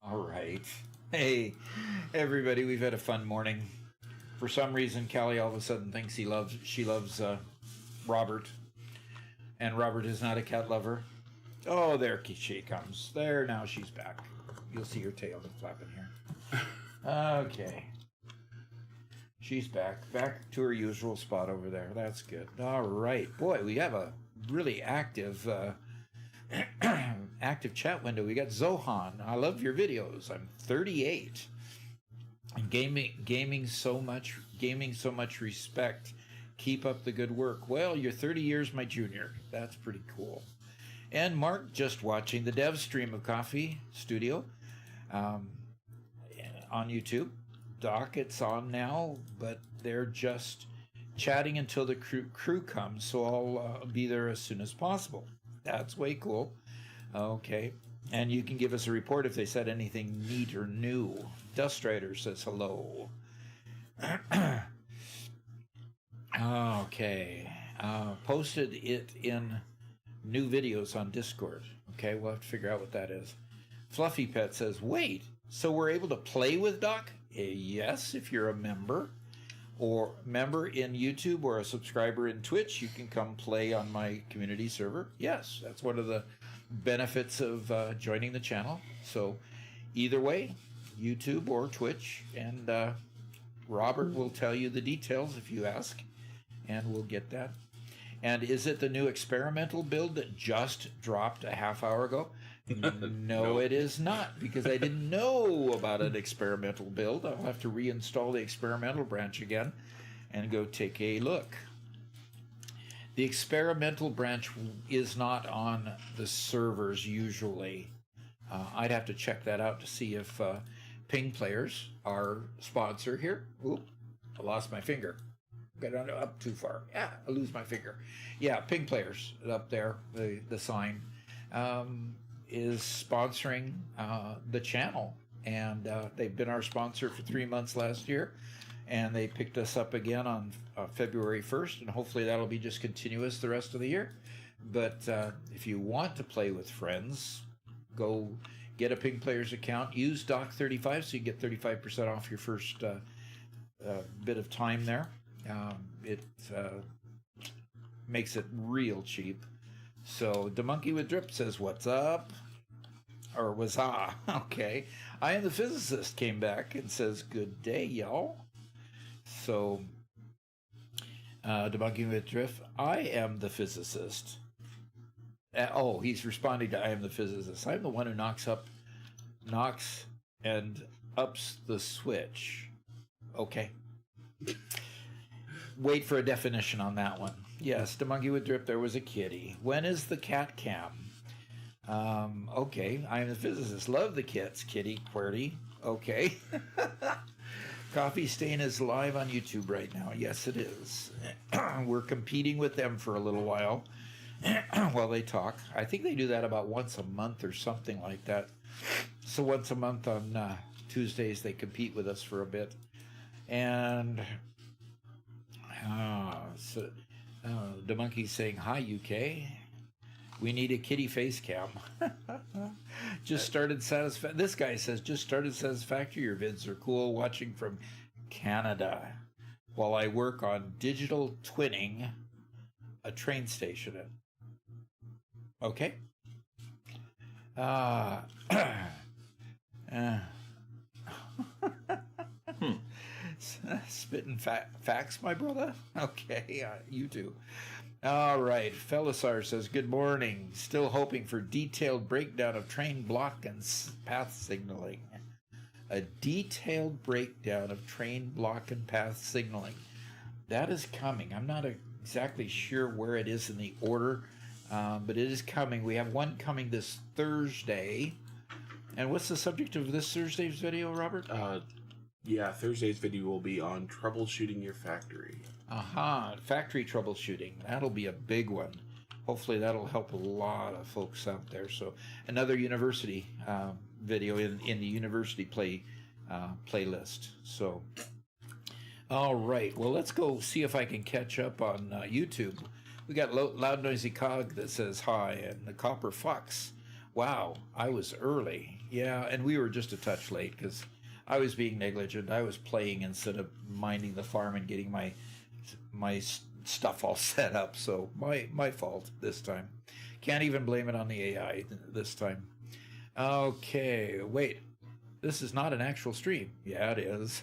All right. Hey, everybody, we've had a fun morning. For some reason, Callie all of a sudden thinks she loves Robert, and Robert is not a cat lover. Oh, there she comes. There, now she's back. You'll see her tail flapping here. Okay. She's back. Back to her usual spot over there. That's good. All right. Boy, we have a really active active chat window. We got Zohan. I love your videos. I'm 38. And gaming so much respect. Keep up the good work. Well, you're 30 years my junior. That's pretty cool. And Mark just watching the dev stream of Coffee Studio on YouTube. Doc, it's on now, but they're just chatting until the crew comes, so I'll be there as soon as possible. That's way cool. Okay. And you can give us a report if they said anything neat or new. Dust Rider says hello. Okay. Posted it in new videos on Discord. Okay, we'll have to figure out what that is. Fluffy Pet says, wait, so we're able to play with Doc? Yes, if you're a member in YouTube or a subscriber in Twitch, you can come play on my community server. Yes, that's one of the benefits of joining the channel. So either way, YouTube or Twitch, and Robert will tell you the details if you ask, and we'll get that. And is it the new experimental build that just dropped a half hour ago? No, it is not, because I didn't know about an experimental build. I'll have to reinstall the experimental branch again and go take a look. The experimental branch is not on the servers usually. I'd have to check that out to see if Ping Players, our sponsor here. Oop, I lost my finger. Got up too far. Yeah, I lose my finger. Yeah, Ping Players up there, the sign. is sponsoring the channel. And they've been our sponsor for 3 months last year. And they picked us up again on February 1st. And hopefully that'll be just continuous the rest of the year. But if you want to play with friends, go get a Ping Players account. Use Doc35 so you get 35% off your first bit of time there. It makes it real cheap. So the Monkey with Drip says, "What's up?" Or was okay. I am the physicist came back and says, "Good day, y'all." So the Monkey with Drip, I am the physicist. Oh, he's responding to I am the physicist. I'm the one who knocks and ups the switch. Okay. Wait for a definition on that one. Yes, the Monkey with Drip, there was a kitty. When is the cat cam? Okay, I am the physicist. Love the kits, kitty, QWERTY. Okay. Coffee Stain is live on YouTube right now. Yes, it is. We're competing with them for a little while they talk. I think they do that about once a month or something like that. So once a month on Tuesdays, they compete with us for a bit. And the monkey's saying, "Hi, UK. We need a kitty face cam." Just started Satisfactory. This guy says, "Just started Satisfactory. Your vids are cool. Watching from Canada while I work on digital twinning a train station." Okay. Spitting facts, my brother. Okay, you too. All right, Felisar says, "Good morning. Still hoping for detailed breakdown of train block and path signaling." A detailed breakdown of train block and path signaling. That is coming. I'm not exactly sure where it is in the order, but it is coming. We have one coming this Thursday. And what's the subject of this Thursday's video, Robert? Yeah, Thursday's video will be on troubleshooting your factory. Factory troubleshooting. That'll be a big one. Hopefully that'll help a lot of folks out there. So another university video in the university playlist. So, all right. Well, let's go see if I can catch up on YouTube. We got Loud Noisy Cog that says hi, and the Copper Fox. Wow, I was early. Yeah, and we were just a touch late because I was being negligent. I was playing instead of minding the farm and getting my stuff all set up. So my fault this time. Can't even blame it on the AI this time. Okay, wait. This is not an actual stream. Yeah, it is.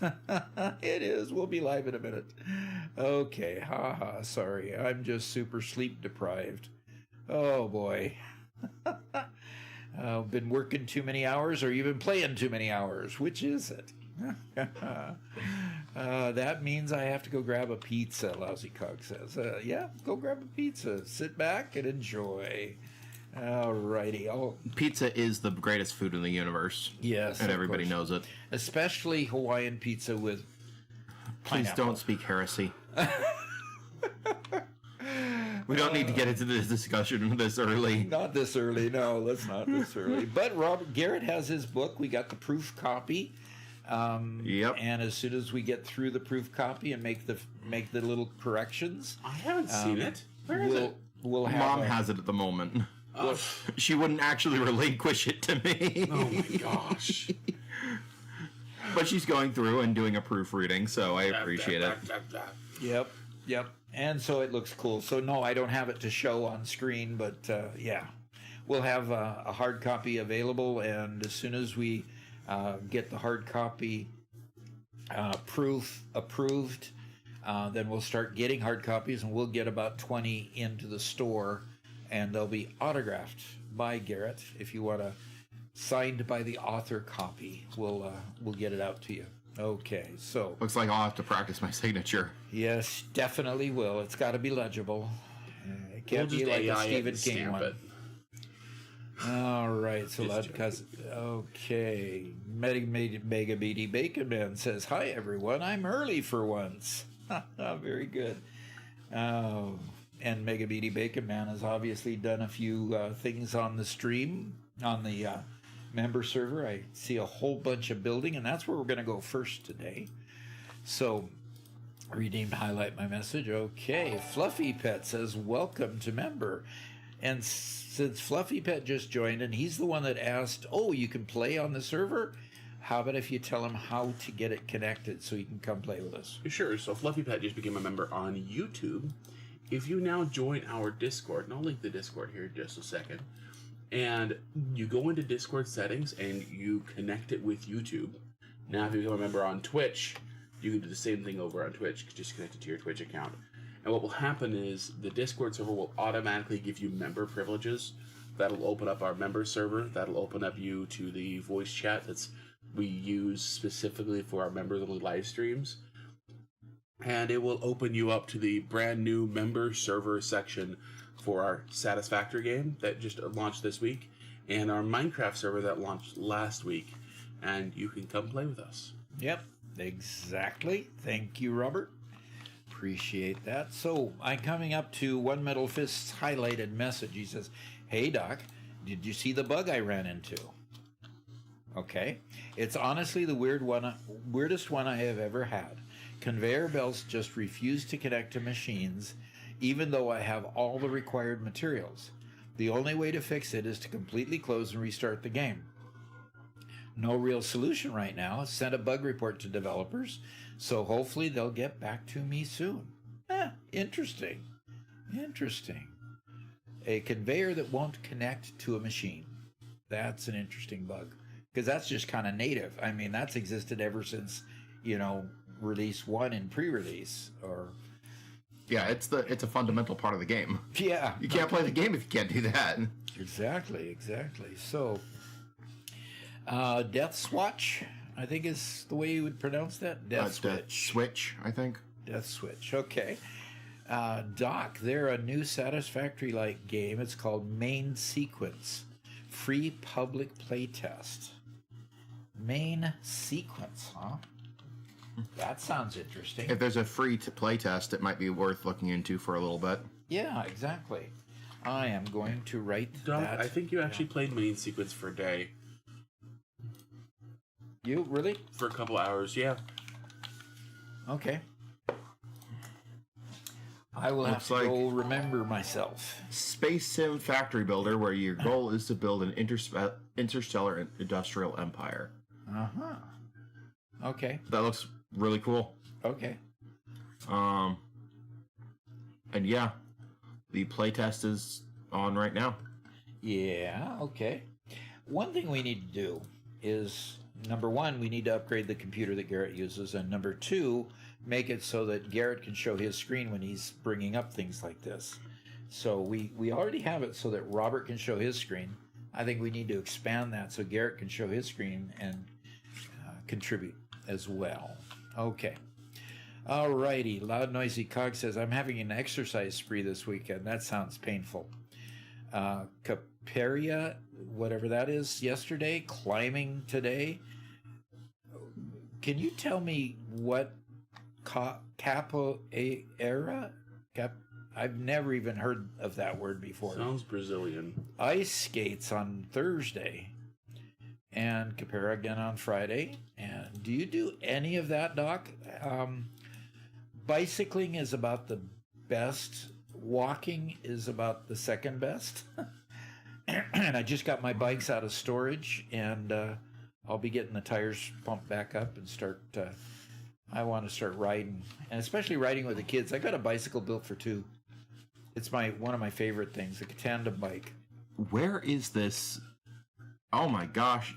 It is. We'll be live in a minute. Okay, sorry. I'm just super sleep deprived. Oh boy. Been working too many hours, or you've been playing too many hours. Which is it? That means I have to go grab a pizza, Lousy Cog says. Yeah, go grab a pizza. Sit back and enjoy. Alrighty. Pizza is the greatest food in the universe. Yes, and everybody knows it. Especially Hawaiian pizza with pineapple. Please don't speak heresy. We don't need to get into this discussion this early. Not this early. No, let's not this early. But Garrett has his book. We got the proof copy. Yep. And as soon as we get through the proof copy and make the little corrections, I haven't seen it. Where is it? We'll have Mom has it at the moment. She wouldn't actually relinquish it to me. Oh my gosh. But she's going through and doing a proofreading, so I appreciate it. Yep. And so it looks cool. So no, I don't have it to show on screen, but yeah. We'll have a hard copy available, and as soon as we get the hard copy proof approved, then we'll start getting hard copies, and we'll get about 20 into the store, and they'll be autographed by Garrett. If you want a signed by the author copy, we'll get it out to you. Okay, so looks like I'll have to practice my signature. Yes, definitely will. It's got to be legible. It can't be like a Stephen King one. All right, so loud cousin. Okay, Mega Beady Bacon Man says, "Hi everyone, I'm early for once." Very good. and Mega Beady Bacon Man has obviously done a few things on the stream, on the member server. I see a whole bunch of building, and that's where we're going to go first today. So, redeemed highlight my message. Okay, Fluffy Pet says, welcome to member. And since Fluffy Pet just joined, and he's the one that asked, oh, you can play on the server? How about if you tell him how to get it connected so he can come play with us? Sure. So Fluffy Pet just became a member on YouTube. If you now join our Discord, and I'll link the Discord here in just a second, and you go into Discord settings and you connect it with YouTube. Now, if you become a member on Twitch, you can do the same thing over on Twitch, just connect it to your Twitch account. And what will happen is the Discord server will automatically give you member privileges. That'll open up our member server. That'll open up you to the voice chat we use specifically for our members-only live streams. And it will open you up to the brand new member server section for our Satisfactory game that just launched this week, and our Minecraft server that launched last week. And you can come play with us. Yep, exactly. Thank you, Robert. Appreciate that. So I'm coming up to One Metal Fist's highlighted message. He says, hey, Doc, did you see the bug I ran into? Okay. It's honestly the weirdest one I have ever had. Conveyor belts just refuse to connect to machines, even though I have all the required materials. The only way to fix it is to completely close and restart the game. No real solution right now. Sent a bug report to developers, so hopefully they'll get back to me soon. Interesting. Interesting. A conveyor that won't connect to a machine. That's an interesting bug. Because that's just kind of native. I mean, that's existed ever since, release 1 and pre-release. Yeah, it's a fundamental part of the game. Yeah. You can't play the game if you can't do that. Exactly. So, Death Swatch, I think is the way you would pronounce that. Death Switch, I think. Death Switch, okay. Doc, they're a new Satisfactory-like game. It's called Main Sequence. Free public playtest. Main Sequence, huh? That sounds interesting. If there's a free play test, it might be worth looking into for a little bit. Yeah, exactly. I am going to write Doc, that. I think you actually played Main Sequence for a day. You really? For a couple hours, yeah. Okay. I will have to go remember myself. Space Sim Factory Builder, where your goal is to build an interstellar industrial empire. Uh-huh. Okay. That looks really cool. Okay. And yeah, the playtest is on right now. Yeah, okay. One thing we need to do is, number one, we need to upgrade the computer that Garrett uses, and number two, make it so that Garrett can show his screen when he's bringing up things like this. So we already have it so that Robert can show his screen. I think we need to expand that so Garrett can show his screen and contribute as well. Okay. Alrighty. Loud Noisy Cog says, I'm having an exercise spree this weekend. That sounds painful. Caperia, whatever that is, yesterday, climbing today. Can you tell me what capoeira? I've never even heard of that word before. Sounds Brazilian. Ice skates on Thursday. And capoeira again on Friday. And do you do any of that, Doc? Bicycling is about the best. Walking is about the second best. And I just got my bikes out of storage, and I'll be getting the tires pumped back up and start. I want to start riding, and especially riding with the kids. I got a bicycle built for two. It's one of my favorite things, a tandem bike. Where is this? Oh my gosh.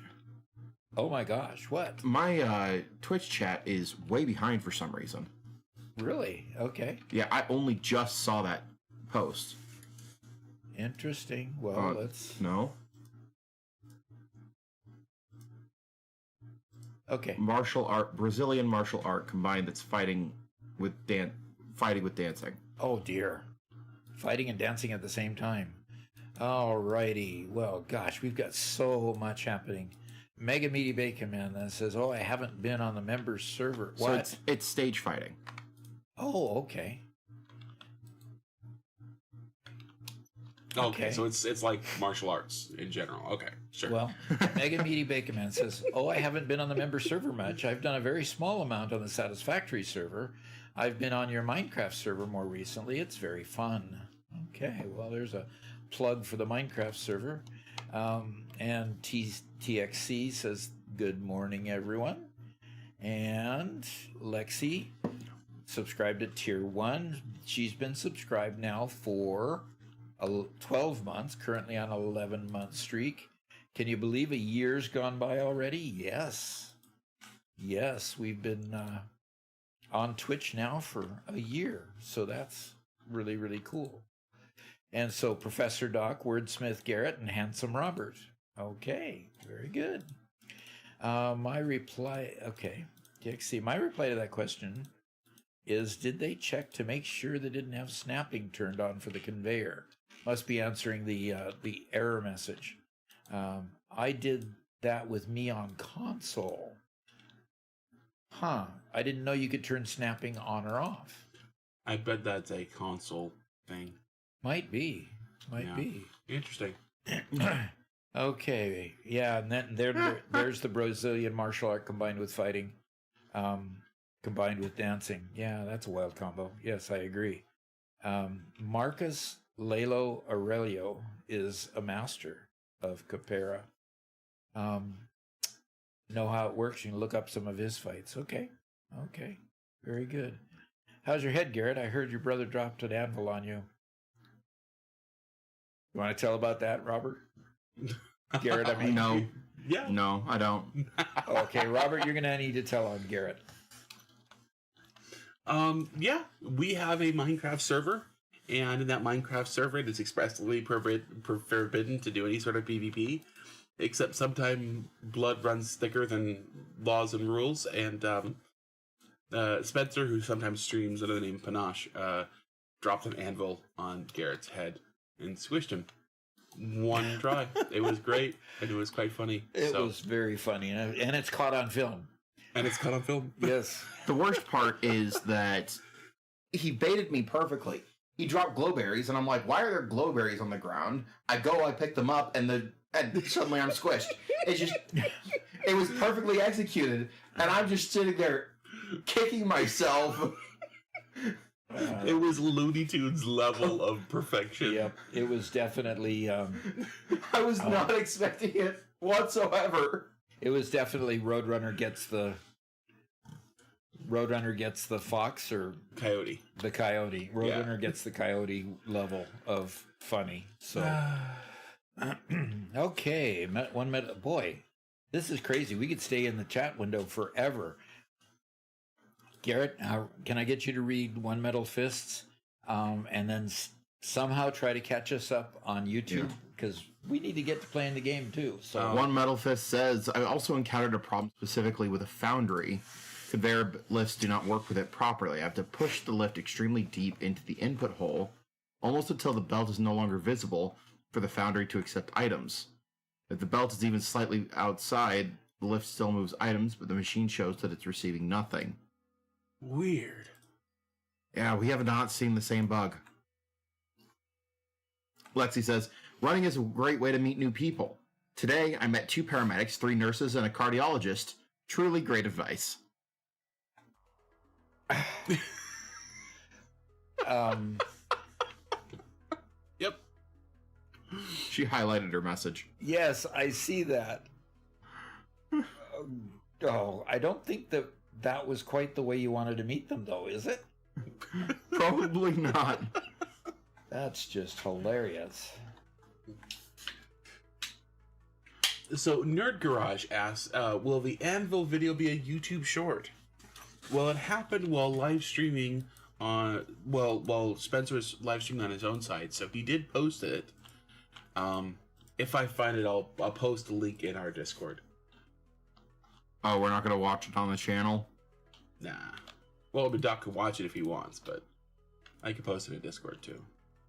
Oh my gosh, what? My Twitch chat is way behind for some reason. Really? Okay. Yeah, I only just saw that post. Interesting. Well, let's... No. Okay. Martial art, Brazilian martial art combined that's fighting with dancing. Oh dear. Fighting and dancing at the same time. Alrighty. Well, gosh, we've got so much happening. Mega Meaty Bacon Man then says, oh, I haven't been on the members server. What? So it's stage fighting. Oh, okay. Okay, so it's like martial arts in general. Okay, sure. Well, Mega Meaty Bacon Man says, "Oh, I haven't been on the member server much. I've done a very small amount on the Satisfactory server. I've been on your Minecraft server more recently. It's very fun." Okay, well, there's a plug for the Minecraft server. And TXC says, "Good morning, everyone." And Lexi subscribed at Tier 1. She's been subscribed now for 12 months, currently on an 11-month streak. Can you believe a year's gone by already? Yes. Yes, we've been on Twitch now for a year, so that's really, really cool. And so Professor Doc, Wordsmith Garrett, and Handsome Robert. Okay, very good. My reply to that question is, did they check to make sure they didn't have snapping turned on for the conveyor? Must be answering the error message. I did that with me on console. Huh. I didn't know you could turn snapping on or off. I bet that's a console thing. Might be. Interesting. Okay. Yeah, and then there's the Brazilian martial art combined with fighting, combined with dancing. Yeah, that's a wild combo. Yes, I agree. Marcus Lalo Aurelio is a master of Capera. Know how it works. You can look up some of his fights. Okay. Very good. How's your head, Garrett? I heard your brother dropped an anvil on you. You want to tell about that, Robert? Garrett, I mean... No. Yeah. No, I don't. Okay, Robert, you're going to need to tell on Garrett. Yeah, we have a Minecraft server, and in that Minecraft server, it is expressly forbidden to do any sort of PvP, except sometimes blood runs thicker than laws and rules, and Spencer, who sometimes streams under the name Panache, dropped an anvil on Garrett's head and squished him. One try. It was great, and it was quite funny. It was very funny, and it's caught on film. Yes. The worst part is that he baited me perfectly. He dropped glowberries, and I'm like, why are there glowberries on the ground? I pick them up, and suddenly I'm squished. It was perfectly executed, and I'm just sitting there kicking myself. It was Looney Tunes level of perfection. Yep, it was definitely... I was not expecting it whatsoever. It was definitely Roadrunner gets the fox, or Coyote. The coyote. Roadrunner gets the coyote level of funny. So, okay, one minute. Boy, this is crazy. We could stay in the chat window forever. Garrett, can I get you to read One Metal Fists, and then somehow try to catch us up on YouTube? Because we need to get to playing the game too. So One Metal Fist says, I also encountered a problem specifically with a foundry. Conveyor lifts do not work with it properly. I have to push the lift extremely deep into the input hole, almost until the belt is no longer visible for the foundry to accept items. If the belt is even slightly outside, the lift still moves items, but the machine shows that it's receiving nothing. Weird. Yeah, we have not seen the same bug. Lexi says, running is a great way to meet new people. Today, I met 2 paramedics, 3 nurses, and a cardiologist. Truly great advice. Yep. She highlighted her message. yes, I see that. I don't think that was quite the way you wanted to meet them, though, is it? Probably not. That's just hilarious. So Nerd Garage asks, will the Anvil video be a YouTube short? Well, it happened while live streaming while Spencer was live streaming on his own site, so he did post it. If I find it, I'll post a link in our Discord. Oh, we're not going to watch it on the channel? Nah. Well, Doc can watch it if he wants, but I could post it in Discord too.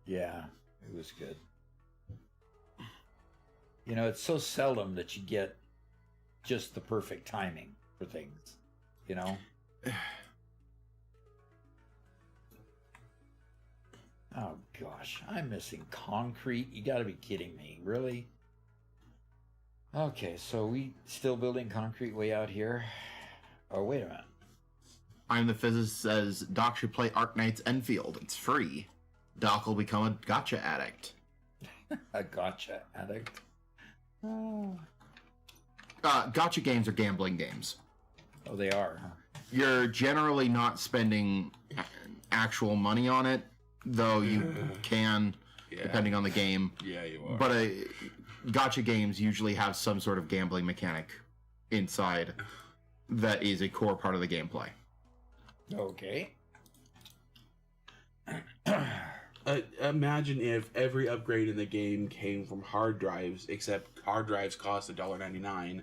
Yeah, it was good. You know, it's so seldom that you get just the perfect timing for things, you know? Oh gosh, I'm missing concrete. You got to be kidding me, really? Okay, so we still building concrete way out here. Oh, wait a minute. I'm the physicist says Doc should play Arknight's Enfield. It's free. Doc will become a gotcha addict. A gotcha addict. Oh, Gotcha games are gambling games. oh they are, huh? You're generally not spending actual money on it, though you can, depending on the game. Yeah, you are. But gotcha games usually have some sort of gambling mechanic inside that is a core part of the gameplay. Okay. Imagine if every upgrade in the game came from hard drives, except hard drives cost $1.99,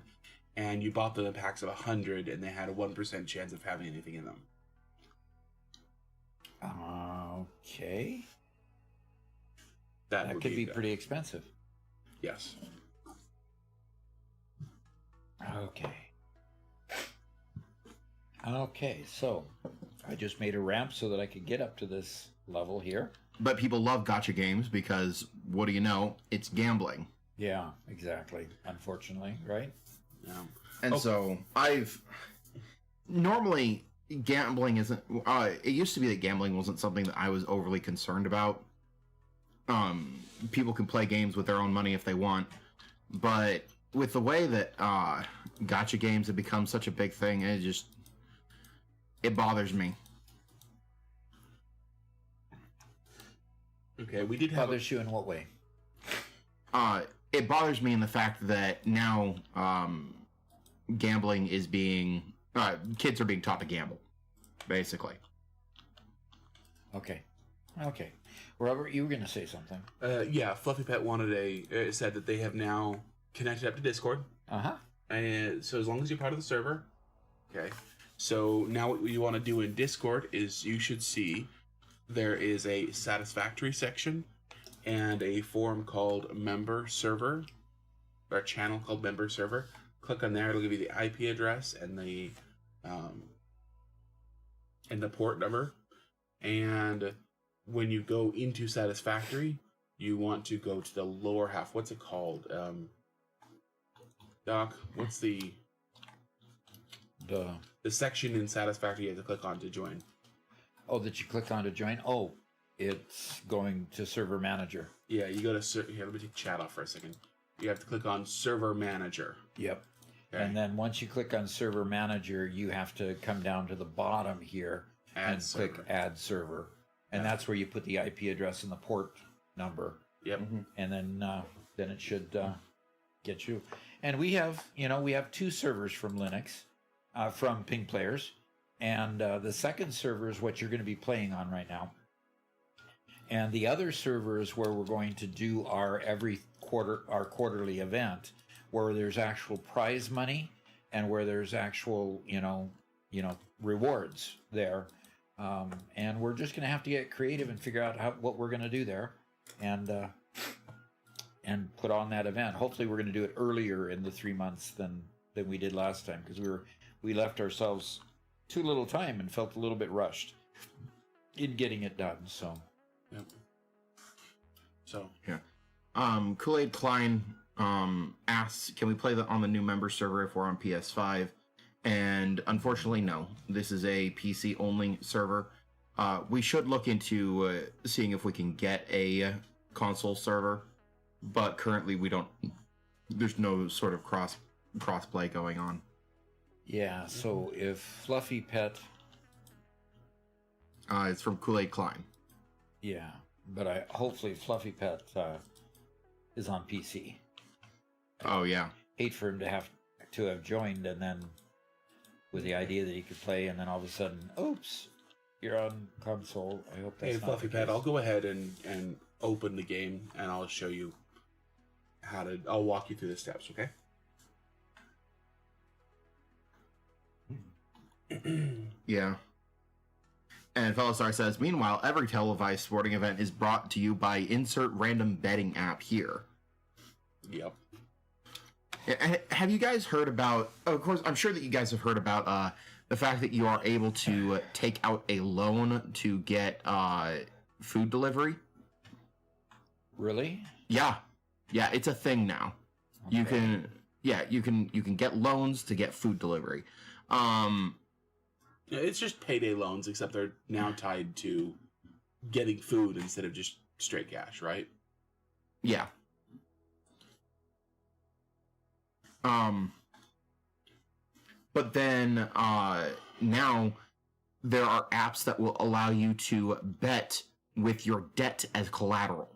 and you bought them in packs of 100, and they had a 1% chance of having anything in them. Okay. That That would could be good. pretty expensive. Yes. Okay. Okay, so I just made a ramp so that I could get up to this level here. But people love gotcha games because, what do you know? It's gambling. Yeah, exactly. Unfortunately, right? Yeah. And so normally gambling isn't, it used to be that gambling wasn't something that I was overly concerned about. People can play games with their own money if they want, but with the way that gotcha games have become such a big thing, it bothers me. Okay, we did have. Bothers you in what way? It bothers me in the fact that now gambling is being kids are being taught to gamble, basically. Okay. Okay. Robert, you were going to say something. Yeah, Fluffy Pet said that they have now connected up to Discord. Uh-huh. And so as long as you're part of the server, okay. So now what you want to do in Discord is you should see there is a Satisfactory section and a forum called Member Server, or a channel called Member Server. Click on there; it'll give you the IP address and the port number. And when you go into Satisfactory, you want to go to the lower half. What's it called? Doc, what's the section in Satisfactory you have to click on to join? Oh, that you click on to join? Oh, it's going to Server Manager. Yeah, you go to here. Let me take chat off for a second. You have to click on Server Manager. Yep. Okay. And then once you click on Server Manager, you have to come down to the bottom here Add and server. click Add Server. And that's where you put the IP address and the port number. Yep. And then it should get you. And we have 2 servers from Linux, from Ping Players. And the second server is what you're going to be playing on right now. And the other server is where we're going to do our quarterly event, where there's actual prize money and where there's actual, rewards there. And we're just going to have to get creative and figure out what we're going to do there, and put on that event. Hopefully, we're going to do it earlier in the 3 months than we did last time, because we left ourselves too little time and felt a little bit rushed in getting it done. So, Yep. So Yeah. Kool-Aid Klein asks, can we play on the new member server if we're on PS5? And unfortunately, no. This is a PC-only server. We should look into seeing if we can get a console server, but currently we don't. There's no sort of cross-play going on. yeah. So if Fluffy Pet, It's from Kool-Aid Klein. yeah, but hopefully Fluffy Pet is on PC. Oh yeah. Hate for him to have joined and then with the idea that he could play, and then all of a sudden, oops, you're on console. I hope that's hey, not Fluffy the Pet, case. I'll go ahead and open the game, and I'll show you how to. I'll walk you through the steps, okay? Yeah. And Fellow says, meanwhile, every televised sporting event is brought to you by insert random betting app here. Yep. Have you guys heard about, of course, I'm sure that you guys have heard about the fact that you are able to take out a loan to get food delivery? Really? Yeah, it's a thing now. Okay. You can get loans to get food delivery. It's just payday loans, except they're now tied to getting food instead of just straight cash, right? Yeah. But then now there are apps that will allow you to bet with your debt as collateral.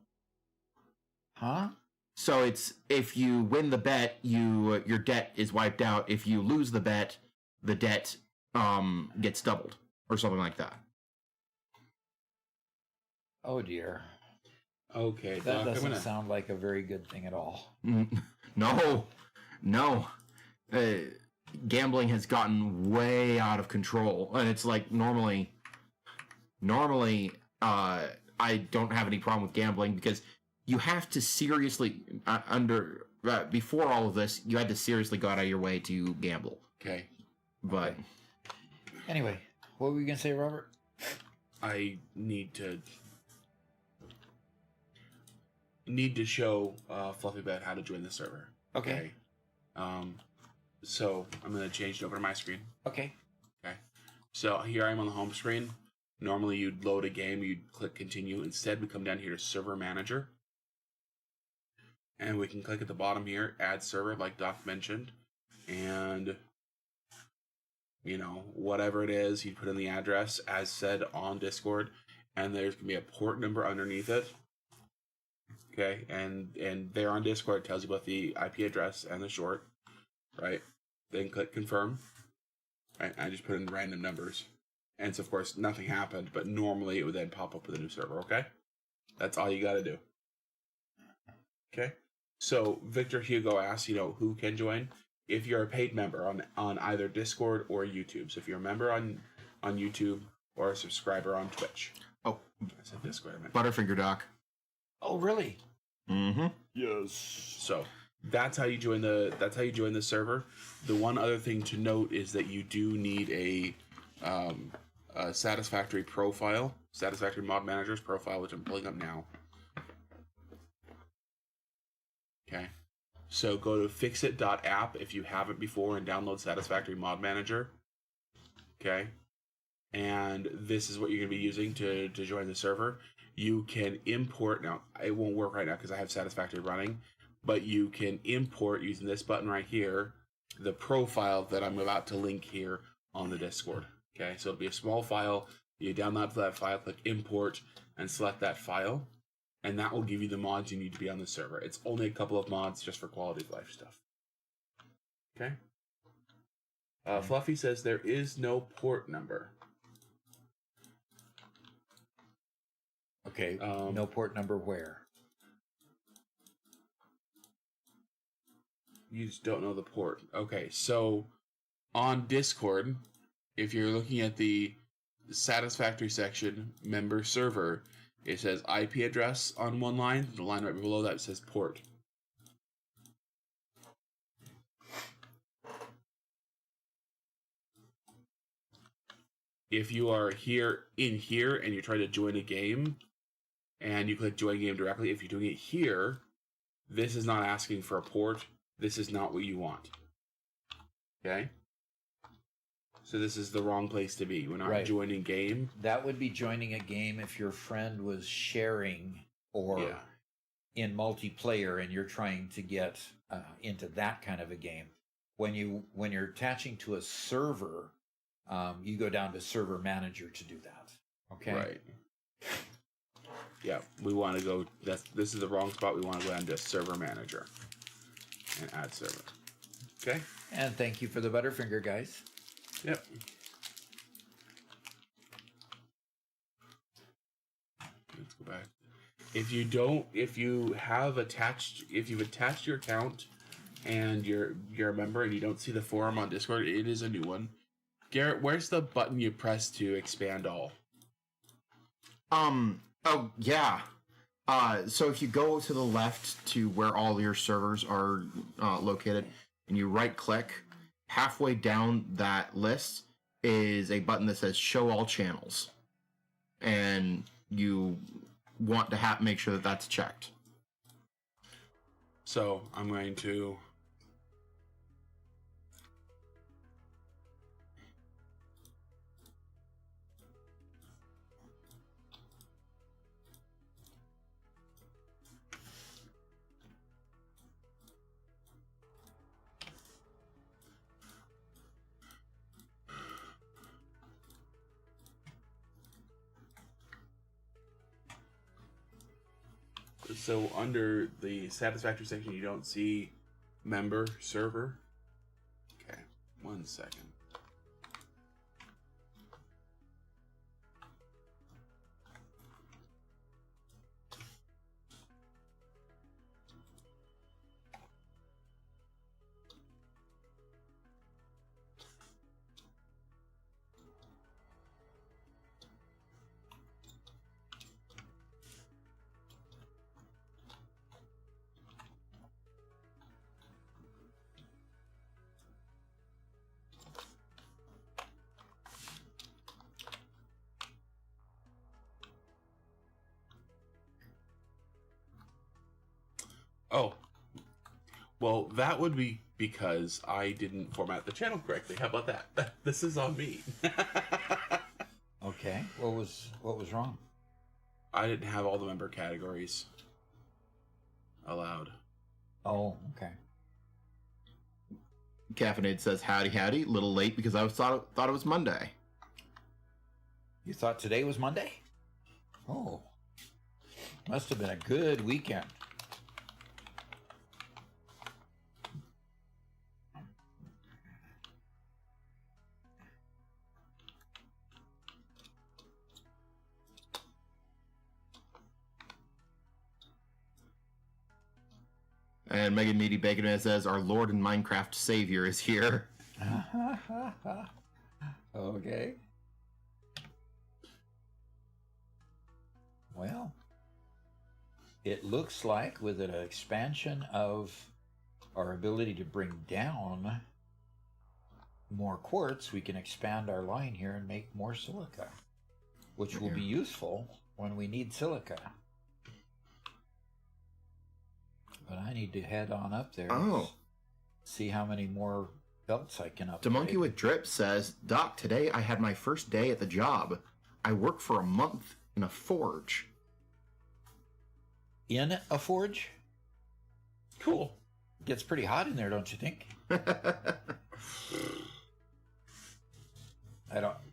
Huh? So it's if you win the bet, your debt is wiped out. If you lose the bet, the debt gets doubled or something like that. Oh dear. Okay, That Doc, doesn't sound like a very good thing at all. No. Gambling has gotten way out of control, and it's like normally, I don't have any problem with gambling because you have to seriously before all of this, you had to seriously go out of your way to gamble. Okay. But anyway, what were you gonna say, Robert? I need to show Fluffy Bet how to join the server. Okay. So I'm gonna change it over to my screen. Okay. Okay. So here I am on the home screen. Normally you'd load a game, you'd click continue. Instead, we come down here to server manager. And we can click at the bottom here, add server, like Doc mentioned. And, whatever it is, you put in the address as said on Discord. And there's going to be a port number underneath it. Okay, and there on Discord, it tells you about the IP address and the short. Right? Then click confirm. Right? I just put in random numbers. And so, of course, nothing happened, but normally it would then pop up with a new server, okay? That's all you got to do. Okay? So, Victor Hugo asks, who can join? If you're a paid member on either Discord or YouTube. So, if you're a member on YouTube or a subscriber on Twitch. Oh. I said Discord, I meant. Butterfinger Doc. Oh, really? Mm-hmm. Yes. So, that's how you join the server. The one other thing to note is that you do need a Satisfactory profile, Satisfactory Mod Manager's profile, which I'm pulling up now. Okay, so go to fixit.app if you haven't before and download Satisfactory Mod Manager. Okay, and this is what you're going to be using to join the server. You can import, now it won't work right now because I have Satisfactory running, but you can import using this button right here, the profile that I'm about to link here on the Discord. Okay, so it'll be a small file. You download that file, click import, and select that file. And that will give you the mods you need to be on the server. It's only a couple of mods just for quality of life stuff. Okay? Fluffy says there is no port number. Okay, no port number where? You just don't know the port. Okay, so on Discord, if you're looking at the Satisfactory section, member server, it says IP address on one line. The line right below that says port. If you are here and you're trying to join a game and you click join game directly, if you're doing it here, this is not asking for a port. This is not what you want. Okay? So this is the wrong place to be. We're not joining game. That would be joining a game if your friend was sharing or in multiplayer and you're trying to get into that kind of a game. When you're attaching to a server, you go down to server manager to do that. Okay. Right. Yeah, we want to go. This is the wrong spot. We want to go down to server manager and add server. Okay. And thank you for the Butterfinger, guys. Yep. Let's go back. If you've attached your account and you're a member and you don't see the forum on Discord, it is a new one. Garrett, where's the button you press to expand all? Oh yeah. So if you go to the left to where all your servers are located, and you right click, halfway down that list is a button that says show all channels, and you want to make sure that that's checked. So I'm going to... So under the Satisfactory section, you don't see member server. Okay, 1 second. Oh, well, that would be because I didn't format the channel correctly. How about that? This is on me. Okay. What was wrong? I didn't have all the member categories allowed. Oh, okay. Caffeinated says, howdy, howdy. Little late because I thought it was Monday. You thought today was Monday? Oh. Must have been a good weekend. And Megan Meaty Bacon says, our Lord and Minecraft Savior is here. Okay. Well, it looks like with an expansion of our ability to bring down more quartz, we can expand our line here and make more silica, which will be useful when we need silica. But I need to head on up there. Oh. See how many more belts I can upgrade. The Monkey with Drip says, Doc, today I had my first day at the job. I worked for a month in a forge. In a forge? Cool. Gets pretty hot in there, don't you think?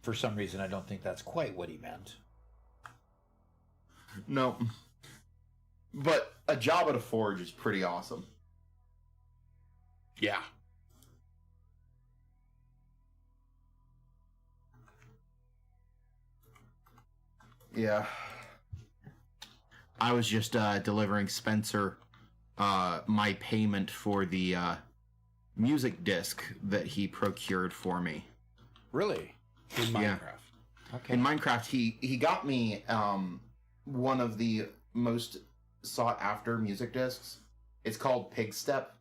For some reason, I don't think that's quite what he meant. No. But a job at a forge is pretty awesome. Yeah. Yeah. I was just delivering Spencer my payment for the music disc that he procured for me. Really? In Minecraft. Yeah. Okay. In Minecraft, he got me one of the most sought after music discs. It's called Pig Step,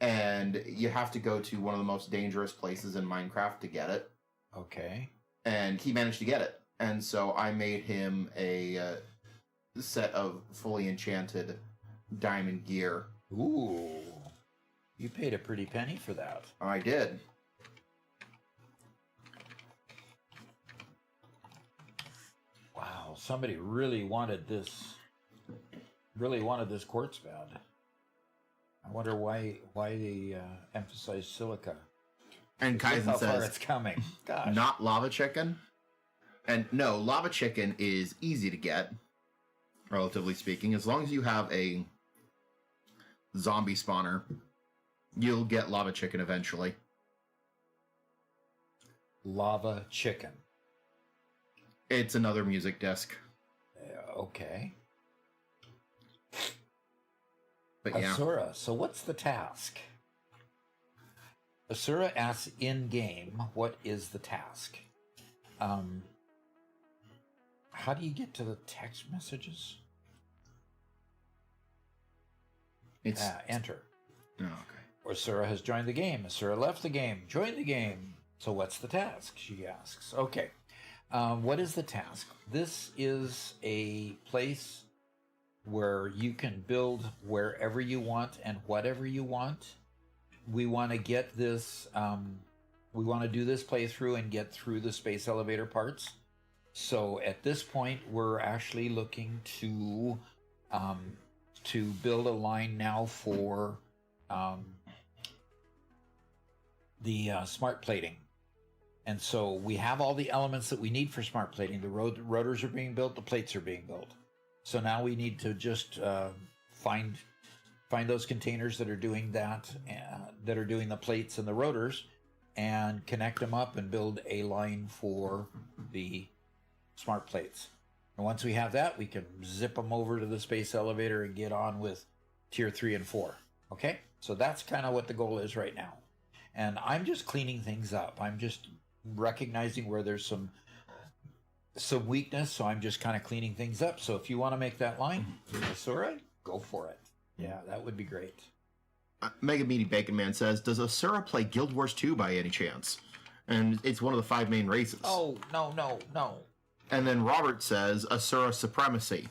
and you have to go to one of the most dangerous places in Minecraft to get it. Okay. And he managed to get it, and so I made him a set of fully enchanted diamond gear. Ooh. You paid a pretty penny for that. I did. Wow, somebody really wanted this quartz bed. I wonder why they emphasize silica. And Look Kaizen how far says, it's coming. Gosh. not lava chicken. And no, lava chicken is easy to get, relatively speaking. As long as you have a zombie spawner, you'll get lava chicken eventually. Lava chicken. It's another music disc. Okay. But yeah. Asura, so what's the task? Asura asks in-game, what is the task? How do you get to the text messages? It's Enter. oh, okay. Asura has joined the game. Asura left the game. Joined the game. So what's the task? She asks. Okay. What is the task? This is a place where you can build wherever you want and whatever you want. We want to get this, we want to do this playthrough and get through the space elevator parts. So at this point, we're actually looking to build a line now for the smart plating. And so we have all the elements that we need for smart plating. The rotors are being built, the plates are being built. So now we need to just find those containers that are doing that, that are doing the plates and the rotors, and connect them up and build a line for the smart plates. And once we have that, we can zip them over to the space elevator and get on with tier 3 and 4. Okay? So that's kind of what the goal is right now. And I'm just cleaning things up. I'm just recognizing where there's some weakness, so I'm just kind of cleaning things up. So if you want to make that line, Asura, go for it. Yeah, that would be great. Mega Meaty Bacon Man says, does Asura play Guild Wars 2 by any chance? And it's one of the 5 main races. Oh, no. And then Robert says, Asura Supremacy.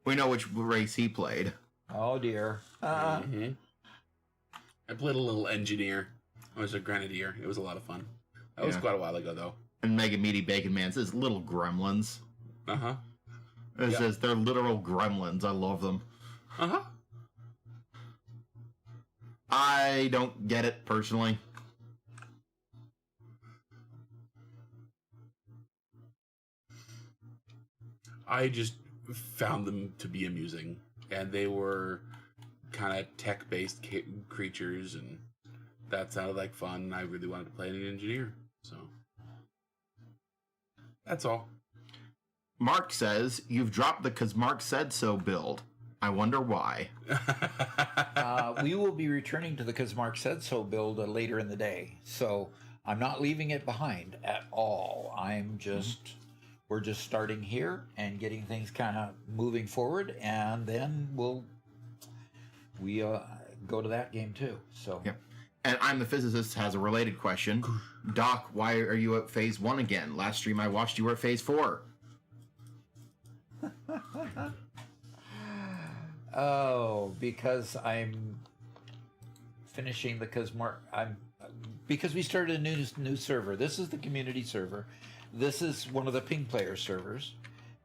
We know which race he played. Oh, dear. I played a little engineer. I was a grenadier. It was a lot of fun. That was quite a while ago, though. And Mega Meaty Bacon Man says, little gremlins. Uh-huh. It says, they're literal gremlins. I love them. Uh-huh. I don't get it, personally. I just found them to be amusing. And they were kind of tech-based creatures, and that sounded like fun. I really wanted to play an engineer, so that's all. Mark says, you've dropped the 'cause Mark said so build. I wonder why. We will be returning to the 'cause Mark said so build later in the day. So I'm not leaving it behind at all. We're just starting here and getting things kind of moving forward, and then we go to that game too. So. Yep. And I'm the Physicist has a related question. Doc, why are you at phase 1 again? Last stream I watched you were at phase 4. Oh, because I'm finishing the because we started a new server. This is the community server. This is one of the ping player servers,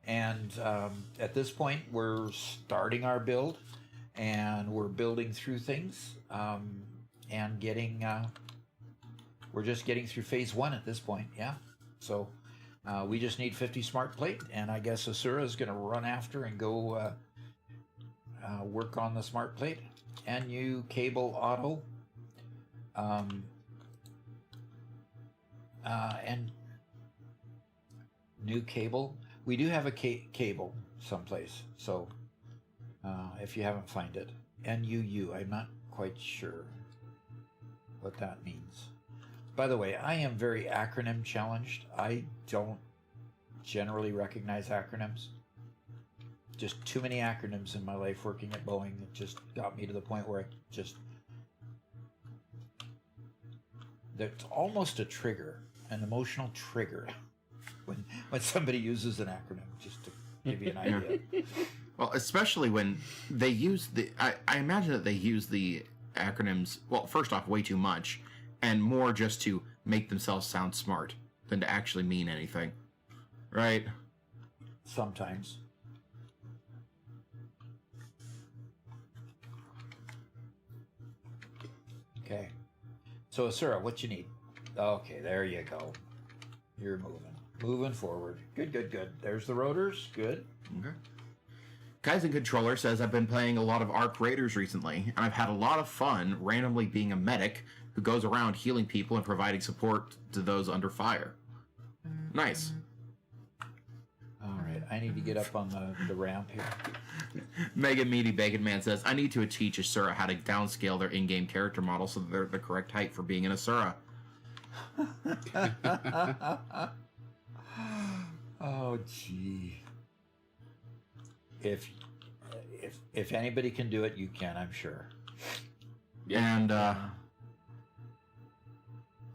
and at this point we're starting our build, and we're building through things, and getting we're just getting through phase 1 at this point. Yeah, so we just need 50 smart plate, and I guess Asura is going to run after and go work on the smart plate. And you cable auto, and new cable. We do have a cable someplace, so if you haven't found it. NUU, I'm not quite sure what that means. By the way, I am very acronym challenged. I don't generally recognize acronyms. Just too many acronyms in my life working at Boeing. It just got me to the point where that's almost a trigger, an emotional trigger, when somebody uses an acronym, just to give you an idea. Well, especially when they use I imagine that they use the acronyms, well, first off, way too much, and more just to make themselves sound smart than to actually mean anything. Right? Sometimes. Okay. So, Asura, what you need? Okay, there you go. You're moving forward. Good. There's the rotors. Good. Okay. Kaizen Controller says, I've been playing a lot of Arc Raiders recently, and I've had a lot of fun randomly being a medic who goes around healing people and providing support to those under fire. Nice. All right, I need to get up on the ramp here. Mega Meaty Bacon Man says, I need to teach Asura how to downscale their in-game character model so that they're the correct height for being an Asura. Oh, gee. If anybody can do it, you can, I'm sure. And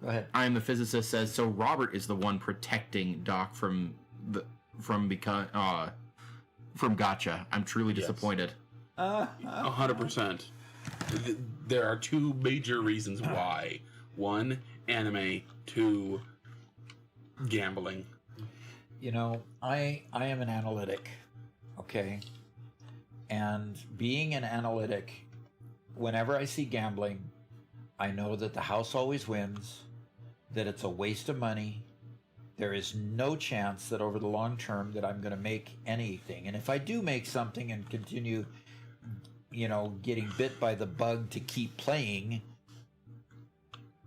Go ahead. I'm the Physicist says, so Robert is the one protecting Doc from from Gotcha. I'm truly Yes. disappointed. 100%. There are two major reasons why. One, anime. Two, gambling. You know, I am an analytic, okay? And being an analytic, whenever I see gambling, I know that the house always wins, that it's a waste of money. There is no chance that over the long term that I'm going to make anything. And if I do make something and continue, you know, getting bit by the bug to keep playing,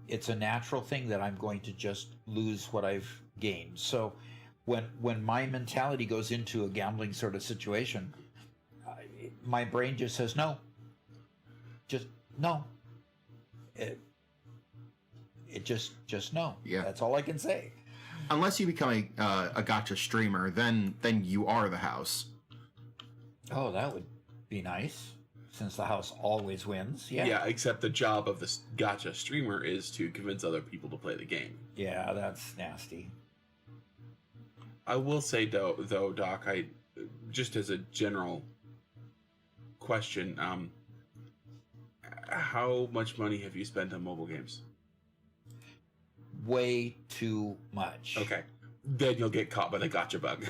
it's a natural thing that I'm going to just lose what I've gained. So when my mentality goes into a gambling sort of situation, my brain just says no. Just no. It just no. Yeah. That's all I can say. Unless you become a Gotcha streamer, then you are the house. Oh, that would be nice, since the house always wins. Yeah. Yeah, except the job of the Gotcha streamer is to convince other people to play the game. Yeah, that's nasty. I will say though, Doc, I just as a general question, how much money have you spent on mobile games? Way too much. Okay, then you'll get caught by the Gotcha bug.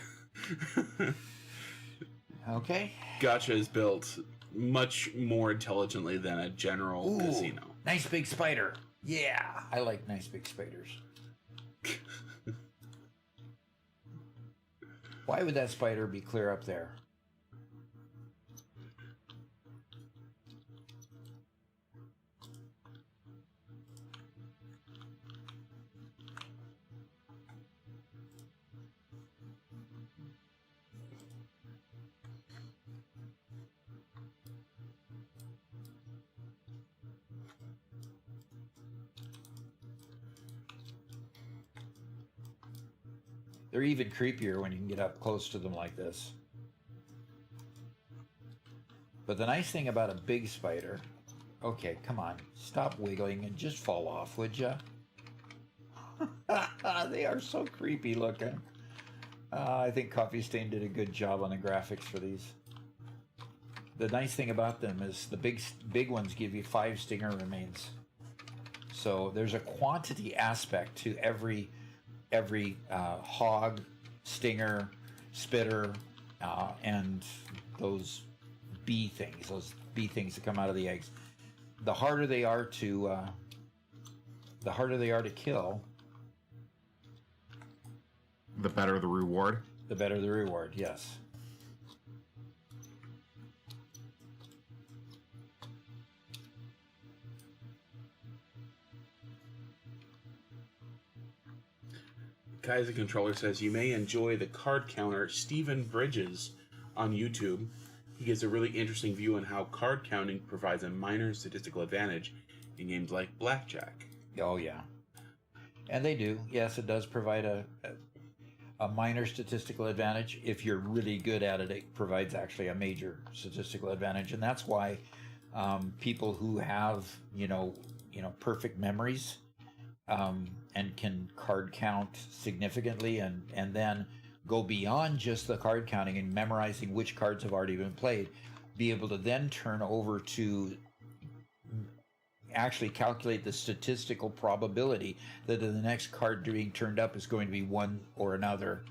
Okay. Gotcha is built much more intelligently than a general Ooh, casino. nice big spider. Yeah, I like nice big spiders. Why would that spider be clear up there? They're even creepier when you can get up close to them like this. But the nice thing about a big spider... Okay, come on. Stop wiggling and just fall off, would ya? They are so creepy looking. I think Coffee Stain did a good job on the graphics for these. The nice thing about them is the big ones give you 5 stinger remains. So there's a quantity aspect to every hog, stinger, spitter, and those bee things that come out of the eggs. The harder they are to kill, The better the reward. the better the reward. Yes. Kaiser Controller says you may enjoy the card counter Stephen Bridges on YouTube. He gives a really interesting view on how card counting provides a minor statistical advantage in games like blackjack. Oh yeah, and they do. Yes, it does provide a minor statistical advantage. If you're really good at it, it provides actually a major statistical advantage, and that's why people who have perfect memories and can card count significantly, and then go beyond just the card counting and memorizing which cards have already been played, be able to then turn over to actually calculate the statistical probability that the next card being turned up is going to be one or another.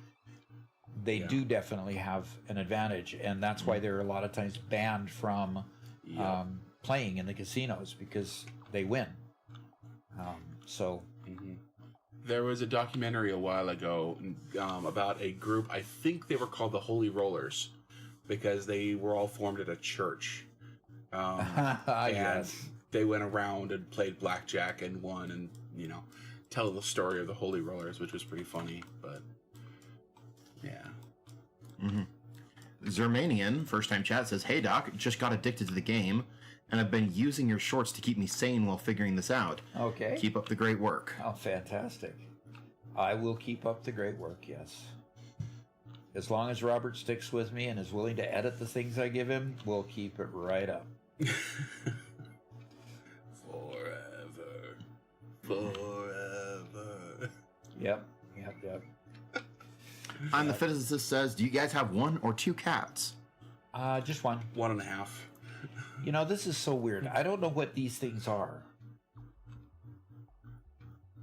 They do definitely have an advantage, and that's why they're a lot of times banned from playing in the casinos, because they win. There was a documentary a while ago about a group, I think they were called the Holy Rollers, because they were all formed at a church. Yes. They went around and played blackjack and won, and tell the story of the Holy Rollers, which was pretty funny. But yeah. Zermanian, first time chat, says, "Hey Doc, just got addicted to the game, and I've been using your shorts to keep me sane while figuring this out. Okay. Keep up the great work." Oh, fantastic. I will keep up the great work, yes. As long as Robert sticks with me and is willing to edit the things I give him, we'll keep it right up. Forever. Yep. I'm the physicist says, "Do you guys have 1 or 2 cats?" Just one. 1.5. You know, this is so weird. I don't know what these things are.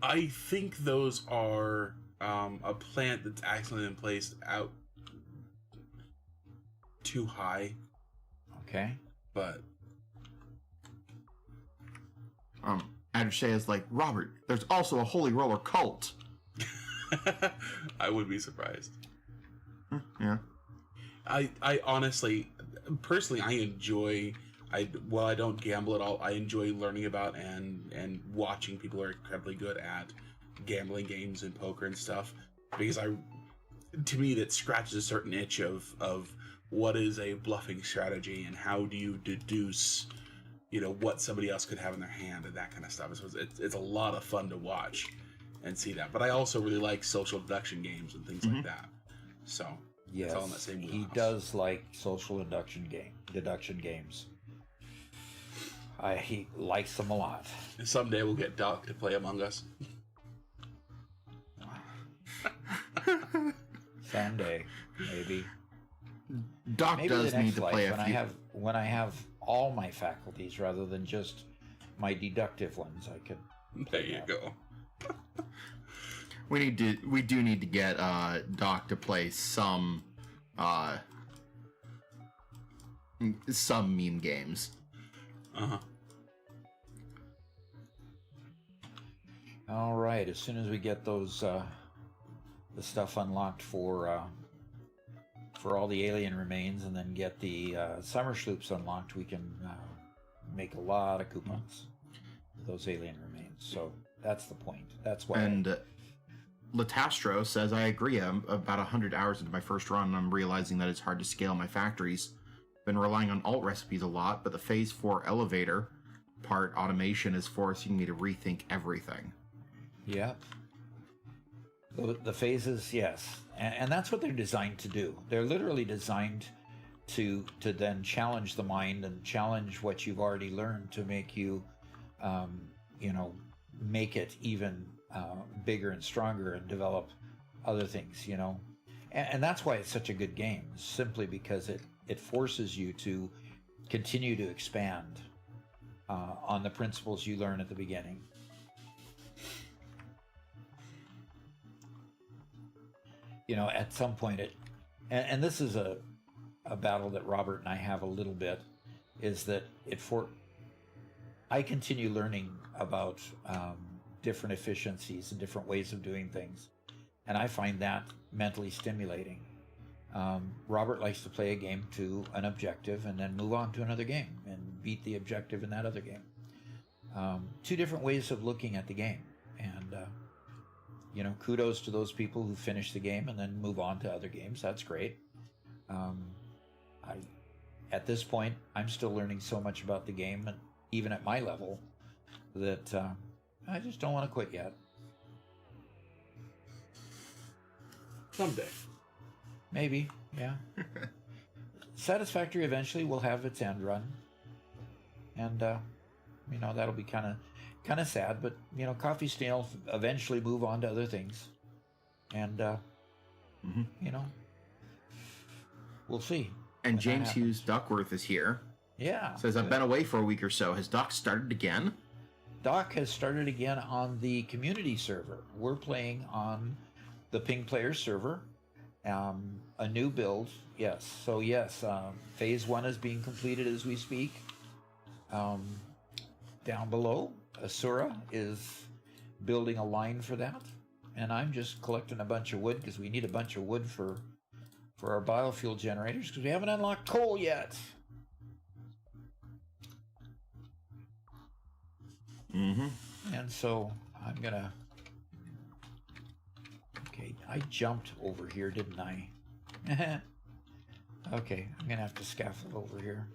I think those are a plant that's accidentally placed out too high, Okay. but Adushay is like, Robert, there's also a holy roller cult. I would be surprised. Yeah. I honestly, personally, I enjoy. While I don't gamble at all, I enjoy learning about and watching people who are incredibly good at gambling games and poker and stuff, because to me that scratches a certain itch of what is a bluffing strategy and how do you deduce, what somebody else could have in their hand and that kind of stuff. So it's a lot of fun to watch and see that. But I also really like social deduction games and things like that. So Yes, it's all in that same he wheelhouse. does like social deduction games. He likes them a lot. Someday we'll get Doc to play Among Us. Someday, maybe. Doc Maybe does the next need to life, play a when few. when I have all my faculties rather than just my deductive ones. I could. There you go. We do need to get Doc to play some meme games. Uh-huh. All right. As soon as we get those the stuff unlocked for all the alien remains, and then get the summer sloops unlocked, we can make a lot of coupons with those alien remains. So that's the point. That's why. And Latastro says, I agree. I'm about 100 hours into my first run, and I'm realizing that it's hard to scale my factories. Been relying on alt recipes a lot, but the phase 4 elevator part automation is forcing me to rethink everything. Yep. The phases, yes. And that's what they're designed to do. They're literally designed to then challenge the mind and challenge what you've already learned to make you, make it even bigger and stronger and develop other things, And that's why it's such a good game, simply because it forces you to continue to expand on the principles you learn at the beginning. At some point and this is a battle that Robert and I have a little bit, is that I continue learning about different efficiencies and different ways of doing things, and I find that mentally stimulating. Robert likes to play a game to an objective and then move on to another game and beat the objective in that other game. Two different ways of looking at the game, and kudos to those people who finish the game and then move on to other games. That's great. At this point, I'm still learning so much about the game, and even at my level, that I just don't want to quit yet. Someday. Maybe, yeah. Satisfactory eventually will have its end run, and that'll be kind of sad, but Coffee Stain will eventually move on to other things, and we'll see. And James Hughes Duckworth is here. Yeah. Says, I've been away for a week or so. Has Doc started again? Doc has started again on the community server. We're playing on the Ping Players server. A new build, yes. So yes, phase 1 is being completed as we speak. Down below, Asura is building a line for that, and I'm just collecting a bunch of wood because we need a bunch of wood for our biofuel generators because we haven't unlocked coal yet. Mm-hmm. And so I'm gonna. Okay, I jumped over here, didn't I? Okay, I'm gonna have to scaffold over here.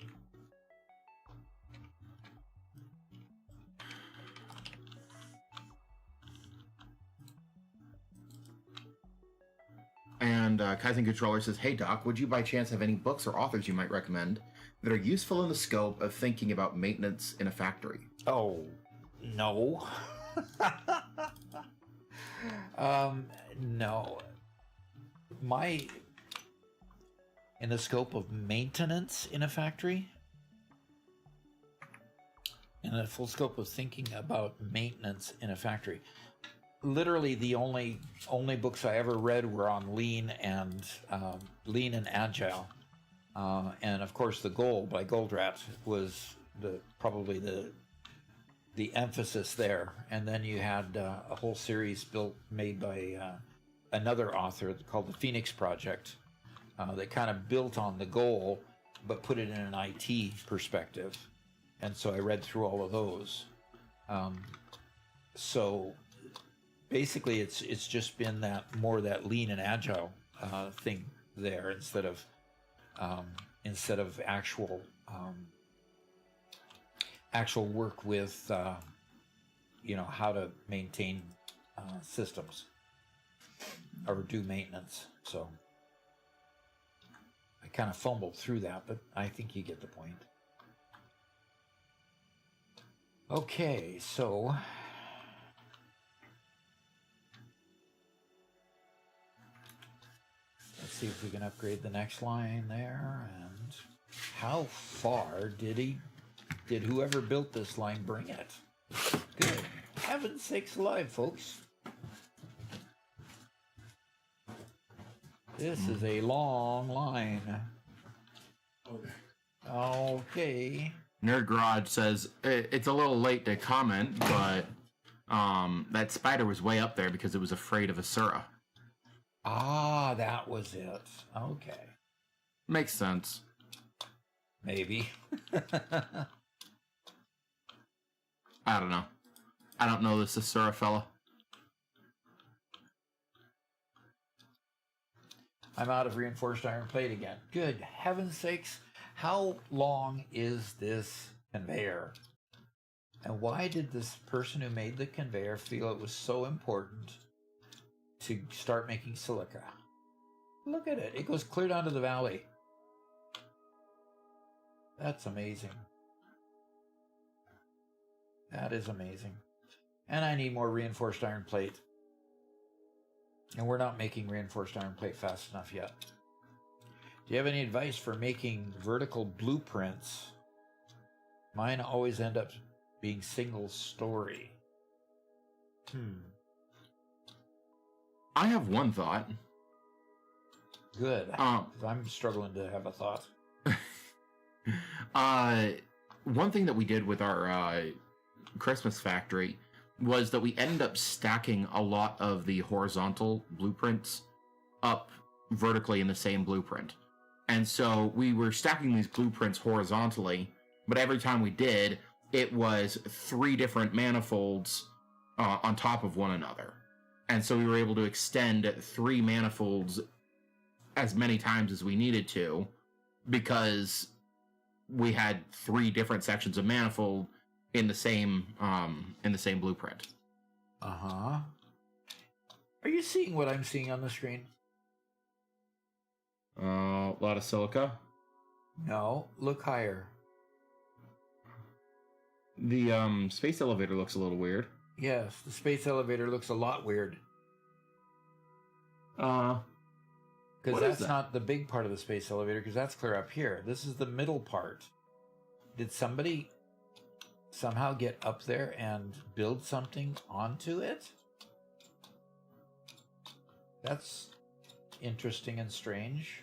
And Kaizen Controller says, hey Doc, would you by chance have any books or authors you might recommend that are useful in the scope of thinking about maintenance in a factory? Oh, no. No. in the scope of maintenance in a factory. In the full scope of thinking about maintenance in a factory. Literally, the only books I ever read were on lean and agile, and of course, The Goal by Goldratt was probably the emphasis there. And then you had a whole series made by another author called the Phoenix Project that kind of built on The Goal, but put it in an IT perspective. And so I read through all of those. So basically, it's just been that lean and agile thing there instead of actual work with how to maintain systems or do maintenance. So I kind of fumbled through that, but I think you get the point. Okay, so let's see if we can upgrade the next line there. And how far did whoever built this line bring it? Good heaven's sakes alive, folks. This is a long line. Okay. Nerd Garage says it's a little late to comment, but that spider was way up there because it was afraid of Asura. Ah, that was it. Okay. Makes sense. Maybe. I don't know. I don't know this Asura fella. I'm out of reinforced iron plate again. Good heaven's sakes. How long is this conveyor? And why did this person who made the conveyor feel it was so important to start making silica? Look at it. It goes clear down to the valley. That's amazing. That is amazing. And I need more reinforced iron plate. And we're not making reinforced iron plate fast enough yet. Do you have any advice for making vertical blueprints? Mine always end up being single story. I have one thought. Good. I'm struggling to have a thought. One thing that we did with our Christmas factory was that we ended up stacking a lot of the horizontal blueprints up vertically in the same blueprint. And so we were stacking these blueprints horizontally, but every time we did, it was 3 different manifolds on top of one another. And so we were able to extend 3 manifolds as many times as we needed to, because we had 3 different sections of manifold in the same blueprint. Uh-huh. Are you seeing what I'm seeing on the screen? A lot of silica. No, look higher. The space elevator looks a little weird. Yes, the space elevator looks a lot weird. Because that's not the big part of the space elevator, because that's clear up here. This is the middle part. Did somebody somehow get up there and build something onto it? That's interesting and strange.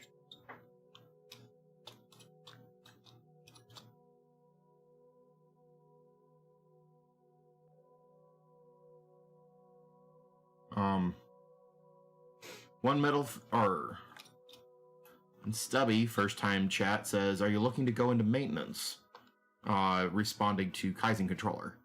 One middle Stubby, first time chat, says, "Are you looking to go into maintenance?" Responding to Kaizen controller.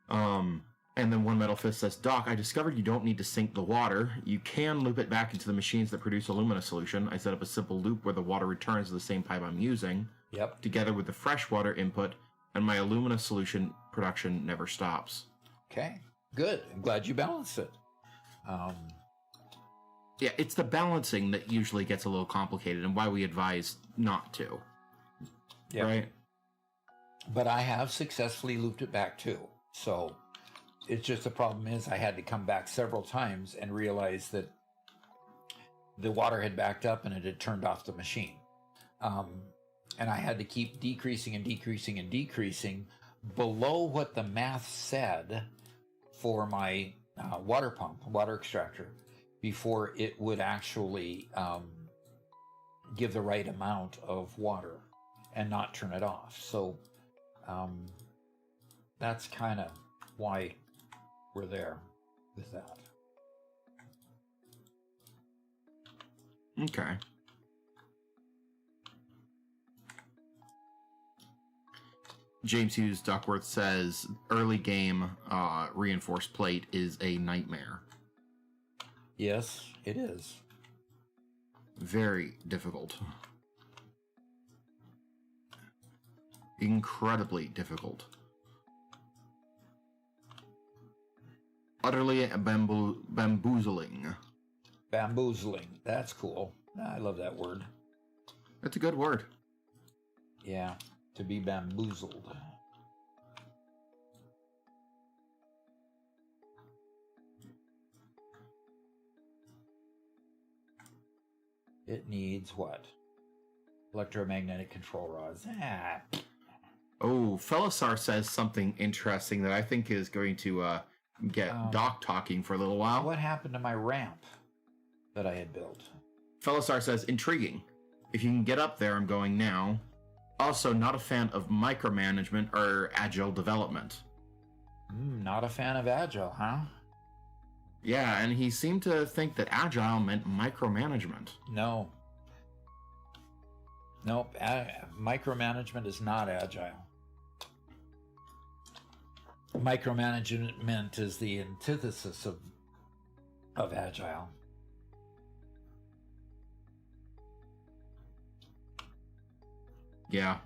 And then One Metal Fist says, "Doc, I discovered you don't need to sink the water. You can loop it back into the machines that produce alumina solution. I set up a simple loop where the water returns to the same pipe I'm using. Yep. Together with the freshwater input, and my alumina solution production never stops." Okay, good. I'm glad you balanced it. Yeah, it's the balancing that usually gets a little complicated, and why we advise not to. Yep. Right? But I have successfully looped it back too. So it's just the problem is I had to come back several times and realize that the water had backed up and it had turned off the machine. And I had to keep decreasing and decreasing and decreasing below what the math said for my water pump, water extractor, before it would actually give the right amount of water and not turn it off. So that's kind of why we're there with that. Okay. James Hughes Duckworth says early game reinforced plate is a nightmare. Yes, it is. Very difficult. Incredibly difficult. Utterly bamboozling. Bamboozling. That's cool. I love that word. That's a good word. Yeah, to be bamboozled. It needs what? Electromagnetic control rods. Oh, Felisar says something interesting that I think is going to get Doc talking for a little while. What happened to my ramp that I had built? Felisar says, intriguing. If you can get up there, I'm going now. Also, not a fan of micromanagement or agile development. Not a fan of agile, huh? Yeah, and he seemed to think that agile meant micromanagement. No. Nope. Micromanagement is not agile. Micromanagement is the antithesis of agile. Yeah.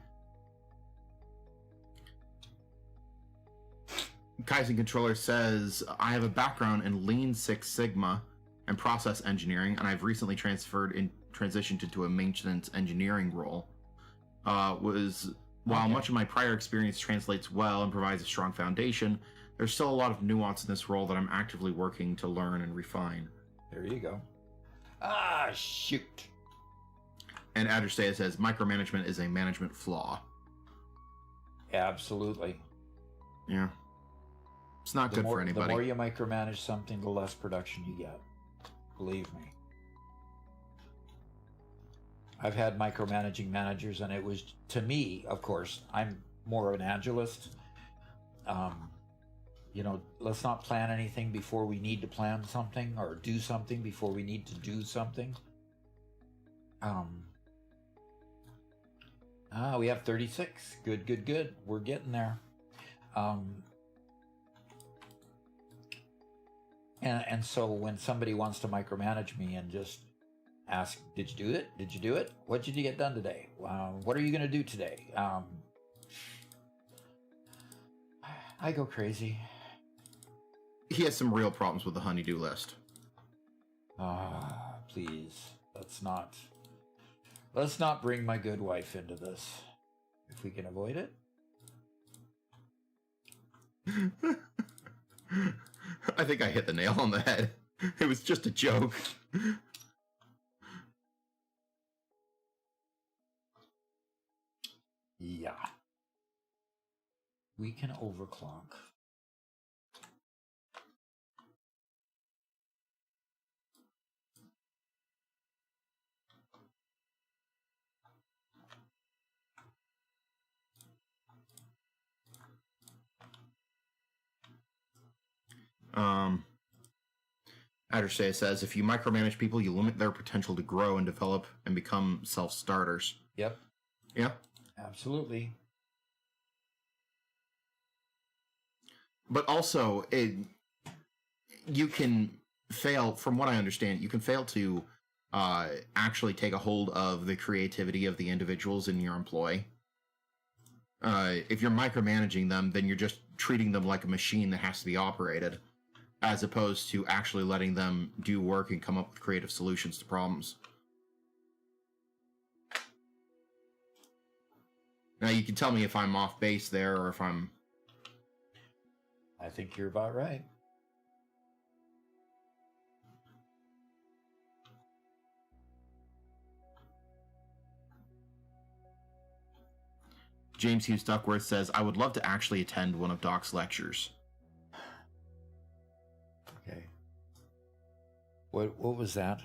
Kaizen Controller says, I have a background in Lean Six Sigma and process engineering, and I've recently transitioned into a maintenance engineering role. While much of my prior experience translates well and provides a strong foundation, there's still a lot of nuance in this role that I'm actively working to learn and refine. There you go. Ah, shoot. And Adrestea says, micromanagement is a management flaw. Absolutely. Yeah. It's not good for anybody. The more you micromanage something, the less production you get. Believe me. I've had micromanaging managers, and it was, to me, of course, I'm more of an agilist. Let's not plan anything before we need to plan something, or do something before we need to do something. We have 36. Good. We're getting there. And so when somebody wants to micromanage me and just ask, did you do it? Did you do it? What did you get done today? What are you going to do today? I go crazy. He has some real problems with the honeydew list. Please, let's not bring my good wife into this, if we can avoid it. I think I hit the nail on the head. It was just a joke. Yeah. We can overclock. Adrestea says, if you micromanage people, you limit their potential to grow and develop and become self-starters. Yep. Yeah. Absolutely. But also, you can fail, from what I understand, you can fail to actually take a hold of the creativity of the individuals in your employ. If you're micromanaging them, then you're just treating them like a machine that has to be operated, as opposed to actually letting them do work and come up with creative solutions to problems. Now, you can tell me if I'm off base there or if I'm... I think you're about right. James Hughes Duckworth says, I would love to actually attend one of Doc's lectures. Okay. What was that?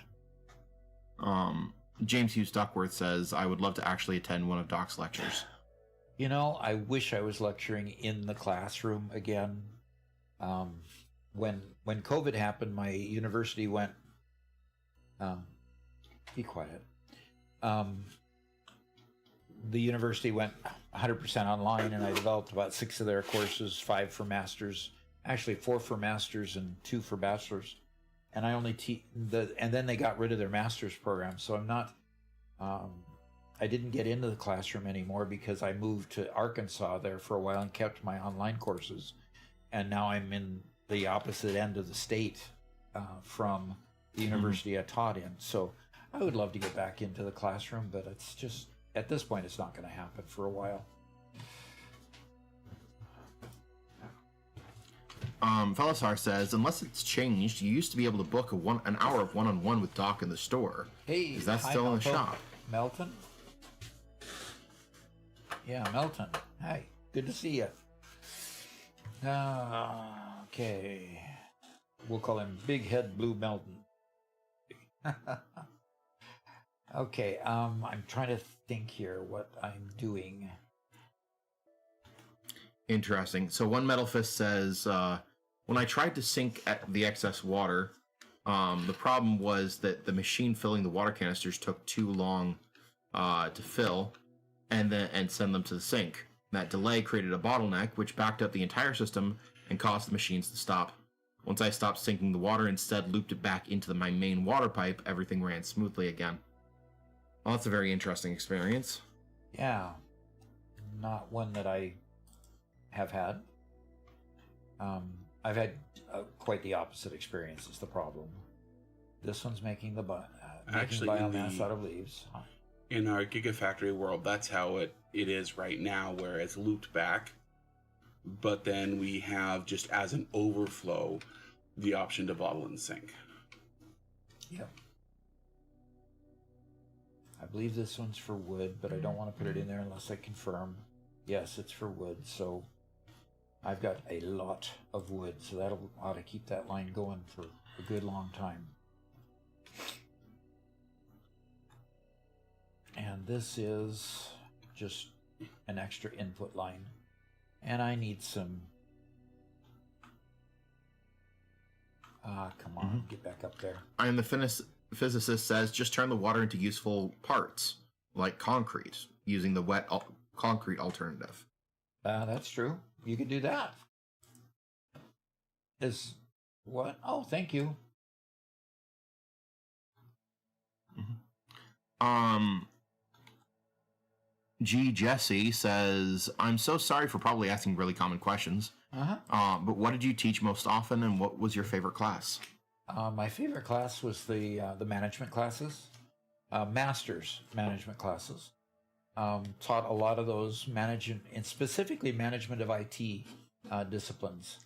James Hughes Duckworth says, I would love to actually attend one of Doc's lectures. You know, I wish I was lecturing in the classroom again. When COVID happened, my university went... be quiet. The university went 100% online, and I developed about 6 of their courses, 5 for masters, actually 4 for masters and 2 for bachelors. And I only and then they got rid of their master's program. So I'm not, I didn't get into the classroom anymore because I moved to Arkansas there for a while and kept my online courses. And now I'm in the opposite end of the state from the university I taught in. So I would love to get back into the classroom, but it's just, at this point, it's not going to happen for a while. Felisar says, unless it's changed, you used to be able to book an hour of one-on-one with Doc in the store. Hey, is that hi, still in the shop? Melton? Yeah, Melton. Hi, good to see you. Okay. We'll call him Big Head Blue Melton. Okay, I'm trying to think here what I'm doing. Interesting. So one Metal Fist says, when I tried to sink the excess water, the problem was that the machine filling the water canisters took too long to fill and send them to the sink. That delay created a bottleneck, which backed up the entire system and caused the machines to stop. Once I stopped sinking the water, instead looped it back into my main water pipe, everything ran smoothly again. Well, that's a very interesting experience. Yeah, not one that I have had. I've had quite the opposite experience is the problem. This one's making Actually, biomass out of leaves. Huh. In our Gigafactory world, that's how it is right now, where it's looped back. But then we have, just as an overflow, the option to bottle and sink. Yep. I believe this one's for wood, but I don't want to put it in there unless I confirm. Yes, it's for wood, so I've got a lot of wood, so that'll ought to keep that line going for a good long time. And this is just an extra input line. And I need some... come on, get back up there. I am the physicist says, just turn the water into useful parts, like concrete, using the wet concrete alternative. That's true. You could do that. Is what? Oh, thank you. G. Jesse says, I'm so sorry for probably asking really common questions. But what did you teach most often, and what was your favorite class? My favorite class was the management classes, master's management classes. Taught a lot of those management, and specifically management of IT disciplines.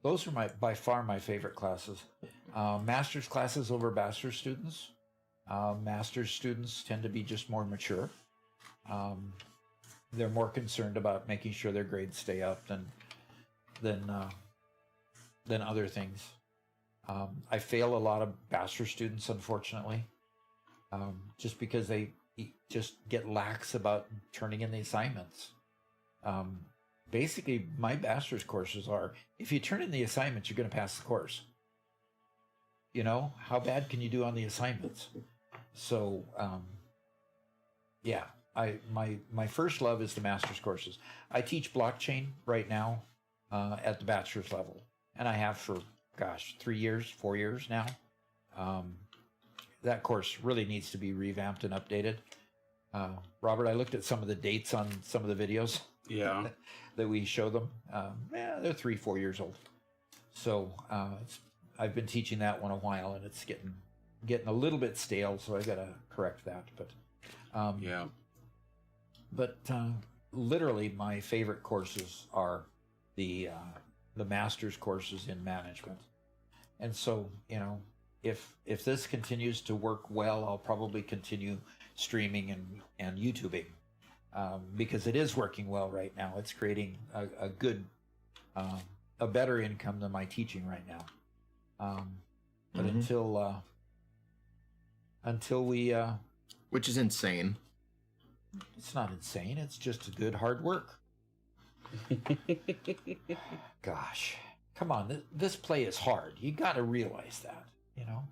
Those are by far my favorite classes. Master's classes over bachelor's students. Master's students tend to be just more mature. They're more concerned about making sure their grades stay up than other things. I fail a lot of bachelor students, unfortunately, just because they just get lax about turning in the assignments. Basically, my bachelor's courses are, if you turn in the assignments, you're going to pass the course. You know, how bad can you do on the assignments? So, yeah, my first love is the master's courses. I teach blockchain right now at the bachelor's level, and I have for, 4 years now. That course really needs to be revamped and updated. Robert, I looked at some of the dates on some of the videos. Yeah. that we show them. They're 3-4 years old. So I've been teaching that one a while, and it's getting a little bit stale, so I got to correct that. But yeah. But literally, my favorite courses are the master's courses in management. And so, you know, if this continues to work well, I'll probably continue streaming and YouTubing. because it is working well right now. It's creating a good, a better income than my teaching right now. But until we, which is insane. it's not insane. It's just good hard work. Gosh, come on. This play is hard. You got to realize that, you know?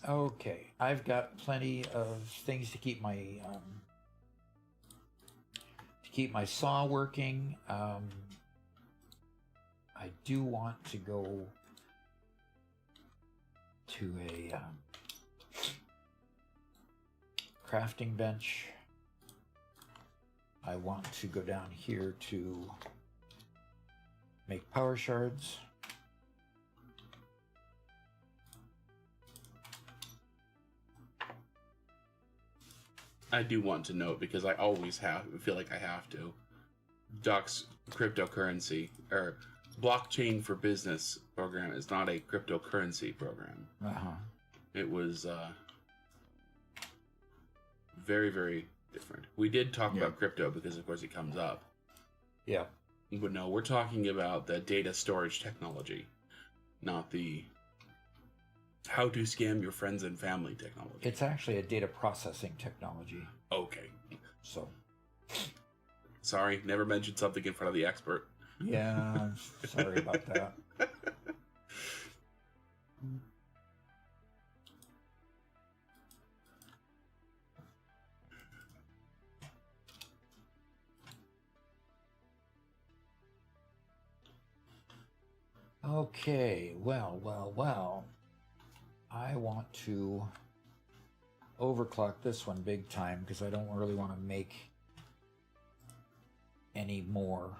Okay, I've got plenty of things to keep my saw working. I do want to go to a crafting bench. I want to go down here to make power shards. I do want to note, because I always feel like I have to. Doc's cryptocurrency, or blockchain for business program, is not a cryptocurrency program. It was very, very different. We did talk about crypto because, of course, it comes up. Yeah. But no, we're talking about the data storage technology, not the how to scam your friends and family technology. It's actually a data processing technology. Okay. So. Sorry, never mentioned something in front of the expert. Yeah, I'm sorry about that. Okay, well. I want to overclock this one big time because I don't really want to make any more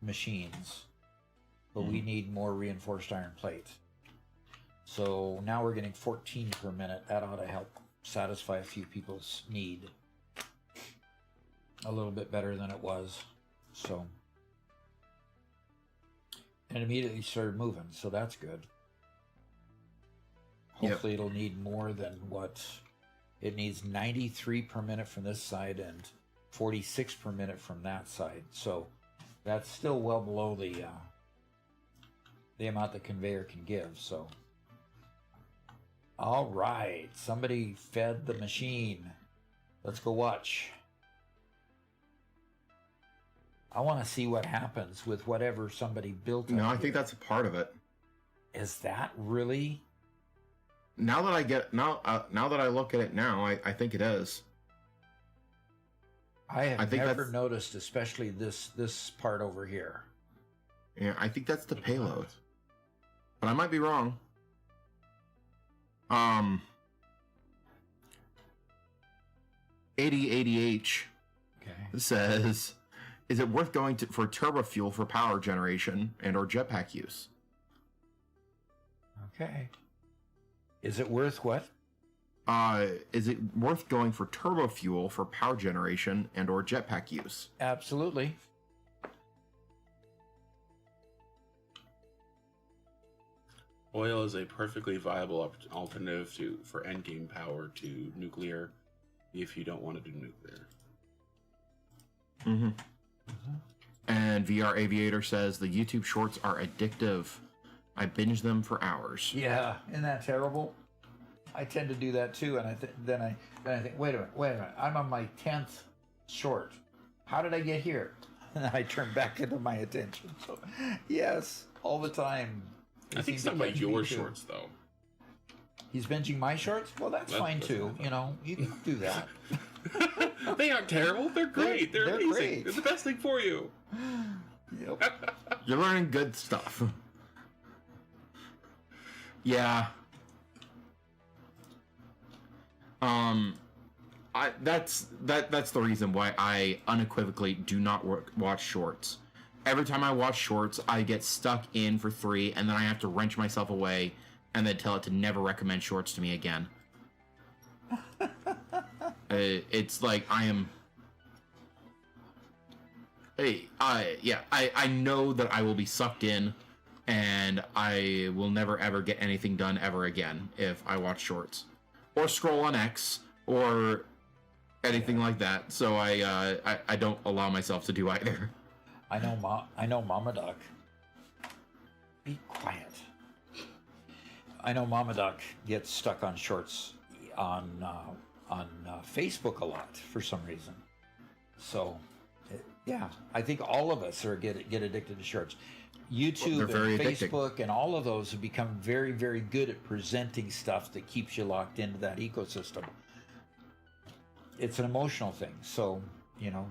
machines. But we need more reinforced iron plate. So now we're getting 14 per minute. That ought to help satisfy a few people's need a little bit better than it was. So, and immediately started moving, so that's good. Hopefully it'll need more than what it needs. 93 per minute from this side and 46 per minute from that side. So that's still well below the amount the conveyor can give. So, all right, somebody fed the machine. Let's go watch. I want to see what happens with whatever somebody built. No, I think that's a part of it. Is that really? Now that I look at it now, I think it is. I think never noticed, especially this part over here. Yeah, I think that's the payload, but I might be wrong. 8080H says, "Is it worth going for turbo fuel for power generation and/or jetpack use?" Okay. Is it worth what? Is it worth going for turbo fuel for power generation and/or jetpack use? Absolutely. Oil is a perfectly viable alternative for endgame power to nuclear, if you don't want to do nuclear. And VR Aviator says the YouTube shorts are addictive. I binge them for hours. Yeah, isn't that terrible? I tend to do that too, and then I think, wait a minute, I'm on my 10th short. How did I get here? And I turn back into my attention. So, yes, all the time. I think it's not about your shorts, though. He's binging my shorts? Well, that's fine too. You know, you can do that. They aren't terrible. They're great. They're amazing. Great. They're the best thing for you. Yep. You're learning good stuff. Yeah. That's the reason why I unequivocally do not watch shorts. Every time I watch shorts, I get stuck in for 3, and then I have to wrench myself away, and then tell it to never recommend shorts to me again. It's like I am. I know that I will be sucked in, and I will never ever get anything done ever again if I watch shorts, or scroll on X, or anything like that. So I don't allow myself to do either. I know Mama Duck. Be quiet. I know Mama Duck gets stuck on shorts on Facebook a lot for some reason. So, yeah, I think all of us get addicted to shorts. YouTube and Facebook and all of those have become very, very good at presenting stuff that keeps you locked into that ecosystem. It's an emotional thing, so, you know,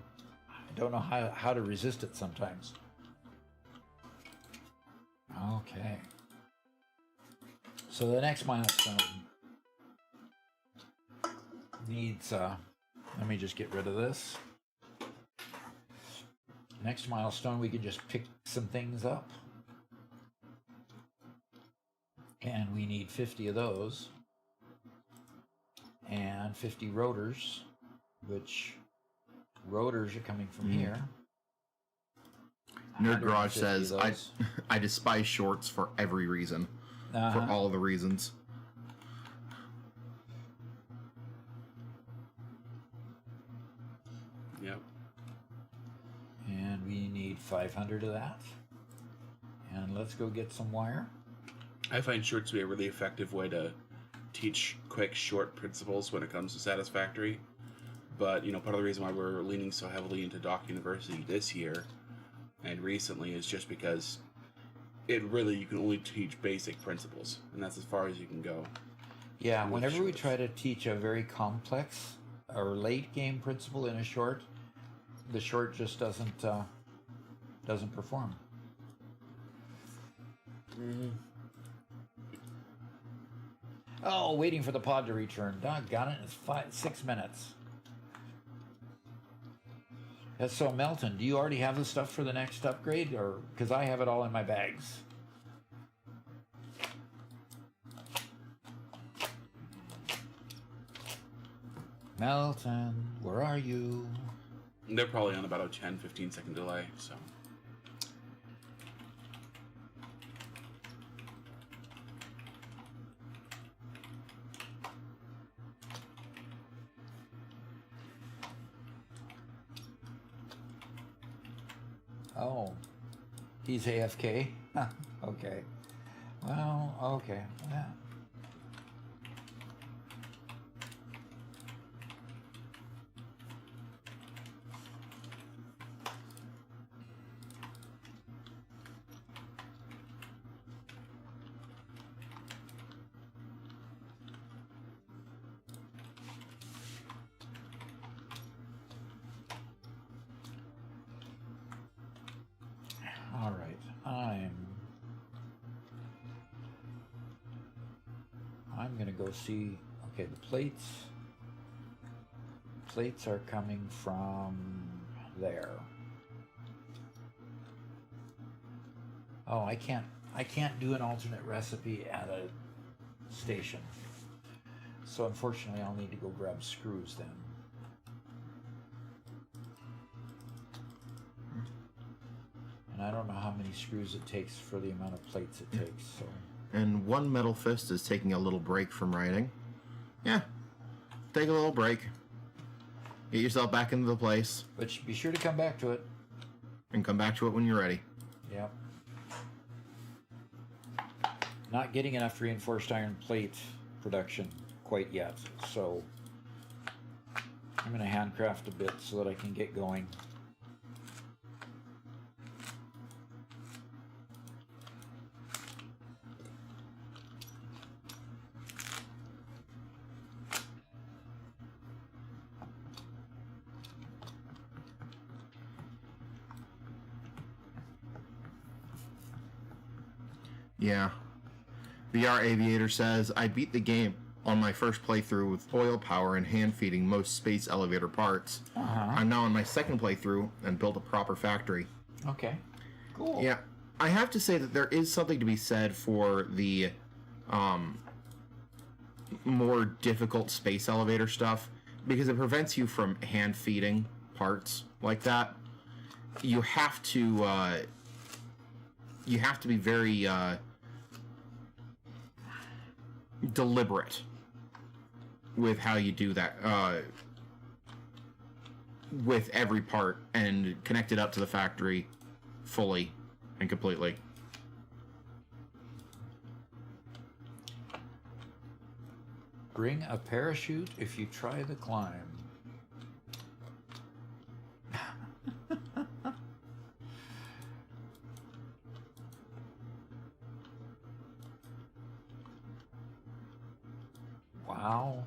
I don't know how to resist it sometimes. Okay. So the next milestone needs, let me just get rid of this. Next milestone, we can just pick some things up. And we need 50 of those. And 50 rotors, which rotors are coming from here. Nerd Garage says, I despise shorts for every reason. For all of the reasons. Yep. And we need 500 of that. And let's go get some wire. I find shorts to be a really effective way to teach quick, short principles when it comes to Satisfactory. But, you know, part of the reason why we're leaning so heavily into Doc University this year and recently is just because you can only teach basic principles, and that's as far as you can go. Yeah, whenever we try to teach a very complex or late game principle in a short, the short just doesn't perform. Mm-hmm. Oh, waiting for the pod to return. Doggone it, it's 6 minutes. So, Melton, do you already have the stuff for the next upgrade? Or because I have it all in my bags. Melton, where are you? They're probably on about a 10-15 second delay, so. Oh, he's AFK? Okay. Well, okay. Yeah. All right, I'm gonna go see. Okay, the plates are coming from there. Oh, I can't do an alternate recipe at a station, so unfortunately I'll need to go grab screws then. And I don't know how many screws it takes for the amount of plates it takes, so. And one metal fist is taking a little break from writing. Yeah. Take a little break. Get yourself back into the place. But be sure to come back to it. And come back to it when you're ready. Yep. Not getting enough reinforced iron plate production quite yet, so I'm going to handcraft a bit so that I can get going. Yeah. VR Aviator says, I beat the game on my first playthrough with oil power and hand feeding most space elevator parts. I'm now on my second playthrough and built a proper factory. Okay. Cool. Yeah. I have to say that there is something to be said for the more difficult space elevator stuff, because it prevents you from hand feeding parts like that. You have to be very deliberate with how you do that. with every part and connect it up to the factory fully and completely. Bring a parachute if you try the climb. Wow.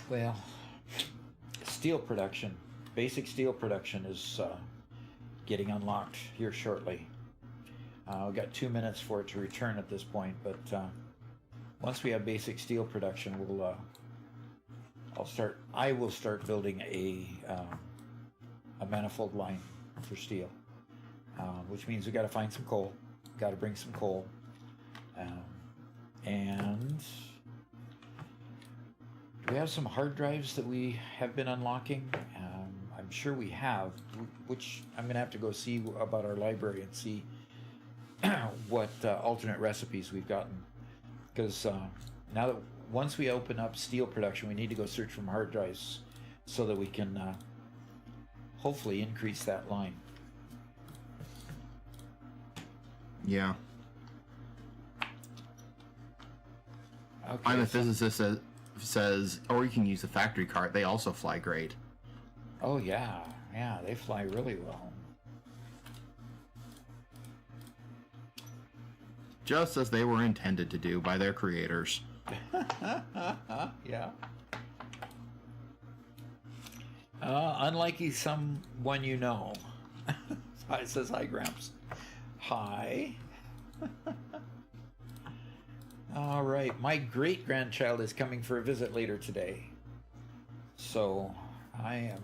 Well, steel production, basic steel production is getting unlocked here shortly. We've got 2 minutes for it to return at this point, but once we have basic steel production, I will start building a manifold line for steel, which means we got to find some coal, got to bring some coal, and do we have some hard drives that we have been unlocking? I'm sure we have, which I'm going to have to go see about our library and see what alternate recipes we've gotten. Because now that once we open up steel production, we need to go search for hard drives so that we can hopefully increase that line. Yeah. Okay, I'm a physicist that says, or you can use the factory cart. They also fly great. Oh yeah, yeah, they fly really well. Just as they were intended to do by their creators. Yeah. Unlike someone you know. It says hi, Gramps. Hi. All right, my great-grandchild is coming for a visit later today. So I am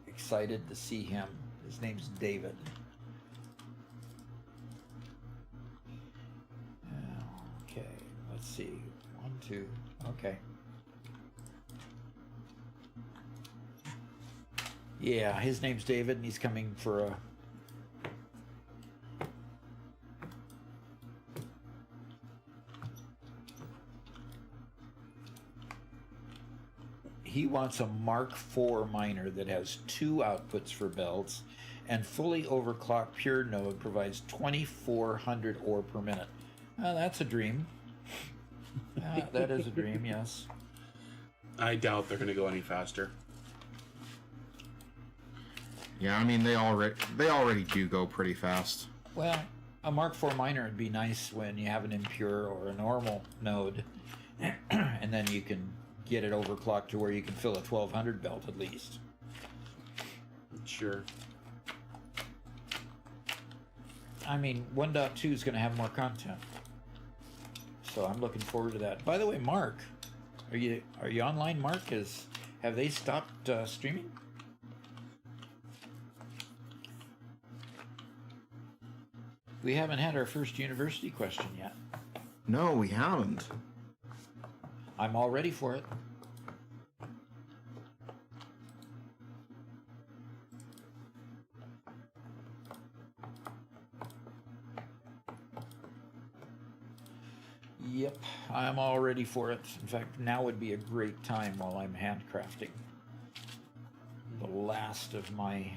excited to see him. His name's David. Okay, let's see. 1, 2, okay. Yeah, his name's David, and he's coming for a... He wants a Mark IV miner that has 2 outputs for belts, and fully overclocked pure node provides 2,400 ore per minute. That's a dream. That is a dream, yes. I doubt they're going to go any faster. Yeah, I mean they already do go pretty fast. Well, a Mark IV miner would be nice when you have an impure or a normal node, and then you can get it overclocked to where you can fill a 1,200 belt at least. Sure. I mean, 1.2 is going to have more content, so I'm looking forward to that. By the way, Mark, are you online? Mark, have they stopped streaming? We haven't had our first university question yet. No, we haven't. I'm all ready for it. Yep, I'm all ready for it. In fact, now would be a great time while I'm handcrafting the last of my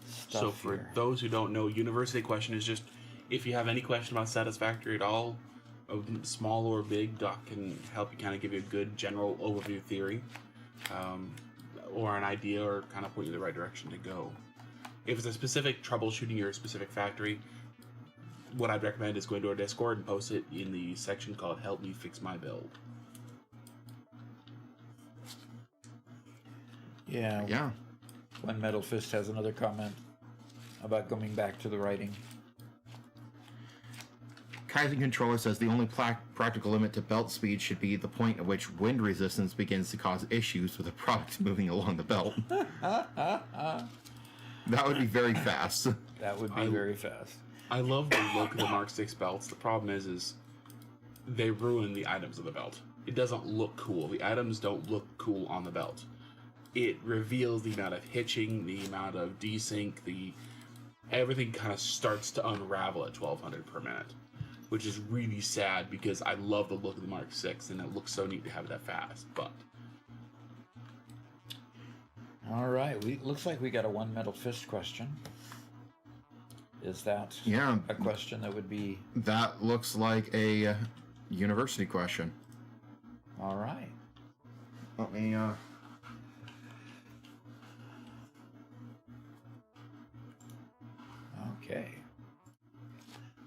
stuff. So for here. those who don't know, university question is just if you have any question about Satisfactory at all, small or big, Doc can help you kind of give you a good general overview theory, or an idea, or kind of point you in the right direction to go. If it's a specific troubleshooting your specific factory, what I'd recommend is going to our Discord and post it in the section called Help Me Fix My Build. Yeah. Yeah. When Metal Fist has another comment about going back to the writing. Kaizen Controller says the only practical limit to belt speed should be the point at which wind resistance begins to cause issues with the product moving along the belt. That would be very fast. That would be very fast. I love the look of the Mark 6 belts. The problem is they ruin the items of the belt. It doesn't look cool. The items don't look cool on the belt. It reveals the amount of hitching, the amount of desync, everything kind of starts to unravel at 1,200 per minute. which is really sad because I love the look of the Mark 6 and it looks so neat to have it that fast. But All right, looks like we got a one metal fist question. Is that a question that would be... That looks like a university question. All right. Let me... Okay.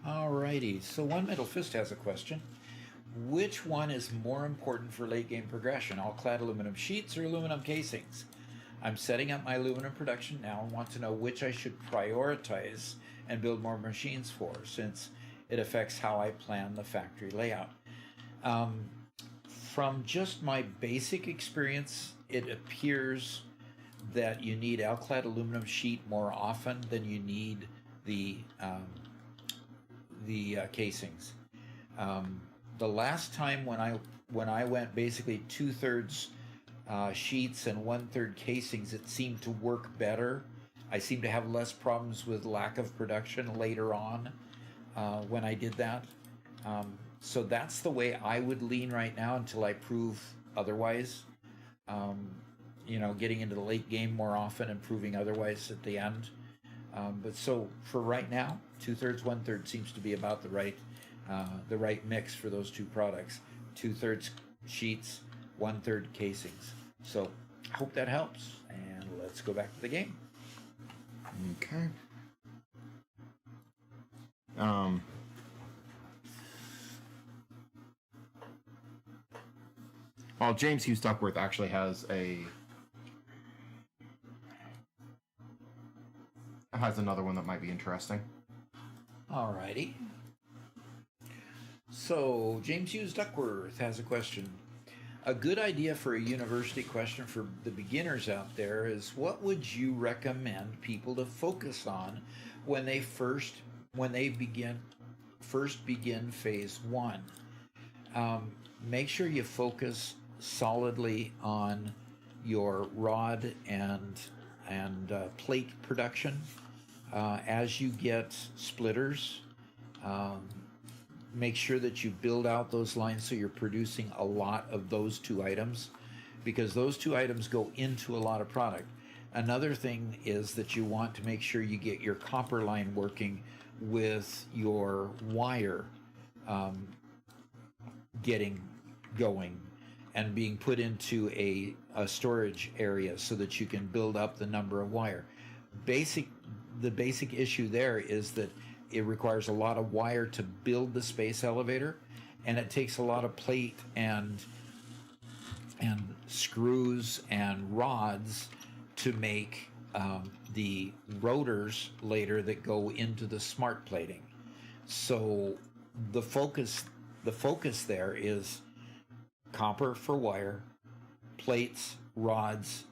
All righty, so One Metal Fist has a question. Which one is more important for late game progression, all-clad aluminum sheets or aluminum casings? I'm setting up my aluminum production now and want to know which I should prioritize and build more machines for, since it affects how I plan the factory layout. From just my basic experience, it appears that you need alclad aluminum sheet more often than you need the casings. The last time when I went basically 2/3 sheets and 1/3 casings, it seemed to work better. I seem to have less problems with lack of production later on when I did that. So that's the way I would lean right now until I prove otherwise. Getting into the late game more often and proving otherwise at the end. But so for right now, 2/3, 1/3 seems to be about the right mix for those two products. 2/3 sheets, 1/3 casings. So I hope that helps. And let's go back to the game. Okay. Well, James Hughes Duckworth actually has another one that might be interesting. Alrighty. So James Hughes Duckworth has a question. A good idea for a university question for the beginners out there is, what would you recommend people to focus on when they begin phase 1? Make sure you focus solidly on your rod and plate production. As you get splitters, make sure that you build out those lines so you're producing a lot of those two items, because those two items go into a lot of product. Another thing is that you want to make sure you get your copper line working with your wire getting going and being put into a storage area so that you can build up the number of wire. The basic issue there is that it requires a lot of wire to build the space elevator, and it takes a lot of plate and screws and rods to make the rotors later that go into the smart plating. So the focus there is copper for wire, plates, rods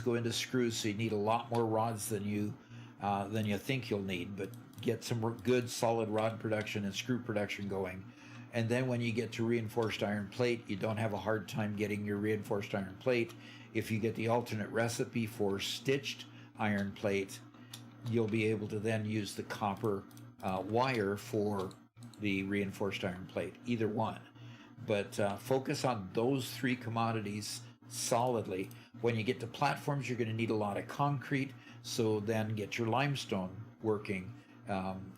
go into screws, so you need a lot more rods than you think you'll need, but get some good solid rod production and screw production going. And then when you get to reinforced iron plate, you don't have a hard time getting your reinforced iron plate. If you get the alternate recipe for stitched iron plate, you'll be able to then use the copper wire for the reinforced iron plate, either one. But focus on those three commodities solidly. When you get to platforms, you're going to need a lot of concrete, so then get your limestone working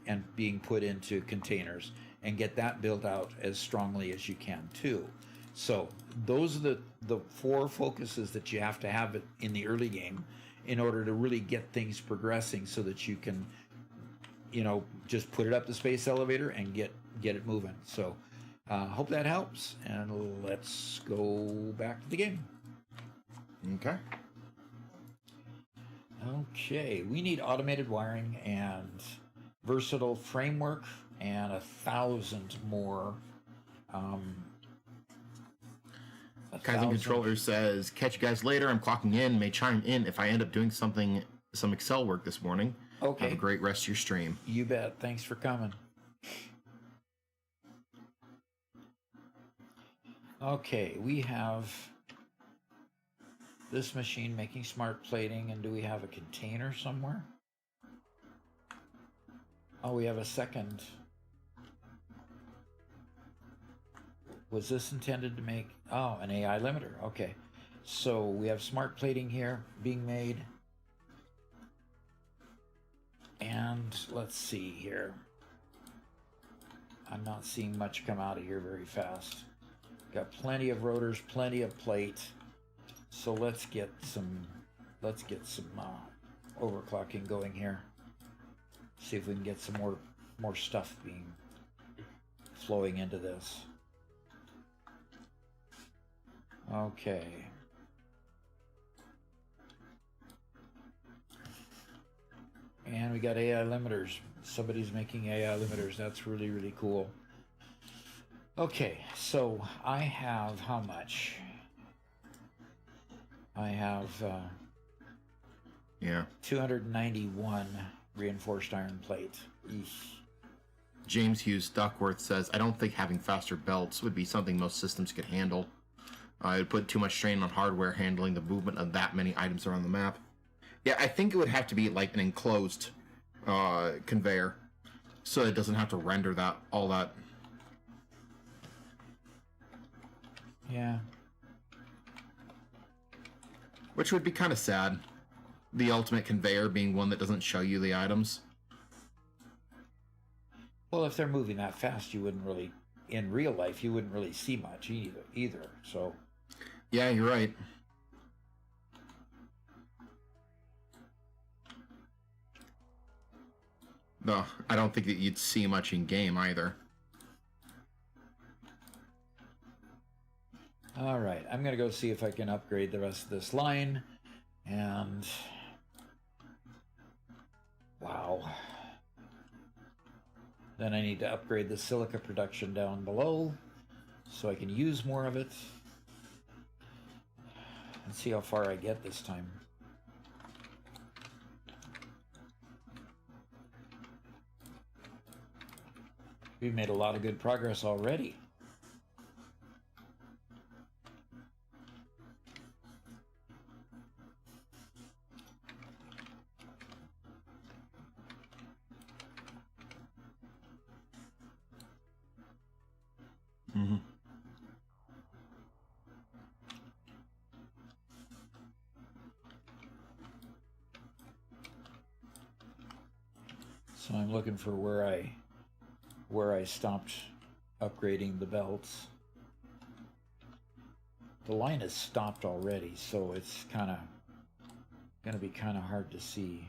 and being put into containers, and get that built out as strongly as you can too. So those are the four focuses that you have to have in the early game in order to really get things progressing, so that you can, just put it up the space elevator and get it moving. So hope that helps, and let's go back to the game. Okay, we need automated wiring and versatile framework and 1,000 more. Kaizen Controller says, catch you guys later. I'm clocking in. May chime in if I end up doing some Excel work this morning. Okay. Have a great rest of your stream. You bet. Thanks for coming. Okay, we have this machine making smart plating, and do we have a container somewhere? Oh, we have a second Was this intended to make... Oh, an AI limiter. Okay. So we have smart plating here being made. And let's see here. I'm not seeing much come out of here very fast. Got plenty of rotors, plenty of plate. So let's get some overclocking going here. See if we can get some more stuff being flowing into this. Okay. And we got AI limiters. Somebody's making AI limiters. That's really, really cool. Okay, so I have how much? I have 291 reinforced iron plate. Eesh. James Hughes Duckworth says, I don't think having faster belts would be something most systems could handle. It would put too much strain on hardware handling the movement of that many items around the map. Yeah, I think it would have to be like an enclosed conveyor, so it doesn't have to render all that. Yeah. Which would be kind of sad. The ultimate conveyor being one that doesn't show you the items. Well, if they're moving that fast, you wouldn't really, in real life, you wouldn't really see much either. So. Yeah, you're right. No, I don't think that you'd see much in game either. All right, I'm gonna go see if I can upgrade the rest of this line, and wow. Then I need to upgrade the silica production down below so I can use more of it. And see how far I get this time. We've made a lot of good progress already. Mm-hmm. So I'm looking for where I stopped upgrading the belts. The line is stopped already, so it's kind of going to be kind of hard to see.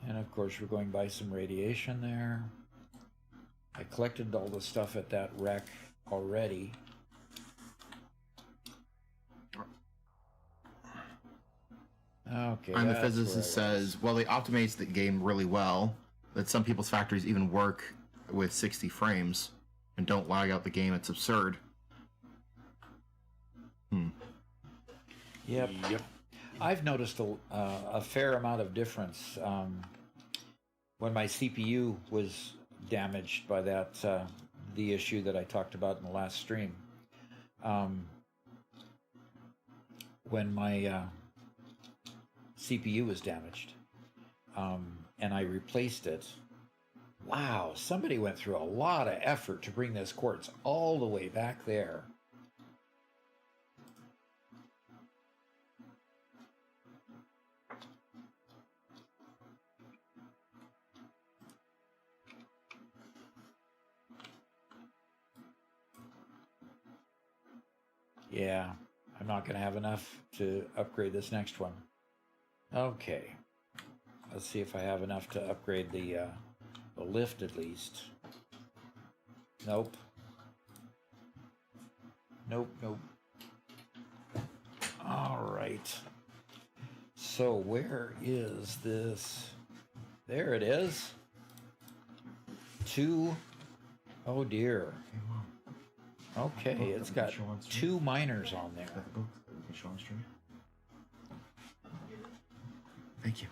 And of course we're going by some radiation there. I collected all the stuff at that wreck already. Okay. And the physicist says, well, they optimize the game really well, that some people's factories even work with 60 frames and don't lag out the game. It's absurd. Yep. I've noticed a fair amount of difference when my CPU was damaged by that the issue that I talked about in the last stream. When my CPU was damaged and I replaced it. Wow, somebody went through a lot of effort to bring this quartz all the way back there. Yeah, I'm not going to have enough to upgrade this next one. Okay, let's see if I have enough to upgrade the lift at least. Nope. Nope. All right. So where is this? There it is. 2. Oh dear. Okay, it's got 2 miners on there. Thank you.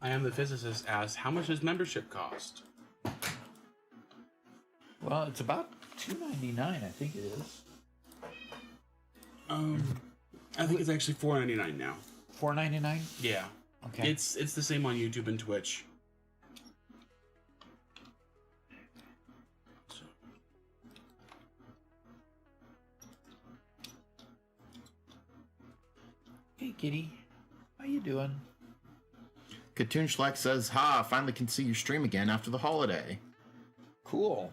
I am the physicist asks, how much does membership cost? Well, it's about $2.99, I think it is. I think it's actually $4.99 now. $4.99? Yeah. Okay. It's the same on YouTube and Twitch. So, Hey, kitty. How you doing? Katoon Schleck says, "Ha! Finally can see your stream again after the holiday. Cool.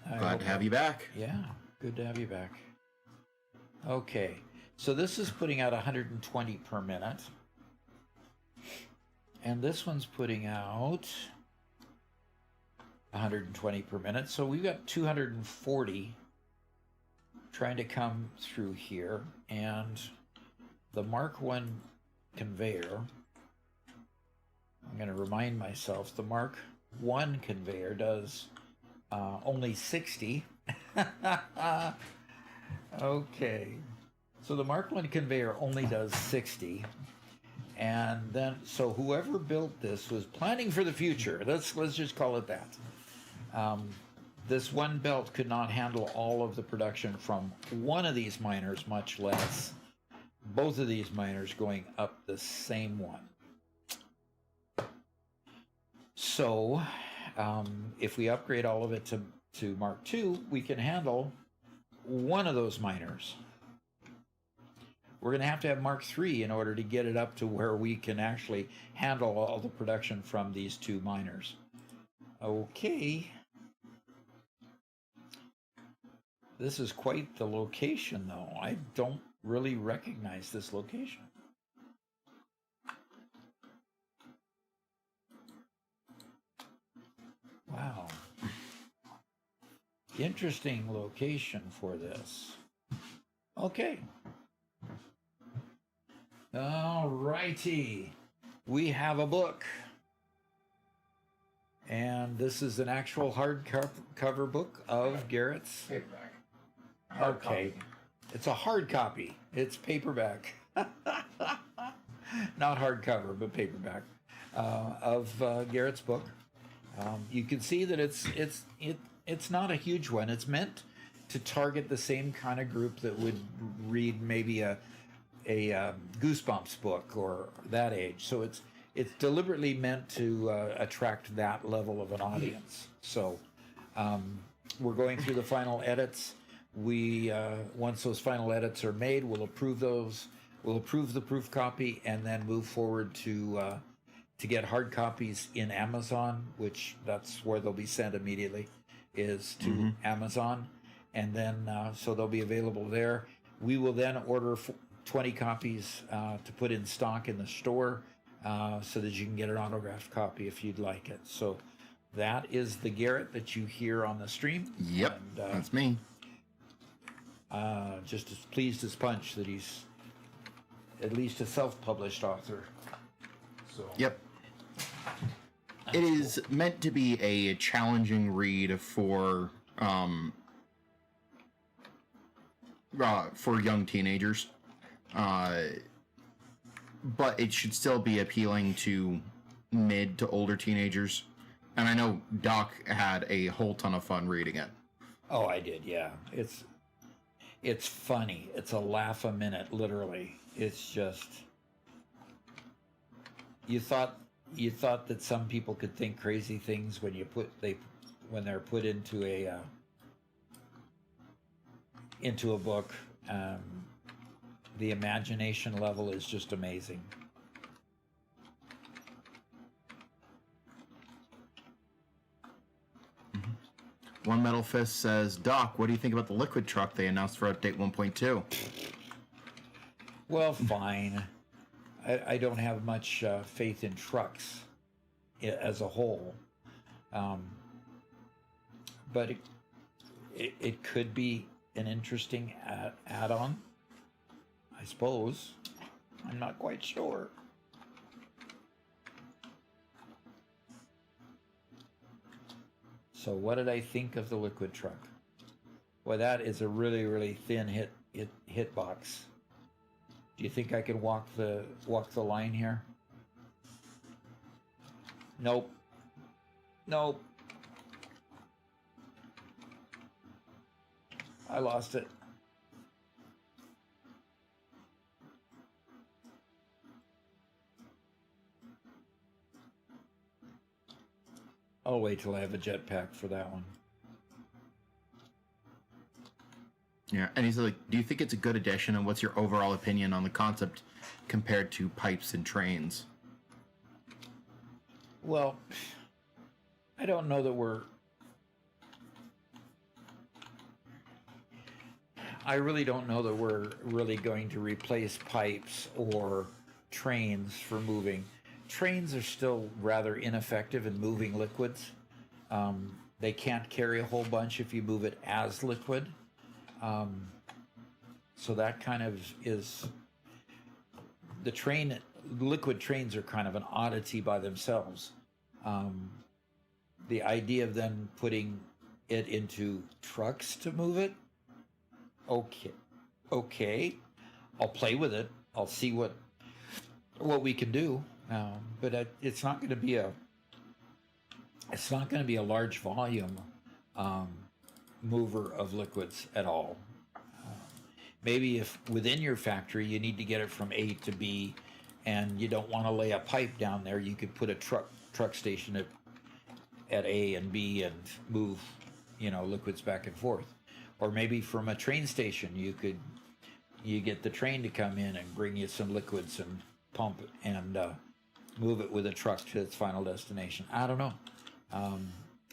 Glad to have you back." Yeah, good to have you back. Okay, so this is putting out 120 per minute. And this one's putting out 120 per minute. So we've got 240 trying to come through here. And the Mark 1 conveyor, I'm going to remind myself, the Mark 1 conveyor does only 60. Okay, so the Mark 1 conveyor only does 60. And then, so whoever built this was planning for the future. Let's just call it that. This one belt could not handle all of the production from one of these miners, much less both of these miners going up the same one. So, if we upgrade all of it to Mark II, we can handle one of those miners. We're going to have Mark III in order to get it up to where we can actually handle all the production from these two miners. Okay. This is quite the location, though. I don't really recognize this location. Wow. Interesting location for this. Okay. All righty. We have a book. And this is an actual hardcover book of Garrett's. Paperback. Okay. It's a hard copy. It's paperback. Not hardcover, but paperback of Garrett's book. You can see that it's not a huge one. It's meant to target the same kind of group that would read maybe a Goosebumps book or that age. So it's deliberately meant to attract that level of an audience. So we're going through the final edits. We once those final edits are made, we'll approve those. We'll approve the proof copy and then move forward to get hard copies in Amazon, which that's where they'll be sent immediately, is to Amazon, and then so they'll be available there. We will then order 20 copies to put in stock in the store so that you can get an autographed copy if you'd like it. So that is the Garrett that you hear on the stream. Yep, and, that's me. Just as pleased as punch that he's at least a self-published author. So Yep. It is meant to be a challenging read for young teenagers, but it should still be appealing to mid to older teenagers. And I know Doc had a whole ton of fun reading it. Oh, I did, yeah. It's funny. It's a laugh a minute, literally. It's just you thought that some people could think crazy things when they're put into a book. The imagination level is just amazing. One Metal Fist says, "Doc, what do you think about the liquid truck they announced for update 1.2? Well, fine. I don't have much faith in trucks as a whole, but it could be an interesting add-on, I suppose. I'm not quite sure. So what did I think of the liquid truck? Well, that is a really, really thin hit box. Do you think I can walk the line here? Nope. Nope. I lost it. I'll wait till I have a jetpack for that one. Yeah, and he's like, do you think it's a good addition, and what's your overall opinion on the concept compared to pipes and trains? Well, I don't know that I really don't know that we're really going to replace pipes or trains for moving. Trains are still rather ineffective in moving liquids. They can't carry a whole bunch if you move it as liquid. So that kind of is liquid trains are kind of an oddity by themselves. The idea of then putting it into trucks to move it, okay, I'll play with it. I'll see what we can do. But it's not going to be a large volume mover of liquids at all. Maybe if within your factory you need to get it from A to B, and you don't want to lay a pipe down there, you could put a truck station at A and B and move, liquids back and forth. Or maybe from a train station, you get the train to come in and bring you some liquids and pump it and move it with a truck to its final destination. I don't know.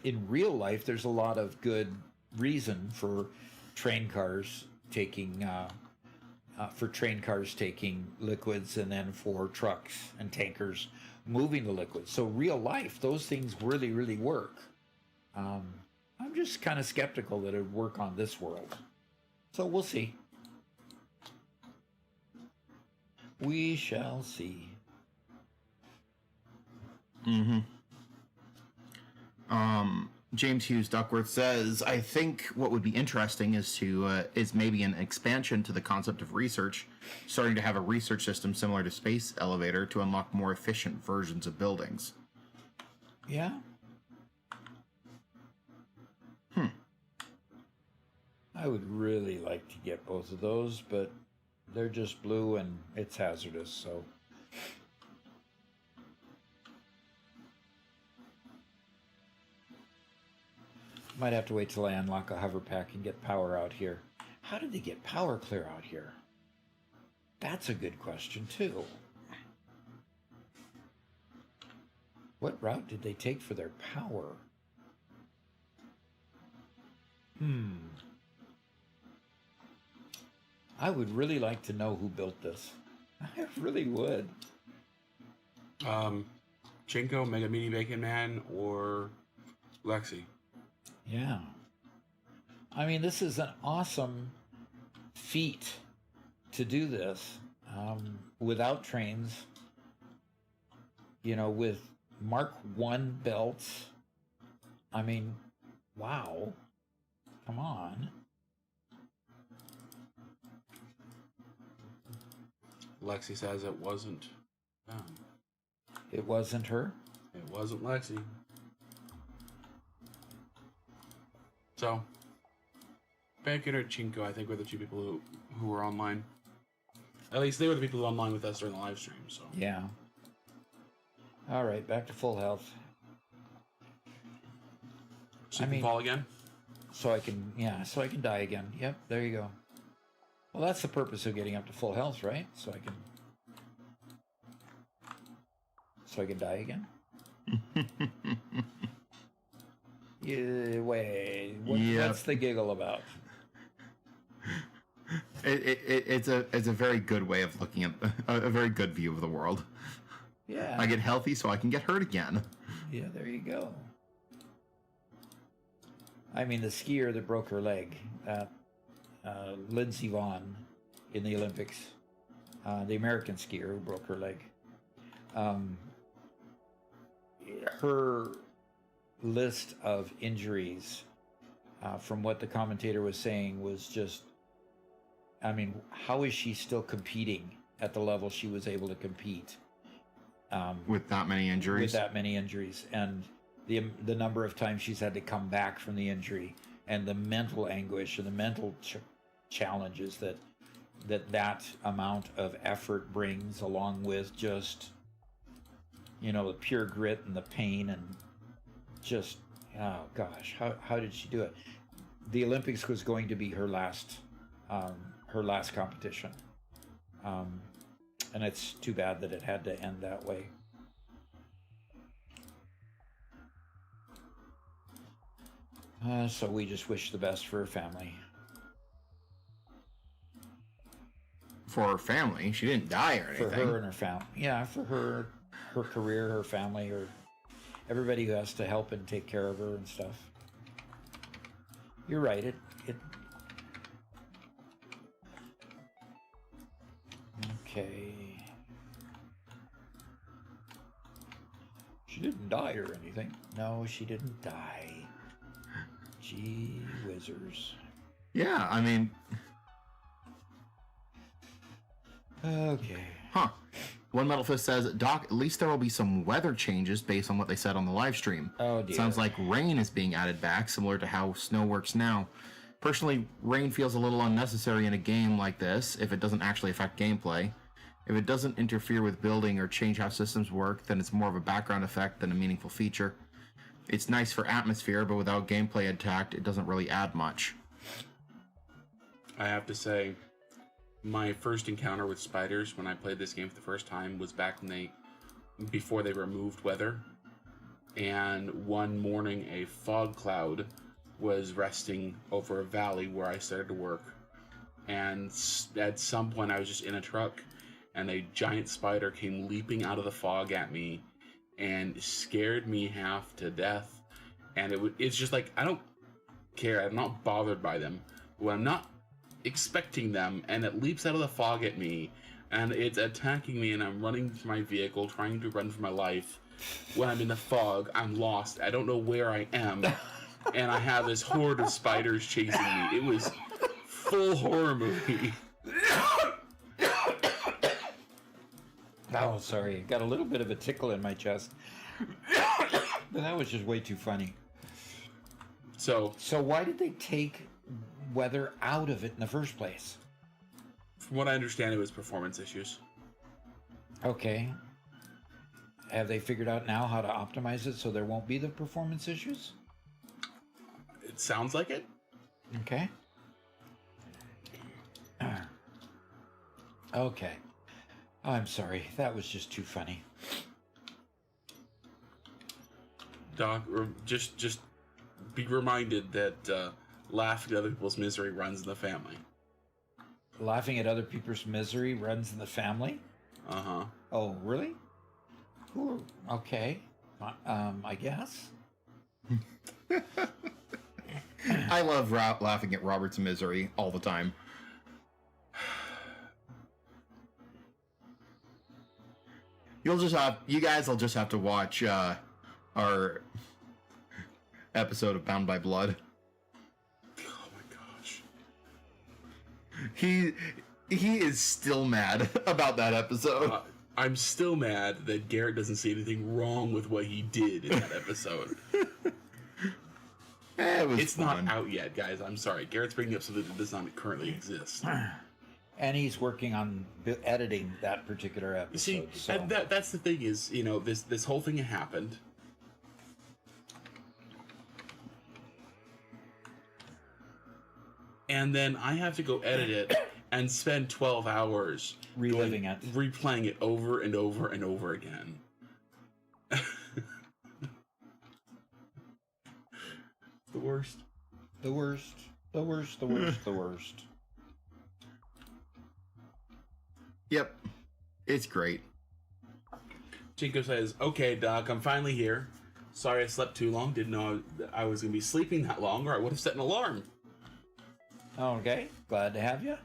In real life, there's a lot of good reason for train cars taking liquids, and then for trucks and tankers moving the liquids. So real life, those things really, really work. I'm just kind of skeptical that it would work on this world. So we'll see. We shall see. Mm-hmm. James Hughes Duckworth says, I think what would be interesting is maybe an expansion to the concept of research, starting to have a research system similar to Space Elevator to unlock more efficient versions of buildings. Yeah. I would really like to get both of those, but they're just blue and it's hazardous, so. Might have to wait till I unlock a hover pack and get power out here. How did they get power clear out here? That's a good question, too. What route did they take for their power? I would really like to know who built this. I really would. Chinko, Mega Meaty Bacon Man, or Lexi. Yeah. I mean, this is an awesome feat to do this without trains, with Mark I belts. I mean, wow. Come on. Lexi says it wasn't. It wasn't her? It wasn't Lexi. So, Bacon or Chinko, I think, were the two people who were online. At least they were the people who were online with us during the live stream. So yeah. All right, back to full health. So you can fall again? So I can die again. Yep, there you go. Well, that's the purpose of getting up to full health, right? So I can die again. Yeah, wait. What's the giggle about? It's a very good way of looking at a very good view of the world. Yeah. I get healthy so I can get hurt again. Yeah, there you go. I mean, the skier that broke her leg, Lindsey Vonn in the Olympics, the American skier who broke her leg. Her list of injuries, from what the commentator was saying, was just, I mean, how is she still competing at the level she was able to compete? With that many injuries? With that many injuries. And the number of times she's had to come back from the injury, and the mental anguish and the mental challenges that amount of effort brings, along with just, the pure grit and the pain. And just, oh gosh, how did she do it? The Olympics was going to be her last competition, and it's too bad that it had to end that way. So we just wish the best for her family. For her family, she didn't die or anything. For her and her family, yeah, for her career, her family, her everybody who has to help and take care of her and stuff. You're right. It. Okay. She didn't die or anything. No, she didn't die. Gee whizzers. Yeah, I mean... Okay. Huh. One Metal Fist says, Doc, at least there will be some weather changes based on what they said on the live stream. Oh, dear. Sounds like rain is being added back, similar to how snow works now. Personally, rain feels a little unnecessary in a game like this if it doesn't actually affect gameplay. If it doesn't interfere with building or change how systems work, then it's more of a background effect than a meaningful feature. It's nice for atmosphere, but without gameplay intact, it doesn't really add much. I have to say, my first encounter with spiders when I played this game for the first time was back before they removed weather. And one morning, a fog cloud was resting over a valley where I started to work. And at some point, I was just in a truck, and a giant spider came leaping out of the fog at me and scared me half to death. And it's just like, I don't care. I'm not bothered by them. When I'm not expecting them, and it leaps out of the fog at me, and it's attacking me, and I'm running to my vehicle, trying to run for my life. When I'm in the fog, I'm lost. I don't know where I am. And I have this horde of spiders chasing me. It was full horror movie. Oh, sorry. Got a little bit of a tickle in my chest. But that was just way too funny. So why did they take weather out of it in the first place? from what I understand, it was performance issues. Okay. Have they figured out now how to optimize it so there won't be the performance issues? It sounds like it. Okay. Okay. I'm sorry. That was just too funny. Doc, just be reminded that laughing at other people's misery runs in the family. Laughing at other people's misery runs in the family? Uh-huh. Oh, really? Cool. Okay. I guess. I love laughing at Robert's misery all the time. You guys will just have to watch our episode of Bound by Blood. Oh my gosh. He is still mad about that episode. I'm still mad that Garrett doesn't see anything wrong with what he did in that episode. It's fun. not out yet, guys. I'm sorry. Garrett's bringing up something that does not currently exist. And he's working on editing that particular episode. You see, so. and that's the thing is, you know, this whole thing happened. And then I have to go edit it and spend 12 hours reliving it. Replaying it over and over and over again. The worst. The worst. The worst, the worst, the worst. Yep. It's great. Chico says, okay, Doc, I'm finally here. Sorry I slept too long. Didn't know I was going to be sleeping that long, or I would have set an alarm. Okay. Glad to have you.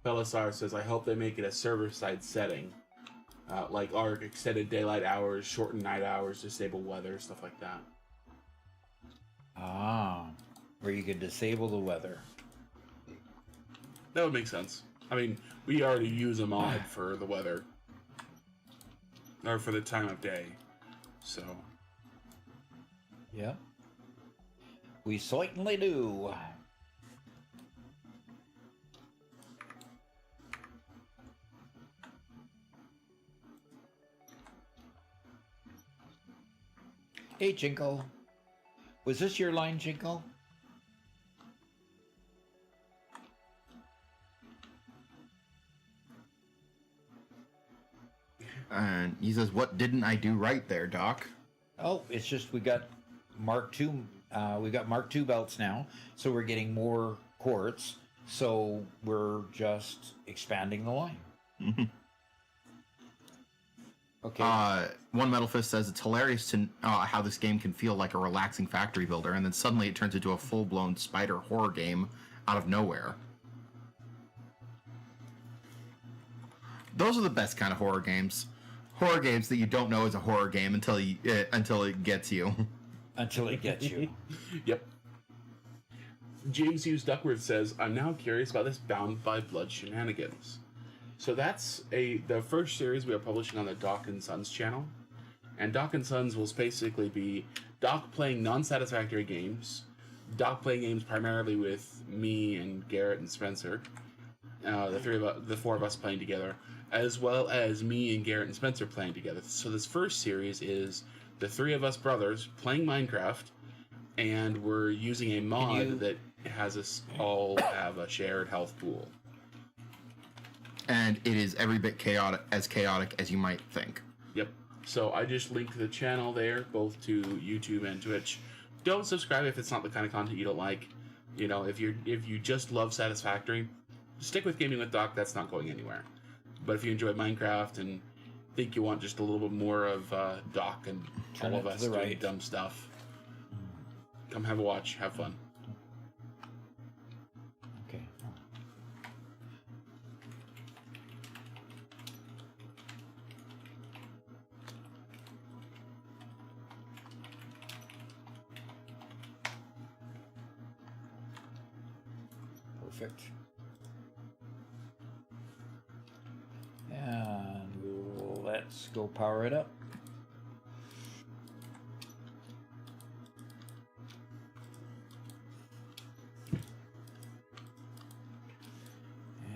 Belisar says, I hope they make it a server-side setting. Like ARC, extended daylight hours, shortened night hours, disable weather, stuff like that. Ah, where you can disable the weather. That would make sense. I mean, we already use a mod for the weather. Or for the time of day. So, Yeah. We certainly do. Hey, Jinko. Was this your line, Jinko? And he says, "What didn't I do right there, Doc?" Oh, it's just we got Mark II. We got Mark II belts now, so we're getting more quartz. So we're just expanding the line. Okay. One Metal Fist says it's hilarious to how this game can feel like a relaxing factory builder, and then suddenly it turns into a full-blown spider horror game out of nowhere. Those are the best kind of horror games. Horror games that you don't know is a horror game until it gets you. Until it gets you. Yep. James Hughes Duckworth says, "I'm now curious about this Bound by Blood shenanigans." So that's the first series we are publishing on the Doc and Sons channel, and Doc and Sons will basically be Doc playing non-Satisfactory games, Doc playing games primarily with me and Garrett and Spencer, the four of us playing together, as well as me and Garrett and Spencer playing together. So this first series is the three of us brothers playing Minecraft, and we're using a mod that has us all have a shared health pool. And it is every bit chaotic as you might think. Yep. So I just linked the channel there, both to YouTube and Twitch. Don't subscribe if it's not the kind of content you don't like. You know, if you just love Satisfactory, stick with Gaming with Doc. That's not going anywhere. But if you enjoy Minecraft and think you want just a little bit more of Doc and all of us doing dumb stuff, come have a watch, have fun. Okay. Perfect. And let's go power it up.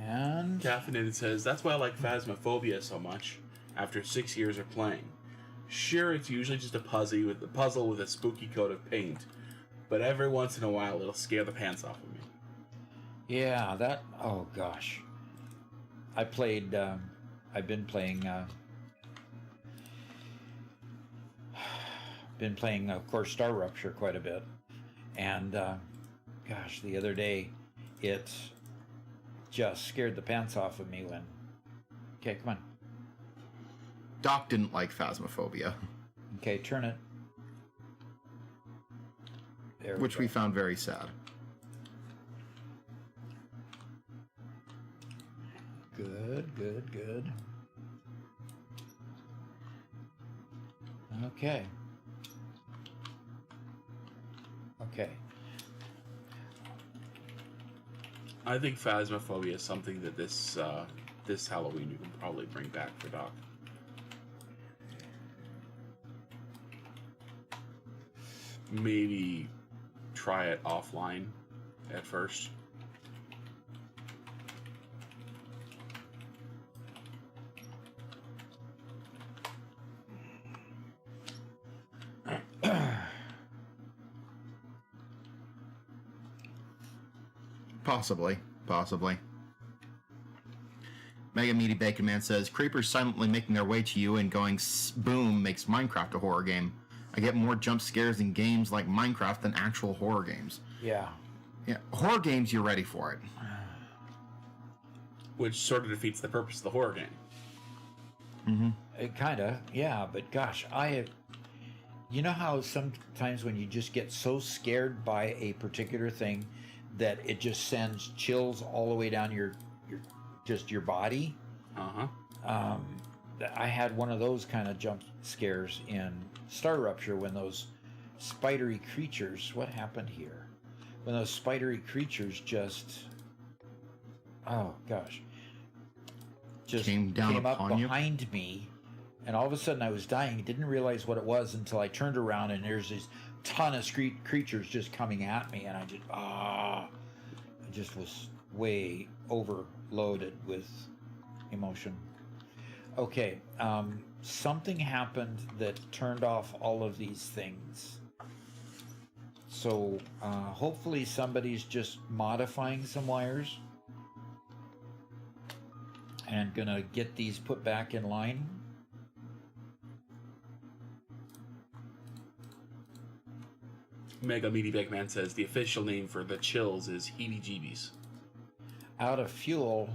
And Caffeinated says, "That's why I like Phasmophobia so much after 6 years of playing. Sure, it's usually just a puzzle with a spooky coat of paint, but every once in a while it'll scare the pants off of me." yeah, oh gosh. I've been playing, of course, Star Rupture quite a bit. And, gosh, the other day, it just scared the pants off of me when... Okay, come on. Doc didn't like Phasmophobia. Okay, turn it. There Which we found very sad. Good. Okay. I think Phasmophobia is something that this Halloween you can probably bring back for Doc. Maybe try it offline at first. Possibly. Mega Meaty Bacon Man says, "Creepers silently making their way to you and going boom makes Minecraft a horror game. I get more jump scares in games like Minecraft than actual horror games." Yeah. Yeah, horror games, you're ready for it. Which sort of defeats the purpose of the horror game. Mm-hmm. It kinda, yeah, but gosh, you know how sometimes when you just get so scared by a particular thing that it just sends chills all the way down your body? Uh-huh. I had one of those kind of jump scares in Star Rupture when those spidery creatures, what happened here? When those spidery creatures just, oh gosh, just came up upon you? behind me and all of a sudden I was dying. Didn't realize what it was until I turned around and there's this ton of creatures just coming at me, and I just was way overloaded with emotion. Okay, something happened that turned off all of these things. So hopefully somebody's just modifying some wires and gonna get these put back in line. Mega Meaty Big Man says the official name for the chills is heebie-jeebies. Out of fuel.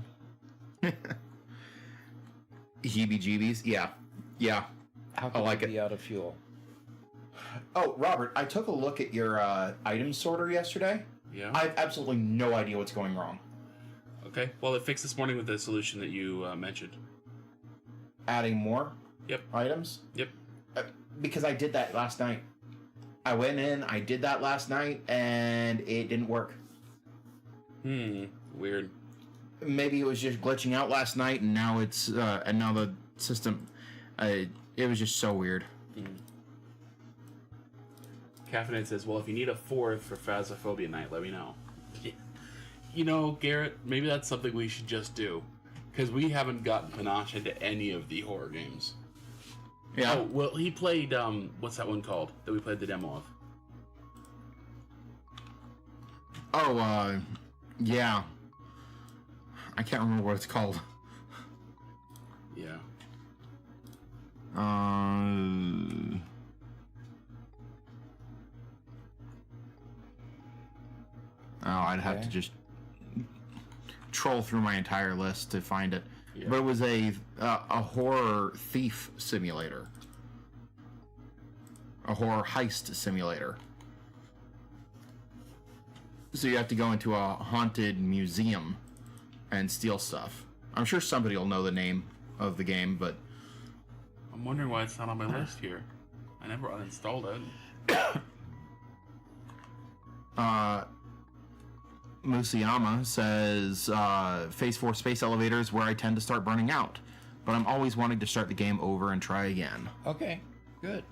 Heebie-jeebies? Yeah. Yeah. How can like it be out of fuel? Oh, Robert, I took a look at your item sorter yesterday. Yeah? I have absolutely no idea what's going wrong. Okay. Well, it fixed this morning with the solution that you mentioned. Adding more Yep. items? Yep. Because I did that last night. I went in, I did that last night, and it didn't work. Weird. Maybe it was just glitching out last night, and now it's and now the system. It was just so weird. Caffeinated says, well, if you need a fourth for Phasmophobia night, let me know. You know, Garrett, maybe that's something we should just do. Because we haven't gotten Panache into any of the horror games. Yeah. Oh, well, he played, what's that one called that we played the demo of? Oh, yeah. I can't remember what it's called. Yeah. I'd have to just troll through my entire list to find it. Yeah. But it was a horror thief simulator. A horror heist simulator. So you have to go into a haunted museum and steal stuff. I'm sure somebody will know the name of the game, but... I'm wondering why it's not on my list here. I never uninstalled it. Musayama says, Phase 4 space elevators where I tend to start burning out, but I'm always wanting to start the game over and try again. Okay, good.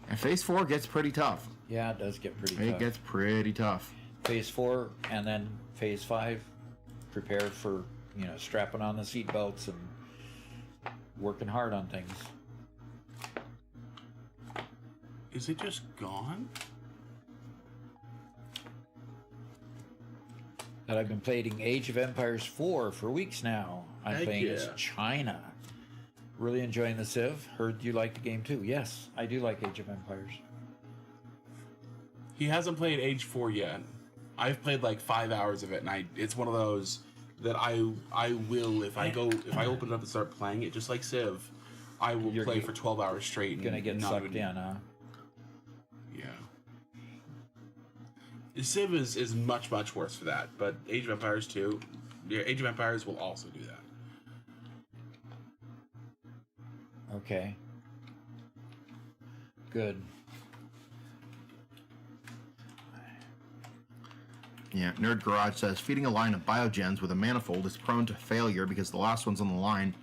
And Phase 4 gets pretty tough. Yeah, it does get pretty tough. It gets pretty tough. Phase 4 and then Phase 5, prepare for, strapping on the seat belts and working hard on things. Is it just gone? But I've been playing Age of Empires 4 for weeks now. I'm Heck playing as yeah. China. Really enjoying the Civ. Heard you like the game too. Yes, I do like Age of Empires. He hasn't played Age 4 yet. I've played like 5 hours of it, and it's one of those that I will, if I open it up and start playing it, just like Civ, I will play for 12 hours straight. You're gonna get sucked in, huh? Yeah. Civ is much, much worse for that, but Age of Empires 2, yeah, Age of Empires will also do that. Okay. Good. Yeah, Nerd Garage says, feeding a line of biogens with a manifold is prone to failure because the last ones on the line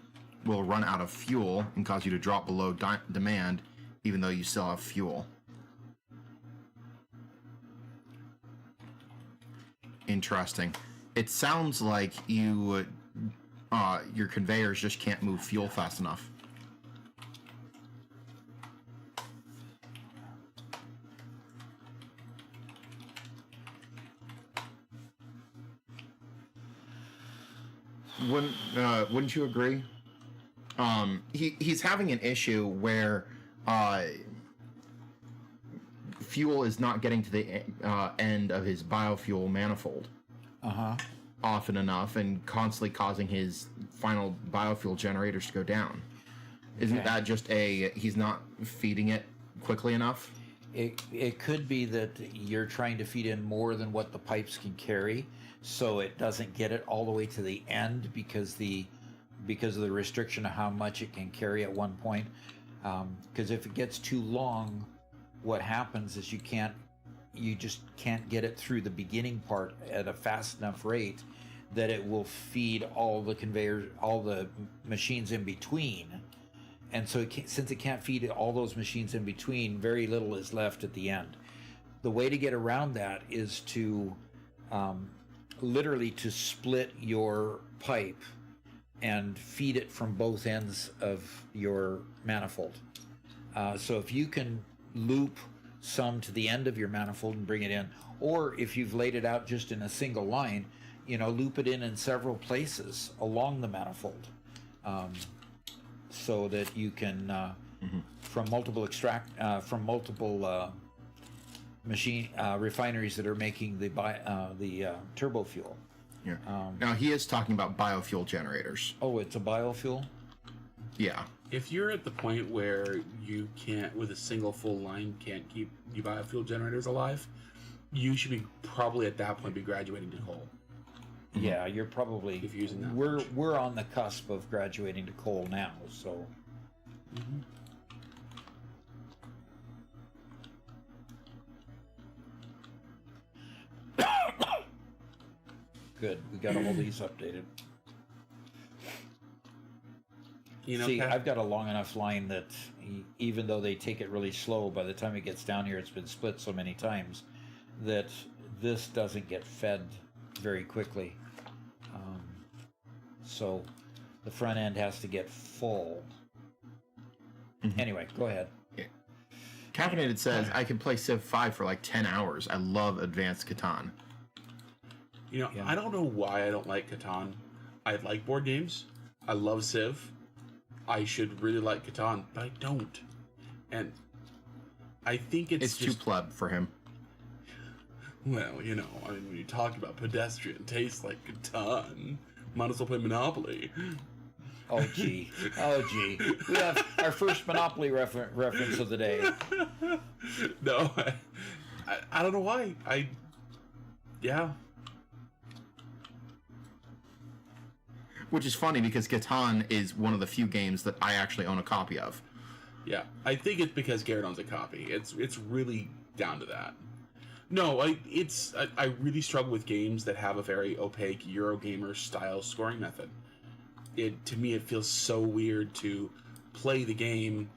will run out of fuel and cause you to drop below demand, even though you still have fuel. Interesting. It sounds like your conveyors just can't move fuel fast enough. Wouldn't you agree? He's having an issue where fuel is not getting to the end of his biofuel manifold often enough, and constantly causing his final biofuel generators to go down. Isn't that just he's not feeding it quickly enough? It could be that you're trying to feed in more than what the pipes can carry, so it doesn't get it all the way to the end because of the restriction of how much it can carry at one point. Because if it gets too long, what happens is you just can't get it through the beginning part at a fast enough rate that it will feed all the conveyors, all the machines in between. and so since it can't feed all those machines in between, very little is left at the end. The way to get around that is to literally to split your pipe and feed it from both ends of your manifold. So if you can loop some to the end of your manifold and bring it in, or if you've laid it out just in a single line, loop it in several places along the manifold, so that you can from multiple machine refineries that are making the turbo fuel. Yeah. Now he is talking about biofuel generators. Oh, it's a biofuel? Yeah. If you're at the point where you can't, with a single full line, can't keep your biofuel generators alive, you should be probably at that point be graduating to coal. Yeah, you're probably. If you're using that we're on the cusp of graduating to coal now, so. Good. We got all these updated. See, Pat, I've got a long enough line that even though they take it really slow, by the time it gets down here, it's been split so many times that this doesn't get fed very quickly. So the front end has to get full. Anyway, go ahead. Yeah. Caffeinated says, I can play Civ 5 for like 10 hours. I love Advanced Catan. I don't know why I don't like Catan. I like board games. I love Civ. I should really like Catan, but I don't. And I think it's too pleb for him. Well, when you talk about pedestrian tastes like Catan, might as well play Monopoly. Oh, gee. We have our first Monopoly reference of the day. No, I don't know why. Yeah. Which is funny because Catan is one of the few games that I actually own a copy of. Yeah, I think it's because Garrett owns a copy. It's really down to that. No, I really struggle with games that have a very opaque Eurogamer style scoring method. To me, it feels so weird to play the game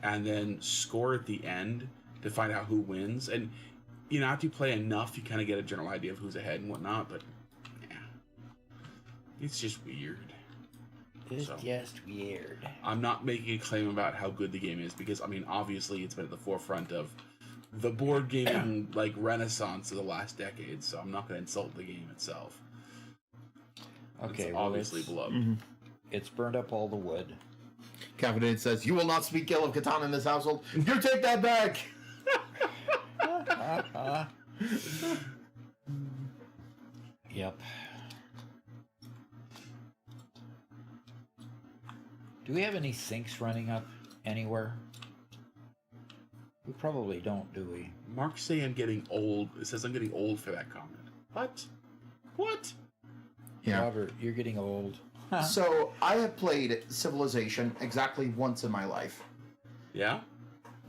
and then score at the end to find out who wins. And after you play enough, you kind of get a general idea of who's ahead and whatnot. But yeah, it's just weird. It's just weird. I'm not making a claim about how good the game is because obviously it's been at the forefront of the board gaming renaissance of the last decade. So I'm not going to insult the game itself. Okay, it's obviously beloved. It's burned up all the wood. Caffeinated says, you will not speak ill of Catan in this household. You take that back! Yep. Do we have any sinks running up anywhere? We probably don't, do we? Mark's saying I'm getting old. It says I'm getting old for that comment. What? Yeah. Robert, you're getting old. So, I have played Civilization exactly once in my life. Yeah?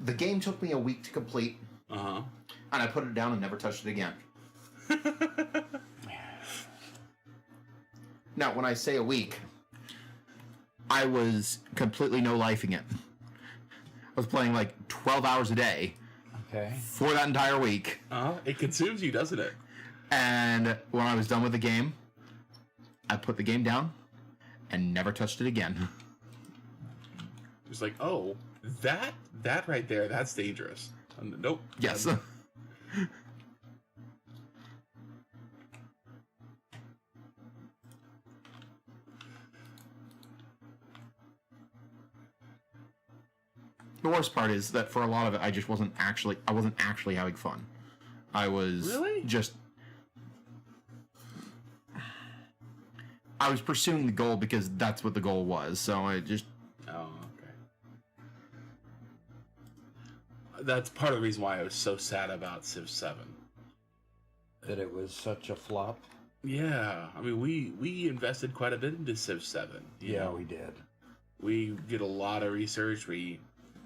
The game took me a week to complete. Uh-huh. And I put it down and never touched it again. Now, when I say a week, I was completely no-lifing it. I was playing 12 hours a day. Okay. For that entire week. It consumes you, doesn't it? And when I was done with the game, I put the game down and never touched it again. It's like, oh, that right there, that's dangerous. Nope. Yes. The worst part is that for a lot of it, I wasn't actually having fun. I was really I was pursuing the goal because that's what the goal was. So I just. Oh, okay. That's part of the reason why I was so sad about Civ 7. That it was such a flop. Yeah, we invested quite a bit into Civ 7. Yeah, we did. We did a lot of research. We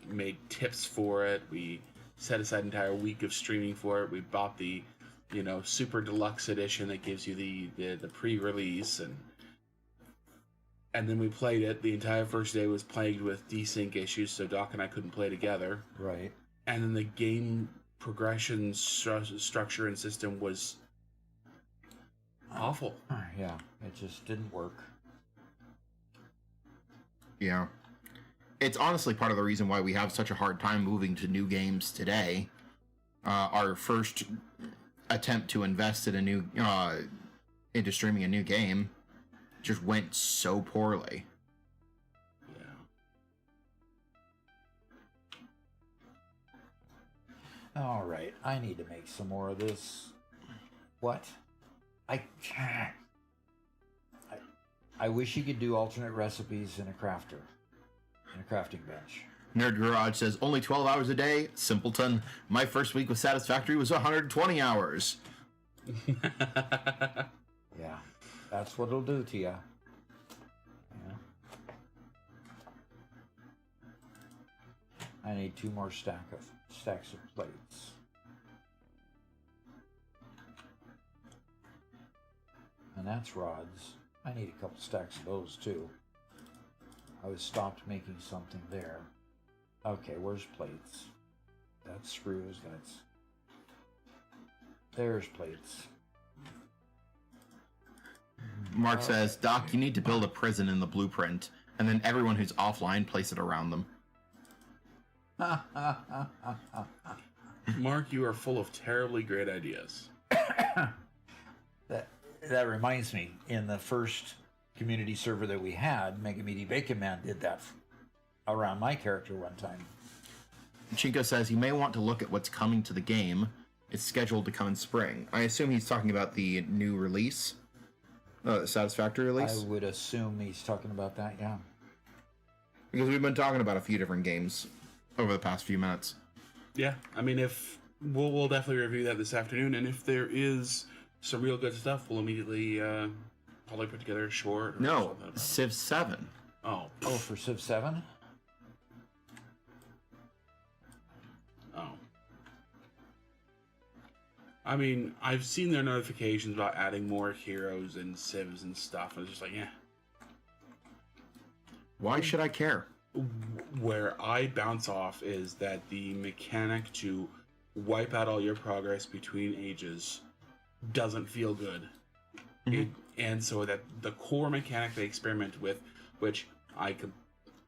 made tips for it. We set aside an entire week of streaming for it. We bought the, super deluxe edition that gives you the pre-release, and And then we played it. The entire first day was plagued with desync issues, so Doc and I couldn't play together. Right. And then the game progression structure and system was awful. Yeah, it just didn't work. Yeah. It's honestly part of the reason why we have such a hard time moving to new games today. Our first attempt to invest in a new into streaming a new game just went so poorly. Yeah. All right, I need to make some more of this. What? I wish you could do alternate recipes in a crafter, in a crafting bench. Nerd Garage says, only 12 hours a day? Simpleton. My first week with Satisfactory was 120 hours. Yeah, that's what it'll do to you. Yeah. I need 2 more stacks of plates. And that's rods. I need a couple stacks of those too. I was stopped making something there. Okay, where's plates? That's screws, there's plates. Mark says, Doc, you need to build a prison in the blueprint, and then everyone who's offline, place it around them. Mark, you are full of terribly great ideas. That reminds me, in the first community server that we had, Mega Meaty Bacon Man did that around my character one time. Chinko says, you may want to look at what's coming to the game. It's scheduled to come in spring. I assume he's talking about the new release? Satisfactory release? I would assume he's talking about that, yeah. Because we've been talking about a few different games over the past few minutes. Yeah, I mean, if we'll definitely review that this afternoon, and if there is some real good stuff, we'll immediately probably put together a short. Or No, something about it. Civ 7. Oh, for Civ 7? oh. I mean, I've seen their notifications about adding more heroes and civs and stuff, and it's just like, yeah. Why should I care? Where I bounce off is that the mechanic to wipe out all your progress between ages doesn't feel good. Mhm. And so that the core mechanic they experiment with, which I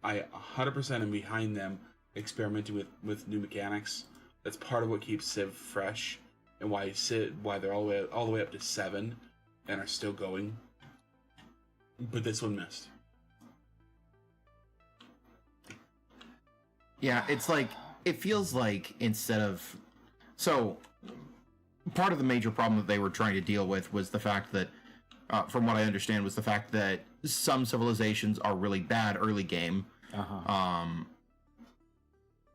100% am behind them experimenting with new mechanics. That's part of what keeps Civ fresh and why they're all the way up to 7 and are still going. But this one missed. Yeah, it's like, it feels like instead of... So, part of the major problem that they were trying to deal with was the fact that, from what I understand, was the fact that some civilizations are really bad early game,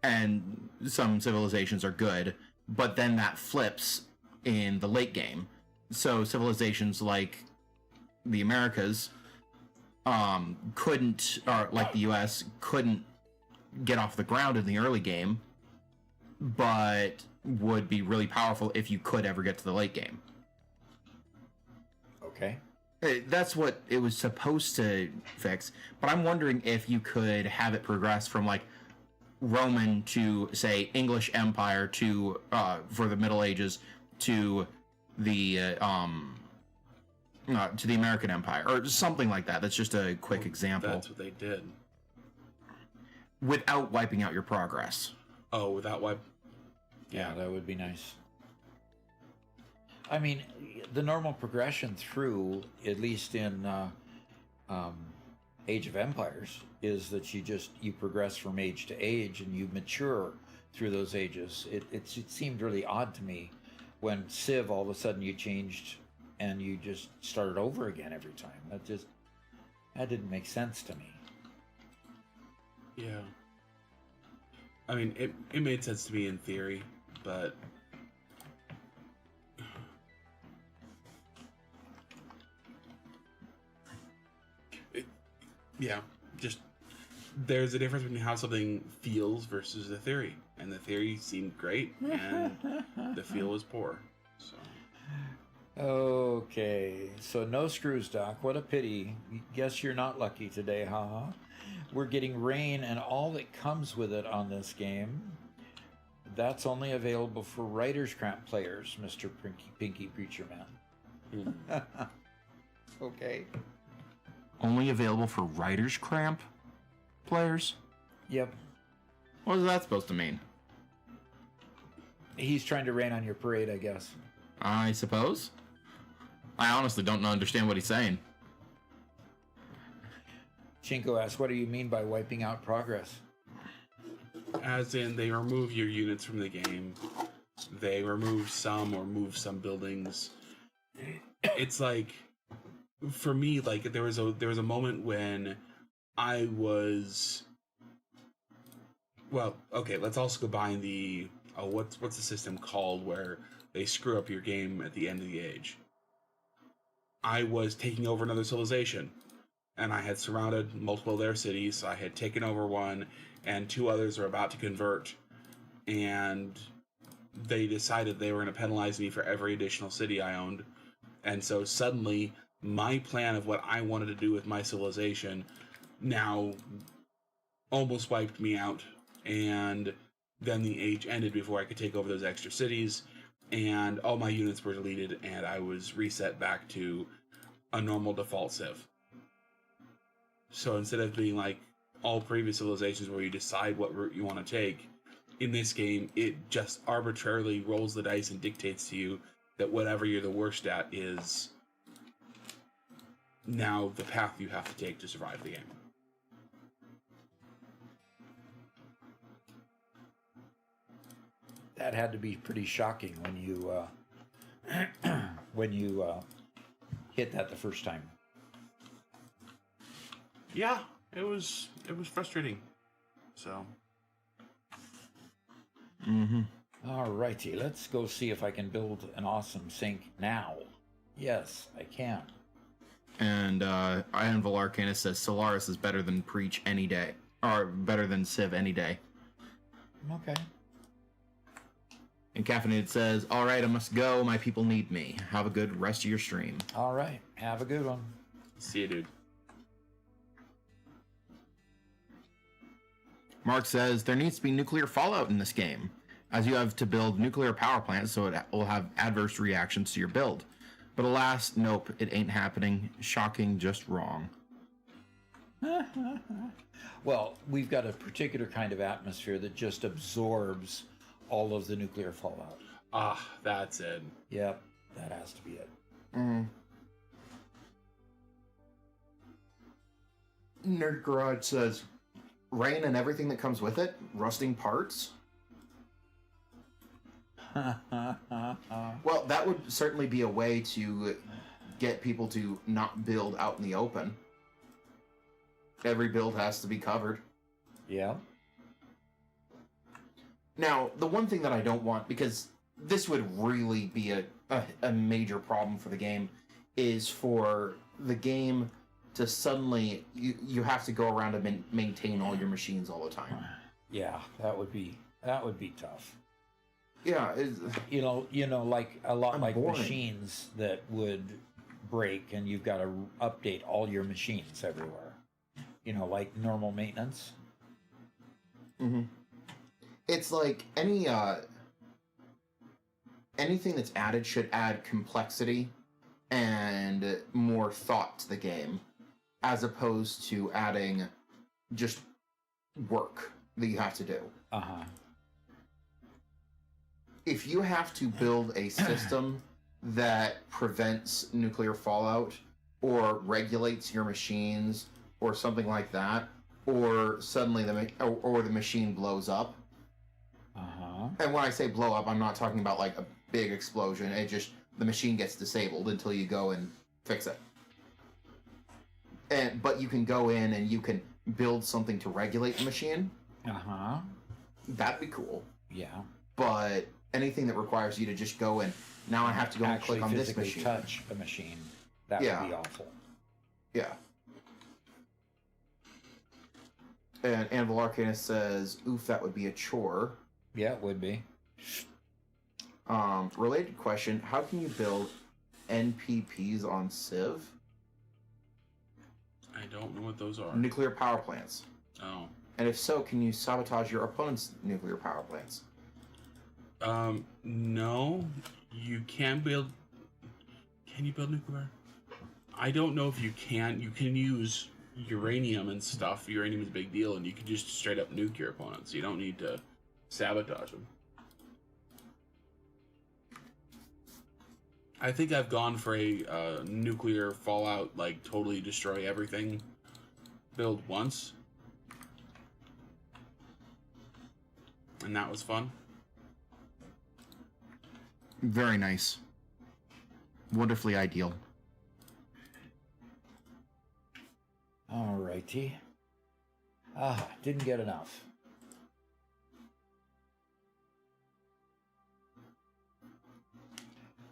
and some civilizations are good, but then that flips in the late game. So civilizations like the Americas couldn't, or like the US, couldn't get off the ground in the early game, but would be really powerful if you could ever get to the late game. Okay. That's what it was supposed to fix, but I'm wondering if you could have it progress from like Roman to, say, English Empire to for the Middle Ages to the American Empire or something like that. That's just a quick example. That's what they did. Without wiping out your progress. Oh, without wipe. Yeah, that would be nice. I mean, the normal progression through, at least in Age of Empires, is that you progress from age to age and you mature through those ages. It seemed really odd to me when Civ all of a sudden you changed and you just started over again every time. That didn't make sense to me. Yeah. I mean, it made sense to me in theory, but yeah, just there's a difference between how something feels versus the theory, and the theory seemed great, and the feel was poor. So Okay, so no screws, Doc. What a pity. Guess you're not lucky today, haha. We're getting rain and all that comes with it on this game. That's only available for Writer's Cramp players, Mr. Pinky Preacher Man. Okay. Only available for Writer's Cramp players? Yep. What is that supposed to mean? He's trying to rain on your parade, I guess. I suppose. I honestly don't understand what he's saying. Chinko asks, what do you mean by wiping out progress? As in, they remove your units from the game. They remove some or move some buildings. It's like, for me, like there was a moment when I was. Well, okay, let's also combine the what's the system called where they screw up your game at the end of the age. I was taking over another civilization, and I had surrounded multiple of their cities. I had taken over one, and two others are about to convert, and they decided they were going to penalize me for every additional city I owned. And so suddenly, my plan of what I wanted to do with my civilization now almost wiped me out, and then the age ended before I could take over those extra cities, and all my units were deleted, and I was reset back to a normal default civ. So instead of being like all previous civilizations where you decide what route you want to take, in this game, it just arbitrarily rolls the dice and dictates to you that whatever you're the worst at is now the path you have to take to survive the game. That had to be pretty shocking when you when you hit that the first time. Yeah, it was frustrating. So. Mm-hmm. All righty, let's go see if I can build an awesome sink now. Yes, I can. And Ian Valarcanus says Solaris is better than Preach any day, or better than Civ any day. Okay. And Caffeinated says, all right, I must go. My people need me. Have a good rest of your stream. All right, have a good one. See you, dude. Mark says, there needs to be nuclear fallout in this game, as you have to build nuclear power plants so it will have adverse reactions to your build. But alas, nope, it ain't happening. Shocking, just wrong. Well, we've got a particular kind of atmosphere that just absorbs all of the nuclear fallout. Ah, that's it. Yep, that has to be it. Mm. Nerd Garage says, rain and everything that comes with it? Rusting parts? Well, that would certainly be a way to get people to not build out in the open. Every build has to be covered. Yeah. Now, the one thing that I don't want, because this would really be a major problem for the game, is for the game to suddenly, you have to go around and maintain all your machines all the time. Yeah, that would be tough. Yeah, You know, like a lot I'm like boring. machines that would break, and you've got to update all your machines everywhere. You know, like normal maintenance. Mm-hmm. It's like anything that's added should add complexity and more thought to the game, as opposed to adding just work that you have to do. Uh-huh. If you have to build a system that prevents nuclear fallout or regulates your machines or something like that, or suddenly the machine blows up. Uh-huh. And when I say blow up, I'm not talking about like a big explosion. It just, the machine gets disabled until you go and fix it. But you can go in and you can build something to regulate the machine. Uh-huh. That'd be cool. Yeah. But anything that requires you to just go and now I have to go and Actually click on this physically machine. touch a machine. That Yeah. would be awful. Yeah. And Anvil Arcanus says, oof, that would be a chore. Yeah, it would be. Related question, how can you build NPPs on Civ? I don't know what those are. Nuclear power plants. Oh. And if so, can you sabotage your opponent's nuclear power plants? No. You can build... Can you build nuclear? I don't know if you can. You can use uranium and stuff. Uranium is a big deal, and you can just straight up nuke your opponents. You don't need to sabotage them. I think I've gone for a nuclear fallout, like totally destroy everything build once. And that was fun. Very nice. Wonderfully ideal. Alrighty. Didn't get enough.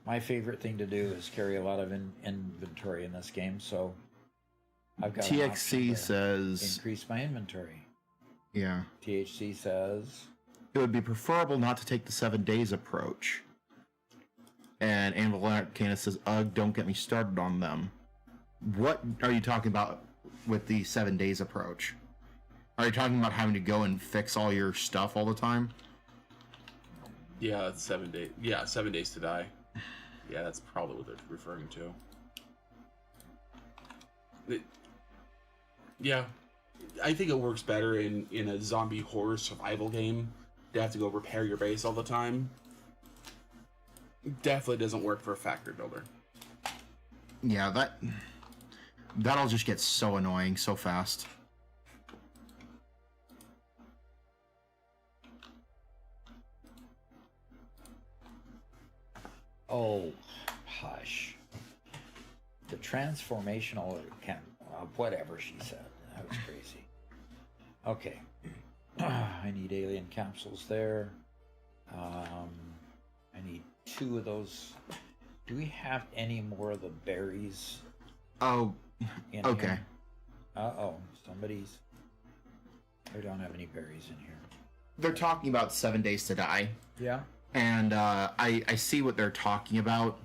My favorite thing to do is carry a lot of inventory in this game, so I've got an option TXC to says... increase my inventory. Yeah. THC says... It would be preferable not to take the 7 days approach. And Anvil Arcana says, ugh, don't get me started on them. What are you talking about with the 7 days approach? Are you talking about having to go and fix all your stuff all the time? Yeah, it's 7 days. Yeah, 7 days to die. Yeah, that's probably what they're referring to. Yeah, I think it works better in a zombie horror survival game to have to go repair your base all the time. Definitely doesn't work for a factory builder. Yeah, that'll just get so annoying so fast. Oh, hush. The transformational whatever she said. That was crazy. Okay. I need alien capsules there. I need 2 of those. Do we have any more of the berries? Oh, in okay. Here? Uh-oh. Somebody's... I don't have any berries in here. They're talking about 7 days to die. Yeah? And I see what they're talking about.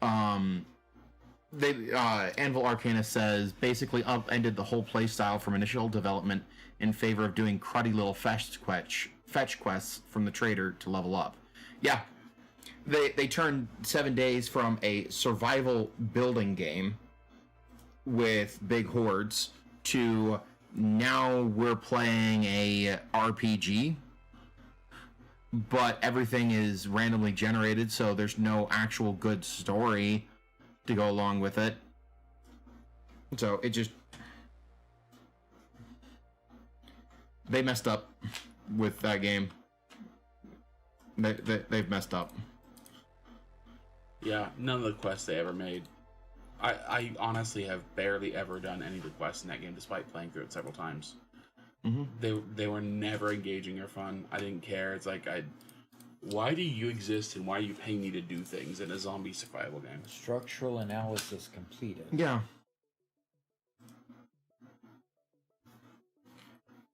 Anvil Arcana says basically upended the whole playstyle from initial development in favor of doing cruddy little fetch quests from the trader to level up. Yeah, they turned 7 days from a survival building game with big hordes to now we're playing a RPG. But everything is randomly generated, so there's no actual good story to go along with it. So it just... They messed up with that game. They've messed up. Yeah, none of the quests they ever made. I honestly have barely ever done any of the quests in that game, despite playing through it several times. Mm-hmm. They were never engaging or fun. I didn't care. It's like, why do you exist and why are you paying me to do things in a zombie survival game? Structural analysis completed. Yeah.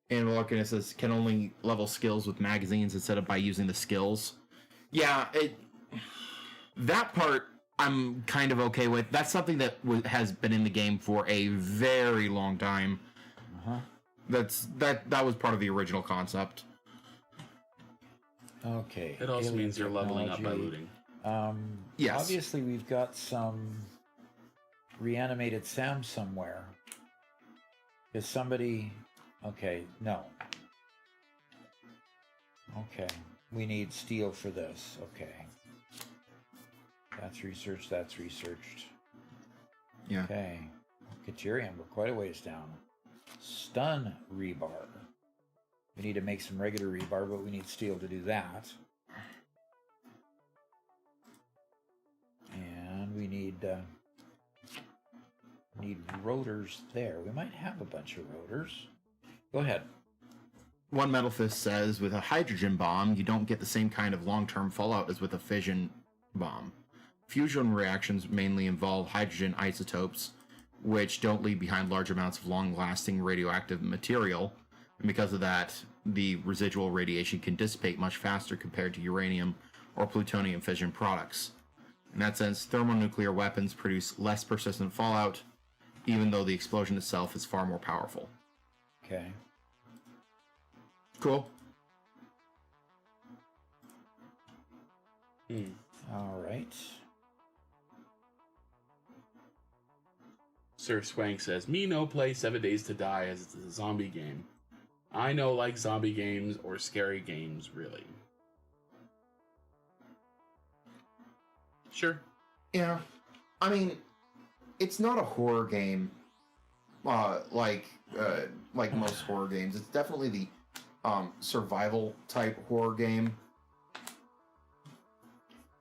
And Larkin says can only level skills with magazines instead of by using the skills. Yeah, that part I'm kind of okay with. That's something that has been in the game for a very long time. Uh-huh. That was part of the original concept. Okay. It also alien means you're leveling up by technology. looting. Yes. Obviously, we've got some reanimated Sam somewhere. Is somebody... Okay, no. Okay. We need steel for this. Okay. That's researched. That's researched. Yeah. Okay. Katerium, we're quite a ways down. Stun rebar. We need to make some regular rebar, but we need steel to do that. And we need rotors there. We might have a bunch of rotors. Go ahead. One Metal Fist says, with a hydrogen bomb, you don't get the same kind of long-term fallout as with a fission bomb. Fusion reactions mainly involve hydrogen isotopes, which don't leave behind large amounts of long-lasting radioactive material, and because of that, the residual radiation can dissipate much faster compared to uranium or plutonium fission products. In that sense, thermonuclear weapons produce less persistent fallout, even though the explosion itself is far more powerful. Okay. Cool. All right. Sir Swank says, "Me no play 7 Days to Die as it's a zombie game. I no like zombie games or scary games, really." Sure. Yeah. I mean, it's not a horror game like most horror games. It's definitely the survival type horror game.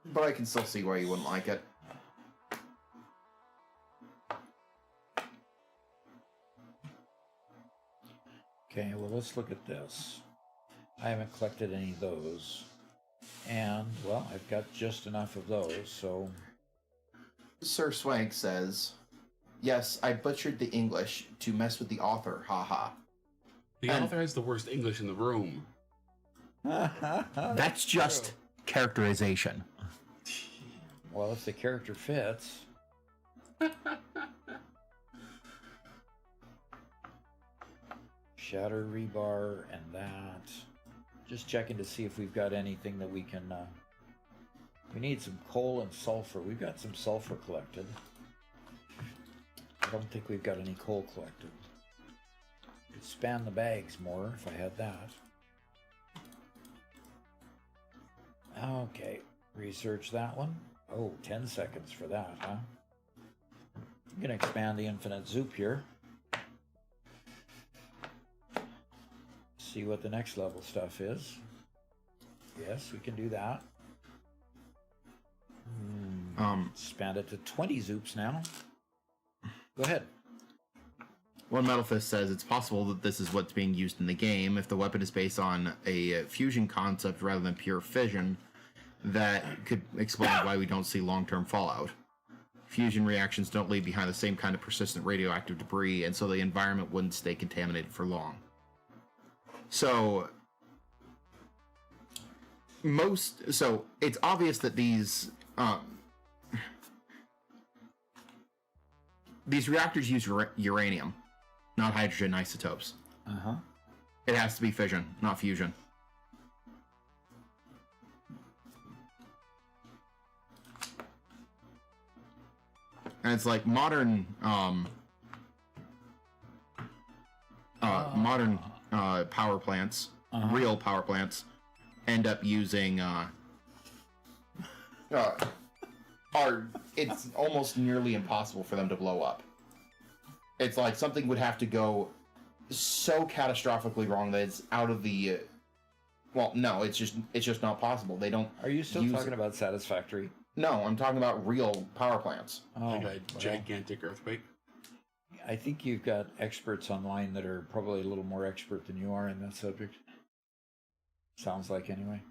But I can still see why you wouldn't like it. Okay, well, let's look at this. I haven't collected any of those. And, well, I've got just enough of those, so... Sir Swank says, "Yes, I butchered the English to mess with the author, haha." The author has the worst English in the room. That's just characterization. Well, if the character fits... Shatter, rebar, and that. Just checking to see if we've got anything that we can... we need some coal and sulfur. We've got some sulfur collected. I don't think we've got any coal collected. Could span the bags more if I had that. Okay, research that one. Oh, 10 seconds for that, huh? I'm going to expand the infinite zoop here. See what the next level stuff is. Yes, we can do that. Expand it to 20 zoops now. Go ahead. One Metal Fist says it's possible that this is what's being used in the game. If the weapon is based on a fusion concept rather than pure fission, that could explain why we don't see long-term fallout. Fusion reactions don't leave behind the same kind of persistent radioactive debris, and so the environment wouldn't stay contaminated for long. So it's obvious that these reactors use uranium, not hydrogen isotopes. It has to be fission, not fusion. And it's like modern power plants, real power plants, end up using it's almost nearly impossible for them to blow up. It's like something would have to go so catastrophically wrong that it's out of the well, no, it's just not possible. They don't. Are you still talking about Satisfactory? No, I'm talking about real power plants. Like a gigantic earthquake. I think you've got experts online that are probably a little more expert than you are in that subject. Sounds like, anyway.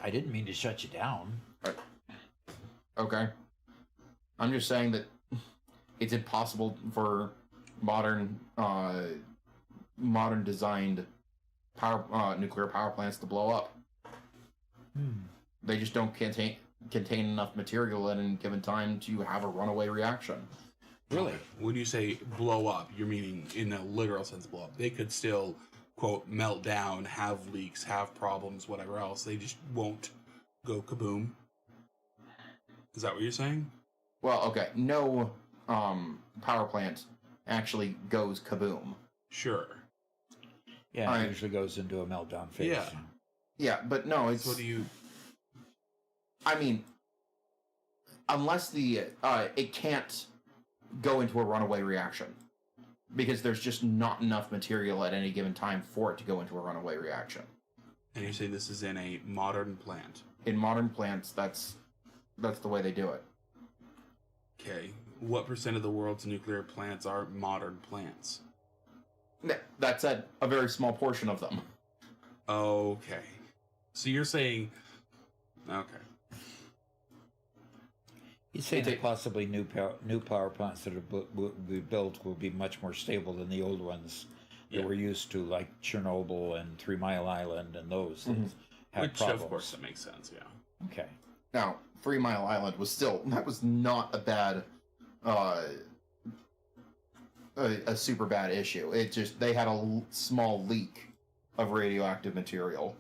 I didn't mean to shut you down. Okay. I'm just saying that it's impossible for modern designed nuclear power plants to blow up. They just don't contain enough material at any given time to have a runaway reaction. Really? When you say blow up, you're meaning in a literal sense blow up. They could still, quote, melt down, have leaks, have problems, whatever else. They just won't go kaboom. Is that what you're saying? Well, okay. No power plant actually goes kaboom. Sure. Yeah, it usually goes into a meltdown phase. Yeah. Yeah, but no, it's... What do you... I mean, unless it can't go into a runaway reaction. Because there's just not enough material at any given time for it to go into a runaway reaction. And you're saying this is in a modern plant? In modern plants, that's the way they do it. Okay. What % of the world's nuclear plants are modern plants? That's a very small portion of them. Okay. So you're saying... Okay. He's saying that possibly new power plants that will be built will be much more stable than the old ones that we're used to, like Chernobyl and 3 Mile Island and those that have Which, problems. of course, that makes sense, yeah. Okay. Now, 3 Mile Island that was not a bad, a super bad issue. It just, they had a small leak of radioactive material.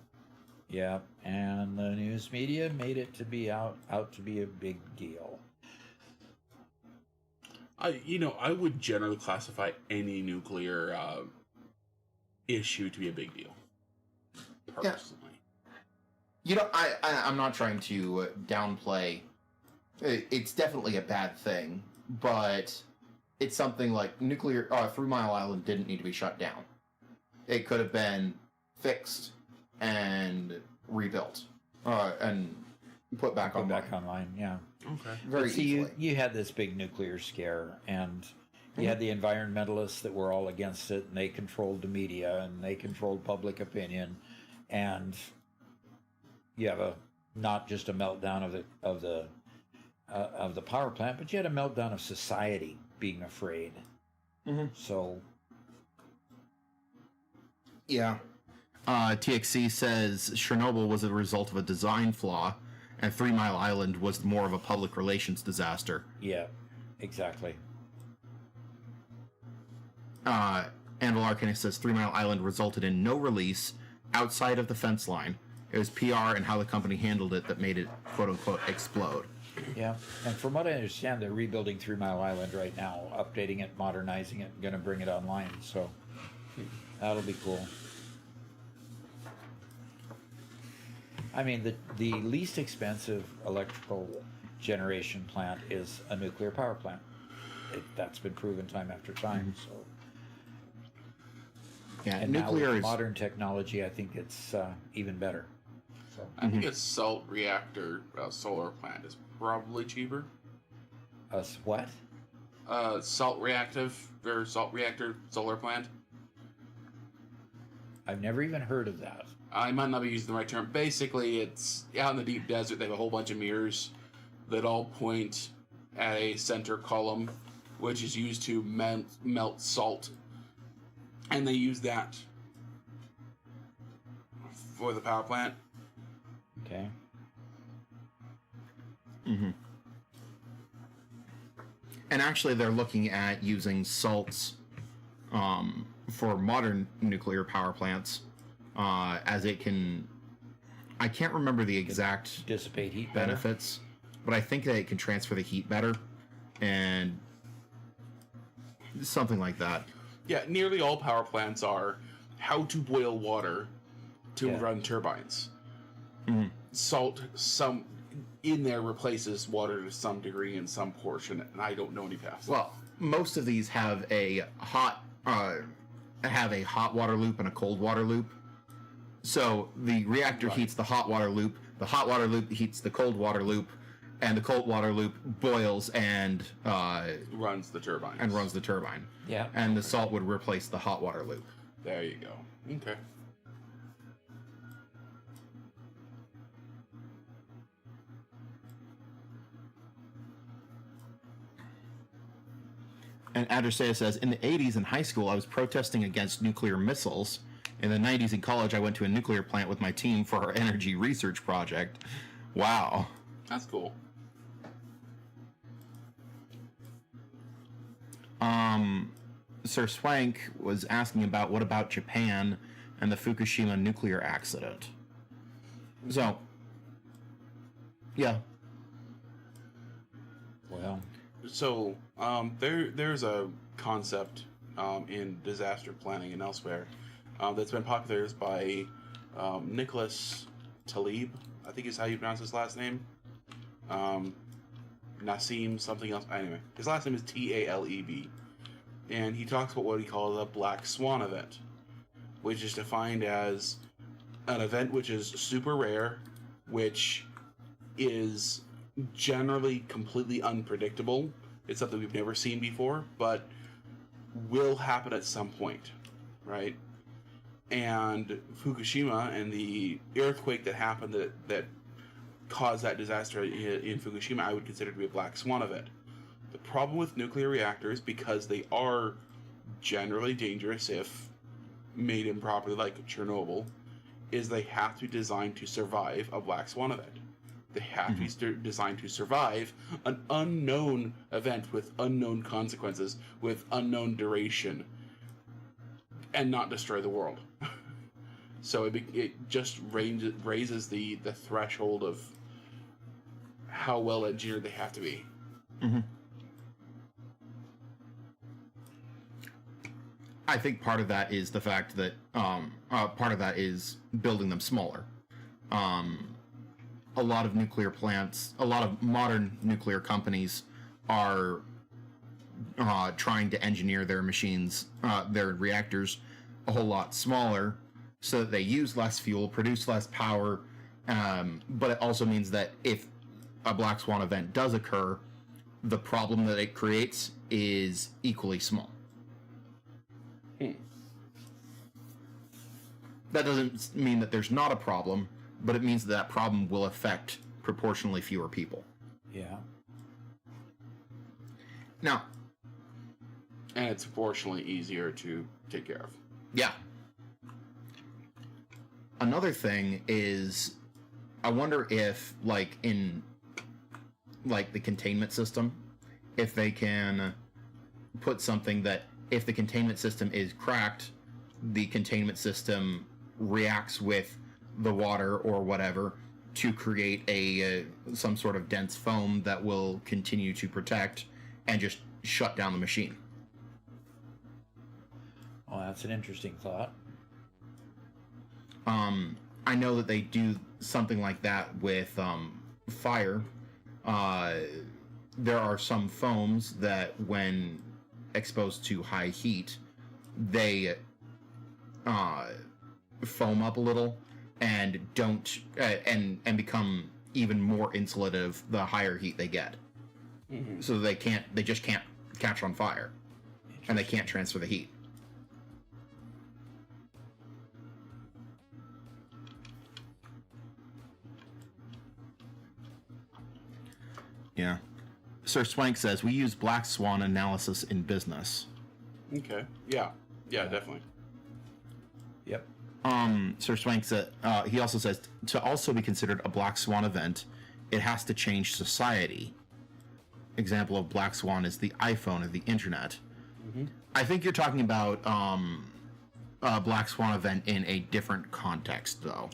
Yeah, and the news media made it to be out to be a big deal. I would generally classify any nuclear issue to be a big deal. Personally. I'm not trying to downplay. It's definitely a bad thing, but it's something like 3 Mile Island didn't need to be shut down. It could have been fixed and rebuilt and put back online. Yeah. Okay. Very But see, easily. you had this big nuclear scare, and you had the environmentalists that were all against it, and they controlled the media, and they controlled public opinion, and you have not just a meltdown of the power plant, but you had a meltdown of society being afraid. So, Yeah. TXC says Chernobyl was a result of a design flaw, and 3 Mile Island was more of a public relations disaster. yeah, exactly. Anvil Arcanix says 3 Mile Island resulted in no release outside of the fence line. It was PR and how the company handled it that made it, quote-unquote, explode. Yeah, and from what I understand, they're rebuilding 3 Mile Island right now, updating it, modernizing it, and going to bring it online, so that'll be cool. I mean, the least expensive electrical generation plant is a nuclear power plant. That's been proven time after time. So, Yeah, and nuclear now with is... modern technology, I think it's even better. So, I think a salt reactor solar plant is probably cheaper. what? Salt reactor solar plant. I've never even heard of that. I might not be using the right term. Basically, it's out in the deep desert. They have a whole bunch of mirrors that all point at a center column, which is used to melt salt. And they use that for the power plant. Okay. And actually, they're looking at using salts for modern nuclear power plants, as it can... I can't remember the exact Dissipate heat better. benefits, but I think that it can transfer the heat better, and something like that. Yeah, nearly all power plants are how to boil water to Yeah. run turbines. Salt, some in there replaces water to some degree in some portion, and I don't know any past. Well, most of these have a hot water loop and a cold water loop. So the reactor heats the hot water loop heats the cold water loop, and the cold water loop boils and runs the turbine. Yeah. And the salt would replace the hot water loop. There you go. Okay. And Adresea says, in the 80s in high school, I was protesting against nuclear missiles. In the 90s in college, I went to a nuclear plant with my team for our energy research project. Wow. That's cool. Sir Swank was asking about what about Japan and the Fukushima nuclear accident. So, yeah. Well, So, there's a concept in disaster planning and elsewhere that's been popularized by Nicholas Taleb, I think is how you pronounce his last name. Nassim something else. Anyway, his last name is Taleb. And he talks about what he calls a black swan event, which is defined as an event which is super rare, which is generally completely unpredictable. It's something we've never seen before, but will happen at some point, right? And Fukushima and the earthquake that happened that caused that disaster in Fukushima, I would consider to be a black swan event. The problem with nuclear reactors, because they are generally dangerous if made improperly, like Chernobyl, is they have to be designed to survive a Black Swan event. They have to be designed to survive an unknown event with unknown consequences, with unknown duration, and not destroy the world. So it just raises the threshold of how well engineered they have to be. I think part of that is the fact that part of that is building them smaller. A lot of nuclear plants, a lot of modern nuclear companies are trying to engineer their machines, their reactors, a whole lot smaller so that they use less fuel, produce less power, but it also means that if a Black Swan event does occur, the problem that it creates is equally small. That doesn't mean that there's not a problem, but it means that problem will affect proportionally fewer people. Yeah. Now, and it's proportionally easier to take care of. Yeah. Another thing is, I wonder if, like, in, like, the containment system, if they can put something that, if the containment system is cracked, the containment system reacts with the water or whatever to create a some sort of dense foam that will continue to protect and just shut down the machine. Oh, that's an interesting thought. I know that they do something like that with fire. There are some foams that, when exposed to high heat, they foam up a little and don't and become even more insulative the higher heat they get. So they just can't catch on fire, and they can't transfer the heat. Yeah. Sir Swank says, we use Black Swan analysis in business. Okay. Yeah, definitely. Yep. Sir Swank said, he also says, to also be considered a Black Swan event, it has to change society. Example of Black Swan is the iPhone or the internet. I think you're talking about a Black Swan event in a different context, though,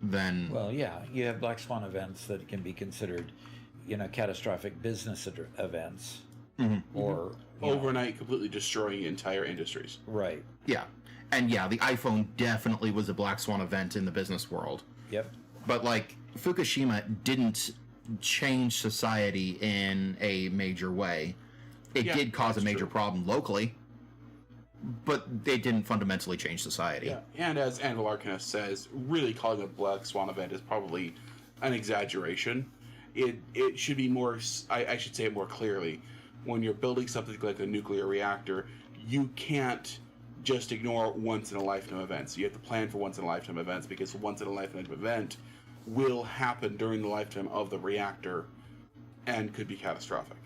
than... Well, yeah, you have Black Swan events that can be considered, catastrophic business events, or overnight completely destroying entire industries. Right. Yeah. And yeah, the iPhone definitely was a Black Swan event in the business world. Yep. But, like, Fukushima didn't change society in a major way. It did cause a major problem locally, but it didn't fundamentally change society. Yeah, and as Anvil Arcanist says, really calling it a Black Swan event is probably an exaggeration. It should be more, I should say it more clearly, when you're building something like a nuclear reactor, you can't just ignore once-in-a-lifetime events. You have to plan for once-in-a-lifetime events, because a once-in-a-lifetime event will happen during the lifetime of the reactor and could be catastrophic.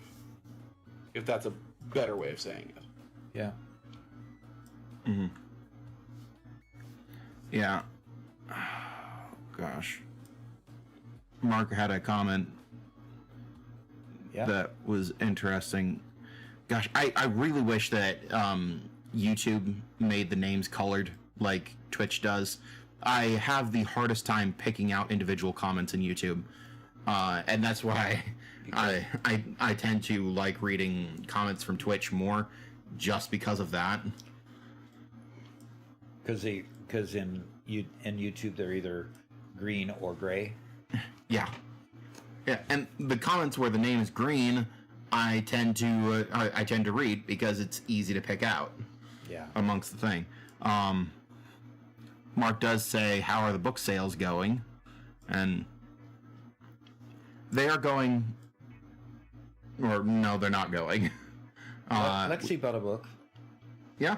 If that's a better way of saying it. Yeah. Yeah. Gosh. Mark had a comment that was interesting. Gosh, I really wish that YouTube made the names colored like Twitch does. I have the hardest time picking out individual comments in YouTube, and that's why I tend to like reading comments from Twitch more, just because of that. Because in YouTube they're either green or gray. Yeah, and the comments where the name is green, I tend to read because it's easy to pick out. Yeah. Amongst the thing. Mark does say, how are the book sales going? And they are going, or no, they're not going. Lexi bought a book. Yeah,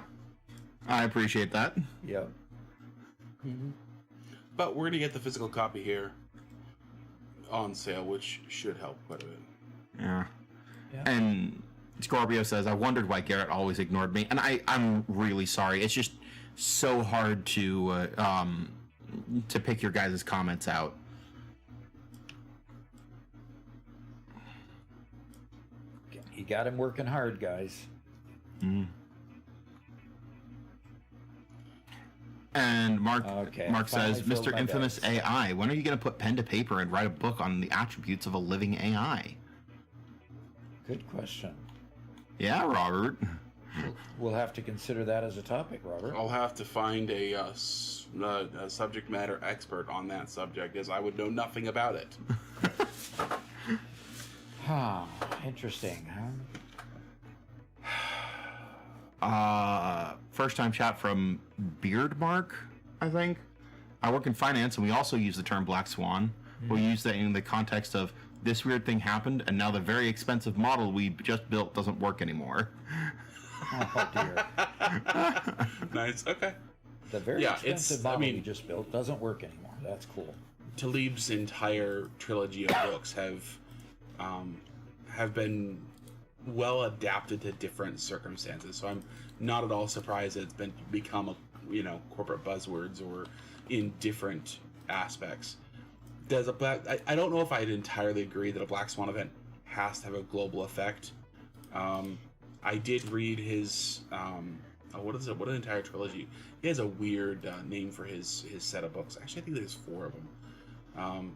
I appreciate that. Yeah. But we're going to get the physical copy here on sale, which should help quite a bit. Yeah. And Scorpio says, I wondered why Garrett always ignored me. And I'm really sorry. It's just so hard to pick your guys' comments out. You got him working hard, guys. Mm. And Mark says, Mr. Infamous AI, when are you going to put pen to paper and write a book on the attributes of a living AI? Good question. Yeah, Robert. We'll have to consider that as a topic, Robert. I'll have to find a subject matter expert on that subject, as I would know nothing about it. Interesting, First time chat from Beardmark, I think. I work in finance, and we also use the term black swan. We use that in the context of this weird thing happened, and now the very expensive model we just built doesn't work anymore. Oh, dear. Nice, okay. The very expensive model we just built doesn't work anymore. That's cool. Talib's entire trilogy of books have been well adapted to different circumstances, so I'm not at all surprised that it's become corporate buzzwords or in different aspects. I don't know if I'd entirely agree that a Black Swan event has to have a global effect. I did read his what is it? What an entire trilogy. He has a weird name for his set of books. Actually, I think there's 4 of them.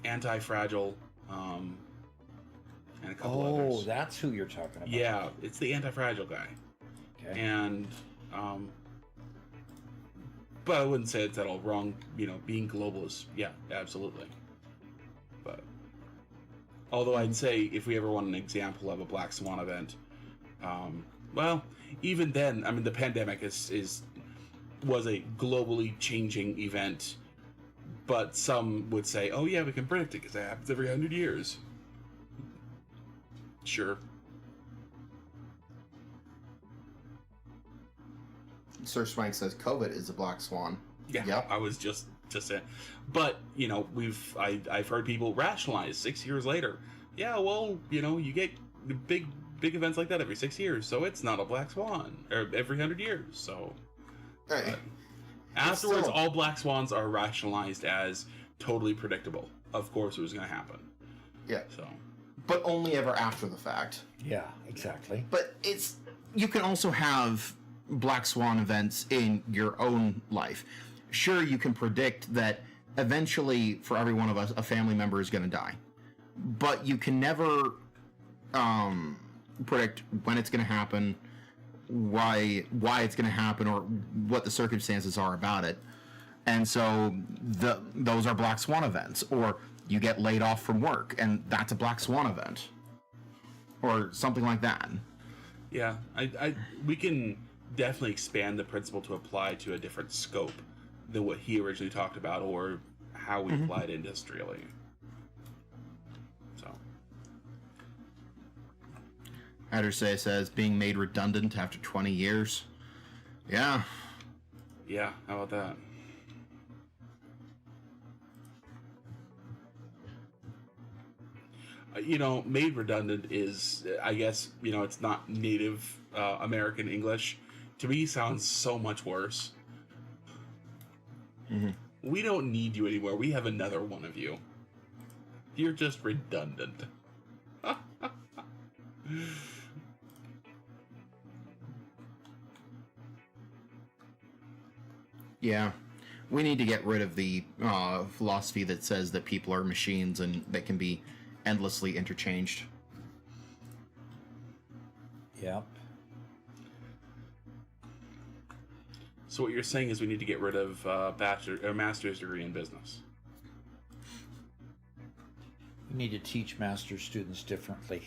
Anti-Fragile, and a couple others. Oh, that's who you're talking about. Yeah, it's the Anti-Fragile guy. Okay. And but I wouldn't say it's at all wrong. Being global is, yeah, absolutely. But although I'd say if we ever want an example of a Black Swan event, well, even then, I mean, the pandemic was a globally changing event. But some would say, oh yeah, we can predict it because it happens every 100 years. Sure. Sir Swank says COVID is a black swan. Yeah, yep. I was just saying. But, I've heard people rationalize 6 years later. Yeah, well, you get big events like that every 6 years, so it's not a black swan. Or every 100 years, so... Hey. Afterwards, all black swans are rationalized as totally predictable. Of course it was going to happen. Yeah. So... But only ever after the fact. Yeah, exactly. But you can also have black swan events in your own life. Sure, you can predict that eventually, for every one of us, a family member is going to die. But you can never predict when it's going to happen, why it's going to happen, or what the circumstances are about it. And so those are black swan events. Or you get laid off from work, and that's a black swan event. Or something like that. Yeah, we can definitely expand the principle to apply to a different scope than what he originally talked about, or how we apply it industrially. So, Addersay says being made redundant after 20 years. Yeah. Yeah, how about that? Made redundant is, I guess, it's not native American English. To me, sounds so much worse. Mm-hmm. We don't need you anymore. We have another one of you. You're just redundant. Yeah. We need to get rid of the philosophy that says that people are machines and they can be endlessly interchanged. Yep. So what you're saying is we need to get rid of master's degree in business. We need to teach master's students differently.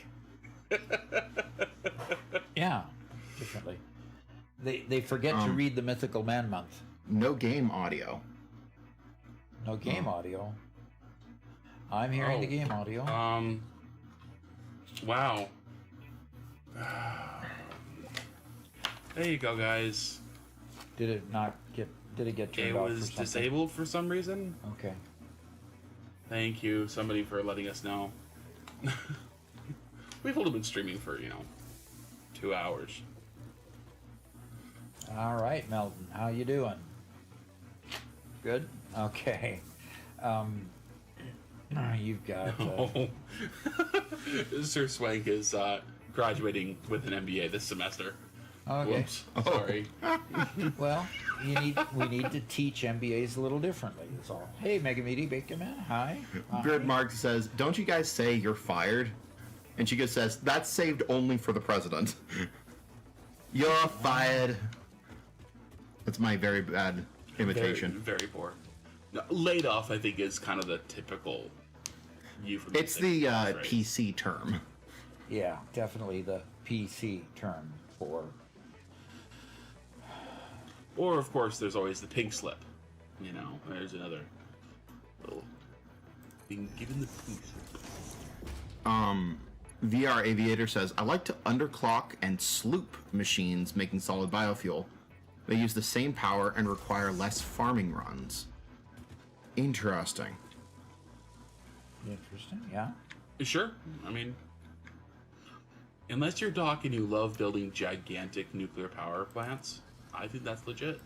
Yeah, differently. They forget to read the Mythical Man Month. No game audio. No game audio. I'm hearing the game audio. Wow. There you go, guys. Did it get turned It off? was disabled for some reason. Okay. Thank you, somebody, for letting us know. We've only been streaming for, 2 hours. All right, Melton. How you doing? Good? Okay. You've got... Oh. Sir Swank is graduating with an MBA this semester. Okay. Whoops. Sorry. Well, we need to teach MBAs a little differently, is all. Hey, Megamedi Bacon Man. Hi. Grid Mark says, "Don't you guys say you're fired?" And she just says, "That's saved only for the president." You're fired. That's my very bad imitation. Very, very poor. No, laid off, I think, is kind of the typical euphemism. It's the PC term. Yeah, definitely the PC term for... Or, of course, there's always the pink slip. You know, there's another little thing given the pink slip. VR Aviator says, "I like to underclock and sloop machines making solid biofuel. They use the same power and require less farming runs." Interesting. Interesting, yeah. Sure. I mean, unless you're Doc and you love building gigantic nuclear power plants, I think that's legit.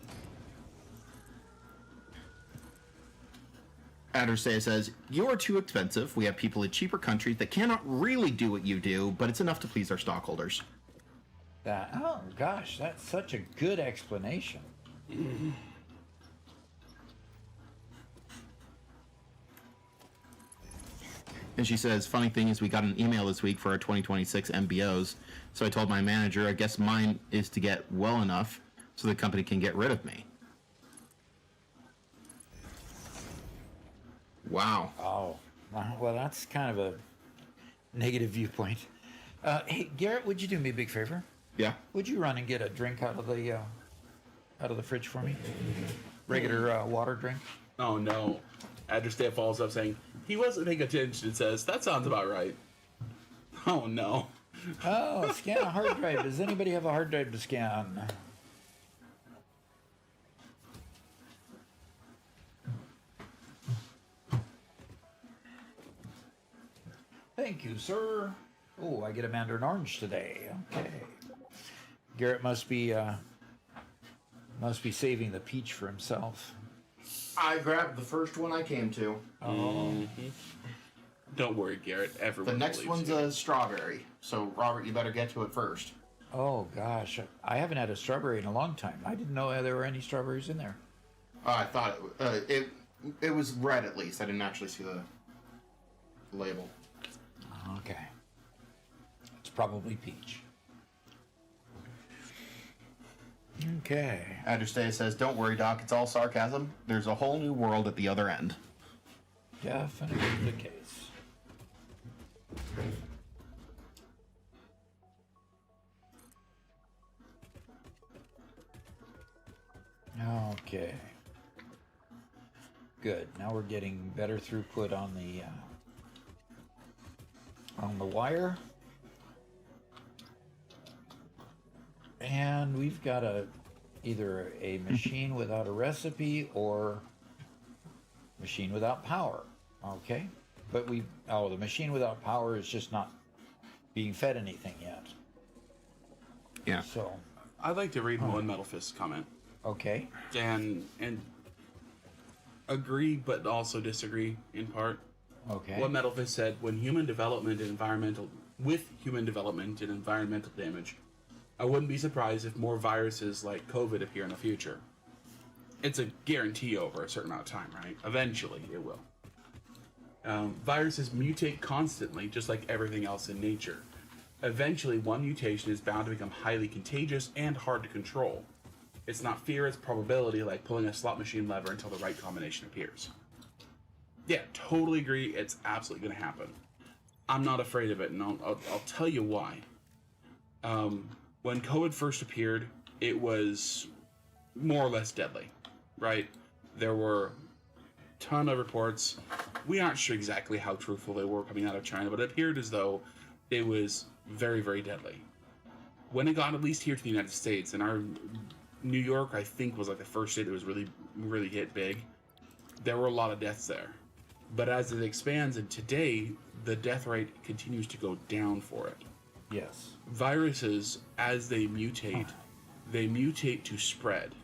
Addersay says, "You are too expensive. We have people in cheaper countries that cannot really do what you do, but it's enough to please our stockholders." Oh, gosh, that's such a good explanation. And she says, "Funny thing is we got an email this week for our 2026 MBOs, so I told my manager, I guess mine is to get well enough so the company can get rid of me." Wow. Oh, well, that's kind of a negative viewpoint. Hey, Garrett, would you do me a big favor? Yeah. Would you run and get a drink out of the fridge for me? Regular water drink. Oh, no. Addersay follows up saying, he wasn't paying attention and says, that sounds about right. Oh, no. Oh, scan a hard drive. Does anybody have a hard drive to scan? Thank you, sir. Oh, I get a mandarin orange today. Okay. Garrett must be saving the peach for himself. I grabbed the first one I came to. Oh. Don't worry, Garrett. Everyone The next believes one's you. a strawberry. So, Robert, you better get to it first. Oh gosh, I haven't had a strawberry in a long time. I didn't know there were any strawberries in there. I thought it was red at least. I didn't actually see the label. Okay. It's probably peach. Okay. Addersay says, "Don't worry, Doc. It's all sarcasm. There's a whole new world at the other end." Definitely the case. Okay. Good. Now we're getting better throughput on the wire. And we've got either a machine without a recipe or machine without power. Okay? But the machine without power is just not being fed anything yet. Yeah. So, I'd like to read one Metal Fist comment. okay. And agree, but also disagree in part. Okay. What Metal Fist said, with human development and environmental damage, I wouldn't be surprised if more viruses like COVID appear in the future. It's a guarantee over a certain amount of time, right? Eventually, it will. Viruses mutate constantly, just like everything else in nature. Eventually, one mutation is bound to become highly contagious and hard to control. It's not fear, it's probability, like pulling a slot machine lever until the right combination appears. Yeah, totally agree. It's absolutely going to happen. I'm not afraid of it, and I'll tell you why. When COVID first appeared, it was more or less deadly, right? There were a ton of reports. We aren't sure exactly how truthful they were coming out of China, but it appeared as though it was very, very deadly. When it got at least here to the United States, and our New York, I think, was like the first state that was really, really hit big, there were a lot of deaths there. But as it expands, and today, the death rate continues to go down for it. Yes. Viruses, as they mutate, they mutate to spread.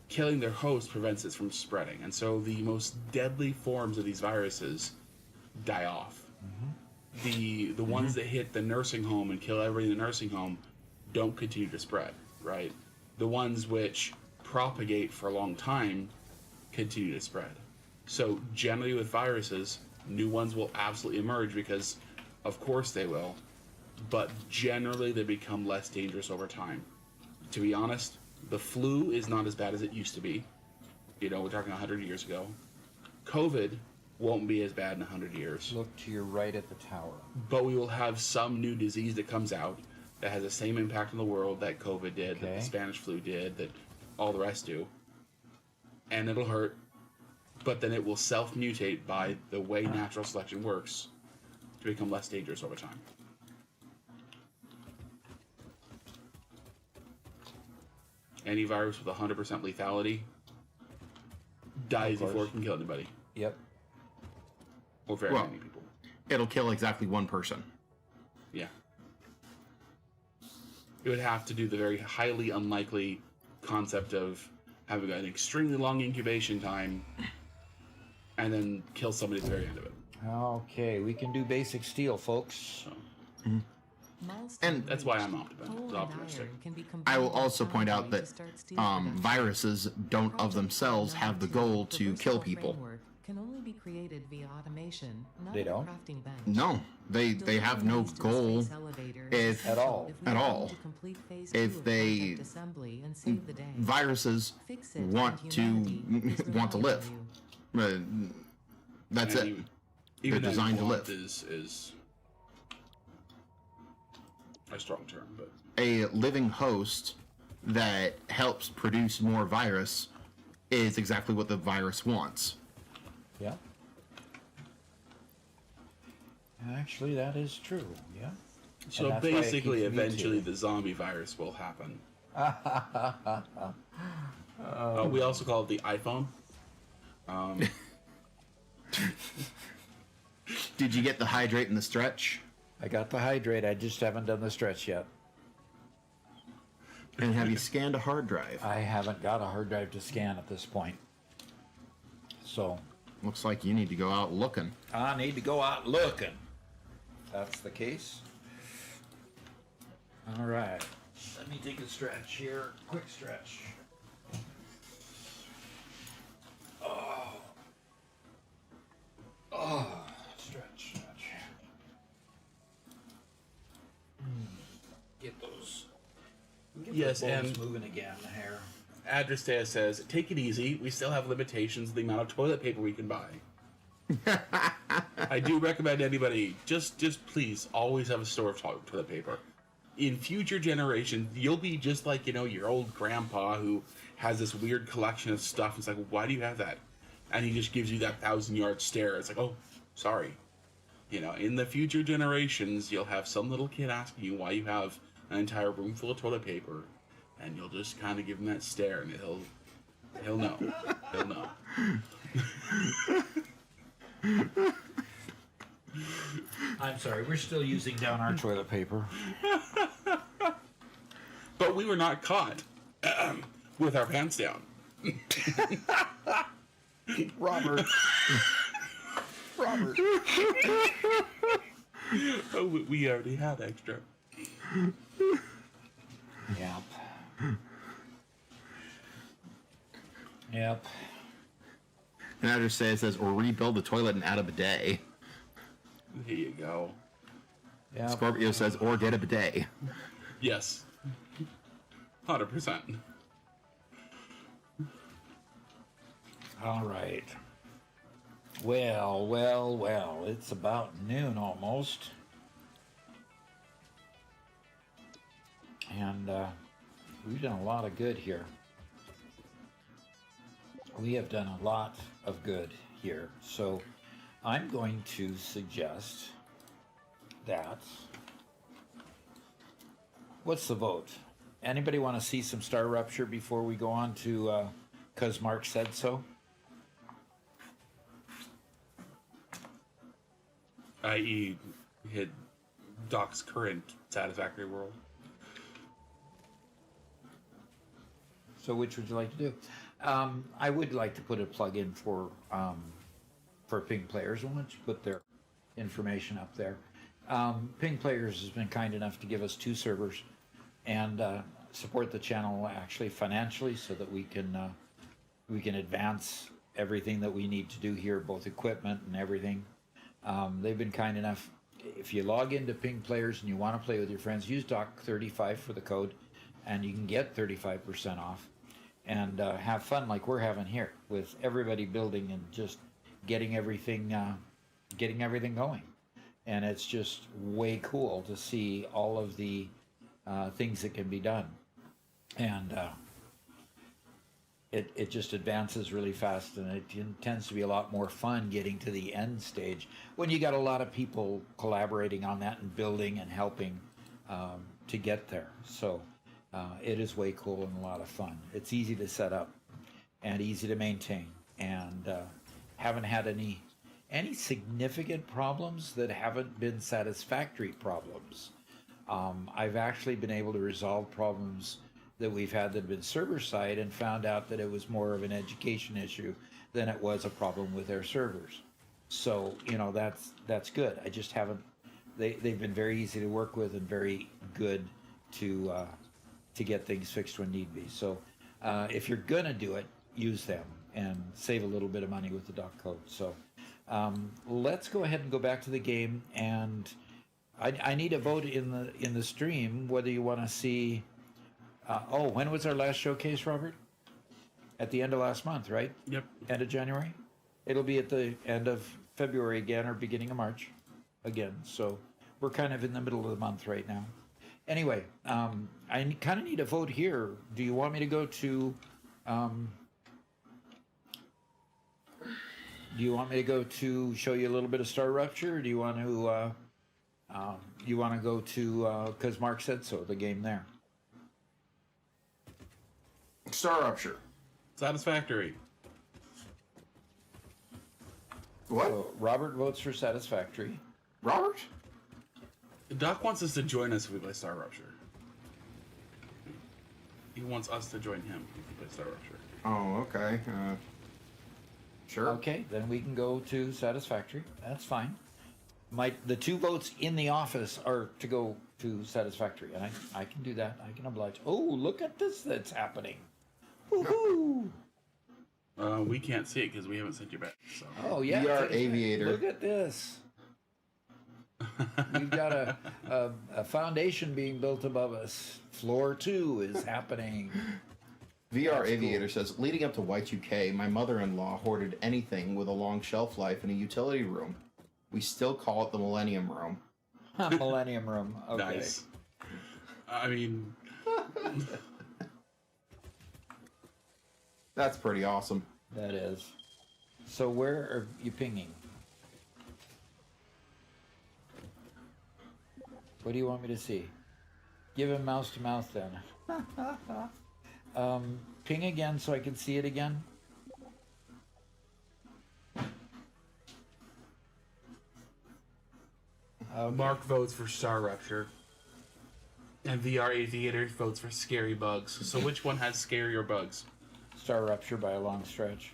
Killing their host prevents it from spreading, and so the most deadly forms of these viruses die off. The ones that hit the nursing home and kill everybody in the nursing home don't continue to spread, right? The ones which propagate for a long time continue to spread. So generally with viruses, new ones will absolutely emerge because of course they will, but generally they become less dangerous over time. To be honest, the flu is not as bad as it used to be. You know, we're talking 100 years ago. COVID won't be as bad in 100 years. Look to your right at the tower. But we will have some new disease that comes out that has the same impact on the world that COVID did, that the Spanish flu did, that all the rest do. And it'll hurt, but then it will self-mutate by the way natural selection works to become less dangerous over time. Any virus with 100% lethality dies before it can kill anybody. Yep. Or very many people. It'll kill exactly one person. Yeah. It would have to do the very highly unlikely concept of having an extremely long incubation time and then kill somebody at the very end of it. Okay, we can do basic steel, folks. So, And that's why I'm optimistic. I will also point out that viruses don't of themselves have the goal to kill people. Can only be created via automation, not They don't? a crafting bench. No, they have no goal if At all. At all. If they viruses want to live. That's it. They're designed to live. Is a strong term, but A living host that helps produce more virus is exactly what the virus wants. Yeah. Actually, that is true. Yeah. so And that's why it basically, keeps eventually, mutating. the zombie virus will happen. We also call it the iPhone. Did you get the hydrate and the stretch? I got the hydrate. I just haven't done the stretch yet. And have you scanned a hard drive? I haven't got a hard drive to scan at this point. So Looks like you need to go out looking. I need to go out looking. That's the case. All right. Let me take a stretch here. Quick stretch. Oh, stretch. Get those. Get Yes, those bones and- moving again here. Adrestea says, "Take it easy. We still have limitations on the amount of toilet paper we can buy." I do recommend anybody just please always have a store of toilet paper. In future generations, you'll be just like your old grandpa who has this weird collection of stuff. It's like, why do you have that? And he just gives you that 1,000-yard stare. It's like, oh, sorry. In the future generations, you'll have some little kid asking you why you have an entire room full of toilet paper, and you'll just kind of give him that stare, and he'll know. He'll know. I'm sorry, we're still using down our toilet paper. But we were not caught with our pants down. Robert. Oh, we already had extra. Yep. Yep. And Adrestea says, or rebuild the toilet and add a bidet. Here you go. Yep. Scorpio says, or get a bidet. Yes. 100%. All right. Well, it's about noon almost. And we've done a lot of good here. We have done a lot of good here. So I'm going to suggest that... What's the vote? Anybody want to see some Star Rupture before we go on to 'Cause Mark Said So? I.e. hit Doc's current Satisfactory world. So which would you like to do? I would like to put a plug in for Ping Players. Why don't you put their information up there? Ping Players has been kind enough to give us 2 servers and support the channel actually financially, so that we can advance everything that we need to do here, both equipment and everything. They've been kind enough. If you log into Ping Players and you want to play with your friends, use DOC35 for the code, and you can get 35% off and have fun like we're having here, with everybody building and just getting everything going. And it's just way cool to see all of the things that can be done. And it just advances really fast, and it tends to be a lot more fun getting to the end stage when you got a lot of people collaborating on that and building and helping to get there. So it is way cool and a lot of fun. It's easy to set up and easy to maintain, and haven't had any significant problems that haven't been satisfactory problems. I've actually been able to resolve problems that we've had that have been server side, and found out that it was more of an education issue than it was a problem with their servers. So, that's good. I just haven't, they've been very easy to work with and very good to get things fixed when need be. So if you're gonna do it, use them and save a little bit of money with the doc code. So let's go ahead and go back to the game, and I need a vote in the stream whether you want to see. When was our last showcase, Robert? At the end of last month, right? Yep. End of January? It'll be at the end of February again, or beginning of March again. So we're kind of in the middle of the month right now. Anyway, I kind of need a vote here. Do you want me to go to... do you want me to go to show you a little bit of Star Rupture, or do you want to go to, because Mark said so, the game there? Star Rupture. Satisfactory. What? So Robert votes for Satisfactory. Robert? Doc wants us to join us if we play Star Rupture. He wants us to join him if we play Star Rupture. Oh, okay. Sure. Okay, then we can go to Satisfactory. That's fine. The 2 votes in the office are to go to Satisfactory, and I can do that. I can oblige. Oh, look at this that's happening. Woohoo! We can't see it because we haven't sent you back. So. Oh, yeah. VR Aviator. Look at this. We've got a foundation being built above us. Floor 2 is happening. VR Aviator says, leading up to Y2K, my mother-in-law hoarded anything with a long shelf life in a utility room. We still call it the Millennium Room. Millennium Room. Okay. Nice. I mean... That's pretty awesome. That is. So where are you pinging? What do you want me to see? Give him mouse to mouth then. Ping again so I can see it again. Okay. Mark votes for Star Rupture. And VR Aviator votes for Scary Bugs. So which one has scarier bugs? Star Rupture by a long stretch.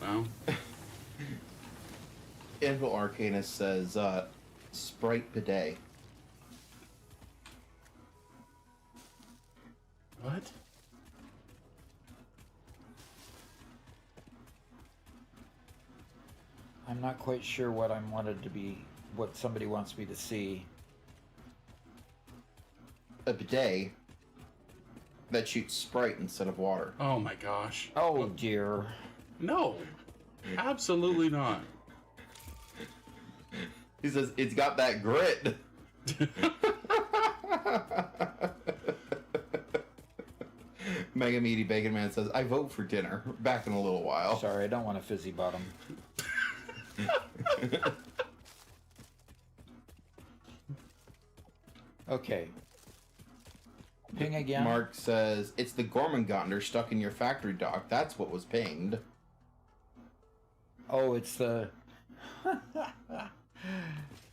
Well... Invil Arcanist says, Sprite Bidet. What? I'm not quite sure what what somebody wants me to see. A bidet that shoots Sprite instead of water. Oh my gosh. Oh dear. No. Absolutely not. He says, it's got that grit. Mega Meaty Bacon Man says, I vote for dinner. Back in a little while. Sorry, I don't want a fizzy bottom. Okay. Ping again. Mark says, it's the Gormangotner stuck in your factory dock. That's what was pinged. Oh, it's the...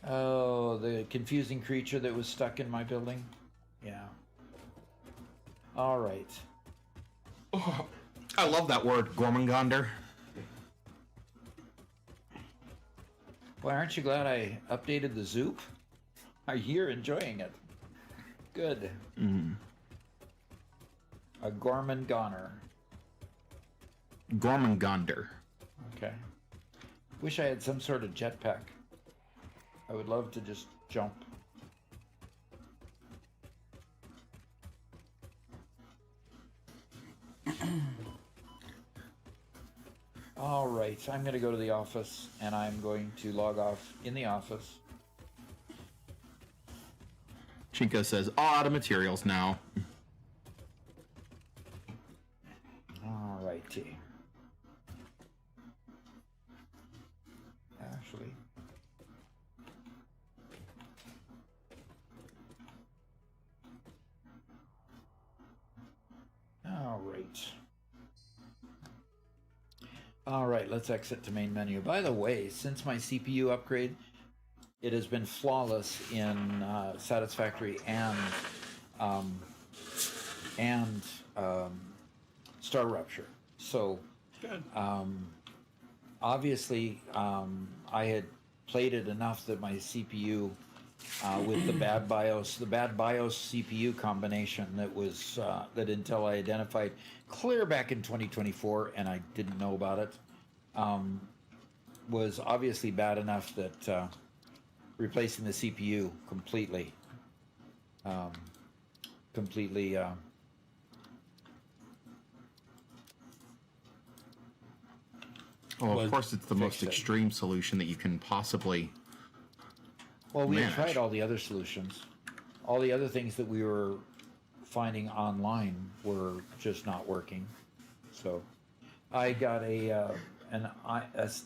oh, the confusing creature that was stuck in my building? Yeah. All right. Oh, I love that word, Gormangonder. Well, aren't you glad I updated the Zoop? You're enjoying it. Good. A Gorman Goner. Gormangonder. Okay. Wish I had some sort of jetpack. I would love to just jump. All right, I'm going to go to the office, and I'm going to log off in the office. Chinko says, all out of materials now. All righty. Actually. All right. All right, let's exit to main menu. By the way, since my CPU upgrade, it has been flawless in Satisfactory and Star Rupture. So Good. obviously, I had played it enough that my CPU, with the bad BIOS CPU combination that was that Intel identified clear back in 2024, and I didn't know about it, was obviously bad enough that replacing the CPU completely, well, of course, it's the most it. extreme solution that you can possibly. Well, we had manage. tried all the other solutions. All the other things that we were finding online were just not working. So I got an i9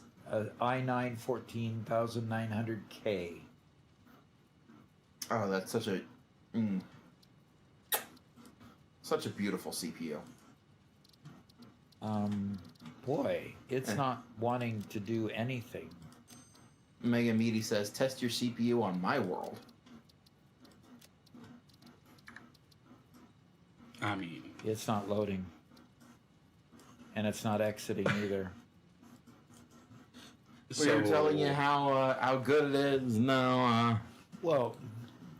14900K. Oh, that's such a beautiful CPU. Boy, it's not wanting to do anything. Mega Meaty says, test your CPU on my world. I mean, It's not loading. And it's not exiting either. We were telling you how good it is. No, Well,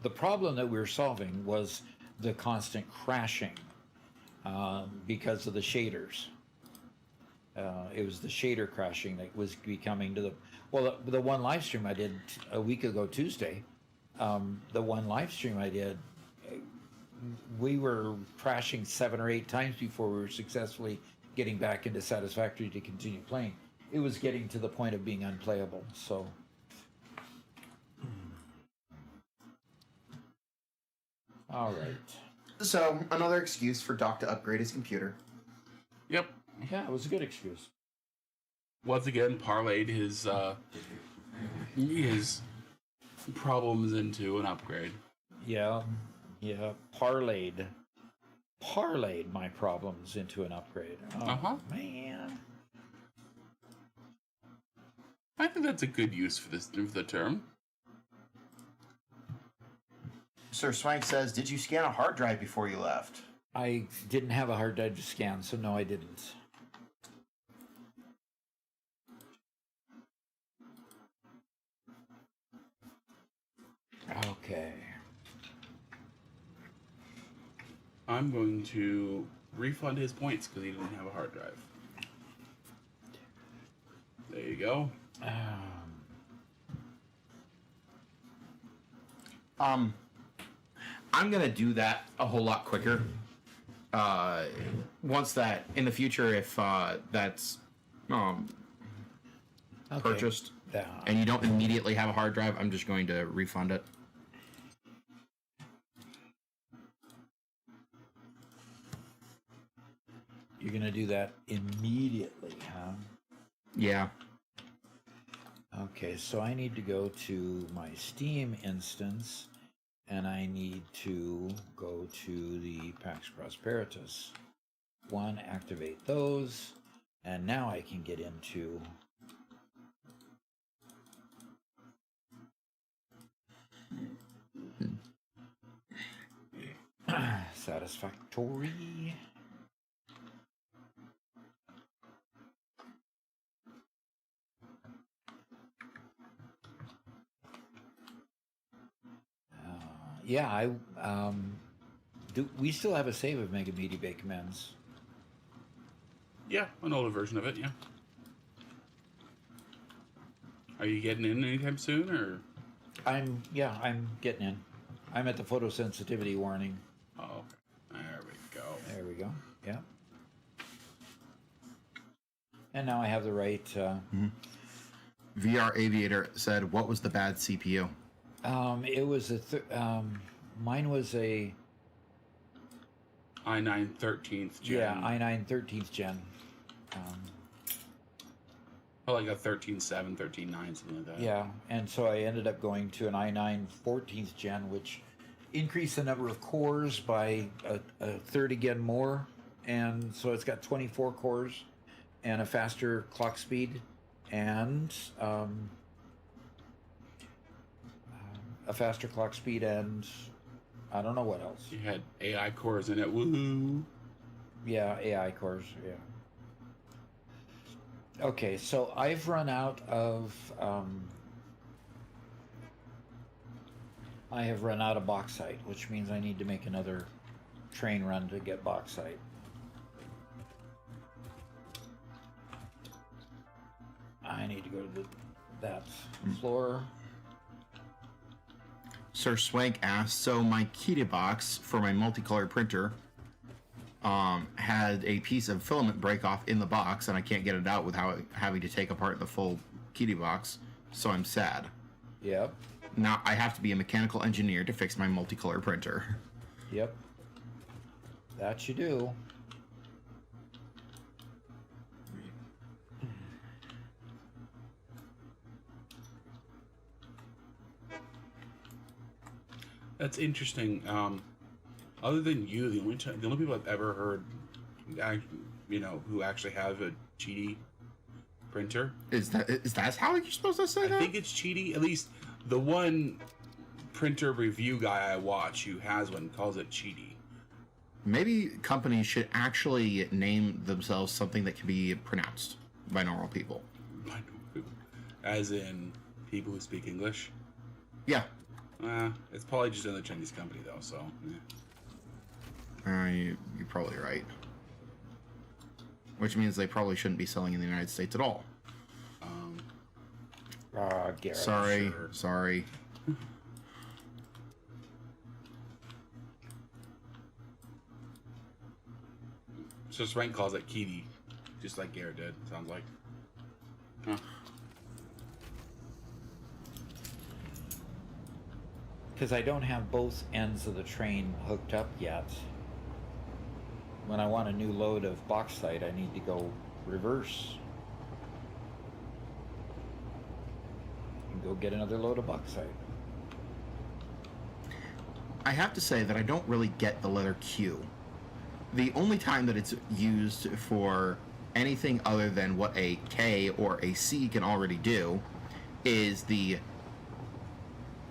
the problem that we were solving was the constant crashing because of the shaders. It was the shader crashing that was becoming to the... Well, the one live stream I did a week ago Tuesday, the one live stream I did, we were crashing 7 or 8 times before we were successfully getting back into Satisfactory to continue playing. It was getting to the point of being unplayable, so... All right. So, another excuse for Doc to upgrade his computer. Yep. Yeah, it was a good excuse. Once again, parlayed his problems into an upgrade. Yeah, parlayed my problems into an upgrade. Oh, man. I think that's a good use for the term. Sir Swank says, did you scan a hard drive before you left? I didn't have a hard drive to scan, so no, I didn't. Okay. I'm going to refund his points because he didn't have a hard drive. There you go. I'm gonna do that a whole lot quicker. Once that in the future, if that's purchased and you don't immediately have a hard drive, I'm just going to refund it. You're going to do that immediately, huh? Yeah. Okay, so I need to go to my Steam instance, and I need to go to the Pax Prosperitas one, activate those, and now I can get into Satisfactory. Yeah, do we still have a save of Mega Meaty Bacon Men's? Yeah, an older version of it, yeah. Are you getting in anytime soon, or? I'm getting in. I'm at the photosensitivity warning. Oh, okay. There we go. There we go. Yeah. And now I have the right. VR Aviator said, "What was the bad CPU?" It was mine was a i9 13th gen. yeah i9 13th gen. Like a 13.7, 13.9, something like that. Yeah, and so I ended up going to an i9 14th gen, which increased the number of cores by a third again more, and so it's got 24 cores and a faster clock speed and I don't know what else. You had AI cores in it. Woohoo! Yeah, AI cores. Yeah. Okay, so I've run out of. I have run out of bauxite, which means I need to make another train run to get bauxite. I need to go to that floor. Sir Swank asked, "So my Kitty box for my multicolor printer had a piece of filament break off in the box, and I can't get it out without having to take apart the full Kitty box. So I'm sad. Yep. Now I have to be a mechanical engineer to fix my multicolor printer." Yep. That you do. That's interesting. Other than you, the only people I've ever heard, who actually have a cheaty printer. Is that how you're supposed to say that? I think it's cheaty. At least the one printer review guy I watch who has one calls it cheaty. Maybe companies should actually name themselves something that can be pronounced by normal people. As in people who speak English. Yeah. It's probably just another Chinese company though, so. You're probably right. Which means they probably shouldn't be selling in the United States at all. Garrett. Sorry. So Swank calls it Kitty, just like Garrett did, sounds like. Huh. Because I don't have both ends of the train hooked up yet. When I want a new load of bauxite, I need to go reverse and go get another load of bauxite. I have to say that I don't really get the letter Q. The only time that it's used for anything other than what a K or a C can already do is the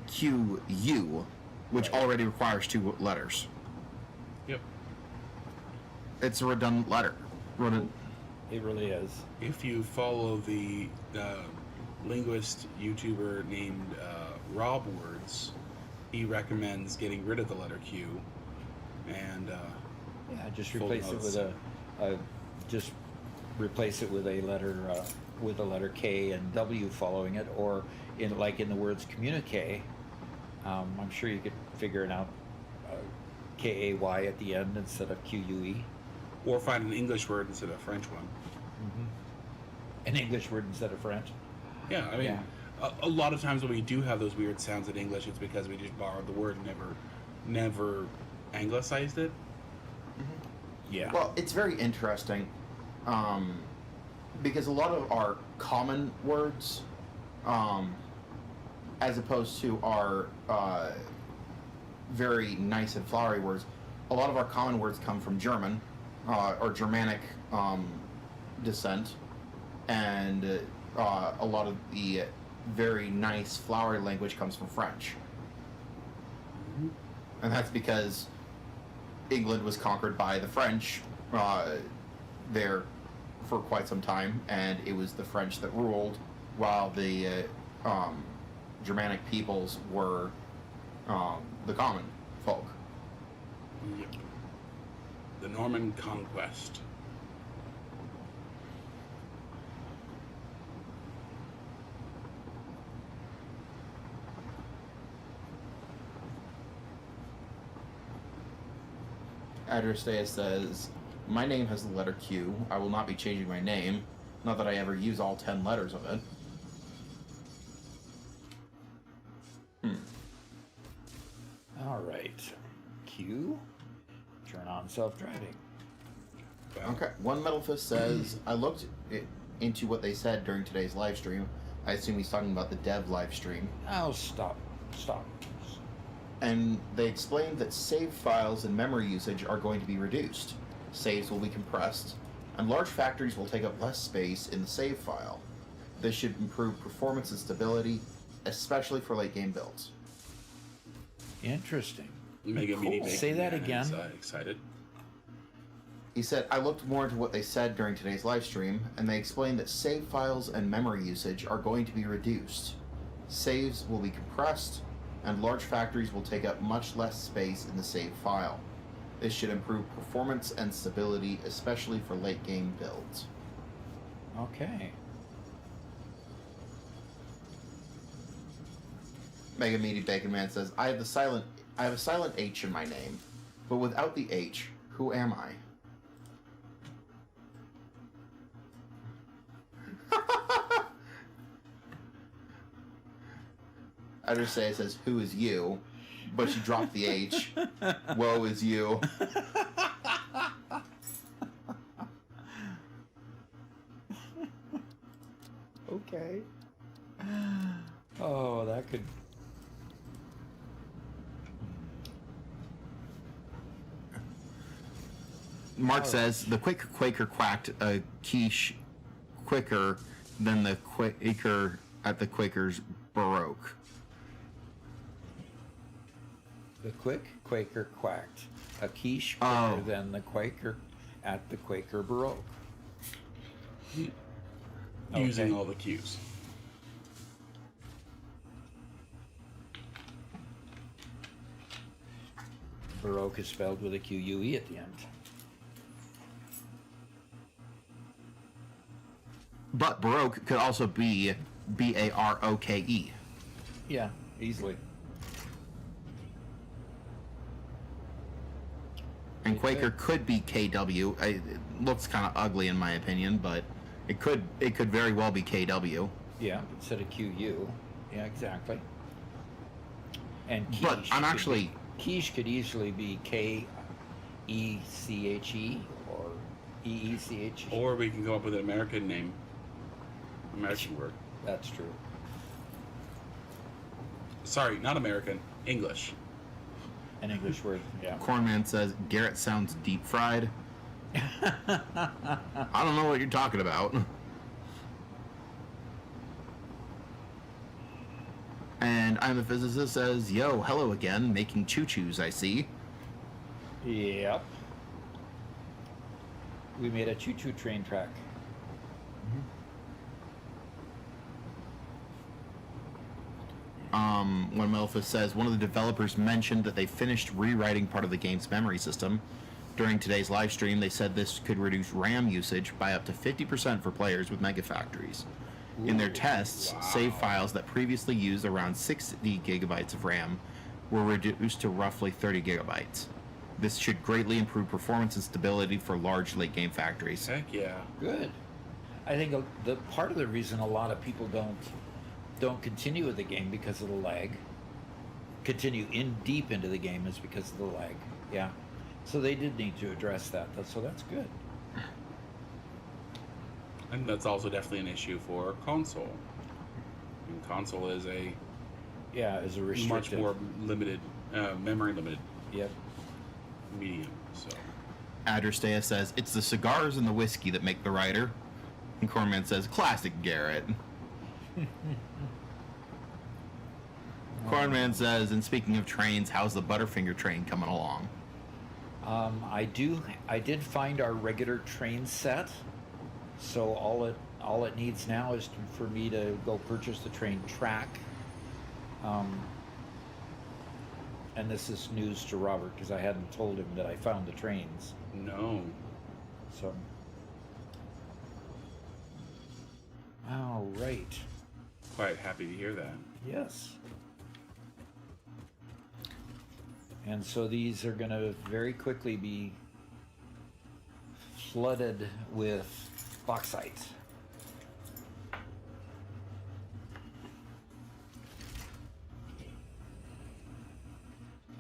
QU, which already requires two letters. Yep. It's a redundant letter. It really is. If you follow the linguist YouTuber named Rob Words, he recommends getting rid of the letter Q and Yeah, just full replace it notes. with a letter K and W following it, or in the words communique. I'm sure you could figure it out. KAY at the end instead of QUE. or find an English word instead of a French one. An English word instead of French. Yeah, I mean, Yeah. a lot of times when we do have those weird sounds in English, it's because we just borrowed the word and never anglicized it. Yeah. Well, it's very interesting because a lot of our common words, as opposed to our very nice and flowery words, a lot of our common words come from German or Germanic descent, and a lot of the very nice flowery language comes from French. And that's because England was conquered by the French there for quite some time, and it was the French that ruled, while the Germanic peoples were the common folk. Yep. The Norman Conquest. Adrestea says, my name has the letter Q. I will not be changing my name. Not that I ever use all 10 letters of it. All right. Q. Turn on self-driving. Okay. One Metal Fist says, I looked into what they said during today's live stream. I assume he's talking about the dev live stream. Oh, stop. Stop. And they explained that save files and memory usage are going to be reduced. Saves will be compressed, and large factories will take up less space in the save file. This should improve performance and stability, especially for late game builds. Interesting. Mega Mini Cool. Bacon Say that Man again. is, excited. He said, I looked more into what they said during today's live stream, and they explained that save files and memory usage are going to be reduced. Saves will be compressed, and large factories will take up much less space in the save file. This should improve performance and stability, especially for late game builds. Okay. Mega Meaty Bacon Man says, I have a silent H in my name, but without the H, who am I? I just say it says, who is you? But she dropped the H. Woe is you. Okay. Oh, that could... Mark says, the quick Quaker quacked a quiche quicker than the Quaker at the Quaker's Baroque. The quick Quaker quacked a quiche quicker Oh. than the Quaker at the Quaker Baroque. Using Okay. all the cues. Baroque is spelled with a Q-U-E at the end. But Baroque could also be B-A-R-O-K-E. Yeah, easily. And Quaker could be KW. It looks kind of ugly in my opinion, but it could very well be KW. Yeah, instead of Q-U. Yeah, exactly. And quiche. But I'm actually... Quiche could easily be K-E-C-H-E or E-E-C-H-E. Or we can come up with an American name. American word. That's true. Sorry, not American. English. An English word, yeah. Cornman says, Garrett sounds deep fried. I don't know what you're talking about. And I'm the physicist says, yo, hello again, making choo-choos, I see. Yep. We made a choo-choo train track. When Melphis says, one of the developers mentioned that they finished rewriting part of the game's memory system. During today's live stream, they said this could reduce RAM usage by up to 50% for players with mega factories. In their tests, save files that previously used around 60 gigabytes of RAM were reduced to roughly 30 gigabytes. This should greatly improve performance and stability for large late-game factories. Heck yeah. Good. I think the part of the reason a lot of people don't continue with the game because of the lag, continue in deep into the game is because of the lag. Yeah. So they did need to address that. So that's good. And that's also definitely an issue for console. And console is a Yeah, as a much restricted. more limited, memory limited Yep. medium. So Adrestea says, it's the cigars and the whiskey that make the writer. And Corman says, classic Garrett. Cornman says, and speaking of trains, how's the Butterfinger train coming along? I did find our regular train set, so all it needs now is for me to go purchase the train track. And this is news to Robert because I hadn't told him that I found the trains. No. So, all right. Quite happy to hear that. Yes. And so these are going to very quickly be flooded with bauxite.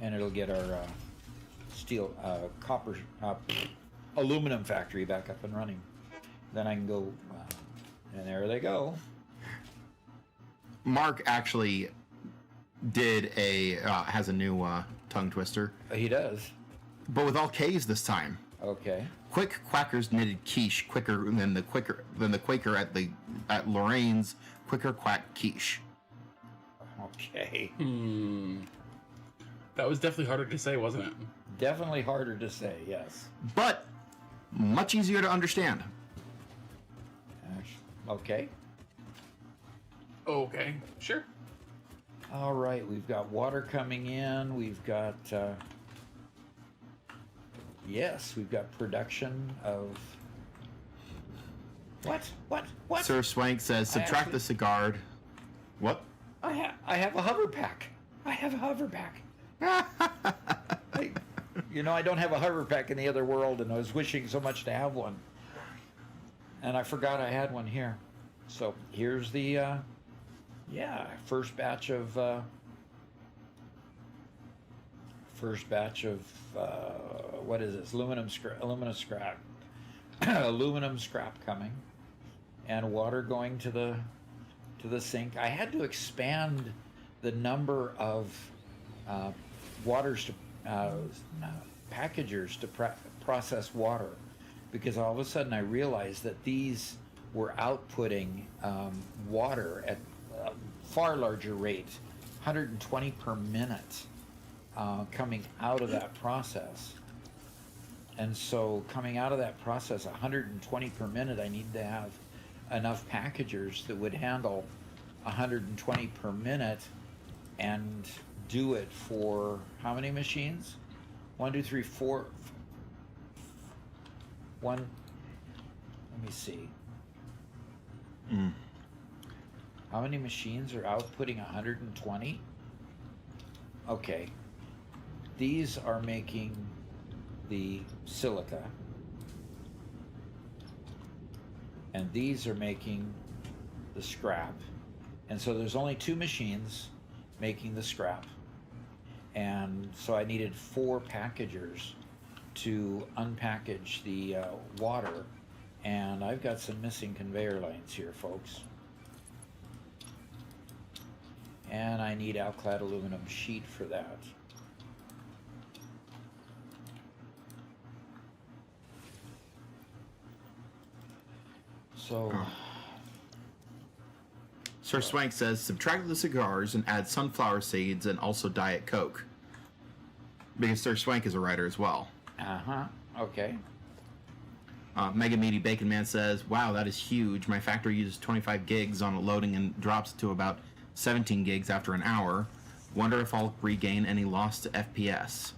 And it'll get our aluminum factory back up and running. Then I can go, and there they go. Mark actually has a new tongue twister, He does. but with all K's this time. Okay. Quick Quackers knitted quiche quicker than the Quaker at Lorraine's Quicker Quack quiche. Okay. That was definitely harder to say, wasn't it? Definitely harder to say, yes. But much easier to understand. Okay. Okay, sure. All right, we've got water coming in. We've got, yes, we've got production of, what? Sir Swank says, subtract the cigar. What? I have a hover pack. I have a hover pack. I don't have a hover pack in the other world, and I was wishing so much to have one. And I forgot I had one here. So here's the, first batch of what is this? Aluminum scrap coming, and water going to the sink. I had to expand the number of packagers to process water, because all of a sudden I realized that these were outputting water at a far larger rate, 120 per minute, coming out of that process. And so coming out of that process, 120 per minute, I need to have enough packagers that would handle 120 per minute and do it for how many machines? 1, 2, 3, 4. One. Let me see. How many machines are outputting 120? Okay. These are making the silica. And these are making the scrap. And so there's only 2 machines making the scrap. And so I needed 4 packagers to unpackage the water. And I've got some missing conveyor lines here, folks. And I need alclad aluminum sheet for that. So... Sir Swank says, subtract the cigars and add sunflower seeds and also Diet Coke. Because Sir Swank is a writer as well. Okay. Mega Meaty Bacon Man says, wow, that is huge. My factory uses 25 gigs on loading and drops to about 17 gigs after an hour. Wonder if I'll regain any loss to FPS.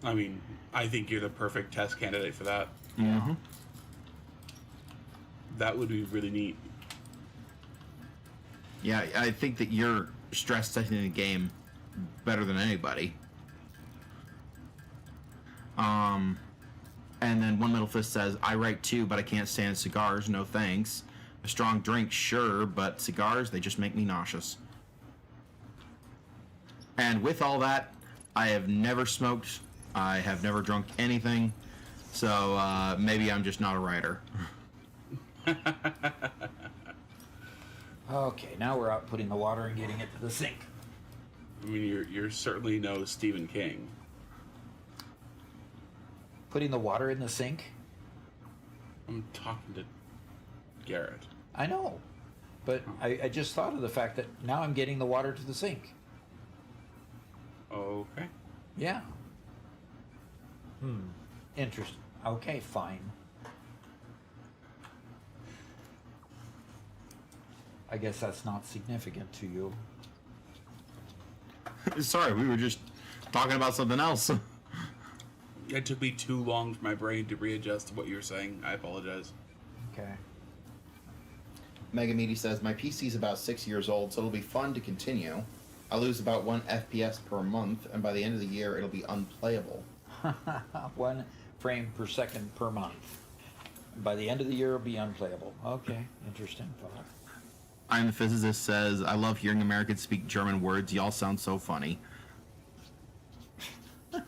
I mean, I think you're the perfect test candidate for that. Mm-hmm. That would be really neat. Yeah, I think that you're stress testing the game better than anybody. And then One Middle Fist says, I write too, but I can't stand cigars. No thanks. A strong drink, sure, but cigars, they just make me nauseous. And with all that, I have never smoked. I have never drunk anything. So maybe I'm just not a writer. Okay, now we're out putting the water and getting it to the sink. I mean, you're certainly no Stephen King. Putting the water in the sink? I'm talking to Garrett. I know. But I just thought of the fact that now I'm getting the water to the sink. Okay. Yeah. Interesting. Okay, fine. I guess that's not significant to you. Sorry, we were just talking about something else. It took me too long for my brain to readjust to what you were saying. I apologize. Okay. Megameaty says, my PC's about 6 years old, so it'll be fun to continue. I lose about 1 FPS per month, and by the end of the year, it'll be unplayable. 1 frame per second per month. By the end of the year, it'll be unplayable. Okay, interesting thought. I'm the Physicist says, I love hearing Americans speak German words. Y'all sound so funny. Yeah,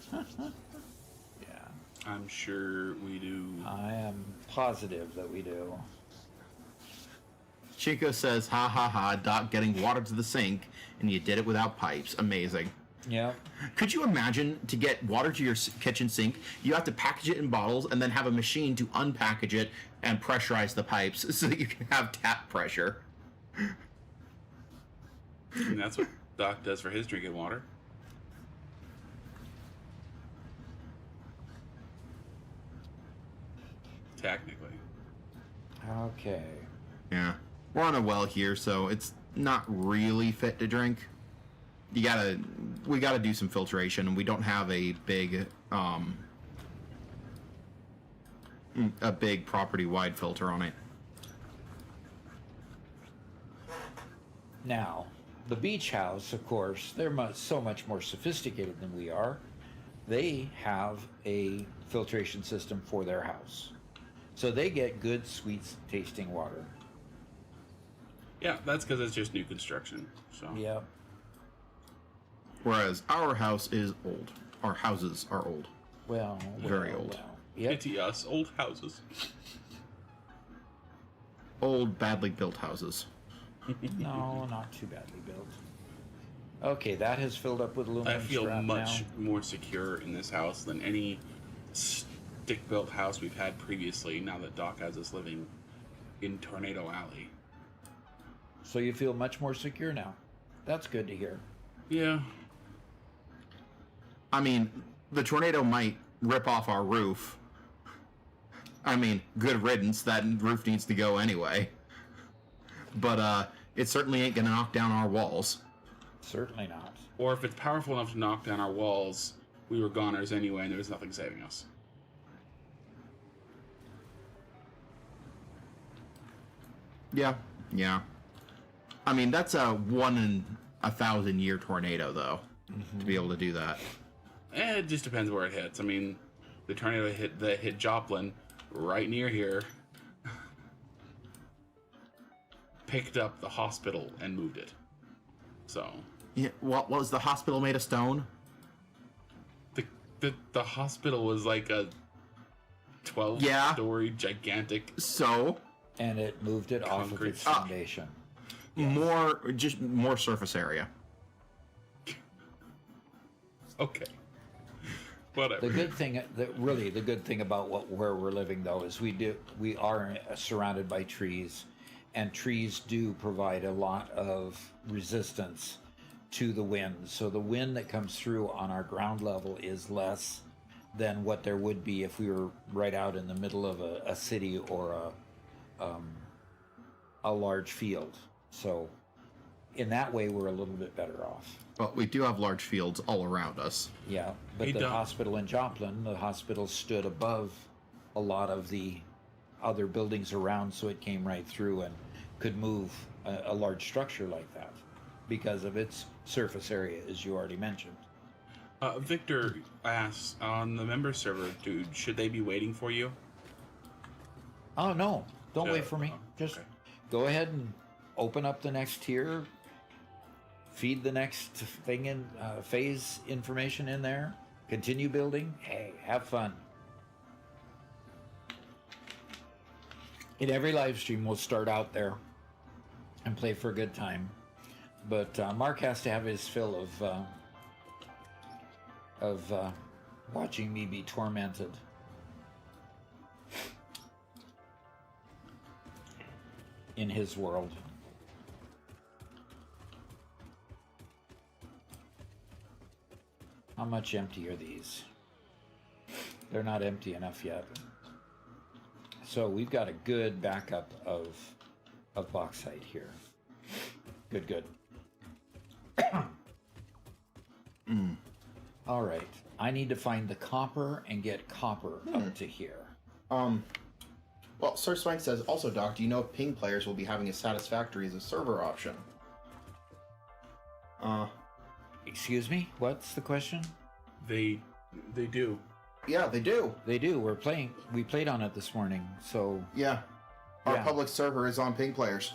I'm sure we do. I am positive that we do. Chico says, ha ha ha, Doc getting water to the sink, and you did it without pipes. Amazing. Yep. Could you imagine to get water to your kitchen sink, you have to package it in bottles and then have a machine to unpackage it and pressurize the pipes so that you can have tap pressure? And that's what Doc does for his drinking water. Technically. Okay. Yeah. We're on a well here, so it's not really fit to drink. We gotta do some filtration, and we don't have a big property-wide filter on it. Now, the beach house, of course, they're so much more sophisticated than we are. They have a filtration system for their house. So they get good, sweet tasting water. Yeah, that's because it's just new construction. So Yep. Whereas our house is old. Our houses are old. Well, Very old. Yep. pity us, old houses. Old, badly built houses. No, not too badly built. Okay, that has filled up with aluminum I feel scrap much now. more secure in this house than any stick-built house we've had previously. Now that Doc has us living in Tornado Alley. So you feel much more secure now. That's good to hear. Yeah. I mean, the tornado might rip off our roof. I mean, good riddance. That roof needs to go anyway. But it certainly ain't gonna knock down our walls. Certainly not. Or if it's powerful enough to knock down our walls, we were goners anyway, and there was nothing saving us. Yeah. I mean, that's a 1 in 1,000 year tornado, though, to be able to do that. It just depends where it hits. I mean, the tornado that hit Joplin right near here picked up the hospital and moved it. So Yeah. What was the hospital made of stone? the hospital was like a 12-story gigantic. So And it moved it off of Concrete. its foundation. more surface area. Okay. Whatever. The good thing, the good thing about where we're living though is we are surrounded by trees, and trees do provide a lot of resistance to the wind. So the wind that comes through on our ground level is less than what there would be if we were right out in the middle of a city or a large field. So in that way, we're a little bit better off. But we do have large fields all around us. Yeah, but Hey, the Doc. hospital in Joplin, the hospital stood above a lot of the other buildings around, so it came right through and could move a large structure like that because of its surface area, as you already mentioned. Victor asks, on the member server, dude, should they be waiting for you? Oh, no, don't Yeah, wait for me. Just okay. go ahead and open up the next tier, feed the next thing in, phase information in there, continue building. Hey, have fun. In every live stream, we'll start out there and play for a good time. But Mark has to have his fill of watching me be tormented. In his world. How much empty are these? they're not empty enough yet. So we've got a good backup of bauxite here. Good. All right. I need to find the copper and get copper up to here. Well, Sir Swank says, also, Doc, do you know if ping players will be having a Satisfactory as a server option? Excuse me? What's the question? They do. Yeah, they do. They do. We played on it this morning. So Yeah. Our Yeah. public server is on ping players.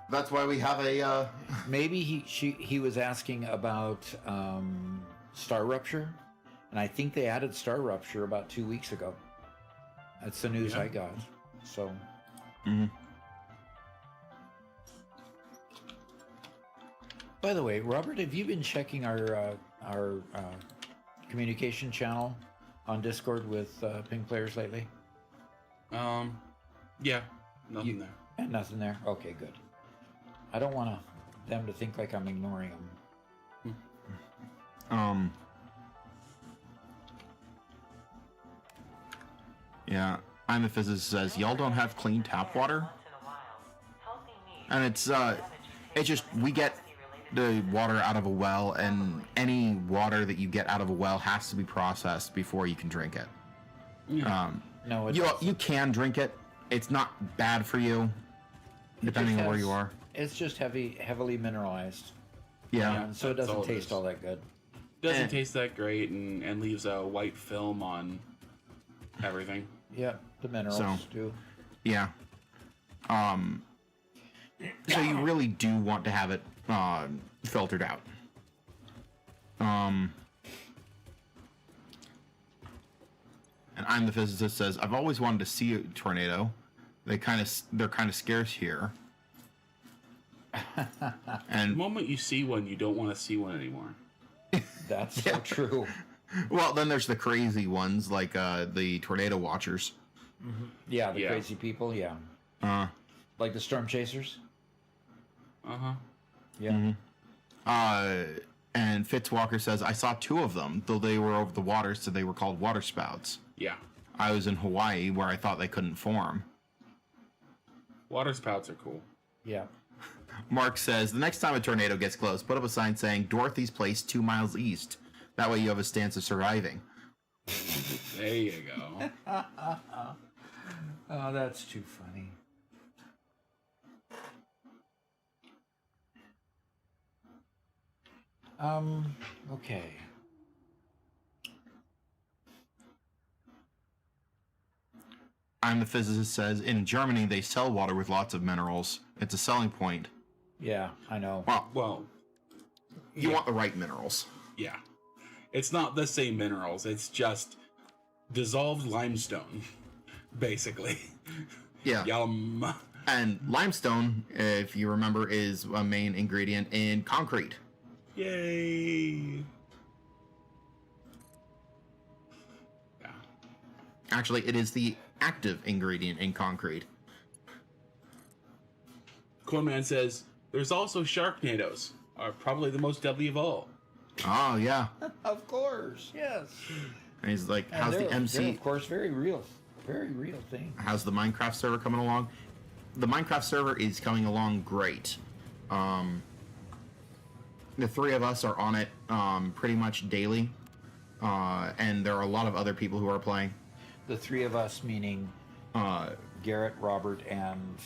That's why we have a, maybe he was asking about Star Rupture, and I think they added Star Rupture about 2 weeks ago. That's the news Yeah. I got. So by the way, Robert, have you been checking our communication channel on Discord with ping players lately? Yeah, nothing there. And nothing there. Okay, good. I don't want them to think like I'm ignoring them. Yeah, I'm a physicist says, y'all don't have clean tap water? And it's just, we get the water out of a well, and any water that you get out of a well has to be processed before you can drink it. No, You can drink it. It's not bad for you, depending on where you are. It's just heavily mineralized. Yeah. And so it That's all doesn't it taste is. all that good. Doesn't taste that great and leaves a white film on everything. Yeah, the minerals So- do. Yeah. So you really do want to have it filtered out. And I'm the physicist says, I've always wanted to see a tornado. They're kind of scarce here. The And moment you see one, you don't want to see one anymore. That's so true. well, then there's the crazy ones like the tornado watchers. Yeah, the Yeah. crazy people. Yeah, like the storm chasers. Uh-huh. Yeah. And Fitzwalker says, I saw 2 of them, though they were over the water, so they were called water spouts. Yeah. I was in Hawaii where I thought they couldn't form. Water spouts are cool. Yeah. Mark says, the next time a tornado gets close, put up a sign saying, Dorothy's Place 2 miles east. That way you have a chance of surviving. There you go. Oh, that's too funny. Okay. I'm the physicist says, in Germany they sell water with lots of minerals. It's a selling point. Yeah, I know. Well, Well, you want the right minerals. yeah. It's not the same minerals. It's just dissolved limestone, basically. Yeah. Yum. And limestone, if you remember, is a main ingredient in concrete. Yay. Yeah. Actually, it is the active ingredient in concrete. Cornman says, there's also Sharknadoes, are probably the most deadly of all. Oh, yeah. Of course, yes. And he's like, And how's the they're, MC... of course, very real thing. How's the Minecraft server coming along? The Minecraft server is coming along great. The 3 of us are on it pretty much daily. And there are a lot of other people who are playing. The 3 of us, meaning Garrett, Robert, and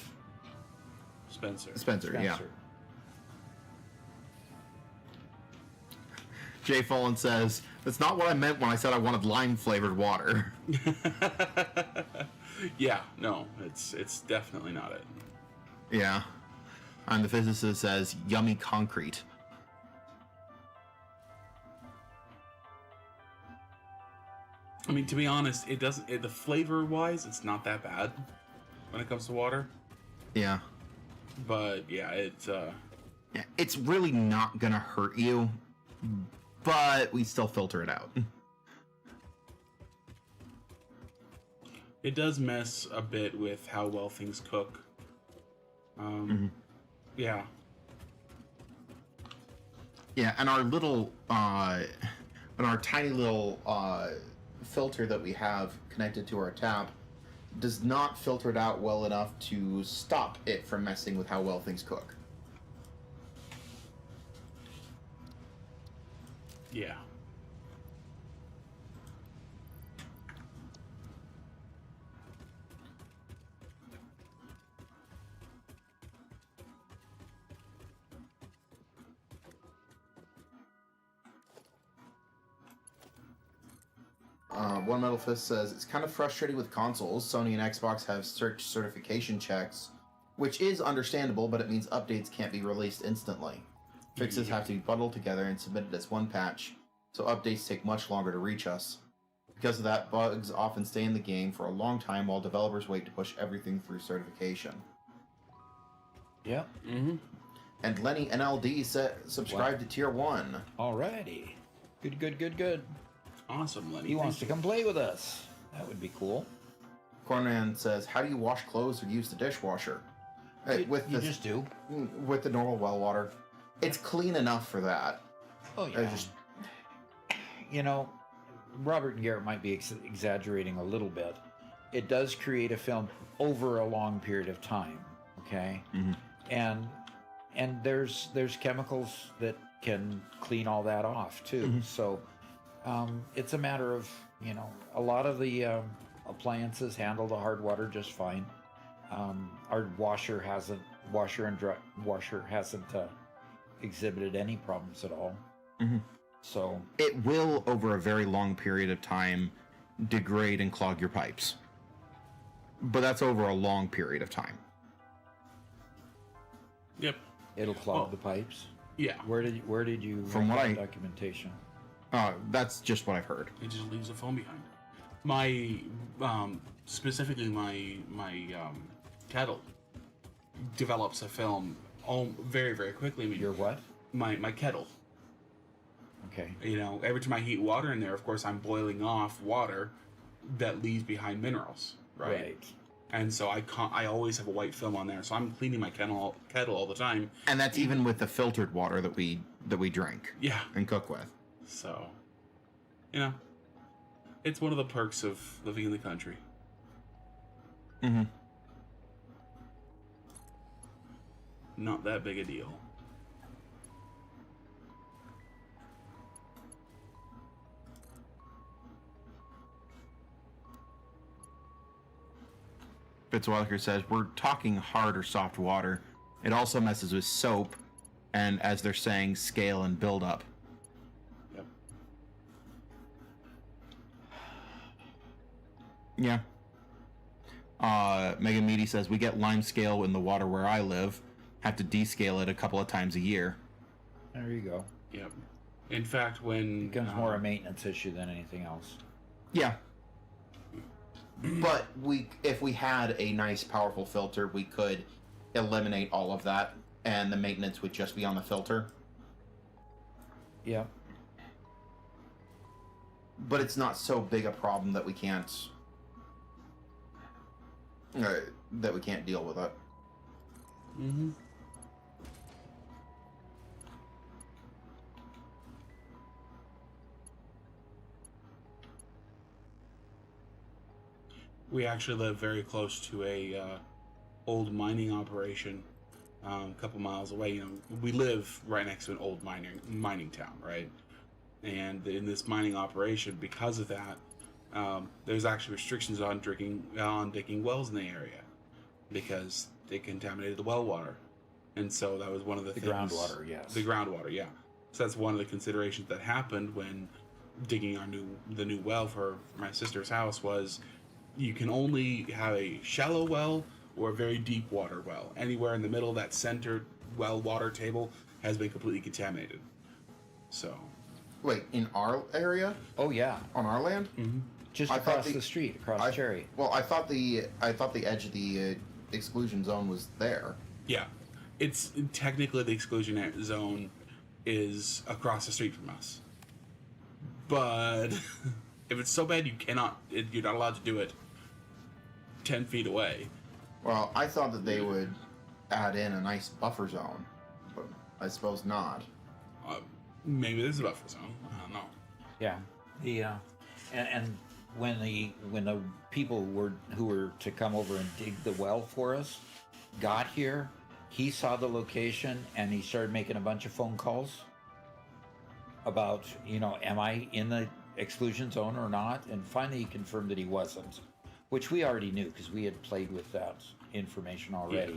Spencer. Spencer, yeah. Spencer. Jay Fallen says, that's not what I meant when I said I wanted lime-flavored water. Yeah, no, it's definitely not it. Yeah. And the physicist says, yummy concrete. I mean, to be honest, it doesn't. The flavor-wise, it's not that bad when it comes to water. Yeah. But yeah, Yeah, it's really not gonna hurt you, but we still filter it out. it does mess a bit with how well things cook. Yeah. Yeah, and our little and our tiny little filter that we have connected to our tap does not filter it out well enough to stop it from messing with how well things cook. Yeah. One Metal Fist says, it's kind of frustrating with consoles. Sony and Xbox have strict certification checks, which is understandable, but it means updates can't be released instantly. Fixes have to be bundled together and submitted as one patch, so updates take much longer to reach us. Because of that, bugs often stay in the game for a long time while developers wait to push everything through certification. Yep. Mm-hmm. And Lenny NLD subscribed to Tier 1. Alrighty. Good. Awesome, Lenny. He wants to come play with us. That would be cool. Cornman says, how do you wash clothes or use the dishwasher? You just do. With the normal well water. It's clean enough for that. Oh, yeah. You know, Robert and Garrett might be exaggerating a little bit. It does create a film over a long period of time, okay? Mm-hmm. And there's chemicals that can clean all that off, too. Mm-hmm. So it's a matter of, you know, a lot of the appliances handle the hard water just fine. Our washer hasn't exhibited any problems at all. Mm-hmm. So it will, over a very long period of time, degrade and clog your pipes. But that's over a long period of time. Yep. It'll clog the pipes. Yeah. Where did you From read what that documentation? That's just what I've heard. It just leaves a foam behind. My specifically my kettle develops a film very, very quickly. I mean, Your what? My kettle. Okay. You know, every time I heat water in there, of course, I'm boiling off water that leaves behind minerals, right? And so I always have a white film on there. So I'm cleaning my kettle all the time. And that's even with the filtered water that we drink. Yeah. And cook with. So, you know, it's one of the perks of living in the country. Mm-hmm. Not that big a deal. Fitzwalker says, we're talking hard or soft water. It also messes with soap and, as they're saying, scale and buildup. Yep. Yeah. Megan Meaty says, we get lime scale in the water where I live. Have to descale it a couple of times a year. There you go. Yep. In fact, when It becomes more a maintenance issue than anything else. Yeah. But if we had a nice, powerful filter, we could eliminate all of that, and the maintenance would just be on the filter. Yeah. But it's not so big a problem that we can't deal with it. Mm-hmm. We actually live very close to a old mining operation, a couple miles away. You know, we live right next to an old mining town, right? And in this mining operation, because of that, there's actually restrictions on digging wells in the area because they contaminated the well water, and so that was one of the things. Groundwater, yes. The groundwater, yeah. So that's one of the considerations that happened when digging the new well for my sister's house was. You can only have a shallow well or a very deep water well. Anywhere in the middle, that centered well water table has been completely contaminated. So. Wait, in our area? Oh yeah. On our land? Mm-hmm. Just across the street, across Cherry. Well, I thought the edge of the exclusion zone was there. Yeah, it's technically the exclusion zone is across the street from us, but if it's so bad you're not allowed to do it 10 feet away. Well, I thought that they would add in a nice buffer zone, but I suppose not. Maybe there's a buffer zone. I don't know. Yeah. The and when the people who were to come over and dig the well for us got here, he saw the location and he started making a bunch of phone calls about, am I in the exclusion zone or not? And finally he confirmed that he wasn't, which we already knew because we had played with that information already.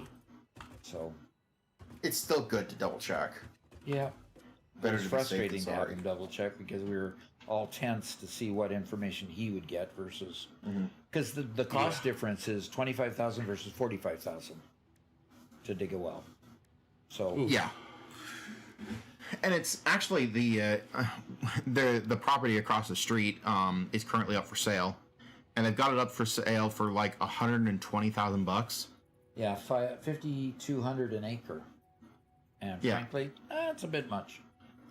Yeah. So it's still good to double check. Yeah. Better it was frustrating to have him double check because we were all tense to see what information he would get versus because the cost difference is 25,000 versus 45,000 to dig a well. So yeah, and it's actually the property across the street is currently up for sale, and they've got it up for sale for like $120,000. Yeah, 5,200 an acre, and frankly, it's a bit much.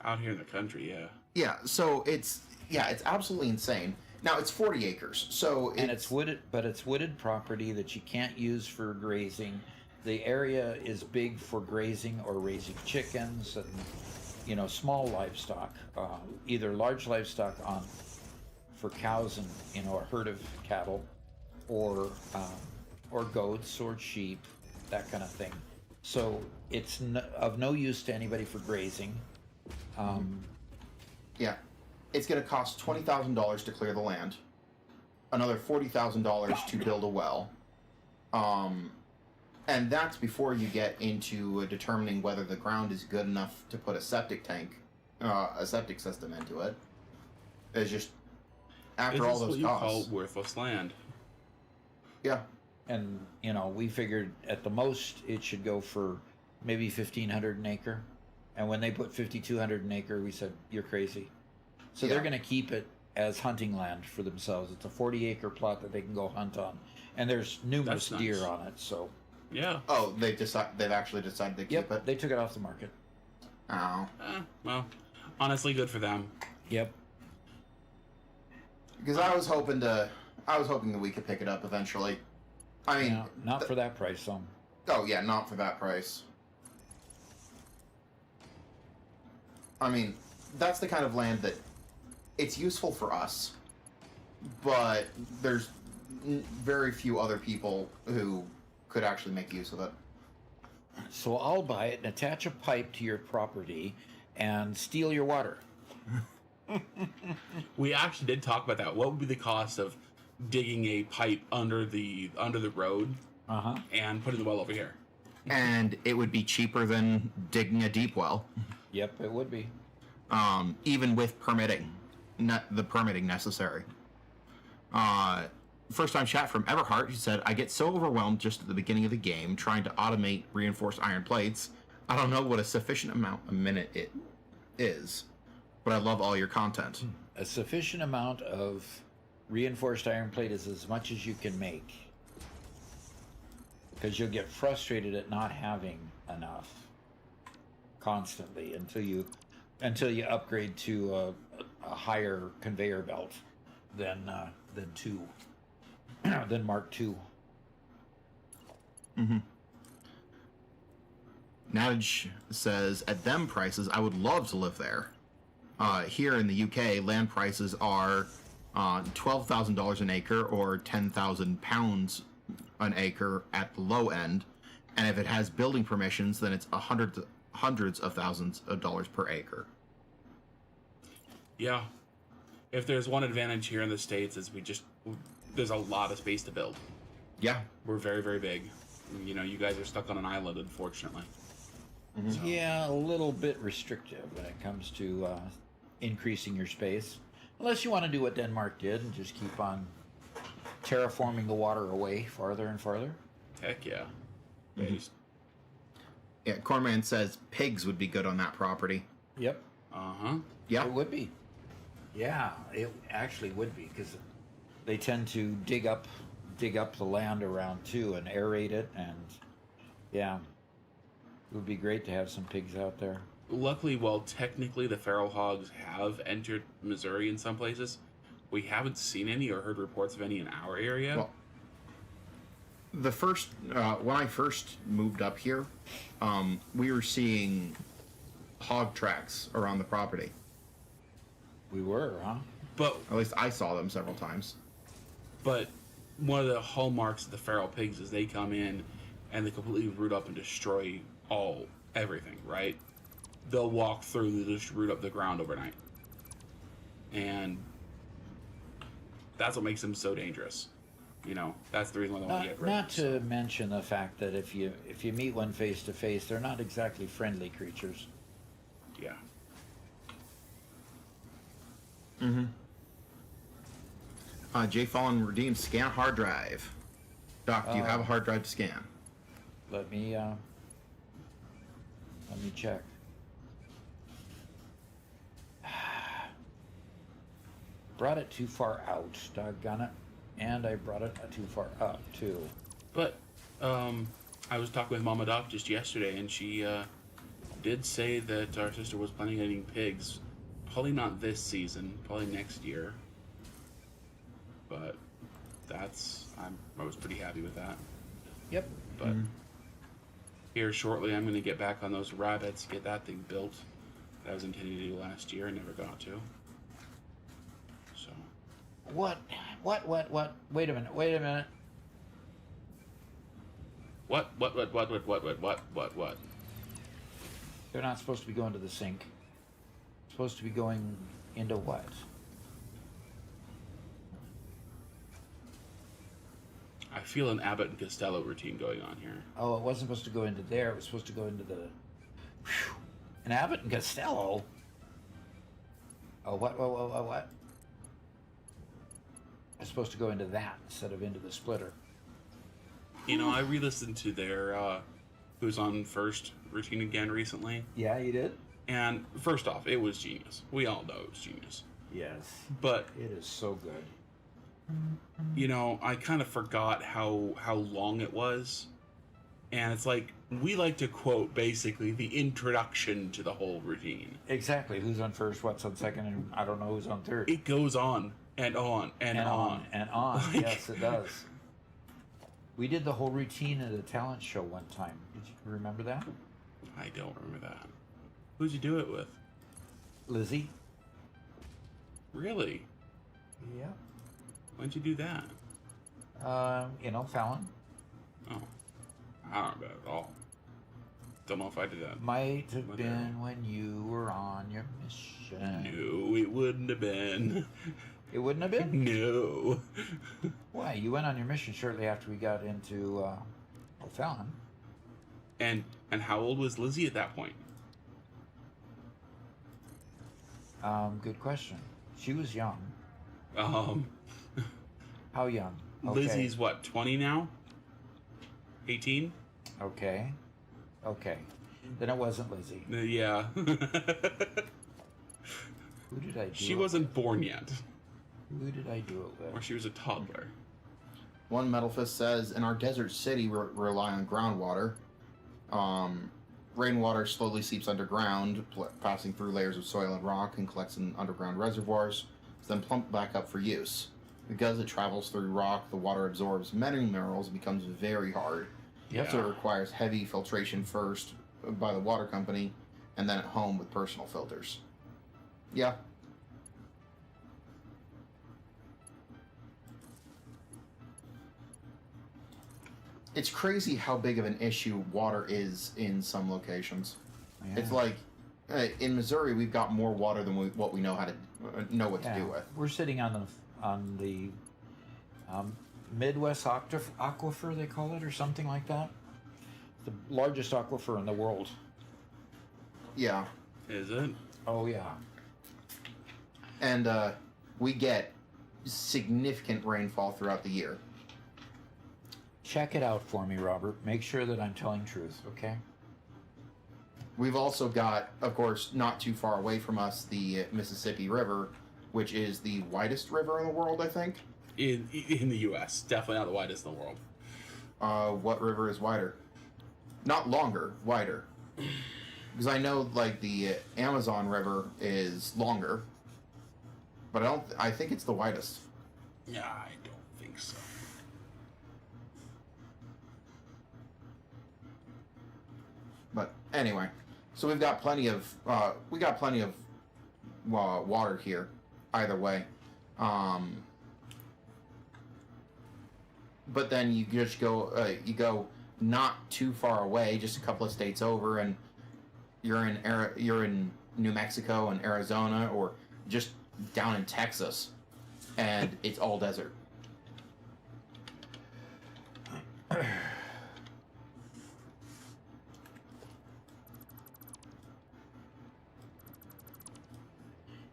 Out here in the country, yeah. Yeah, so it's absolutely insane. Now it's 40 acres, so it's wooded, but it's wooded property that you can't use for grazing. The area is big for grazing or raising chickens and small livestock, either large livestock for cows and a herd of cattle, or goats or sheep, that kind of thing. So it's of no use to anybody for grazing. Yeah, it's going to cost $20,000 to clear the land, another $40,000 to build a well, and that's before you get into determining whether the ground is good enough to put a septic system into it. It's just after all those what you costs. call worthless land. Yeah, and we figured at the most it should go for maybe 1,500 an acre. And when they put 5,200 an acre, we said, you're crazy. So they're going to keep it as hunting land for themselves. It's a 40-acre plot that they can go hunt on. And there's numerous deer on it, so... Yeah. Oh, they've actually decided to keep it? They took it off the market. Oh. Well, honestly, good for them. Yep. Because I was hoping that we could pick it up eventually. I mean... Yeah, not for that price, though. Oh, yeah, not for that price. I mean, that's the kind of land that it's useful for us, but there's very few other people who could actually make use of it. So I'll buy it and attach a pipe to your property and steal your water. We actually did talk about that. What would be the cost of digging a pipe under the road and putting the well over here? And it would be cheaper than digging a deep well. Yep, it would be. Even with permitting, the permitting necessary. First time chat from Everhart, who said, I get so overwhelmed just at the beginning of the game trying to automate reinforced iron plates. I don't know what a sufficient amount a minute it is, but I love all your content. A sufficient amount of reinforced iron plate is as much as you can make. Because you'll get frustrated at not having enough constantly until you upgrade to a higher conveyor belt than Mark II. Mm-hmm. Nadge says, at them prices, I would love to live there. Here in the UK, land prices are $12,000 an acre or 10,000 pounds an acre at the low end, and if it has building permissions, then it's hundreds of thousands of dollars per acre. Yeah. If there's one advantage here in the States is there's a lot of space to build. Yeah. We're very, very big. You guys are stuck on an island, unfortunately. Mm-hmm. So. Yeah, a little bit restrictive when it comes to increasing your space. Unless you want to do what Denmark did and just keep on terraforming the water away farther and farther. Heck yeah. Mm-hmm. Yeah, Corman says pigs would be good on that property. Yep. Uh-huh. Yeah. It would be. Yeah, it actually would be, because they tend to dig up the land around too and aerate it, and yeah, it would be great to have some pigs out there. Luckily, while technically the feral hogs have entered Missouri in some places, we haven't seen any or heard reports of any in our area. Well, when I first moved up here, we were seeing hog tracks around the property. We were, huh? But At least I saw them several times. But one of the hallmarks of the feral pigs is they come in and they completely root up and destroy everything, right? They'll walk through and just root up the ground overnight. And that's what makes them so dangerous. You know, that's the reason why they want to get rid Not of them. to mention the fact that if you meet one face to face, they're not exactly friendly creatures. Yeah. J Fallen redeemed scan hard drive. Doc, do you have a hard drive to scan? Let me check. Brought it too far out, doggone it. And I brought it too far up, too. But I was talking with Mama Doc just yesterday, and she did say that our sister was planning on eating pigs. Probably not this season, probably next year. But I was pretty happy with that. Yep. But here shortly, I'm going to get back on those rabbits, get that thing built. That I was intending to do last year, I never got to. So. What? Wait a minute. What? They're not supposed to be going to the sink. Supposed to be going into what? I feel an Abbott and Costello routine going on here. Oh, it wasn't supposed to go into there. It was supposed to go into the... Whew. An Abbott and Costello? Oh, what? It's supposed to go into that instead of into the splitter. You know, I re-listened to their Who's on First routine again recently. Yeah, you did? And first off, it was genius. We all know it was genius. Yes. But, It is so good. you know, I kind of forgot how long it was. And it's like, we like to quote basically the introduction to the whole routine. Exactly. Who's on first, what's on second, and I don't know who's on third. It goes on and on and on. And on. Like- Yes, it does. We did the whole routine at a talent show one time. Did you remember that? I don't remember that. Who'd you do it with? Lizzie? Really? Yeah. When'd you do that? Fallon. Oh. I don't remember at all. Don't know if I did that. Might have Whatever. been when you were on your mission. No, it wouldn't have been. It wouldn't have been? No. Why? You went on your mission shortly after we got into Fallon. And how old was Lizzie at that point? Good question. She was young. How young? Okay. Lizzie's what, 20 now? 18? Okay. Then it wasn't Lizzie. Yeah. Who did I do She it wasn't born yet. Who did I do it Or with? she was a toddler. One Metal Fist says, in our desert city, we rely on groundwater. Rainwater slowly seeps underground, passing through layers of soil and rock and collects in underground reservoirs, then pumped back up for use. Because it travels through rock, the water absorbs many minerals and becomes very hard. Yep. So it requires heavy filtration first by the water company, and then at home with personal filters. Yeah. It's crazy how big of an issue water is in some locations. Yeah. It's like in Missouri, we've got more water than what we know how to know what to do with. We're sitting on the Midwest Aquifer, they call it, or something like that. The largest aquifer in the world. Yeah, Is it? Oh yeah. and we get significant rainfall throughout the year. Check it out for me, Robert. Make sure that I'm telling truth, okay? We've also got, of course, not too far away from us, the Mississippi River, which is the widest river in the world, I think. In the U.S. Definitely not the widest in the world. What river is wider? Not longer, wider. Because I know, like, the Amazon River is longer, but I think it's the widest. Yeah, I don't think so. But anyway, so we've got plenty of water here. either way. But then you just go not too far away, just a couple of states over, and you're in New Mexico and Arizona, or just down in Texas, and it's all desert.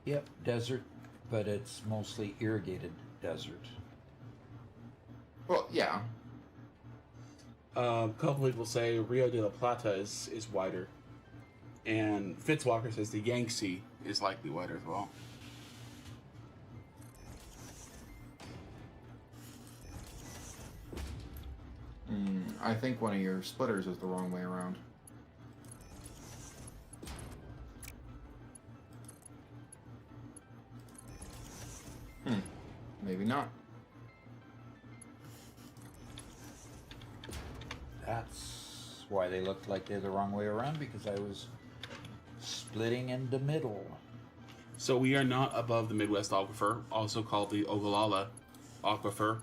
Yep, desert, but it's mostly irrigated desert. Well, yeah. A couple people say Rio de la Plata is wider. And Fitzwalker says the Yangtze is likely wider as well. I think one of your splitters is the wrong way around. Maybe not. That's why they looked like they're the wrong way around, because I was splitting in the middle. So we are not above the Midwest Aquifer, also called the Ogallala Aquifer.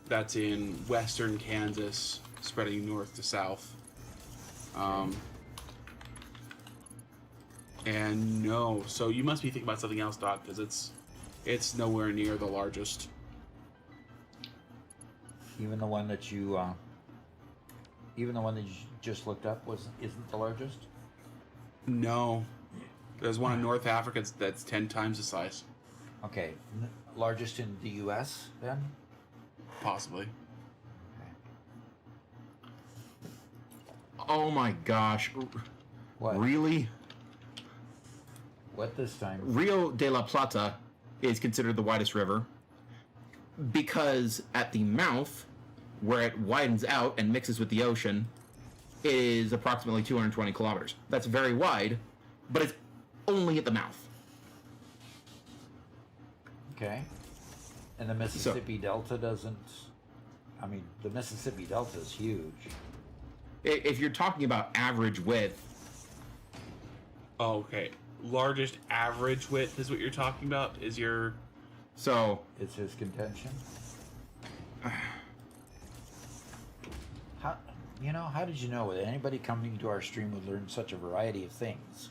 That's in western Kansas, spreading north to south. And no, so you must be thinking about something else, Doc, because it's nowhere near the largest. Even the one that you just looked up isn't the largest. No, there's one in North Africa that's 10 times the size, Okay, largest in the U.S. then? possibly. Oh my gosh. What? Really? What this time? Rio de la Plata is considered the widest river because at the mouth, where it widens out and mixes with the ocean, it is approximately 220 kilometers. That's very wide, but it's only at the mouth. Okay. And the Mississippi Delta doesn't... I mean, the Mississippi Delta is huge. If you're talking about average width, Okay, largest average width is what you're talking about? Is your... so It's his contention. How did you know that anybody coming to our stream would learn such a variety of things?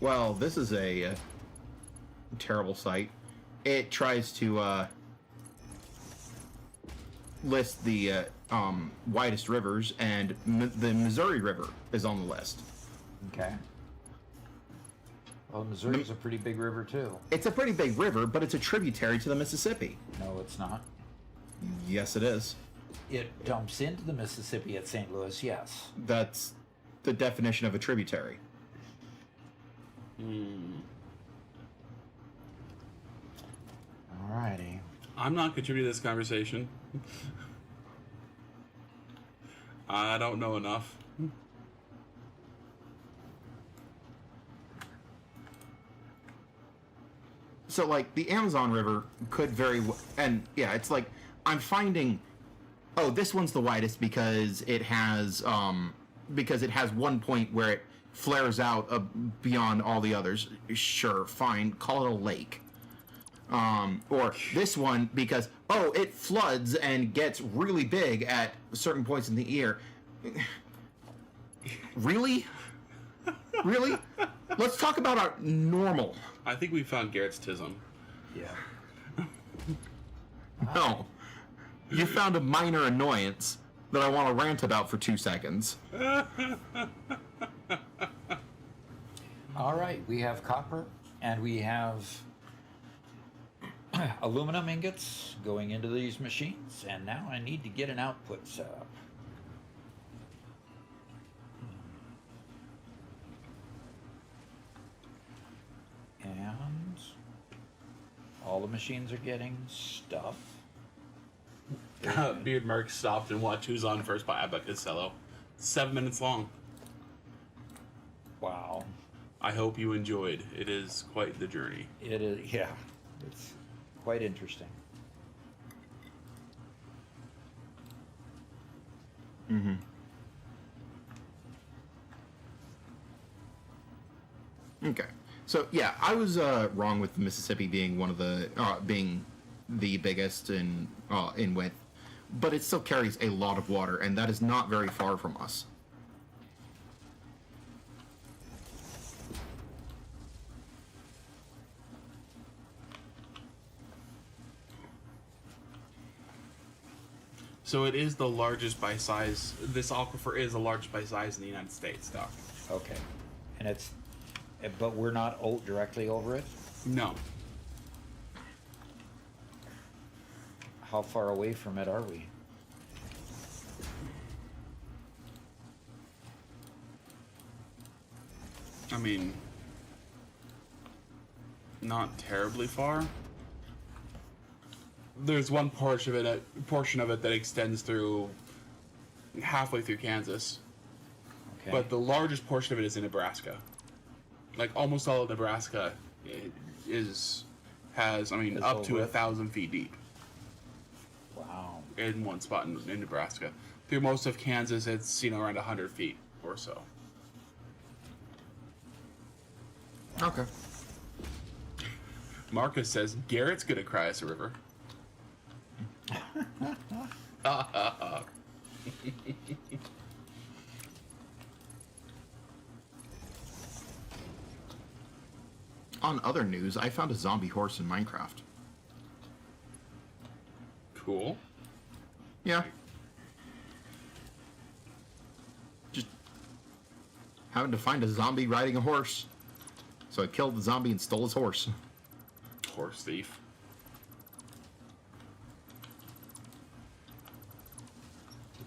well, this is a terrible site. It tries to list the widest rivers, and the Missouri River is on the list. Okay. Well, Missouri's a pretty big river, too. It's a pretty big river, but it's a tributary to the Mississippi. No, it's not. Yes, it is. It dumps into the Mississippi at St. Louis, yes. That's the definition of a tributary. Alrighty. I'm not contributing to this conversation. I don't know enough. So, like, the Amazon River could and yeah, it's like, I'm finding, oh, this one's the widest because it has one point where it flares out beyond all the others. Sure, fine, call it a lake. Or this one because, oh, it floods and gets really big at certain points in the year. Really? Really? Let's talk about our normal. I think we found Garrett's tism. Yeah. No. You found a minor annoyance that I want to rant about for 2 seconds. All right, we have copper and we have aluminum ingots going into these machines, and now I need to get an output set up. And all the machines are getting stuff. Beard Mark stopped and watched Who's On First by Abba Costello. 7 minutes long. Wow. I hope you enjoyed. It is quite the journey. It is, yeah. It's Quite interesting. Mm-hmm. Okay. So yeah, I was wrong with Mississippi being one of the being the biggest in width, but it still carries a lot of water, and that is not very far from us. So it is the largest by size. This aquifer is the largest by size in the United States, Doc. Okay. And it's, but we're not directly over it? No. How far away from it are we? I mean, not terribly far. There's one portion of it that extends through halfway through Kansas, Okay. but the largest portion of it is in Nebraska. Like almost all of Nebraska has Is up to over it? 1,000 feet deep Wow. in one spot in Nebraska. Through most of Kansas, it's around 100 feet or so. Okay. Marcus says Garrett's gonna cry us a river. On other news, I found a zombie horse in Minecraft. Cool. Yeah. Just having to find a zombie riding a horse. So I killed the zombie and stole his horse. Horse thief.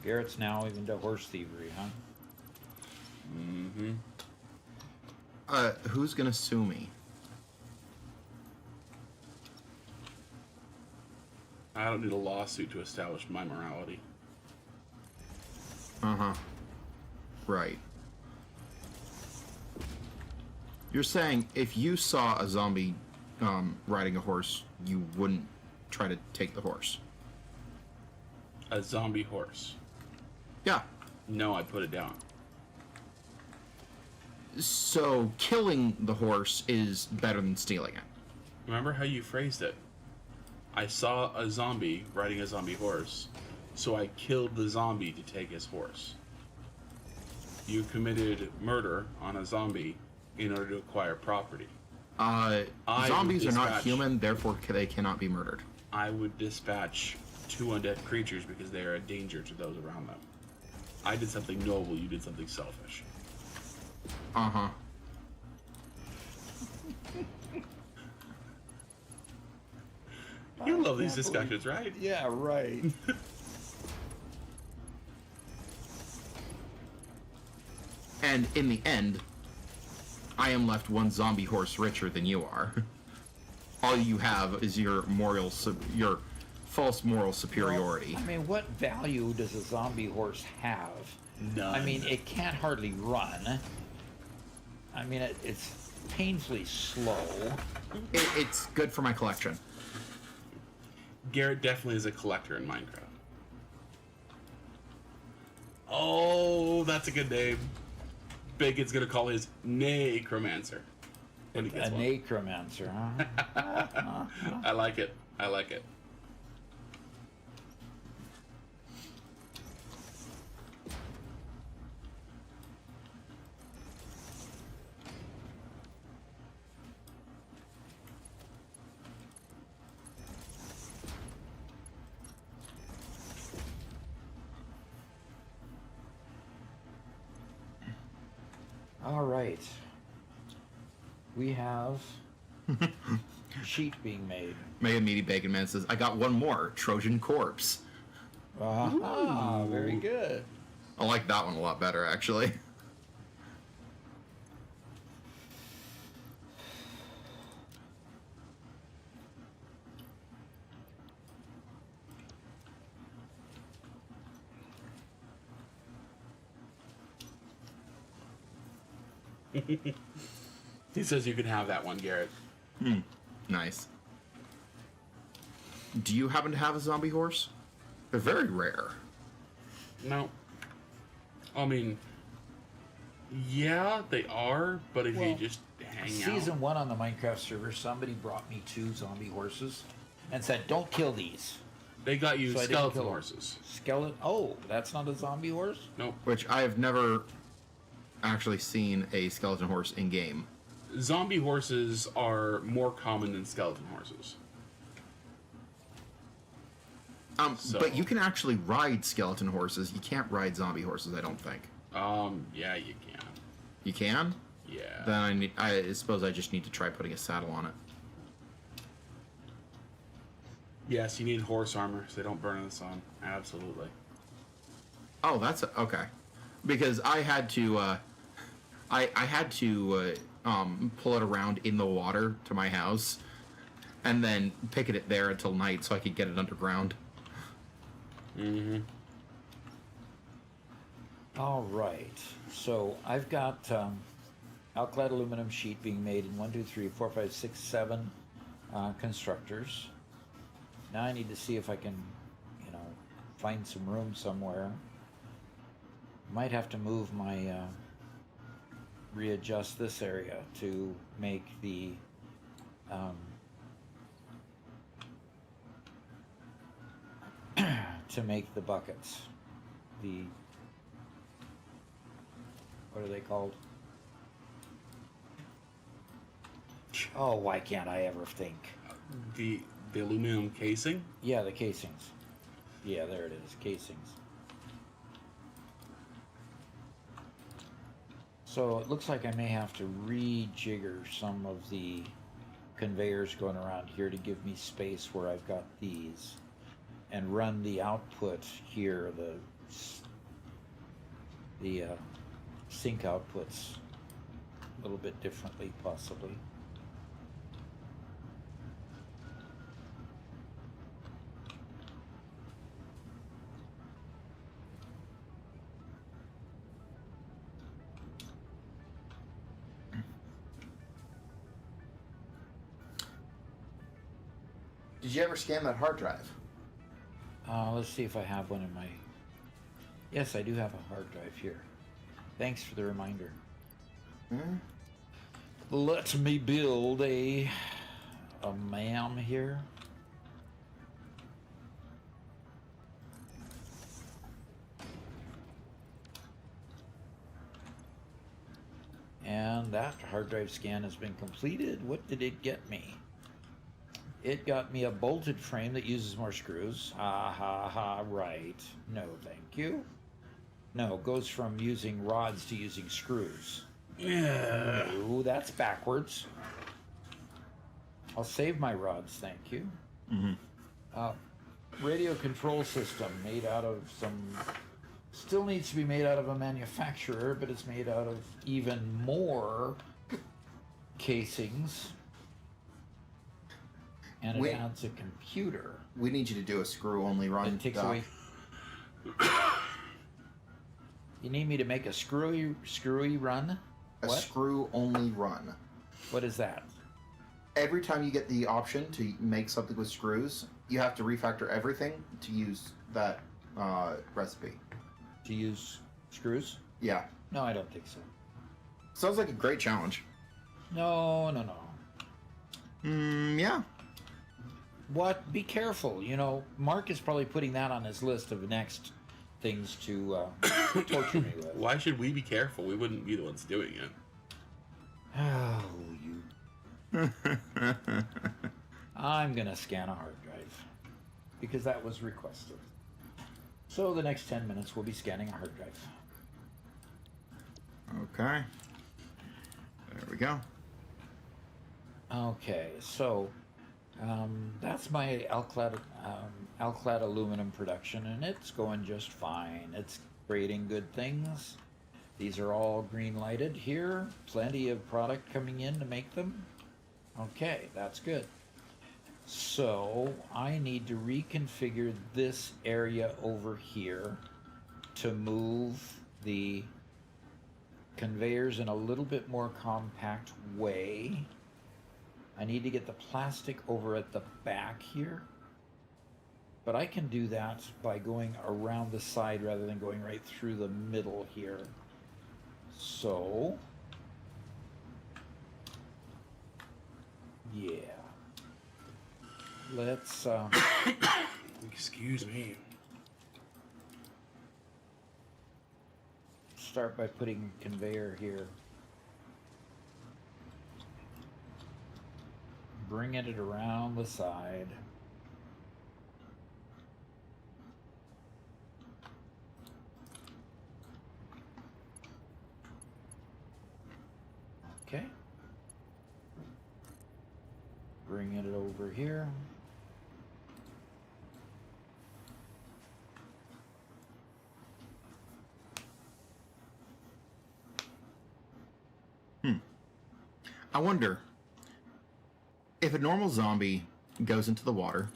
Garrett's now into horse thievery, huh? Mm-hmm. Who's gonna sue me? I don't need a lawsuit to establish my morality. Uh-huh. Right. You're saying if you saw a zombie riding a horse, you wouldn't try to take the horse? A zombie horse. Yeah. No, I'd put it down. So killing the horse is better than stealing it. Remember how you phrased it? I saw a zombie riding a zombie horse, so I killed the zombie to take his horse. You committed murder on a zombie in order to acquire property. Zombies are not dispatch- human, therefore they cannot be murdered. I would dispatch two undead creatures because they are a danger to those around them. I did something noble, you did something selfish. Uh-huh. You love these discussions, right? Yeah, right. And in the end, I am left one zombie horse richer than you are. All you have is your your false moral superiority. Well, I mean, what value does a zombie horse have? None. I mean, it can't hardly run. I mean, it's painfully slow. It's good for my collection. Garrett definitely is a collector in Minecraft. Oh, that's a good name. Bacon's gonna call his necromancer when he A gets one. necromancer, huh? I like it. I like it. All right. We have sheet being made. Mega Meaty Bacon Man says, I got one more, Trojan Corpse. Ah, very good. I like that one a lot better, actually. He says you can have that one, Garrett. Nice. Do you happen to have a zombie horse? They're very rare. No. I mean, yeah, they are, but if you Well, just hang Season out... 1 on the Minecraft server, somebody brought me 2 zombie horses and said, "Don't kill these." They got you So I didn't skeleton kill 'em. horses. Skeleton? Oh, that's not a zombie horse? Nope. Which I have never actually seen a skeleton horse in game. Zombie horses are more common than skeleton horses. So- But you can actually ride skeleton horses. You can't ride zombie horses, I don't think. Yeah, you can. You can? Yeah. Then I suppose I just need to try putting a saddle on it. Yes, you need horse armor so they don't burn in the sun. Absolutely. Oh, that's okay. Because I had to, I had to pull it around in the water to my house, and then picket it there until night so I could get it underground. Mm-hmm. All right. So I've got alclad aluminum sheet being made in 1, 2, 3, 4, 5, 6, 7 constructors. Now I need to see if I can, find some room somewhere. Might have to move my, readjust this area to make the, to make the buckets. What are they called? Oh, why can't I ever think? The aluminum casing? Yeah, the casings. Yeah, there it is, casings. So it looks like I may have to rejigger some of the conveyors going around here to give me space where I've got these, and run the output here, the sync outputs a little bit differently, possibly. Did you ever scan that hard drive? Let's see if I have one in my... Yes, I do have a hard drive here. Thanks for the reminder. Let me build a MAM here. And that hard drive scan has been completed. What did it get me? It got me a bolted frame that uses more screws. Right. No, thank you. No, goes from using rods to using screws. Yeah. No, that's backwards. I'll save my rods, thank you. Radio control system made out of some... Still needs to be made out of a manufacturer, but it's made out of even more casings. And it adds a computer. We need you to do a screw-only run. It takes Doc. away... You need me to make a screwy run? A What? screw-only run. What is that? Every time you get the option to make something with screws, you have to refactor everything to use that recipe. To use screws? Yeah. No, I don't think so. Sounds like a great challenge. No. Yeah. What? Be careful. Mark is probably putting that on his list of next things to torture me with. Why should we be careful? We wouldn't be the ones doing it. Oh, you. I'm going to scan a hard drive because that was requested. So the next 10 minutes we'll be scanning a hard drive. Okay. There we go. Okay, so that's my alclad aluminum production, and it's going just fine. It's creating good things. These are all green lighted here. Plenty of product coming in to make them. Okay, that's good. So I need to reconfigure this area over here to move the conveyors in a little bit more compact way. I need to get the plastic over at the back here But I can do that by going around the side rather than going right through the middle here. So, yeah. Let's, Excuse me. start by putting conveyor here. Bringing it around the side. Okay. Bringing it over here. I wonder if a normal zombie goes into the water,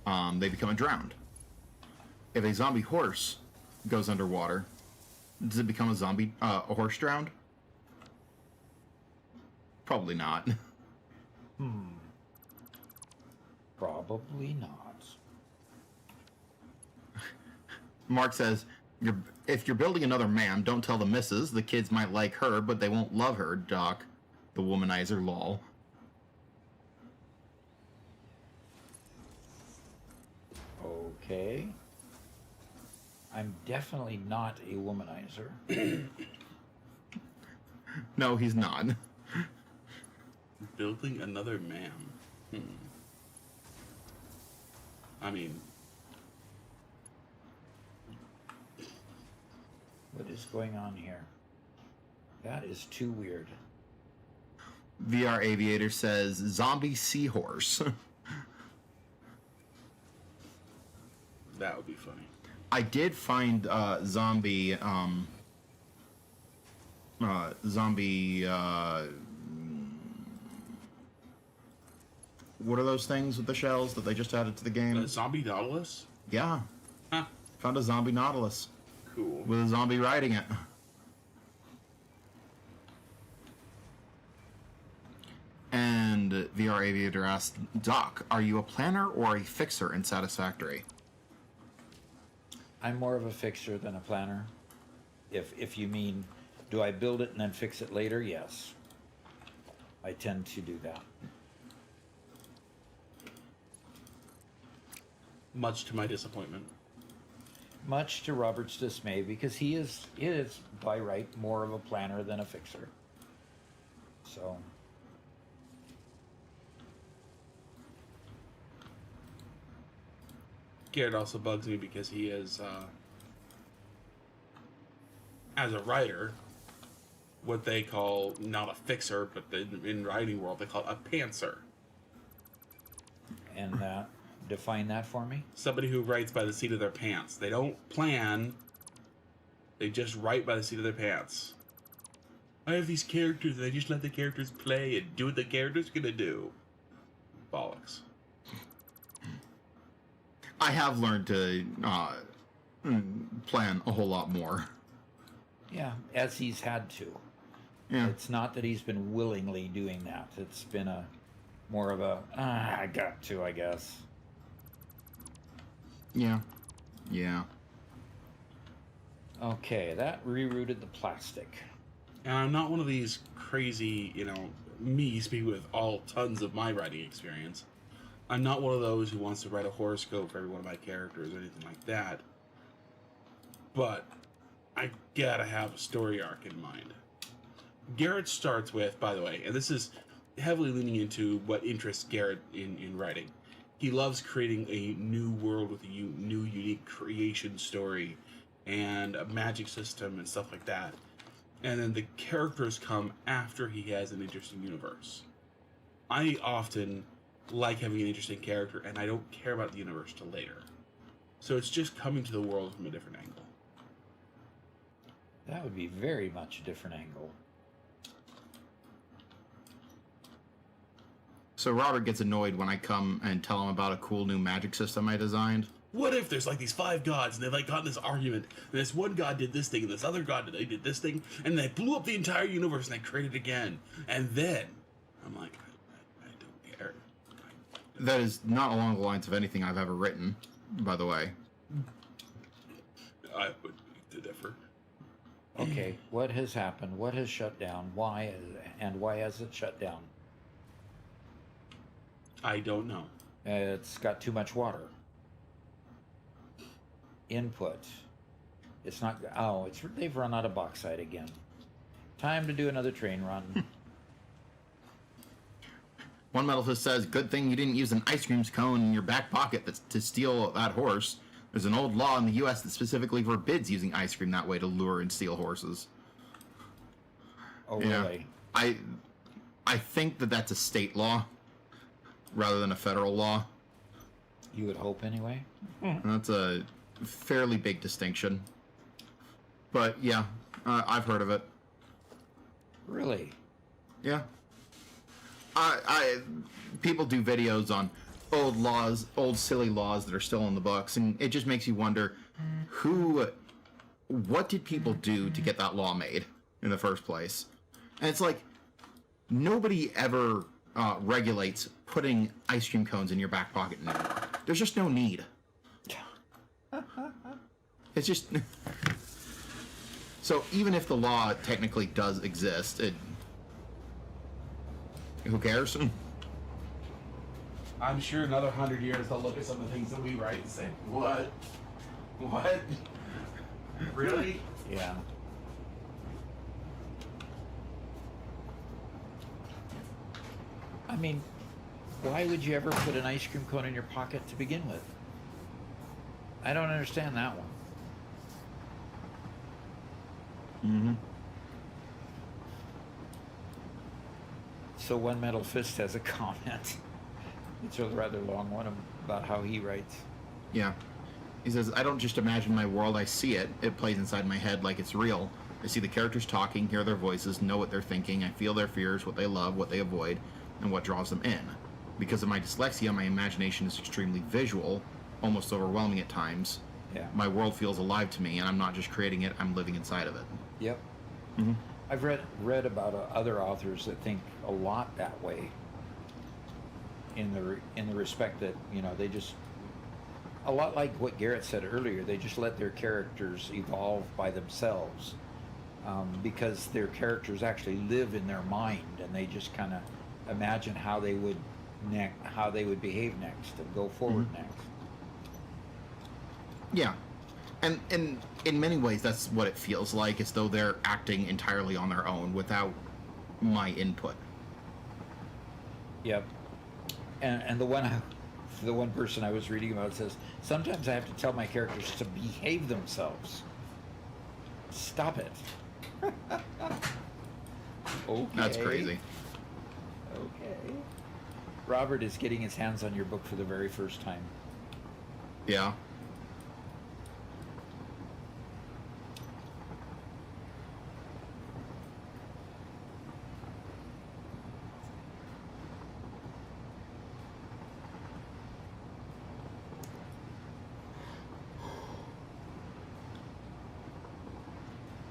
they become drowned. If a zombie horse goes underwater, does it become a horse drowned? Probably not. Probably not. Mark says, if you're building another man, don't tell the missus. The kids might like her, but they won't love her, Doc. The womanizer, lol. Okay. I'm definitely not a womanizer. No, he's not. Building another man. I mean, What is going on here? That is too weird. VR Aviator says, zombie seahorse. that would be funny. I did find zombie what are those things with the shells that they just added to the game? Zombie Nautilus? Yeah. Huh. Found a zombie Nautilus Cool. with a zombie riding it. And VR Aviator asked, Doc, are you a planner or a fixer in Satisfactory? I'm more of a fixer than a planner. If you mean, do I build it and then fix it later? Yes. I tend to do that. Much to my disappointment. Much to Robert's dismay, because he is by right more of a planner than a fixer. So Garrett also bugs me because he is, as a writer, what they call not a fixer, but in writing world they call it a pantser. and define that for me. Somebody who writes by the seat of their pants. They don't plan. They just write by the seat of their pants. I have these characters, and I just let the characters play and do what the character's gonna do. Bollocks. I have learned to plan a whole lot more. Yeah, as he's had to. Yeah. It's not that he's been willingly doing that. It's been more of a I got to, I guess. Yeah. Yeah. Okay, that rerouted the plastic. And I'm not one of these crazy, me speaking with all tons of my writing experience. I'm not one of those who wants to write a horoscope for every one of my characters or anything like that. But I gotta have a story arc in mind. Garrett starts with, by the way, and this is heavily leaning into what interests Garrett in writing. He loves creating a new world with a new unique creation story and a magic system and stuff like that. And then the characters come after he has an interesting universe. I often like having an interesting character, and I don't care about the universe till later. So it's just coming to the world from a different angle. That would be very much a different angle. So Robert gets annoyed when I come and tell him about a cool new magic system I designed. What if there's like these 5 gods and they've like gotten this argument and this one god did this thing and this other god did this thing and they blew up the entire universe and they created it again, and then I'm like, I don't care. That is not along the lines of anything I've ever written, by the way. I would beg to differ. Okay, what has happened? What has shut down? Why? And why has it shut down? I don't know. It's got too much water. Input. It's not. Oh, they've run out of bauxite again. Time to do another train run. One metalist says, "Good thing you didn't use an ice cream cone in your back pocket to steal that horse. There's an old law in the U.S. that specifically forbids using ice cream that way to lure and steal horses." Oh, Yeah. really? I think that's a state law rather than a federal law. You would hope anyway. And that's a fairly big distinction. But yeah, I've heard of it. Really? Yeah. People do videos on old laws, old silly laws that are still in the books, and it just makes you wonder what did people do to get that law made in the first place? And it's like nobody ever regulates putting ice cream cones in your back pocket anymore. There's just no need. It's just so even if the law technically does exist, who cares? I'm sure another 100 years they'll look at some of the things that we write and say, "What? What? Really?" Yeah. I mean, why would you ever put an ice cream cone in your pocket to begin with? I don't understand that one. Mm-hmm. So One Metal Fist has a comment. It's a rather long one about how he writes. Yeah. He says, "I don't just imagine my world, I see it. It plays inside my head like it's real. I see the characters talking, hear their voices, know what they're thinking. I feel their fears, what they love, what they avoid, and what draws them in. Because of my dyslexia, my imagination is extremely visual, almost overwhelming at times. Yeah. My world feels alive to me, and I'm not just creating it, I'm living inside of it." Yep. Mm-hmm. I've read about other authors that think a lot that way. In the respect that, you know, they just, a lot like what Garrett said earlier, they just let their characters evolve by themselves, because their characters actually live in their mind, and they just kind of imagine how they would behave next and go forward next. Yeah. And in many ways, that's what it feels like, as though they're acting entirely on their own without my input. Yep. And the one person I was reading about says, sometimes I have to tell my characters to behave themselves. Stop it. Okay. That's crazy. Okay. Robert is getting his hands on your book for the very first time. Yeah.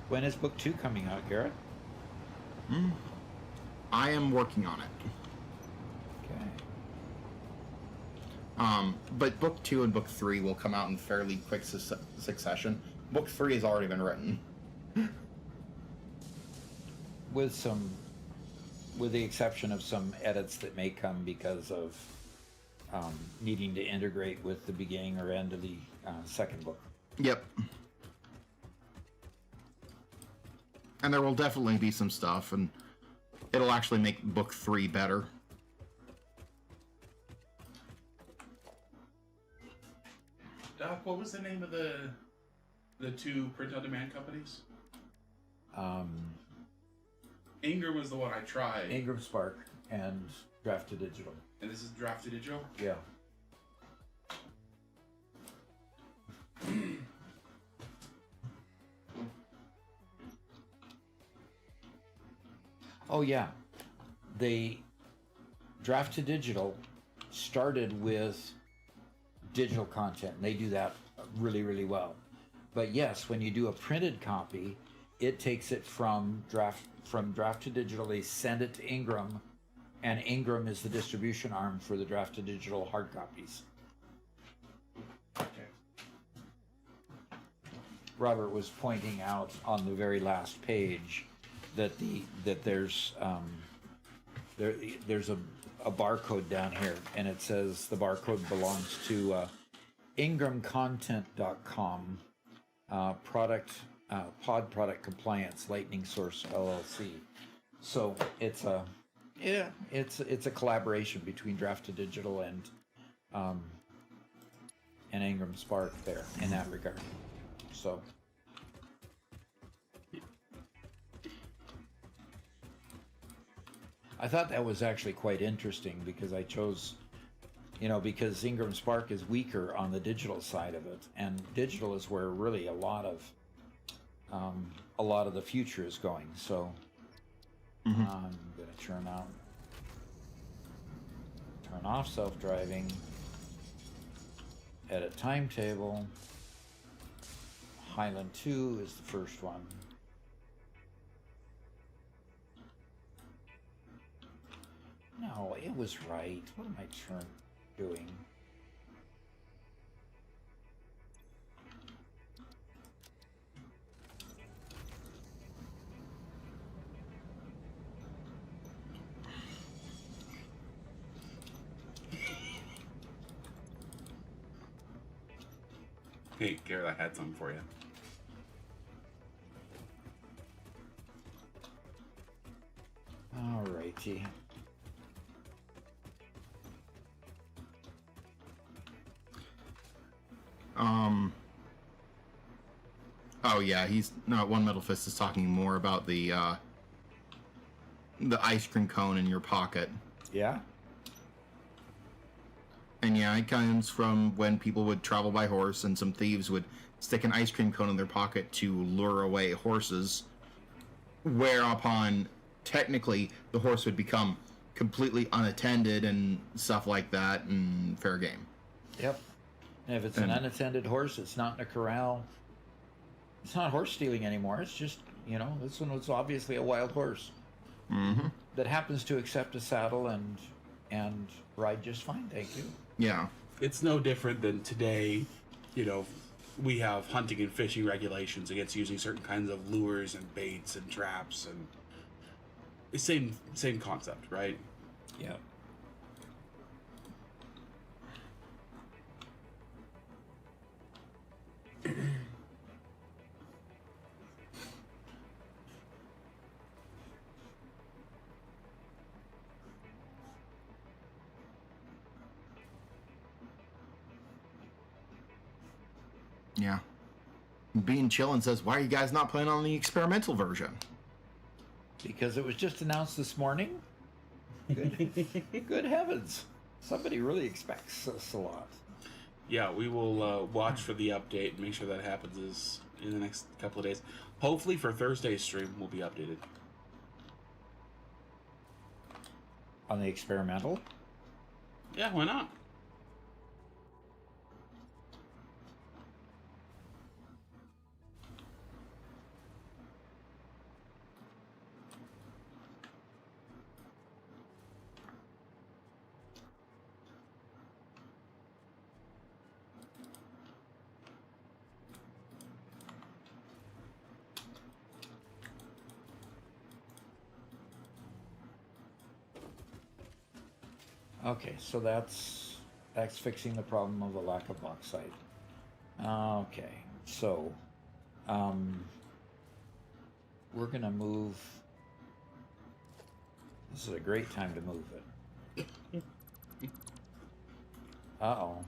When is book 2 coming out, Garrett? I am working on it. Okay. But book 2 and book 3 will come out in fairly quick succession. Book 3 has already been written. With the exception of some edits that may come because of needing to integrate with the beginning or end of the second book. Yep. And there will definitely be some stuff, and it'll actually make book 3 better. Doc, what was the name of the two print-on-demand companies? Ingram was the one I tried. Ingram Spark and Draft to Digital. And this is Draft to Digital? Yeah. Oh yeah, they Draft to Digital started with digital content. And they do that really, really well. But yes, when you do a printed copy, it takes it from draft to digital. They send it to Ingram, and Ingram is the distribution arm for the Draft to Digital hard copies. Robert was pointing out on the very last page that there's a barcode down here, and it says the barcode belongs to ingramcontent.com pod product compliance Lightning Source LLC. So it's a collaboration between Draft to Digital and Ingram Spark there in that regard. So I thought that was actually quite interesting because I chose, because Ingram Spark is weaker on the digital side of it, and digital is where really a lot of the future is going. So I'm going to turn off self-driving, edit timetable. Highland 2 is the first one. No, it was right. What am I doing? Hey, Garrett, I had something for you. Alrighty. Oh yeah, he's not One Metal Fist is talking more about the ice cream cone in your pocket. Yeah. And yeah, it comes from when people would travel by horse and some thieves would stick an ice cream cone in their pocket to lure away horses, whereupon technically the horse would become completely unattended and stuff like that, and fair game. Yep. And if it's an unattended horse, it's not in a corral. It's not horse stealing anymore. It's just, this one was obviously a wild horse that happens to accept a saddle and ride just fine. Thank you. Yeah. It's no different than today, we have hunting and fishing regulations against using certain kinds of lures and baits and traps, and the same concept, right? Yeah. Yeah. Bean Chillin says, why are you guys not playing on the experimental version? Because it was just announced this morning. Good heavens. Somebody really expects us a lot. Yeah, we will watch for the update and make sure that happens in the next couple of days. Hopefully for Thursday's stream, we'll be updated. On the experimental? Yeah, why not? Okay, so that's fixing the problem of the lack of bauxite. Okay, so we're gonna move. This is a great time to move it. Uh-oh.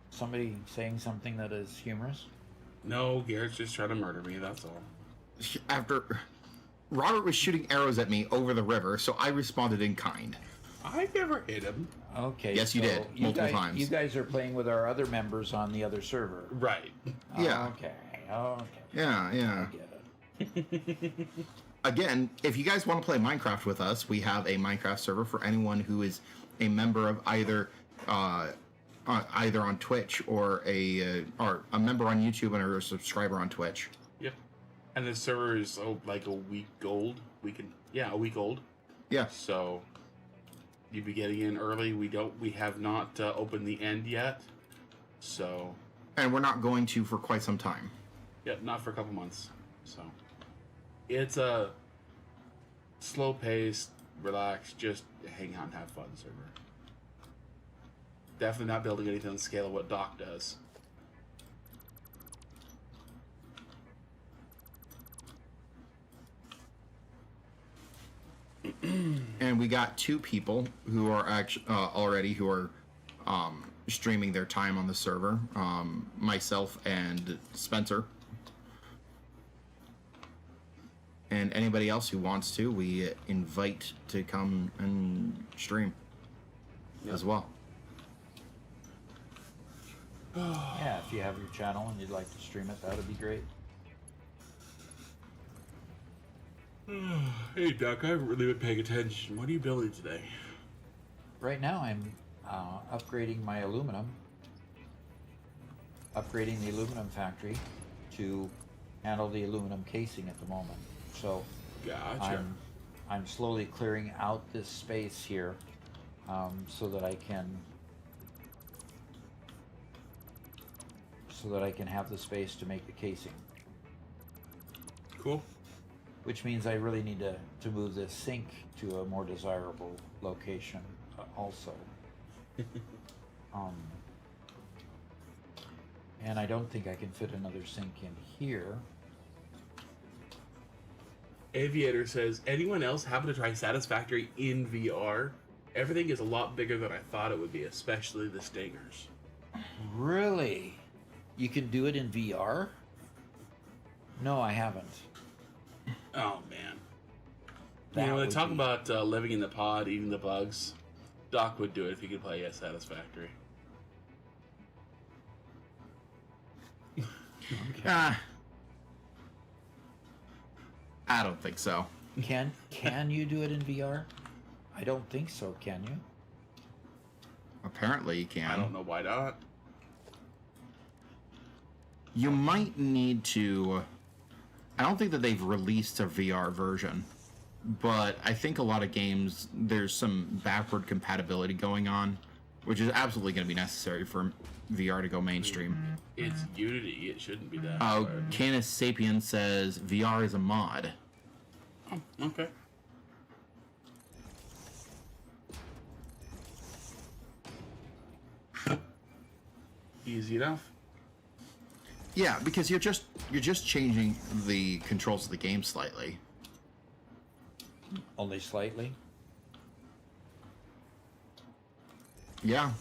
Somebody saying something that is humorous? No, Garrett's just trying to murder me, that's all. After Robert was shooting arrows at me over the river, so I responded in kind. I've never hit him. Okay. Yes, you did. Multiple times. You guys are playing with our other members on the other server. Right. Yeah. Okay. Yeah. I get it. Again, if you guys want to play Minecraft with us, we have a Minecraft server for anyone who is a member of either on Twitch or a member on YouTube and a subscriber on Twitch. Yep. And the server is like a week old. A week old. Yeah. So you'd be getting in early. We have not opened the end yet. So And we're not going to for quite some time. yeah, not for a couple months. So it's a slow paced, relaxed, just hang out and have fun server. Definitely not building anything on the scale of what Doc does. And we got 2 people who are actually already who are streaming their time on the server. Myself and Spencer. And anybody else who wants to, we invite to come and stream as well. Yeah, if you have your channel and you'd like to stream it, that would be great. Hey Doc, I haven't really been paying attention. What are you building today? Right now I'm upgrading my aluminum. Upgrading the aluminum factory to handle the aluminum casing at the moment. So Gotcha. I'm slowly clearing out this space here so that I can have the space to make the casing. Cool. Which means I really need to move this sink to a more desirable location also. And I don't think I can fit another sink in here. Aviator says, anyone else happen to try Satisfactory in VR? Everything is a lot bigger than I thought it would be, especially the stingers. Really? You can do it in VR? No, I haven't. Oh, man. That When they would talk be- about living in the pod, eating the bugs, Doc would do it if he could play Satisfactory. I don't think so. Can you do it in VR? I don't think so, can you? Apparently you can. I don't know why not. You might need to... I don't think that they've released a VR version, but I think a lot of games, there's some backward compatibility going on, which is absolutely going to be necessary for VR to go mainstream. It's Unity. It shouldn't be that Oh, hard. Canis Sapien says VR is a mod. Oh, okay. Easy enough. Yeah, because you're just changing the controls of the game slightly. Only slightly? Yeah.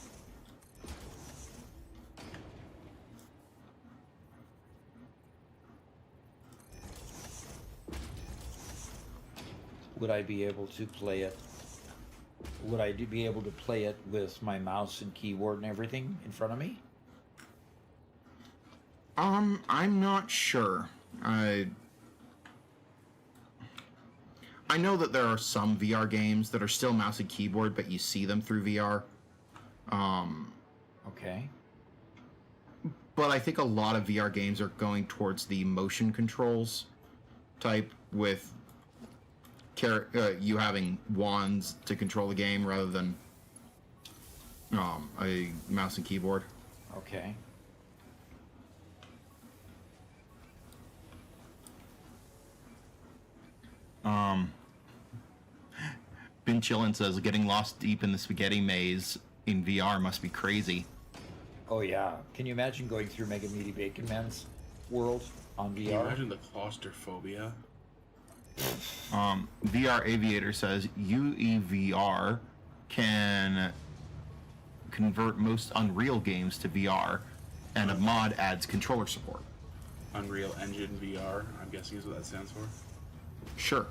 Would I be able to play it? Would I be able to play it with my mouse and keyboard and everything in front of me? I'm not sure. I know that there are some VR games that are still mouse and keyboard, but you see them through VR. Okay. But I think a lot of VR games are going towards the motion controls type, with you having wands to control the game rather than a mouse and keyboard. Okay. Ben Chillin says getting lost deep in the spaghetti maze in VR must be crazy. Oh yeah. Can you imagine going through Mega Meaty Bacon Man's world on Can you VR? imagine the claustrophobia? VR Aviator says UEVR can convert most Unreal games to VR, and a mod adds controller support. Unreal Engine VR, I'm guessing is what that stands for. Sure.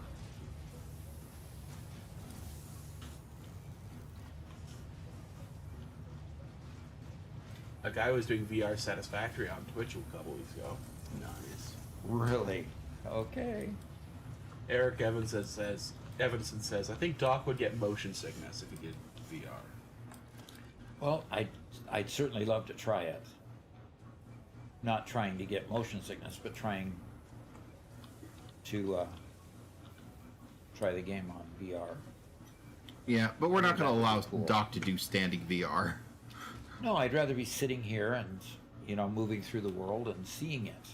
A guy was doing VR Satisfactory on Twitch a couple weeks ago. Nice. Really? Okay. Eric Evanson says, I think Doc would get motion sickness if he did VR. Well, I'd certainly love to try it. Not trying to get motion sickness, but trying to try the game on VR. Yeah, but we're not going to allow Cool. Doc to do standing VR. No, I'd rather be sitting here and, moving through the world and seeing it,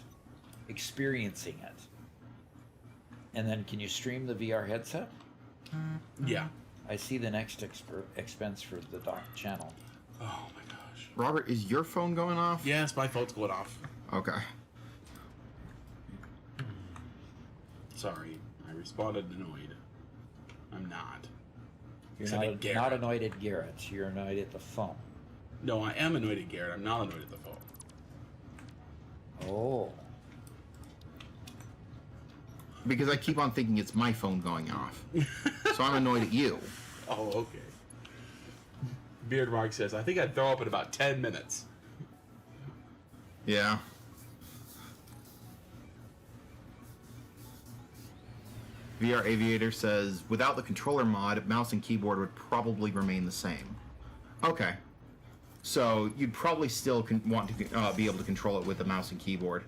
experiencing it. And then can you stream the VR headset? Yeah. I see the next expense for the dock channel. Oh my gosh. Robert, is your phone going off? Yes, my phone's going off. Okay. Sorry, I responded annoyed. I'm not. You're Said it, Garrett. not annoyed at Garrett. You're annoyed at the phone. No, I am annoyed at Garrett. I'm not annoyed at the phone. Oh. Because I keep on thinking it's my phone going off. So I'm annoyed at you. Oh, okay. Beard Mark says, I think I'd throw up in about 10 minutes. Yeah. VR Aviator says, without the controller mod, mouse and keyboard would probably remain the same. Okay. So you'd probably still want to be able to control it with the mouse and keyboard.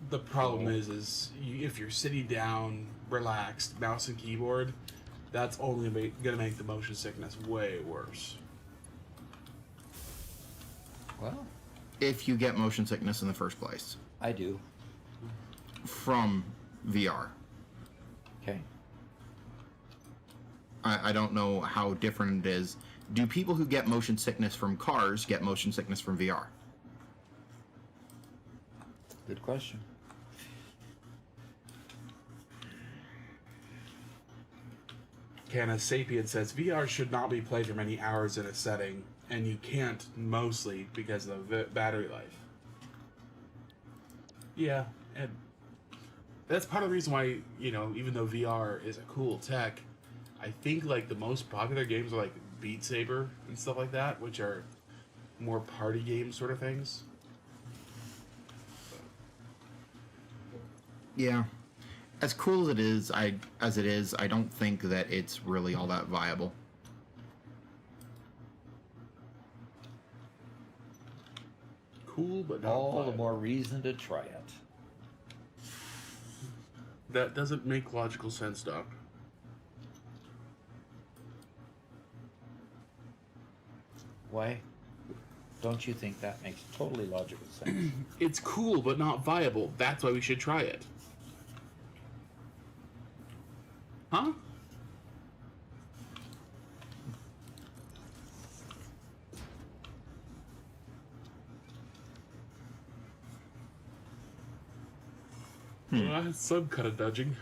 The problem is if you're sitting down, relaxed, mouse and keyboard, that's only going to make the motion sickness way worse. Well, If you get motion sickness in the first place. I do. From VR. Okay. I don't know how different it is. Do people who get motion sickness from cars get motion sickness from VR? Good question. Canna Sapien says, VR should not be played for many hours in a setting, and you can't mostly because of the battery life. Yeah, and that's part of the reason why, even though VR is a cool tech, I think like the most popular games are like Beat Saber and stuff like that, which are more party game sort of things. Yeah. As cool as it is, I don't think that it's really all that viable. Cool, but not All the viable. more reason to try it. That doesn't make logical sense, Doc. Why? Don't you think that makes totally logical sense? It's cool, but not viable. That's why we should try it. Huh? Well, that's some kind of nudging.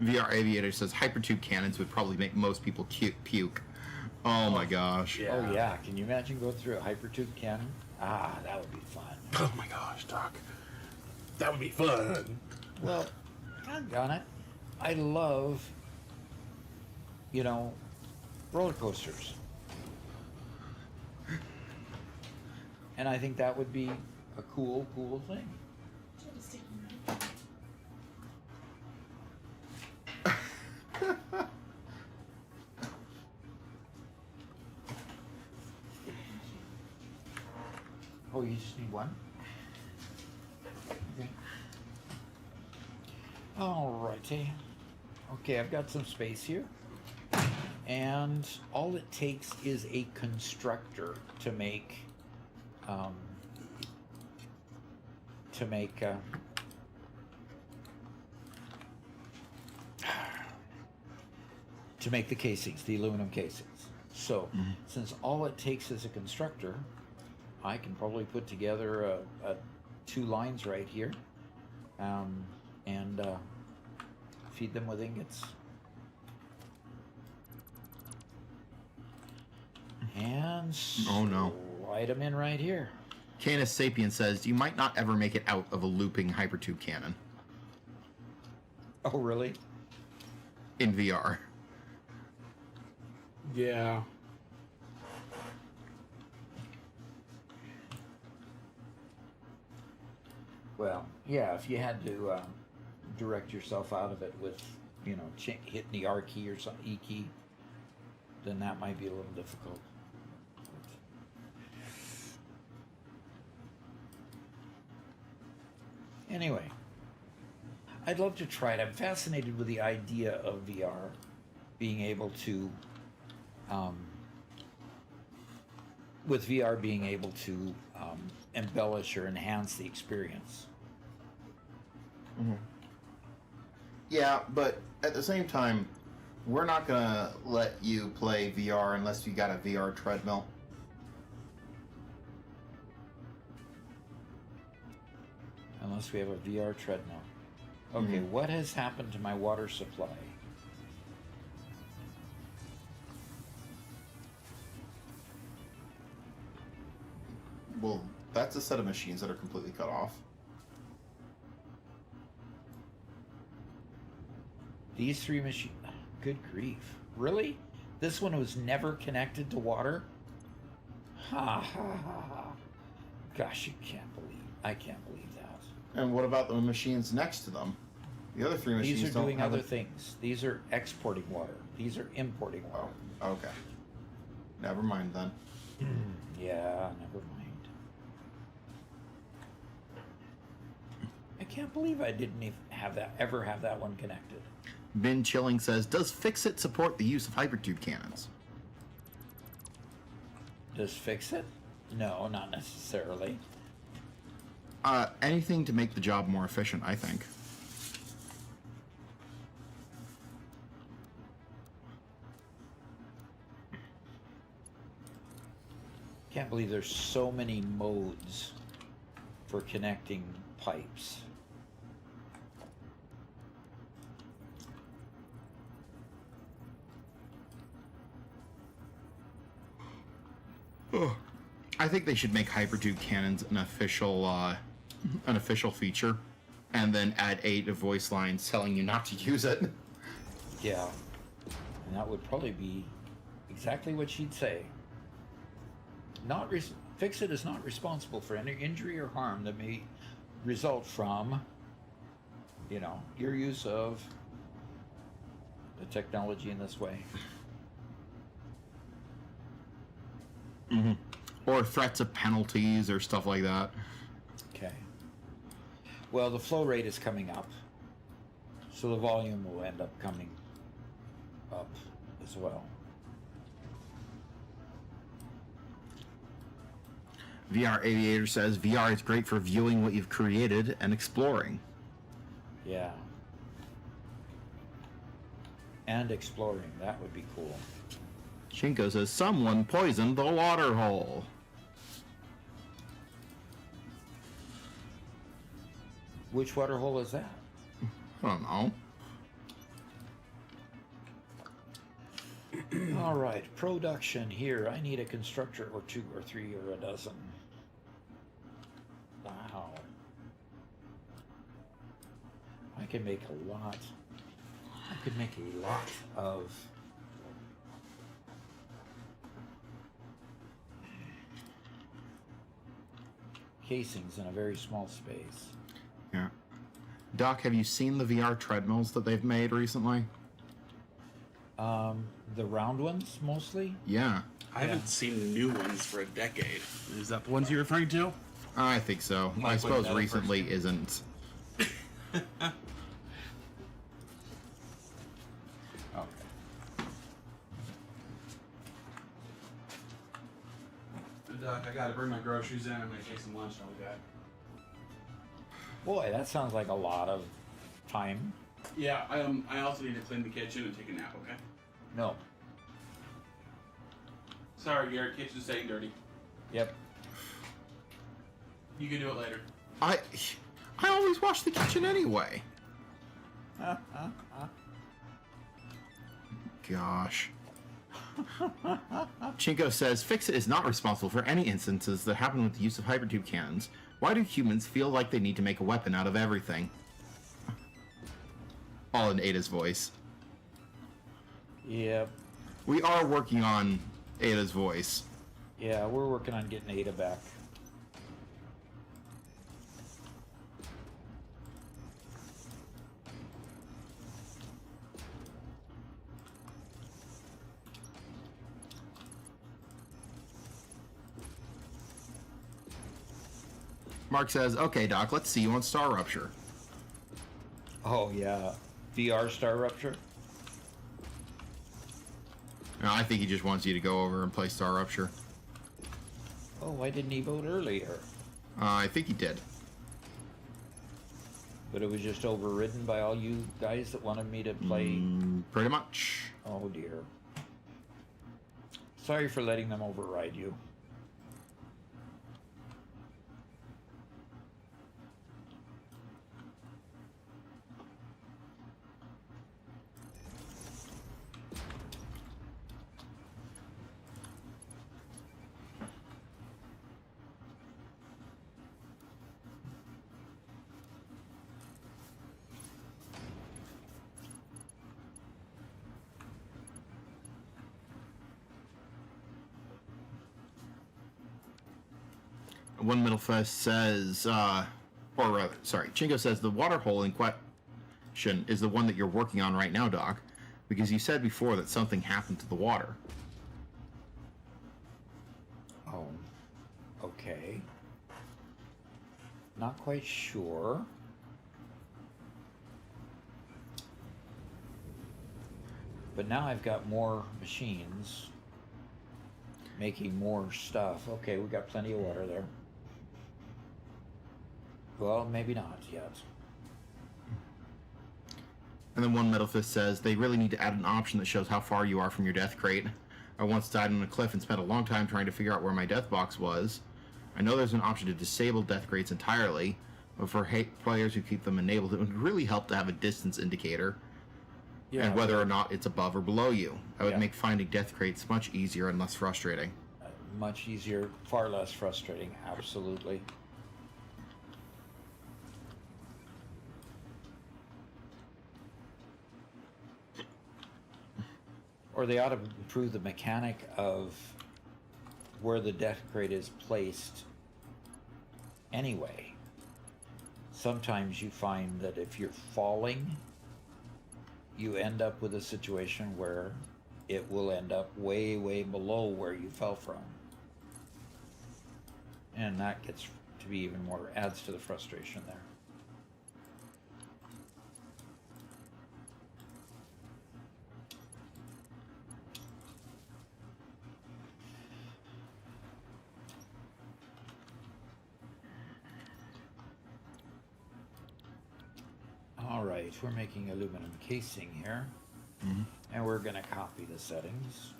VR Aviator says hypertube cannons would probably make most people puke. Oh my gosh. Yeah. Oh yeah, can you imagine going through a hypertube cannon? Ah, that would be fun. Oh my gosh, Doc. That would be fun. Well, doggone it. I love, roller coasters. And I think that would be a cool thing. Oh, you just need one? Okay. Alrighty. Okay, I've got some space here. And all it takes is a constructor to make the casings, the aluminum casings. So, since all it takes is a constructor, I can probably put together two lines right here, and feed them with ingots. And Oh, no. slide them in right here. Canis Sapien says you might not ever make it out of a looping hypertube cannon Oh, really? in VR. Yeah. Well, yeah, if you had to direct yourself out of it with, hitting the R key or some E key, then that might be a little difficult. Anyway, I'd love to try it. I'm fascinated with the idea of VR being able to, with VR being able to embellish or enhance the experience. Yeah, but at the same time, we're not gonna let you play VR unless you got a VR treadmill. Unless we have a VR treadmill. Okay, what has happened to my water supply? Well, that's a set of machines that are completely cut off. These 3 machines. Good grief. Really? This one was never connected to water? Ha ha ha ha. Gosh, I can't believe that. And what about the machines next to them? The other 3 machines These are don't doing have other things. These are exporting water. These are importing water. Oh, okay. Never mind then. Yeah, never mind. I can't believe I didn't even ever have that one connected. Ben Chilling says, does Fix-It support the use of hypertube cannons? Does fix it? No, not necessarily. Anything to make the job more efficient, I think. Can't believe there's so many modes for connecting pipes. I think they should make hypertube cannons an official feature, and then add 8 voice lines telling you not to use it. Yeah. And that would probably be exactly what she'd say. Fix-It is not responsible for any injury or harm that may result from, your use of the technology in this way. Or threats of penalties or stuff like that. Okay. Well, the flow rate is coming up, so the volume will end up coming up as well. VR Aviator says, VR is great for viewing what you've created and exploring. Yeah. And exploring, that would be cool. Shinko says, someone poisoned the water hole. Which water hole is that? I don't know. All right, production here. I need a constructor or 2 or 3 or a dozen. Wow. I can make a lot. I could make a lot of casings in a very small space. Yeah. Doc, have you seen the VR treadmills that they've made recently? The round ones mostly? Yeah. I haven't seen new ones for a decade. Is that the ones you're referring to? I think so. Like I suppose with recently isn't. Okay. Doc, I gotta bring my groceries in. I'm gonna take some lunch and I'll be back. Boy, that sounds like a lot of time. Yeah, I also need to clean the kitchen and take a nap, okay? No. Sorry, Garrett, kitchen's staying dirty. Yep. You can do it later. I always wash the kitchen anyway. Gosh. Chinko says, Fix-It is not responsible for any instances that happen with the use of hypertube cannons. Why do humans feel like they need to make a weapon out of everything? All in Ada's voice. Yep. We are working on Ada's voice. Yeah, we're working on getting Ada back. Mark says, okay, Doc, let's see you on Star Rupture. Oh, yeah. VR Star Rupture? No, I think he just wants you to go over and play Star Rupture. Oh, why didn't he vote earlier? I think he did. But it was just overridden by all you guys that wanted me to play. Pretty much. Oh, dear. Sorry for letting them override you. One Middle Fest says, or rather, sorry, Chingo says the water hole in question is the one that you're working on right now, Doc, because you said before that something happened to the water. Oh, okay. Not quite sure. But now I've got more machines making more stuff. Okay, we got plenty of water there. Well, maybe not yet. And then One Metal Fist says they really need to add an option that shows how far you are from your death crate. I once died on a cliff and spent a long time trying to figure out where my death box was. I know there's an option to disable death crates entirely, but for players who keep them enabled, it would really help to have a distance indicator. Yeah, and whether or not it's above or below you. That would Yeah. make finding death crates much easier and less frustrating. Much easier, far less frustrating, absolutely. Or they ought to improve the mechanic of where the death crate is placed anyway. Sometimes you find that if you're falling, you end up with a situation where it will end up way, way below where you fell from. And that gets to be even more, adds to the frustration there. All right, we're making aluminum casing here, and we're going to copy the settings.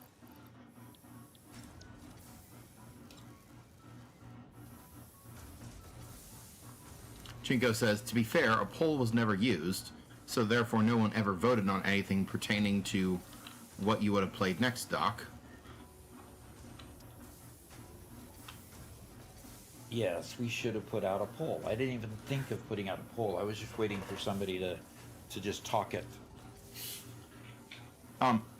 Chinko says, to be fair, a poll was never used, so therefore no one ever voted on anything pertaining to what you would have played next, Doc. Yes, we should have put out a poll. I didn't even think of putting out a poll. I was just waiting for somebody to just talk it.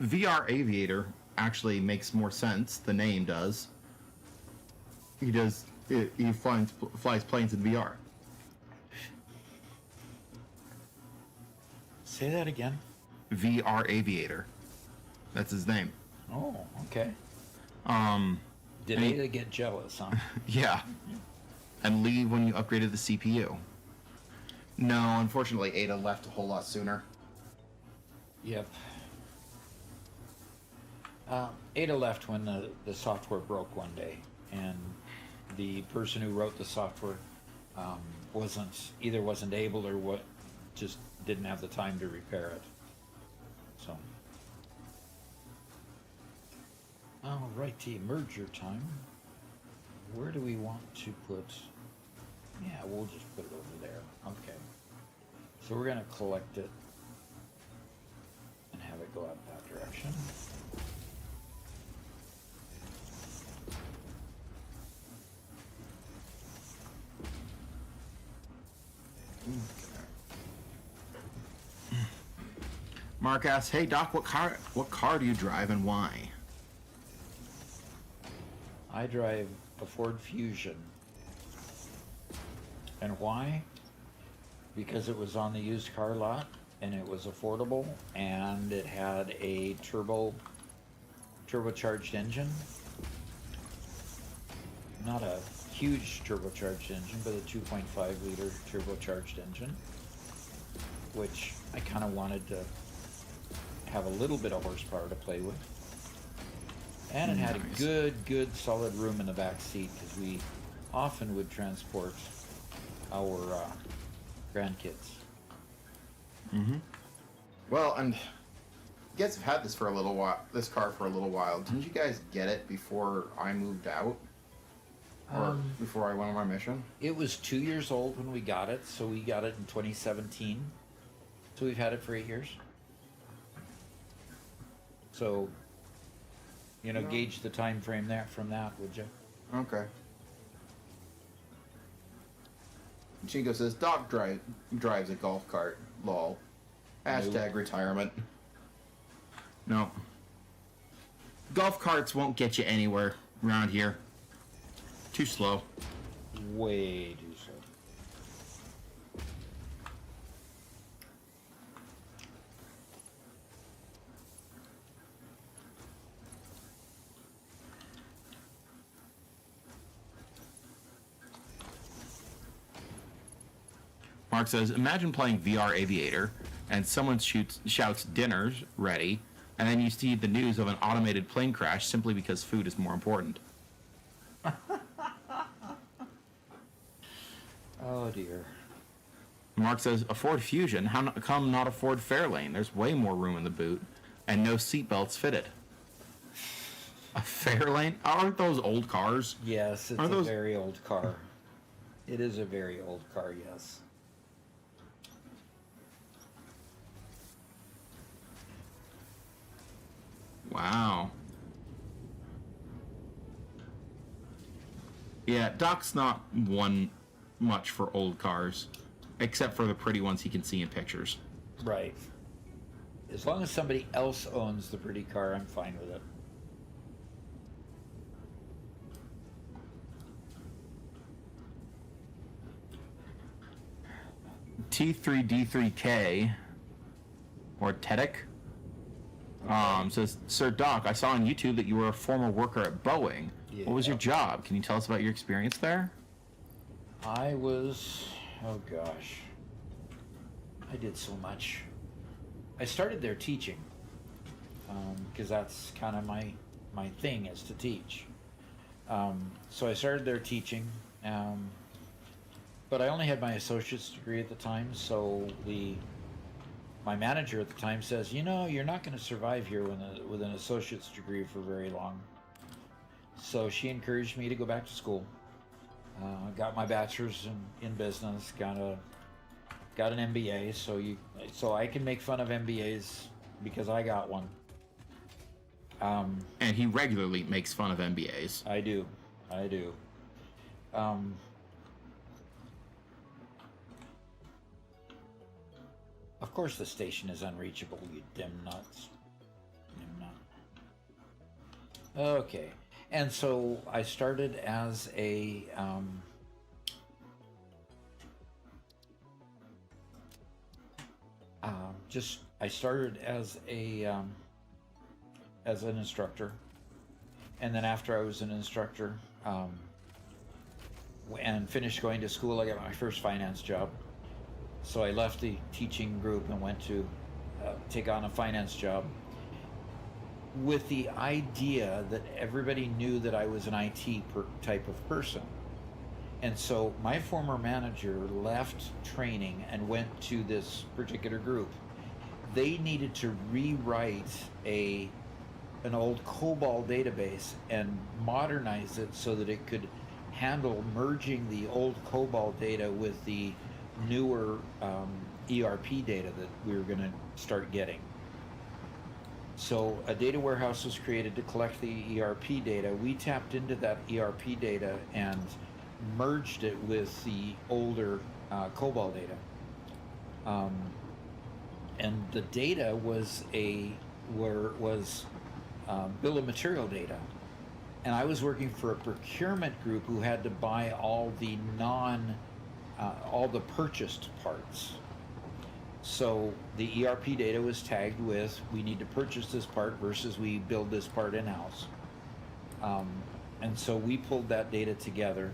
VR Aviator actually makes more sense. The name does. He flies planes in VR. Say that again. VR Aviator. That's his name. Oh, okay. Did and he- Ada get jealous, huh? Yeah. And leave when you upgraded the CPU. No, unfortunately, Ada left a whole lot sooner. Yep. Ada left when the software broke one day, and the person who wrote the software wasn't able or just didn't have the time to repair it. So. All righty, merger time. Where do we want to put? Yeah, we'll just put it over there. Okay. So we're going to collect it and have it go out that direction. Mark asks, "Hey Doc, what car do you drive and why?" I drive a Ford Fusion. And why? Because it was on the used car lot and it was affordable and it had a turbocharged engine. Not a huge turbocharged engine, but a 2.5 liter turbocharged engine. which I kind of wanted to have a little bit of horsepower to play with. And it had a good solid room in the back seat because we often would transport our grandkids. Well, and you guys have had this for a little while. This car for a little while. Didn't you guys get it before I moved out, or before I went on my mission? It was 2 years old when we got it, so we got it in 2017. So we've had it for 8 years. So, you know, gauge the time frame there from that, would you? Okay. Chico says, Doc drives a golf cart. Lol. Hashtag retirement. No. Golf carts won't get you anywhere around here. Too slow. Way too slow. Mark says, imagine playing VR Aviator and someone shouts dinner's ready, and then you see the news of an automated plane crash simply because food is more important. Oh dear. Mark says, a Ford Fusion, how come not a Ford Fairlane? There's way more room in the boot, and no seatbelts fitted. A Fairlane? Aren't those old cars? Yes, it's a very old car. It is a very old car, yes. Wow. Yeah, Doc's not one much for old cars, except for the pretty ones he can see in pictures. Right. As long as somebody else owns the pretty car, I'm fine with it. T3D3K, or Tedek, says, Sir Doc, I saw on YouTube that you were a former worker at Boeing. Yeah. What was your job? Can you tell us about your experience there? I was, oh gosh, I did so much. I started there teaching, because that's kind of my thing is to teach. So I started there teaching, but I only had my associate's degree at the time, so my manager at the time says, you know, you're not going to survive here with an associate's degree for very long. So she encouraged me to go back to school. Got my bachelor's in business, got an MBA, so I can make fun of MBAs because I got one. And he regularly makes fun of MBAs. I do. Of course the station is unreachable, you dim nuts. Okay. And so I started as a as an instructor, and then after I was an instructor and finished going to school, I got my first finance job. So I left the teaching group and went to take on a finance job with the idea that everybody knew that I was an IT type of person. And so my former manager left training and went to this particular group. They needed to rewrite an old COBOL database and modernize it so that it could handle merging the old COBOL data with the newer ERP data that we were going to start getting. So a data warehouse was created to collect the ERP data. We tapped into that ERP data and merged it with the older COBOL data. And the data was bill of material data. And I was working for a procurement group who had to buy all the all the purchased parts. So the ERP data was tagged with, we need to purchase this part versus we build this part in-house. And so we pulled that data together.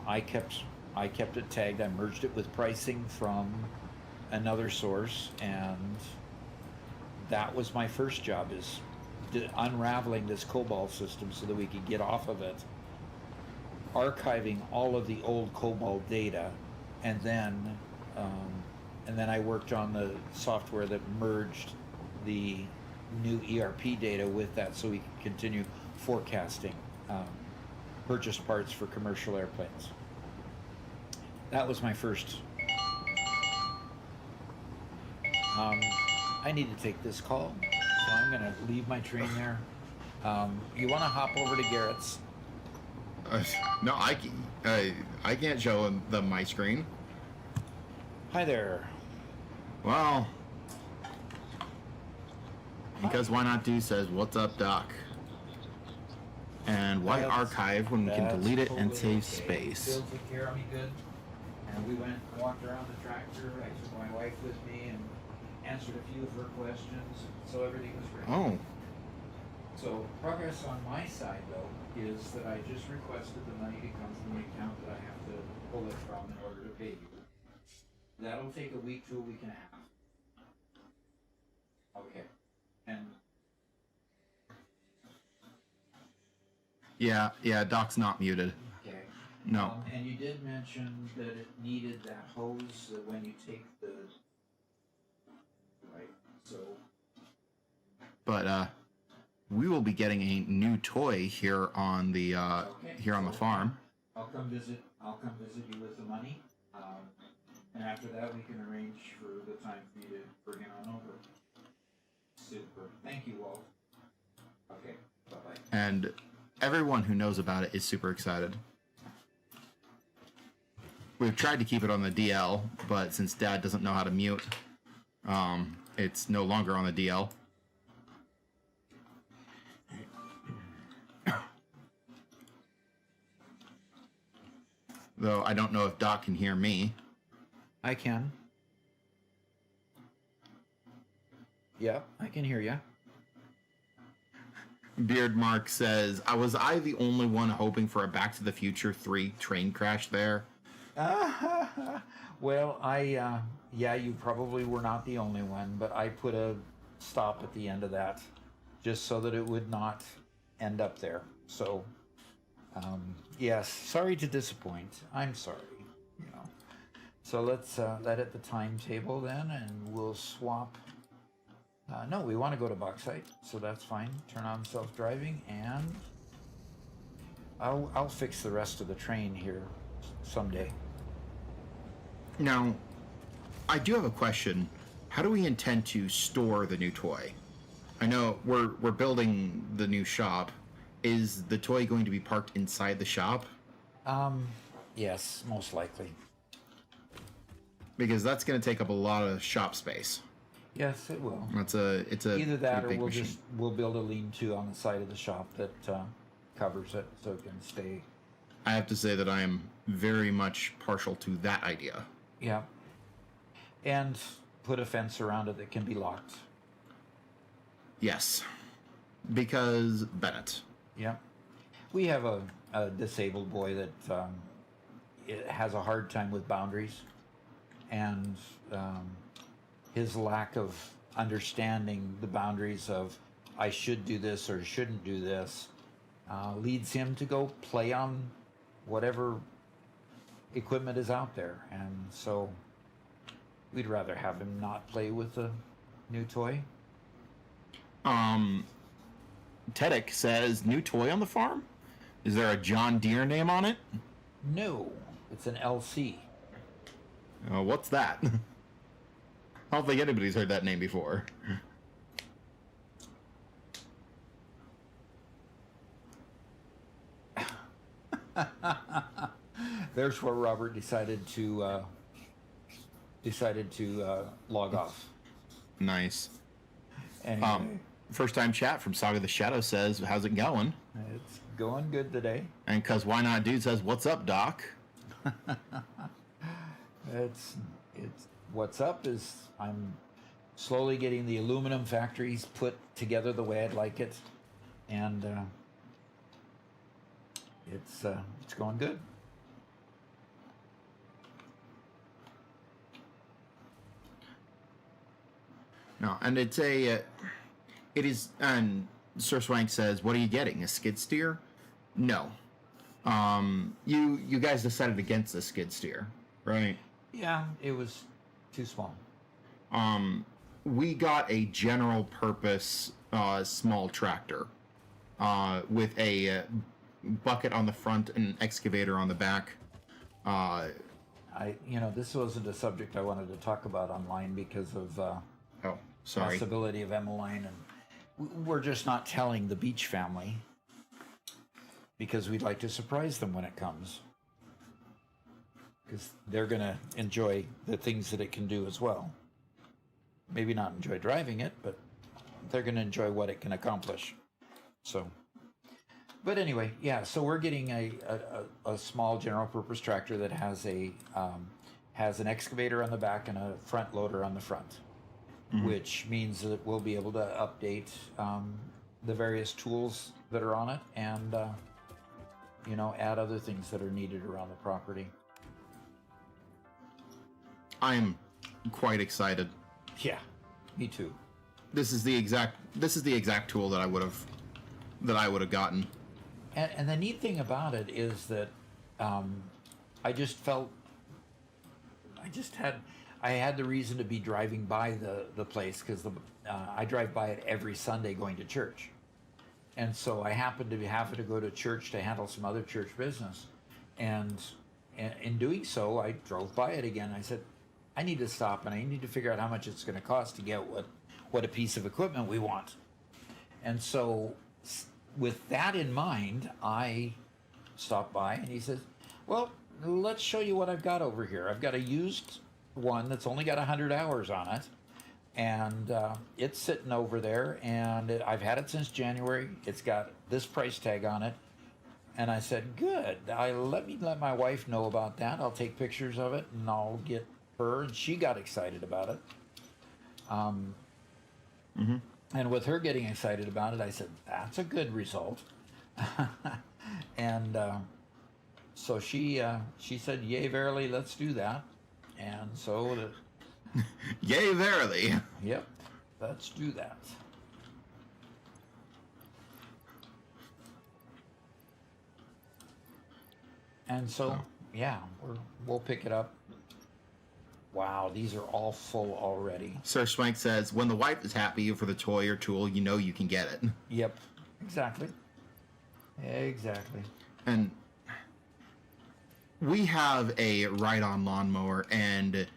I kept it tagged. I merged it with pricing from another source, and that was my first job, is unraveling this COBOL system so that we could get off of it, archiving all of the old COBOL data, and then I worked on the software that merged the new ERP data with that, so we could continue forecasting purchase parts for commercial airplanes. That was my first. I need to take this call, so I'm going to leave my train there. You want to hop over to Garrett's? No, I can't show them my screen. Hi there. Well, because Why Not Do says, "What's up, Doc?" And why archive when we can delete it and save space? Bill took care of me good, and we went and walked around the tractor. I took my wife with me and answered a few of her questions, so everything was great. Oh, So progress on my side, though, is that I just requested the money to come from the account that I have to pull it from in order to pay you. That'll take a week to a week and a half. Okay. And yeah, Doc's not muted. okay. No. And you did mention that it needed that hose that when you take the right. So But we will be getting a new toy here on the here on the farm. I'll come visit you with the money, and after that we can arrange for the time for you to bring it on over. Super. Thank you, Walt. Okay. Bye bye. And everyone who knows about it is super excited. We've tried to keep it on the DL, but since Dad doesn't know how to mute, it's no longer on the DL. Though I don't know if Doc can hear me. I can. Yep, I can hear you. Beard Mark says, was I the only one hoping for a Back to the Future 3 train crash there? Well, you probably were not the only one, but I put a stop at the end of that just so that it would not end up there. So, yes, sorry to disappoint. I'm sorry, you know. So let's edit the timetable then, and we'll swap. No, we want to go to Bauxite, so that's fine. Turn on self-driving, and I'll fix the rest of the train here someday. Now, I do have a question. How do we intend to store the new toy? I know we're building the new shop. Is the toy going to be parked inside the shop? Yes, most likely. Because that's going to take up a lot of shop space. Yes, it will. It's a Either that, or big we'll machine. we'll build a lean-to on the side of the shop that covers it, so it can stay. I have to say that I am very much partial to that idea. Yeah. And put a fence around it that can be locked. Yes, because Bennett. Yeah. We have a disabled boy that it has a hard time with boundaries, and his lack of understanding the boundaries of I should do this or shouldn't do this leads him to go play on whatever equipment is out there, and so we'd rather have him not play with the new toy. Teddick says, new toy on the farm? Is there a John Deere name on it? No, it's an LC. What's that? I don't think anybody's heard that name before. There's where Robert decided to log off. Nice. Anyway, First time chat from Saga the Shadow says, how's it going? it's going good today. And Cause Why Not Dude says, what's up, Doc? It's what's up is I'm slowly getting the aluminum factories put together the way I'd like it, and it's going good. No, and it's a, it is, and Sir Swank says, "What are you getting? A skid steer?" No. You guys decided against the skid steer, right? Yeah, it was too small. We got a general purpose small tractor with a bucket on the front and an excavator on the back. This wasn't a subject I wanted to talk about online because of Sorry. possibility of Emmeline, and we're just not telling the Beach family because we'd like to surprise them when it comes, because they're going to enjoy the things that it can do as well. Maybe not enjoy driving it, but they're going to enjoy what it can accomplish. So, but anyway, yeah. So we're getting a small general purpose tractor that has an excavator on the back and a front loader on the front, which means that we'll be able to update the various tools that are on it and add other things that are needed around the property. I'm quite excited. Yeah, me too. This is the exact tool that I would have gotten. And the neat thing about it is that I just felt I had the reason to be driving by the place because I drive by it every Sunday going to church, and so I happened to be having to go to church to handle some other church business, and in doing so I drove by it again. I said, I need to stop and I need to figure out how much it's going to cost to get what a piece of equipment we want. And so with that in mind, I stopped by and he says, well, let's show you what I've got over here. I've got a used one that's only got 100 hours on it. And it's sitting over there and I've had it since January. It's got this price tag on it. And I said, good. Let me let my wife know about that. I'll take pictures of it and I'll get her, and she got excited about it. And with her getting excited about it, I said, that's a good result. And so she said, yay, verily, let's do that. And so, Yay, verily. Yep, let's do that. And so, yeah, we'll pick it up. Wow, these are all full already. Sir Swank says, when the wife is happy for the toy or tool, you know you can get it. Yep, exactly. Exactly. And we have a ride-on lawnmower, and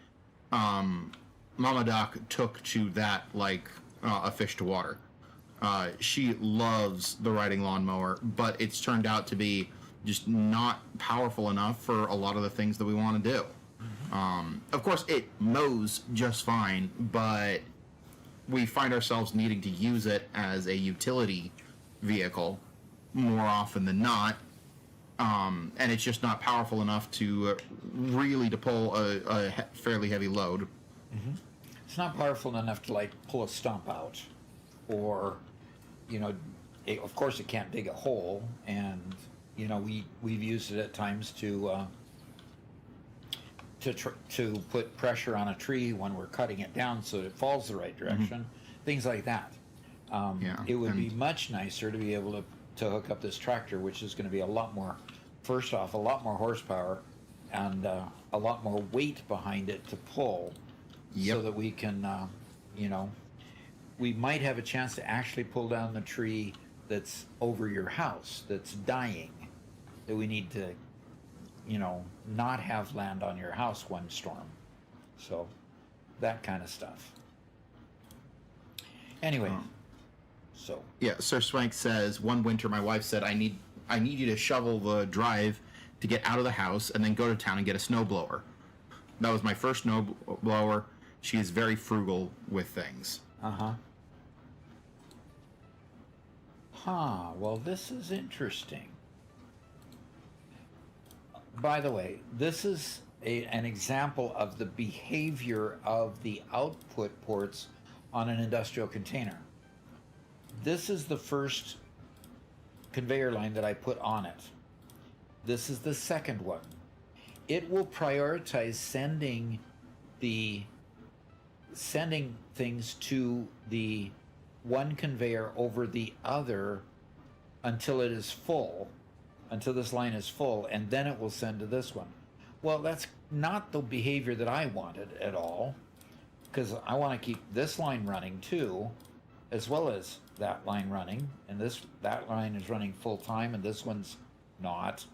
Mama Doc took to that like a fish to water. She loves the riding lawnmower, but it's turned out to be just not powerful enough for a lot of the things that we want to do. Of course, it mows just fine, but we find ourselves needing to use it as a utility vehicle more often than not, and it's just not powerful enough to really to pull a fairly heavy load. It's not powerful enough to like pull a stump out, or of course it can't dig a hole, and we've used it at times to put pressure on a tree when we're cutting it down so that it falls the right direction, things like that. It would be much nicer to be able to hook up this tractor, which is going to be a lot more horsepower and a lot more weight behind it to pull, so that we can, we might have a chance to actually pull down the tree that's over your house that's dying, that we need to not have land on your house one storm. So that kind of stuff. Anyway, so yeah, Sir Swank says, one winter my wife said, I need you to shovel the drive to get out of the house and then go to town and get a snowblower. That was my first snowblower. She is very frugal with things. Well, this is interesting. By the way, this is an example of the behavior of the output ports on an industrial container. This is the first conveyor line that I put on it. This is the second one. It will prioritize sending the sending things to the one conveyor over the other until it is full, until this line is full, and then it will send to this one. Well, that's not the behavior that I wanted at all, because I want to keep this line running too, as well as that line running, and that line is running full time, and this one's not.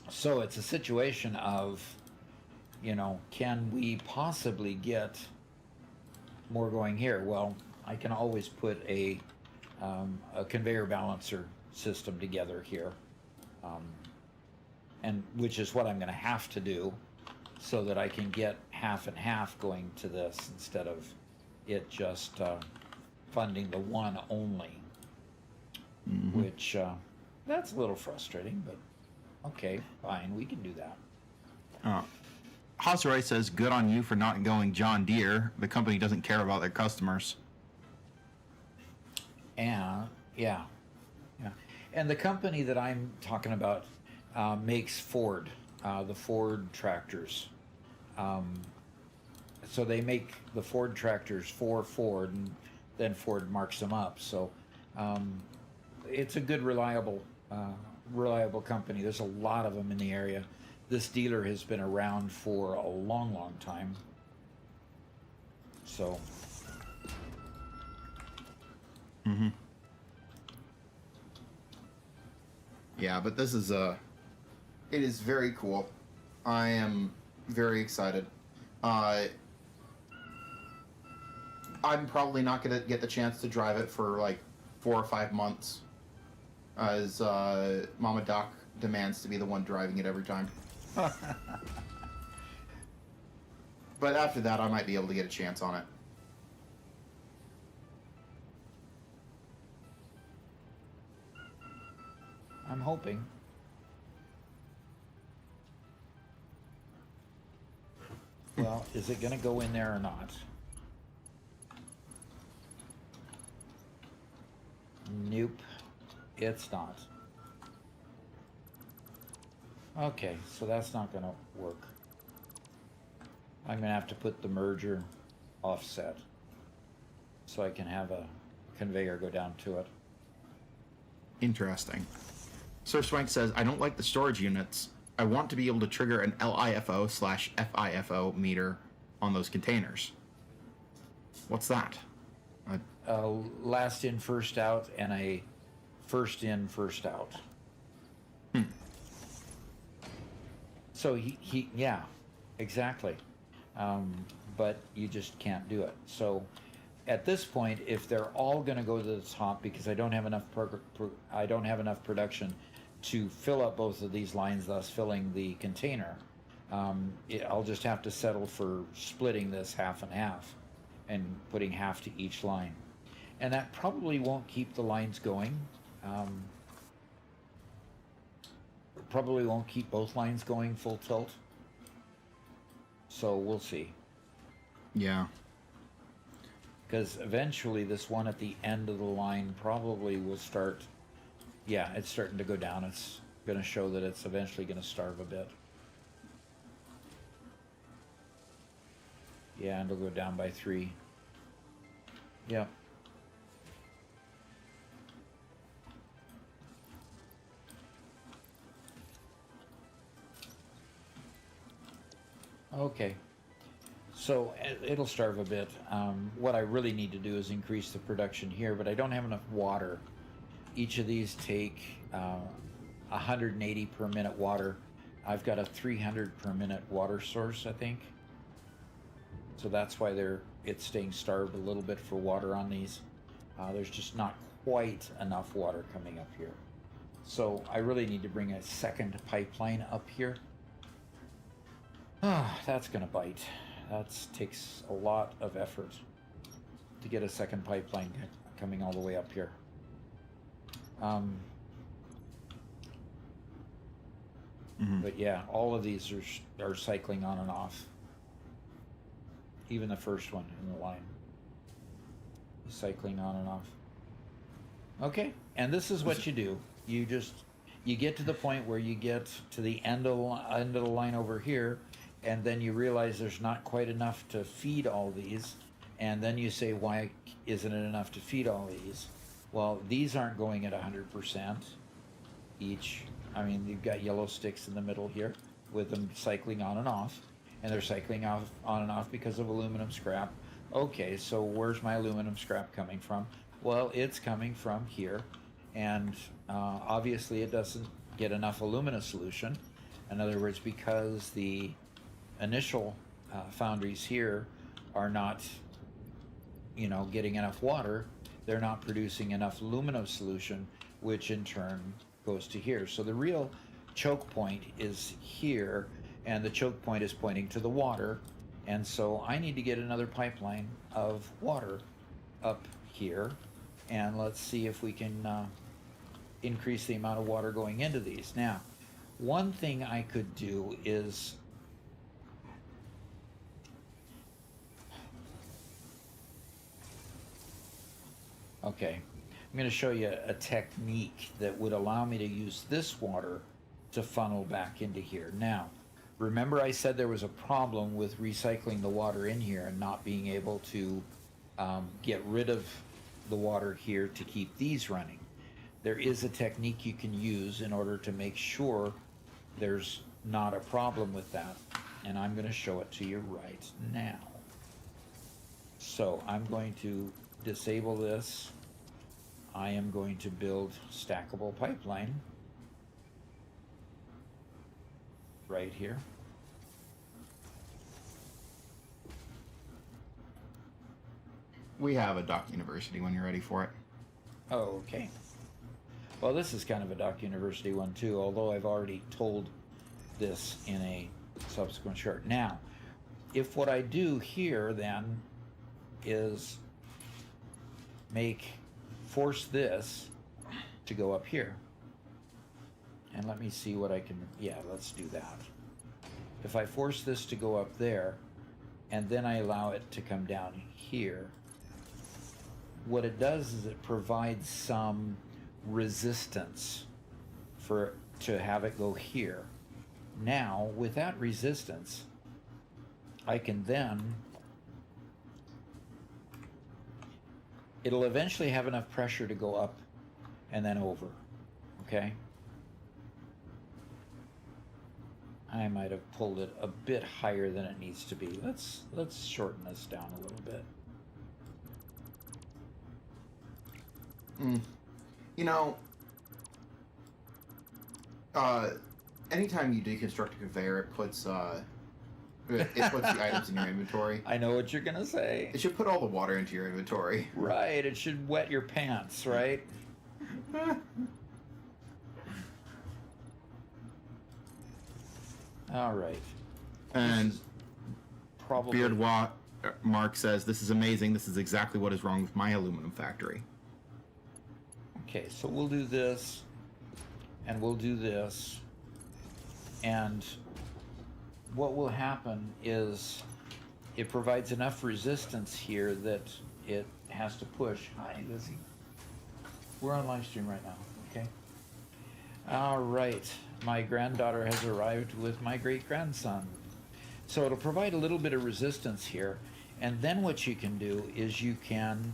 So it's a situation of, you know, can we possibly get more going here? Well, I can always put a conveyor balancer system together here, and which is what I'm going to have to do, so that I can get half and half going to this instead of it just funding the one only, which that's a little frustrating, but okay, fine, we can do that. Hasarai says, good on you for not going John Deere. The company doesn't care about their customers. And yeah. And the company that I'm talking about makes Ford, the Ford tractors. So they make the Ford tractors for Ford, and then Ford marks them up. So it's a good, reliable company. There's a lot of them in the area. This dealer has been around for a long, long time. So. Yeah, but this is it is very cool. I am very excited. I'm probably not gonna get the chance to drive it for like 4 or 5 months, as Mama Doc demands to be the one driving it every time. But after that, I might be able to get a chance on it. I'm hoping. Well, is it going to go in there or not? Nope, it's not. Okay, so that's not going to work. I'm going to have to put the merger offset so I can have a conveyor go down to it. Interesting. Sir Swank says, I don't like the storage units. I want to be able to trigger an LIFO/FIFO meter on those containers. What's that? Last in, first out, and a first in, first out. So yeah, exactly. But you just can't do it. So at this point, if they're all going to go to the top, because I don't have enough production to fill up both of these lines, thus filling the container, I'll just have to settle for splitting this half and half and putting half to each line. And that probably won't keep the lines going. Probably won't keep both lines going full tilt. So we'll see. Yeah. Because eventually this one at the end of the line probably will start, yeah, it's starting to go down. It's going to show that it's eventually going to starve a bit. Yeah, and it'll go down by 3. Yeah. Okay. So it'll starve a bit. What I really need to do is increase the production here, but I don't have enough water. Each of these take 180 per minute water. I've got a 300 per minute water source, I think. So that's why it's staying starved a little bit for water on these. There's just not quite enough water coming up here. So I really need to bring a second pipeline up here. That's gonna bite. That takes a lot of effort to get a second pipeline coming all the way up here. But yeah, all of these are cycling on and off. Even the first one in the line is cycling on and off. Okay, and this is what you do. You get to the point where you get to the end of the line over here, and then you realize there's not quite enough to feed all these, and then you say, why isn't it enough to feed all these? Well, these aren't going at 100% each. I mean, you've got yellow sticks in the middle here with them cycling on and off, and they're cycling off on and off because of aluminum scrap. Okay, so where's my aluminum scrap coming from? Well, it's coming from here, and obviously it doesn't get enough alumina solution. In other words, because the initial foundries here are not, you know, getting enough water, they're not producing enough aluminum solution, which in turn goes to here. So the real choke point is here, and the choke point is pointing to the water, and so I need to get another pipeline of water up here, and let's see if we can increase the amount of water going into these. Now, one thing I could do is okay, I'm going to show you a technique that would allow me to use this water to funnel back into here. Now, remember I said there was a problem with recycling the water in here and not being able to get rid of the water here to keep these running. There is a technique you can use in order to make sure there's not a problem with that, and I'm going to show it to you right now. So I'm going to disable this. I am going to build stackable pipeline right here. We have a Dock University when you're ready for it. Oh, okay. Well, this is kind of a Dock University one too, although I've already told this in a subsequent short. Now, if what I do here then is force this to go up here, and let me see what I can, yeah, let's do that. If I force this to go up there, and then I allow it to come down here, what it does is it provides some resistance to have it go here. Now, with that resistance, I can then, it'll eventually have enough pressure to go up and then over, okay? I might have pulled it a bit higher than it needs to be. Let's shorten this down a little bit. You know, anytime you deconstruct a conveyor, it puts the items in your inventory. I know what you're gonna say. It should put all the water into your inventory. Right, it should wet your pants, right? All right. And probably Beardwa Mark says, "This is amazing. This is exactly what is wrong with my aluminum factory." okay, so we'll do this, and we'll do this, and what will happen is it provides enough resistance here that it has to push. Hi, Lizzie. We're on live stream right now, okay? All right, my granddaughter has arrived with my great-grandson. So it'll provide a little bit of resistance here, and then what you can do is you can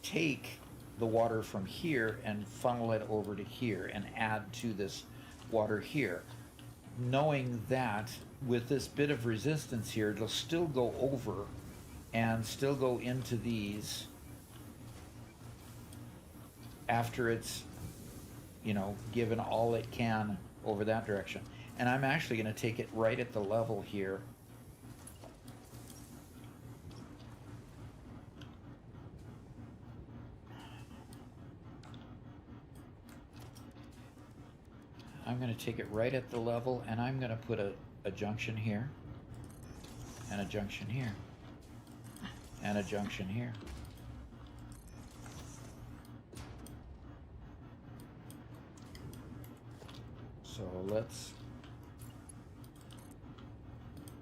take the water from here and funnel it over to here and add to this water here, knowing that with this bit of resistance here, it'll still go over and still go into these after it's, you know, given all it can over that direction. And I'm actually going to take it right at the level here. I'm going to take it right at the level, and I'm going to put a junction here, and a junction here, and a junction here. So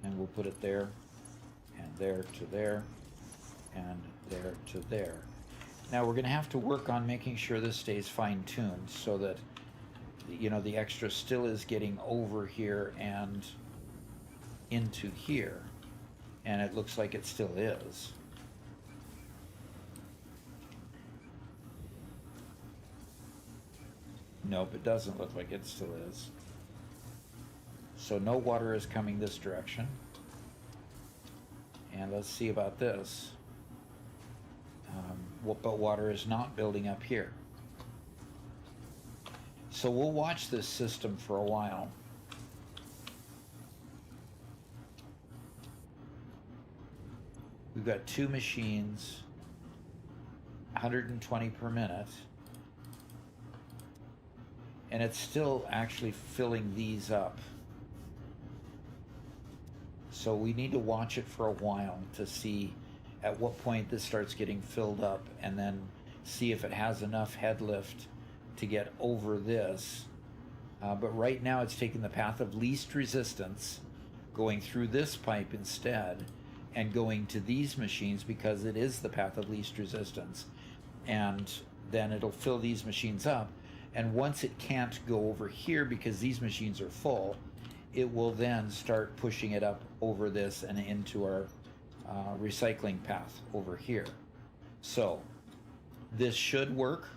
and we'll put it there, and there to there, and there to there. Now we're going to have to work on making sure this stays fine-tuned so that, you know, the extra still is getting over here and into here, and it looks like it still is. Nope, it doesn't look like it still is. So no water is coming this direction. And let's see about this. But water is not building up here. So we'll watch this system for a while. We've got 2 machines, 120 per minute. And it's still actually filling these up. So we need to watch it for a while to see at what point this starts getting filled up, and then see if it has enough head lift to get over this. But right now it's taking the path of least resistance, going through this pipe instead, and going to these machines because it is the path of least resistance. And then it'll fill these machines up. And once it can't go over here because these machines are full, it will then start pushing it up over this and into our recycling path over here. So this should work,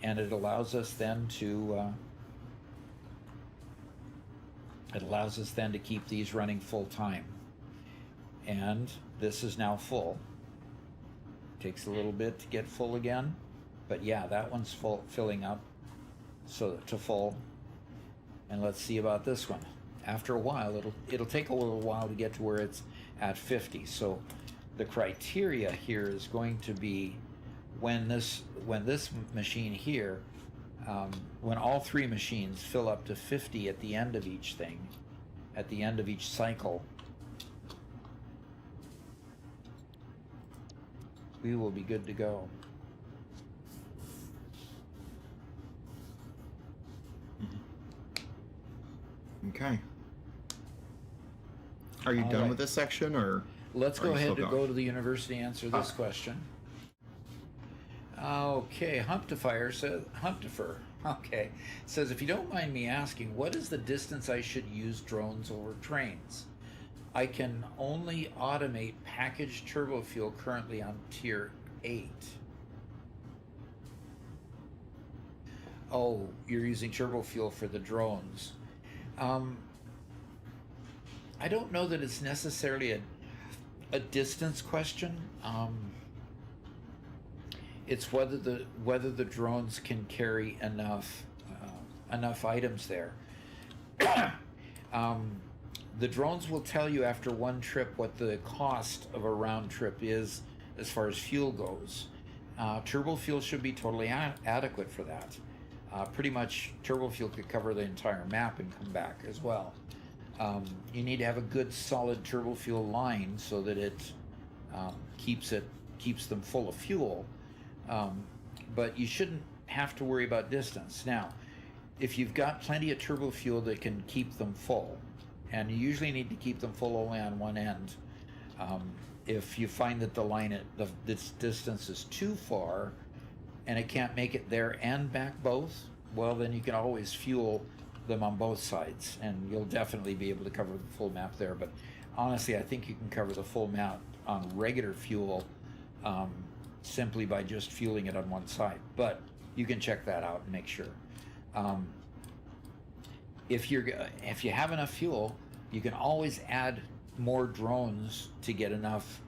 and it allows us then to keep these running full time. And this is now full. Takes a little bit to get full again. But yeah, that one's full, filling up so to full. And let's see about this one. After a while, it'll take a little while to get to where it's at 50. So the criteria here is going to be when this machine here, when all 3 machines fill up to 50 at the end of each thing, at the end of each cycle, we will be good to go. Okay. Are you All done right. with this section, or Let's are go you ahead still and going? go to the university and answer this question. Okay, Humptifier says, okay, says, if you don't mind me asking, what is the distance I should use drones over trains? I can only automate packaged turbo fuel currently on tier 8. Oh, you're using turbo fuel for the drones. I don't know that it's necessarily a distance question. It's whether the drones can carry enough items there. The drones will tell you after one trip what the cost of a round trip is as far as fuel goes. Turbo fuel should be totally adequate for that. Pretty much turbo fuel could cover the entire map and come back as well. You need to have a good solid turbo fuel line so that it keeps them full of fuel. But you shouldn't have to worry about distance. Now, if you've got plenty of turbo fuel that can keep them full, and you usually need to keep them full only on one end, if you find that this distance is too far and it can't make it there and back both, well, then you can always fuel them on both sides, and you'll definitely be able to cover the full map there. But honestly, I think you can cover the full map on regular fuel simply by just fueling it on one side. But you can check that out and make sure. If you have enough fuel, you can always add more drones to get enough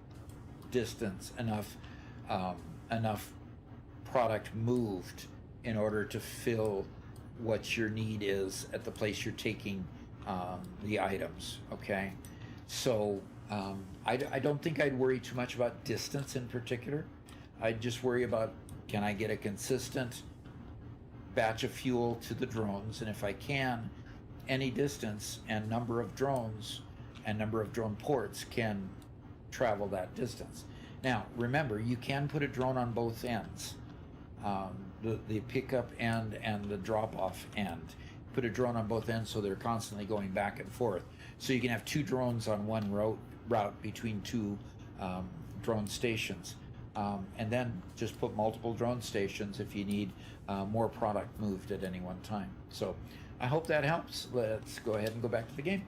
distance, enough product moved in order to fill what your need is at the place you're taking the items. Okay, so I don't think I'd worry too much about distance in particular. I'd just worry about, can I get a consistent batch of fuel to the drones, and if I can, any distance and number of drones and number of drone ports can travel that distance. Now remember, you can put a drone on both ends, the pickup end and the drop-off end. Put a drone on both ends so they're constantly going back and forth, so you can have 2 drones on one route between 2 drone stations. And then just put multiple drone stations if you need more product moved at any one time. So I hope that helps. Let's go ahead and go back to the game.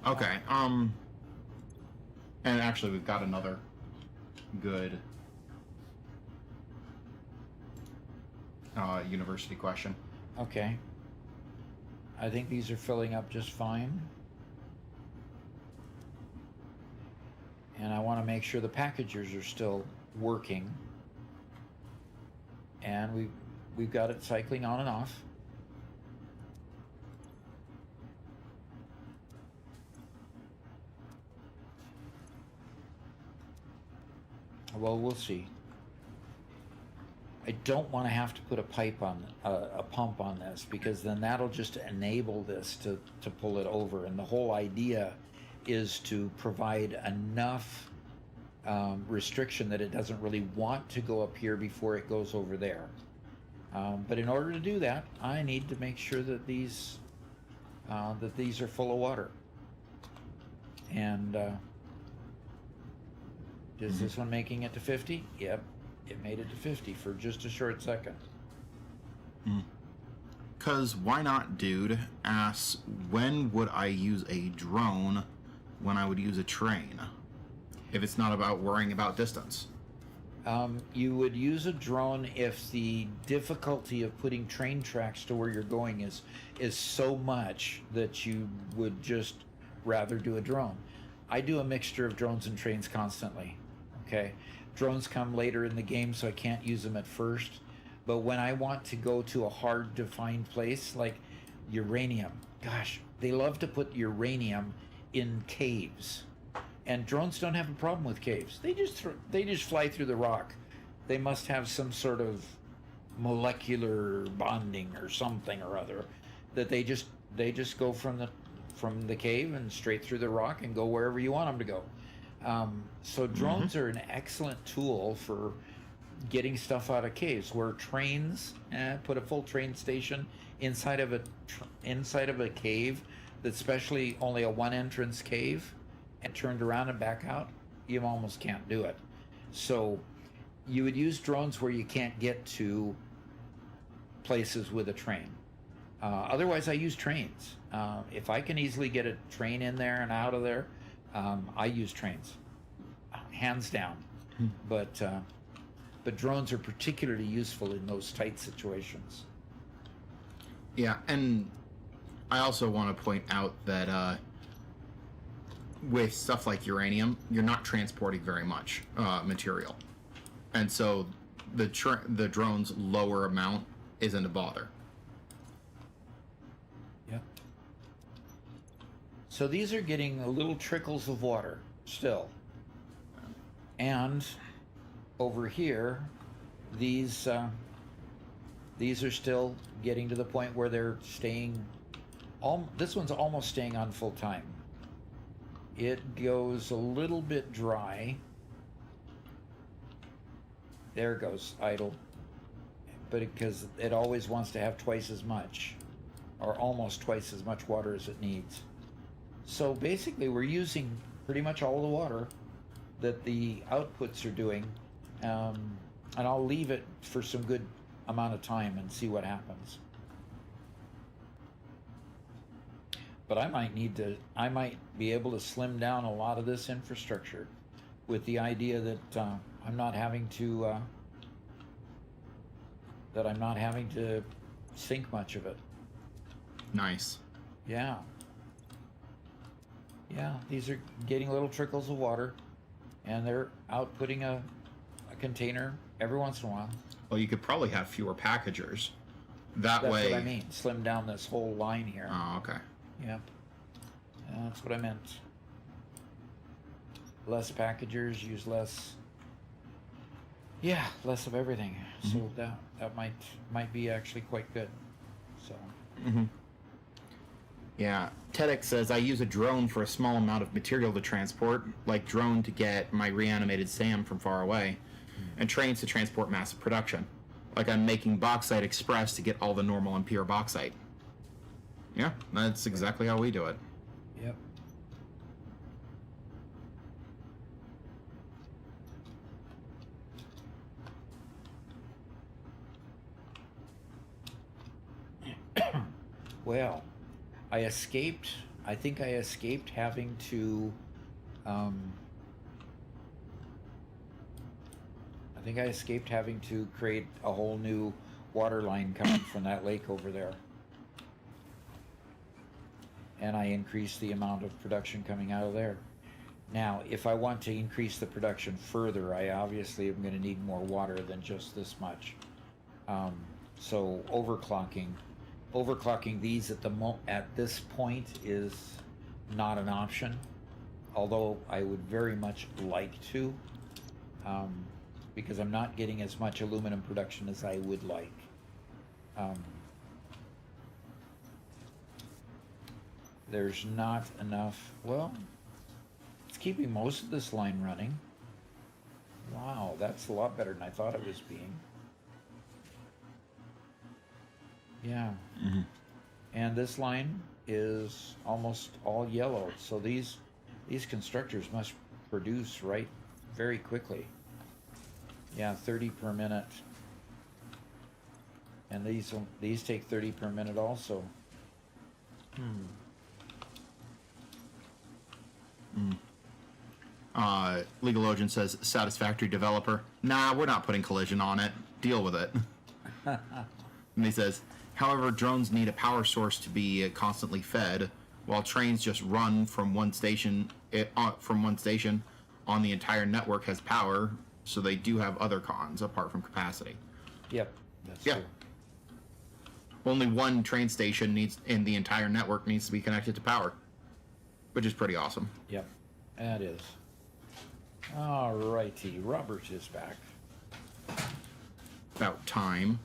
Okay. And actually, we've got another good university question. Okay. I think these are filling up just fine. And I want to make sure the packagers are still working. And we've got it cycling on and off. Well, we'll see. I don't want to have to put a pipe on a pump on this, because then that'll just enable this to pull it over. And the whole idea is to provide enough restriction that it doesn't really want to go up here before it goes over there. But in order to do that, I need to make sure that these are full of water. And is this one making it to 50? Yep, it made it to 50 for just a short second. Because why not, dude, asks, when would I use a drone when I would use a train? If it's not about worrying about distance. You would use a drone if the difficulty of putting train tracks to where you're going is so much that you would just rather do a drone. I do a mixture of drones and trains constantly. Okay, drones come later in the game, so I can't use them at first. But when I want to go to a hard to find place like uranium, gosh, they love to put uranium in caves, and drones don't have a problem with caves. They just fly through the rock. They must have some sort of molecular bonding or something or other that they just go from the cave and straight through the rock and go wherever you want them to go. So drones are an excellent tool for getting stuff out of caves. Where trains, put a full train station inside of a cave that's especially only a one entrance cave and turned around and back out, you almost can't do it. So you would use drones where you can't get to places with a train. Otherwise, I use trains. If I can easily get a train in there and out of there, I use trains, hands down. But drones are particularly useful in those tight situations. Yeah, and I also want to point out that with stuff like uranium, you're not transporting very much material, and so the drone's lower amount isn't a bother. Yep. So these are getting little trickles of water still. And over here, these are still getting to the point where they're staying. This one's almost staying on full time. It goes a little bit dry. There it goes, idle. But because it always wants to have twice as much, or almost twice as much water as it needs. So basically, we're using pretty much all the water that the outputs are doing, and I'll leave it for some good amount of time and see what happens. But I might be able to slim down a lot of this infrastructure with the idea that I'm not having to sink much of it. Nice. Yeah. Yeah, these are getting little trickles of water, and they're outputting a container every once in a while. Well, you could probably have fewer packagers. That's what I mean. Slim down this whole line here. Oh, okay. Yep. That's what I meant. Less packagers, use less. Yeah, less of everything. Mm-hmm. So that might be actually quite good. So. Mm-hmm. Yeah, TEDx says I use a drone for a small amount of material to transport, like drone to get my reanimated SAM from far away, and trains to transport massive production. Like I'm making bauxite express to get all the normal and pure bauxite. Yeah, that's exactly how we do it. Yep. Well, I escaped I think I escaped having to. I think I escaped having to create a whole new water line coming from that lake over there. And I increased the amount of production coming out of there. Now, if I want to increase the production further, I obviously am going to need more water than just this much. So overclocking these at this point is not an option. Although I would very much like to, because I'm not getting as much aluminum production as I would like. There's not enough. Well, it's keeping most of this line running. Wow, that's a lot better than I thought it was being. Yeah. Mm-hmm. And this line is almost all yellow, so these constructors must produce very quickly. Yeah, 30 per minute. And these take 30 per minute also. Legalogian says, Satisfactory developer. Nah, we're not putting collision on it. Deal with it. And he says, however, drones need a power source to be constantly fed, while trains just run from one station. On the entire network has power, so they do have other cons apart from capacity. Yep, that's true. Only one train station in the entire network needs to be connected to power, which is pretty awesome. Yep, that is. All righty, Robert is back. About time.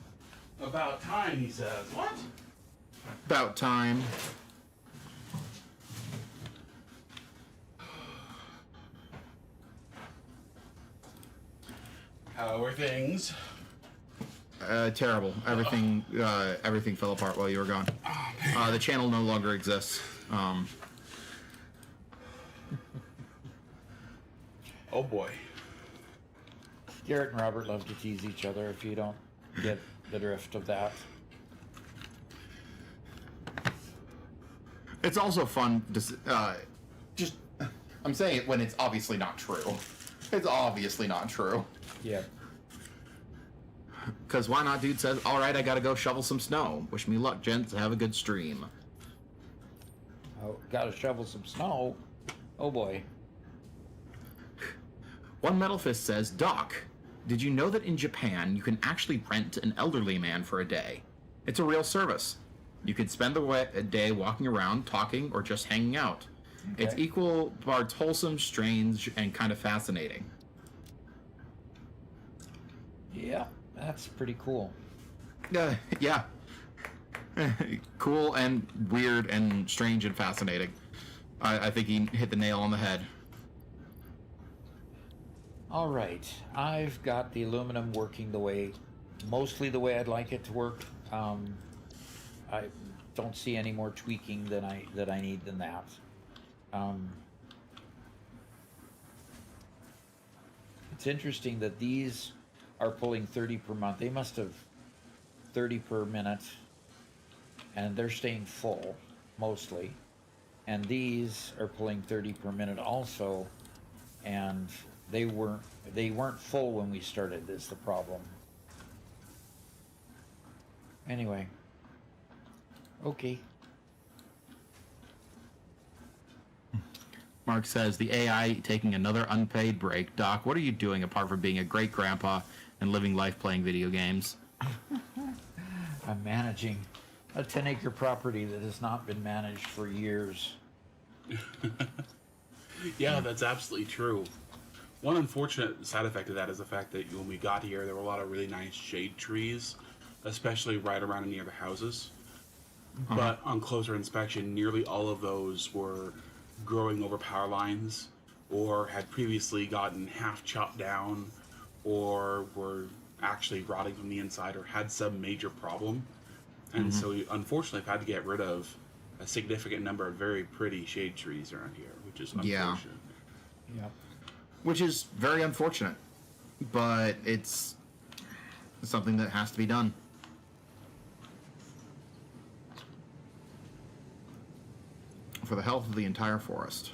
About time, he says. What? About time. How are things? Terrible. Everything fell apart while you were gone. The channel no longer exists. Oh boy. Garrett and Robert love to tease each other if you don't get the drift of that. It's also fun to I'm saying it when it's obviously not true. It's obviously not true. Yeah. Because why not, dude says, all right, I gotta go shovel some snow. Wish me luck, gents. Have a good stream. Oh, gotta shovel some snow. Oh boy. One Metal Fist says, Doc, did you know that in Japan you can actually rent an elderly man for a day? It's a real service. You could spend a day walking around, talking, or just hanging out. Okay. It's equal parts wholesome, strange, and kind of fascinating. Yeah, that's pretty cool. Yeah. Cool and weird and strange and fascinating. I think he hit the nail on the head. All right, I've got the aluminum working mostly the way I'd like it to work. I don't see any more tweaking that I need than that. It's interesting that these are pulling 30 per month. They must have 30 per minute, and they're staying full mostly. And these are pulling 30 per minute also, and they weren't full when we started, is the problem. Anyway. Okay. Mark says, the AI taking another unpaid break. Doc, what are you doing apart from being a great grandpa and living life playing video games? I'm managing a 10-acre property that has not been managed for years. Yeah, that's absolutely true. One unfortunate side effect of that is the fact that when we got here, there were a lot of really nice shade trees, especially right around and near the houses. But on closer inspection, nearly all of those were growing over power lines, or had previously gotten half chopped down, or were actually rotting from the inside, or had some major problem. And so we unfortunately have had to get rid of a significant number of very pretty shade trees around here, which is unfortunate. Yep. Which is very unfortunate, but it's something that has to be done. for the health of the entire forest.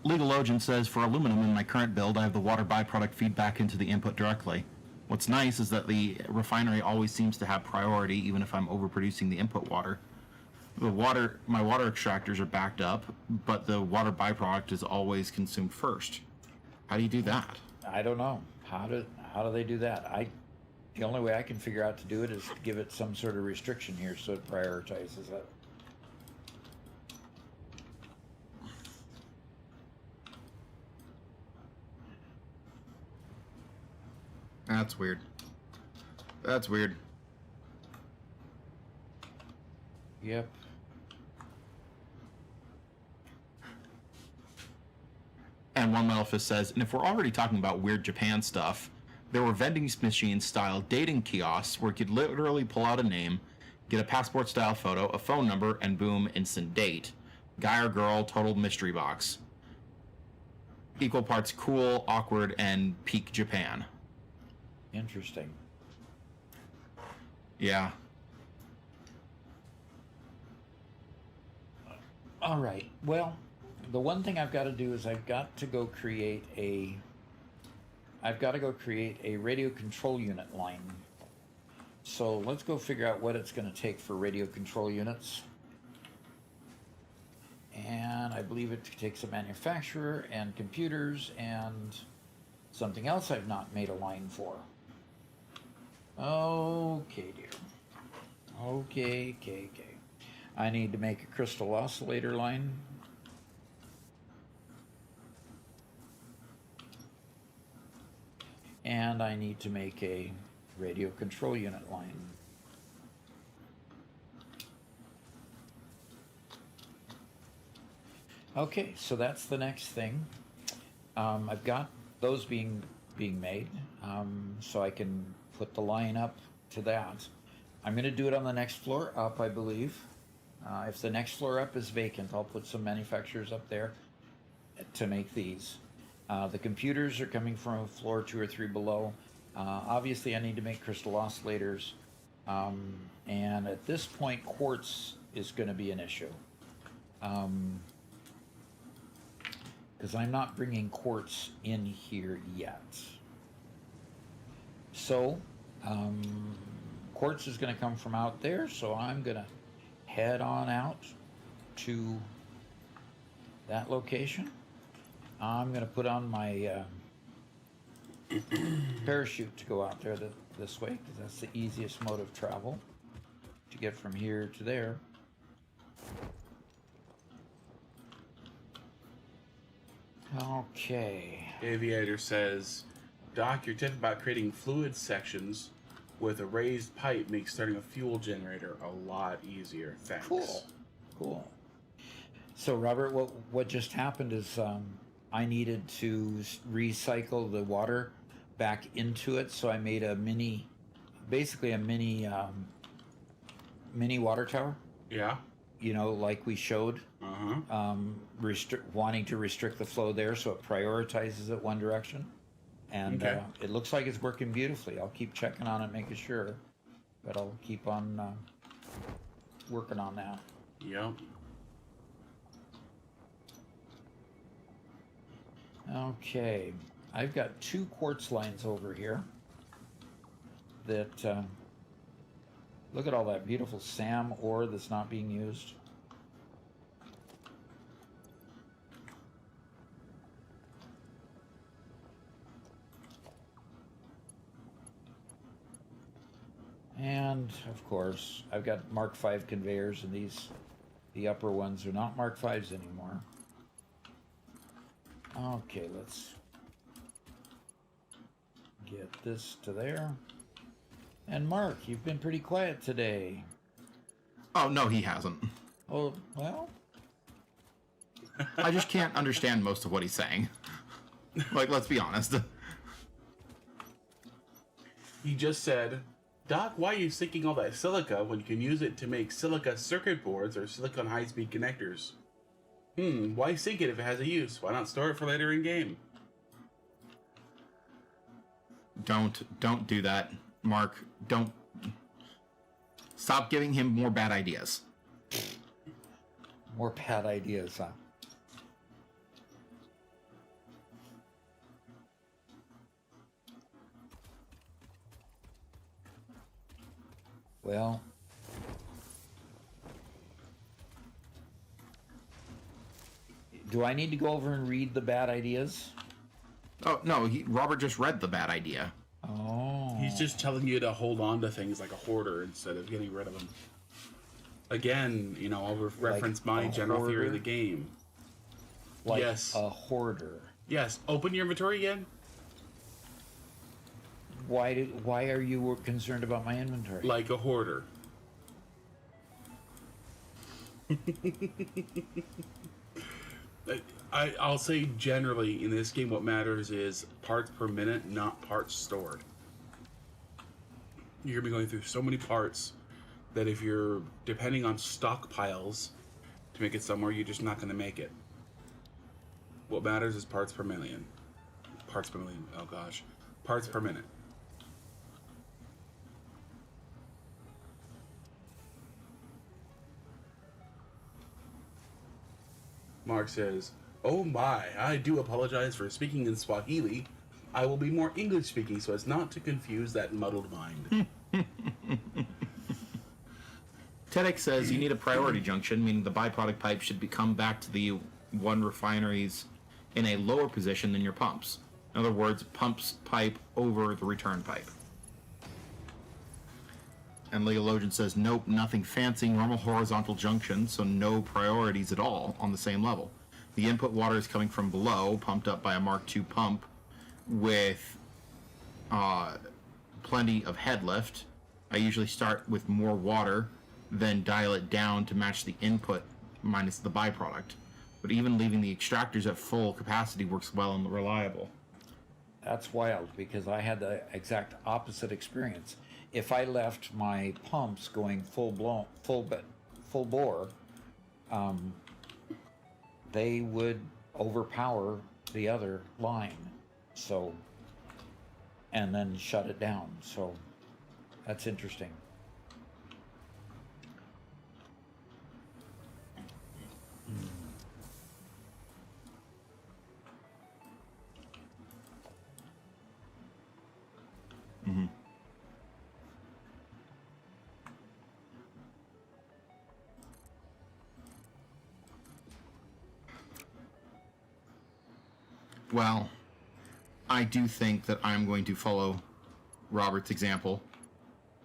Legalogian says, for aluminum in my current build, I have the water byproduct feed back into the input directly. What's nice is that the refinery always seems to have priority, even if I'm overproducing the input water. My water extractors are backed up, but the water byproduct is always consumed first. How do you do that? I don't know. How do they do that? The only way I can figure out to do it is to give it some sort of restriction here so it prioritizes it. That's weird. That's weird. Yep. And One Metal Fist says, and if we're already talking about weird Japan stuff, there were vending machine style dating kiosks where you could literally pull out a name, get a passport style photo, a phone number, and boom, instant date. Guy or girl, total mystery box. Equal parts cool, awkward, and peak Japan. Interesting. Yeah. All right. Well, the one thing I've got to do is I've got to go create a radio control unit line. So let's go figure out what it's going to take for radio control units. And I believe it takes a manufacturer and computers and something else I've not made a line for. Okay, dear. Okay. I need to make a crystal oscillator line. And I need to make a radio control unit line. Okay, so that's the next thing. I've got those being made, so I can put the line up to that. I'm going to do it on the next floor up, I believe. If the next floor up is vacant, I'll put some manufacturers up there to make these. The computers are coming from a floor 2 or 3 below. Obviously, I need to make crystal oscillators. And at this point, quartz is going to be an issue. Because I'm not bringing quartz in here yet. So, quartz is going to come from out there, so I'm going to head on out to that location. I'm going to put on my parachute to go out there this way, because that's the easiest mode of travel to get from here to there. Okay. Aviator says, Doc, your tip about creating fluid sections with a raised pipe makes starting a fuel generator a lot easier. Thanks. Cool. So, Robert, what just happened is I needed to recycle the water back into it, so I made basically a mini water tower. Yeah. You know, like we showed. Wanting to restrict the flow there so it prioritizes it one direction. And okay. It looks like it's working beautifully. I'll keep checking on it, making sure. But I'll keep on working on that. Yep. Okay. I've got 2 quartz lines over here that... look at all that beautiful SAM ore that's not being used. And, of course, I've got Mark V conveyors, and the upper ones are not Mark Vs anymore. Okay, let's get this to there. And Mark, you've been pretty quiet today. Oh, no, he hasn't. Oh, well... I just can't understand most of what he's saying. Like, let's be honest. He just said, Doc, why are you sinking all that silica when you can use it to make silica circuit boards or silicon high-speed connectors? Why sink it if it has a use? Why not store it for later in game? Don't do that, Mark. Don't. Stop giving him more bad ideas. More bad ideas, huh? Well, do I need to go over and read the bad ideas? Oh no, Robert just read the bad idea. Oh. He's just telling you to hold on to things like a hoarder instead of getting rid of them. Again, you know, I'll reference my general theory of the game. Like yes. a hoarder. Yes. Open your inventory again. Why are you concerned about my inventory? Like a hoarder. I'll say generally in this game what matters is parts per minute, not parts stored. You're going to be going through so many parts that if you're depending on stockpiles to make it somewhere, you're just not going to make it. What matters is parts per million. Parts per million, oh gosh. Parts per minute. Mark says, "Oh my, I do apologize for speaking in Swahili. I will be more English speaking so as not to confuse that muddled mind." TEDx says you need a priority junction, meaning the byproduct pipe should come back to the one refineries in a lower position than your pumps. In other words, pumps pipe over the return pipe. And Legologian says, nope, nothing fancy, normal horizontal junction, so no priorities at all on the same level. The input water is coming from below, pumped up by a Mark II pump with plenty of head lift. I usually start with more water, then dial it down to match the input minus the byproduct. But even leaving the extractors at full capacity works well and reliable. That's wild, because I had the exact opposite experience. If I left my pumps going full bore, they would overpower the other line, so, and then shut it down. So that's interesting. Mm-hmm. Well, I do think that I'm going to follow Robert's example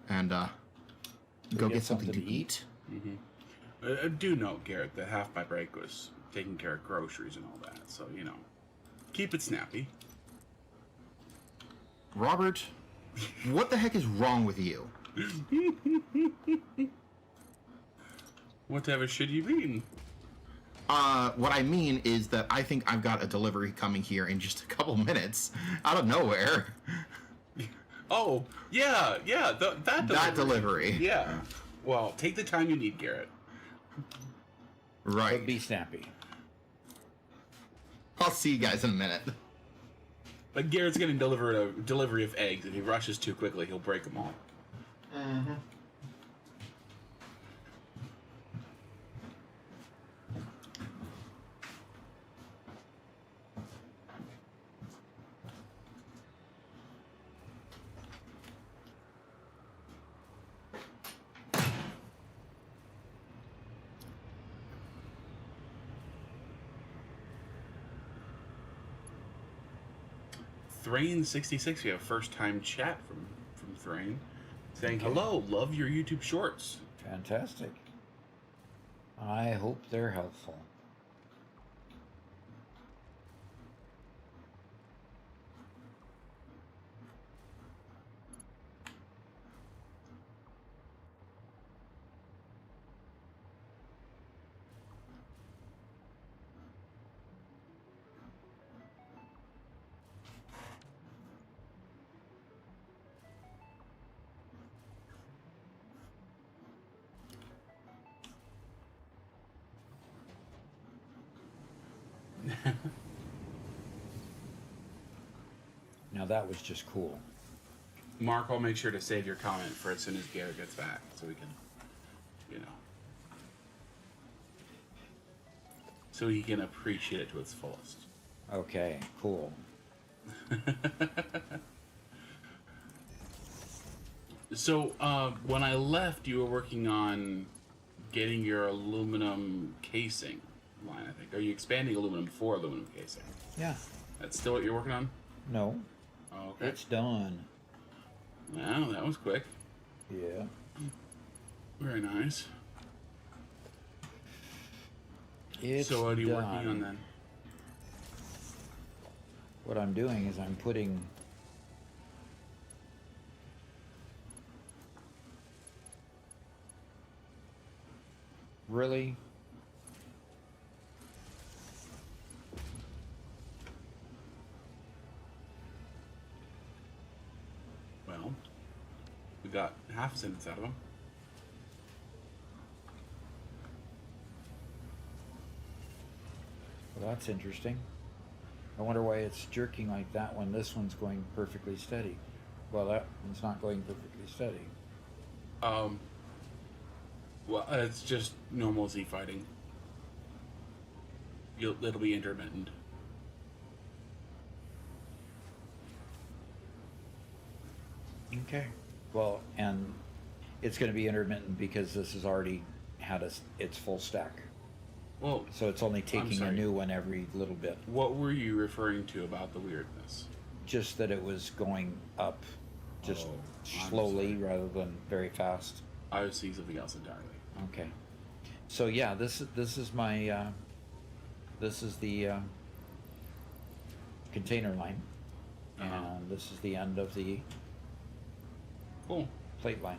and go get something to eat. Mm-hmm. Do note, Garrett, that half my break was taking care of groceries and all that, so, you know, keep it snappy. Robert, what the heck is wrong with you? What type of shit do you mean? What I mean is that I think I've got a delivery coming here in just a couple minutes, out of nowhere. Oh, yeah, that delivery. That delivery. Yeah. Well, take the time you need, Garrett. Right. But be snappy. I'll see you guys in a minute. Like, Garrett's getting delivered a delivery of eggs. If he rushes too quickly, he'll break them all. Mm-hmm. Thrain66, we have first time chat from Thrain saying, hello, love your YouTube shorts. Fantastic. I hope they're helpful. Now that was just cool. Mark, I'll make sure to save your comment for as soon as Garrett gets back, so we can, you know, so he can appreciate it to its fullest. Okay, cool. So, when I left, you were working on getting your aluminum casing line, I think. Are you expanding aluminum for aluminum casing? Yeah. That's still what you're working on? No, Oh, okay. it's done. Wow, that was quick. Yeah. Very nice. It's So what are you done. working on then? What I'm doing is I'm putting really Well, we got half a sentence out of him. well, that's interesting. I wonder why it's jerking like that when this one's going perfectly steady. Well, that one's not going perfectly steady. Well, it's just normal Z fighting. It'll be intermittent. Okay. Well, and it's going to be intermittent because this has already had its full stack. Well, So it's only taking a sorry. new one every little bit. what were you referring to about the weirdness? Just that it was going up just Oh, I'm slowly sorry. rather than very fast. I was seeing something else entirely. Okay. So yeah, this is my this is the container line, Uh-huh. and this is the end of the Cool. plate line.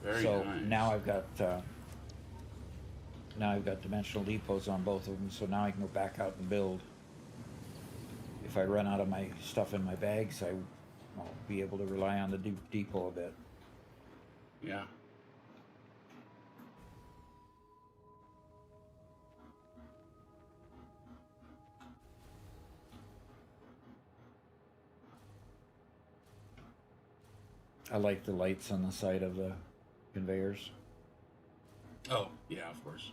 Very so nice. now I've got dimensional depots on both of them. So now I can go back out and build. If I run out of my stuff in my bags, I'll be able to rely on the depot a bit. Yeah. I like the lights on the side of the conveyors. Oh, yeah, of course.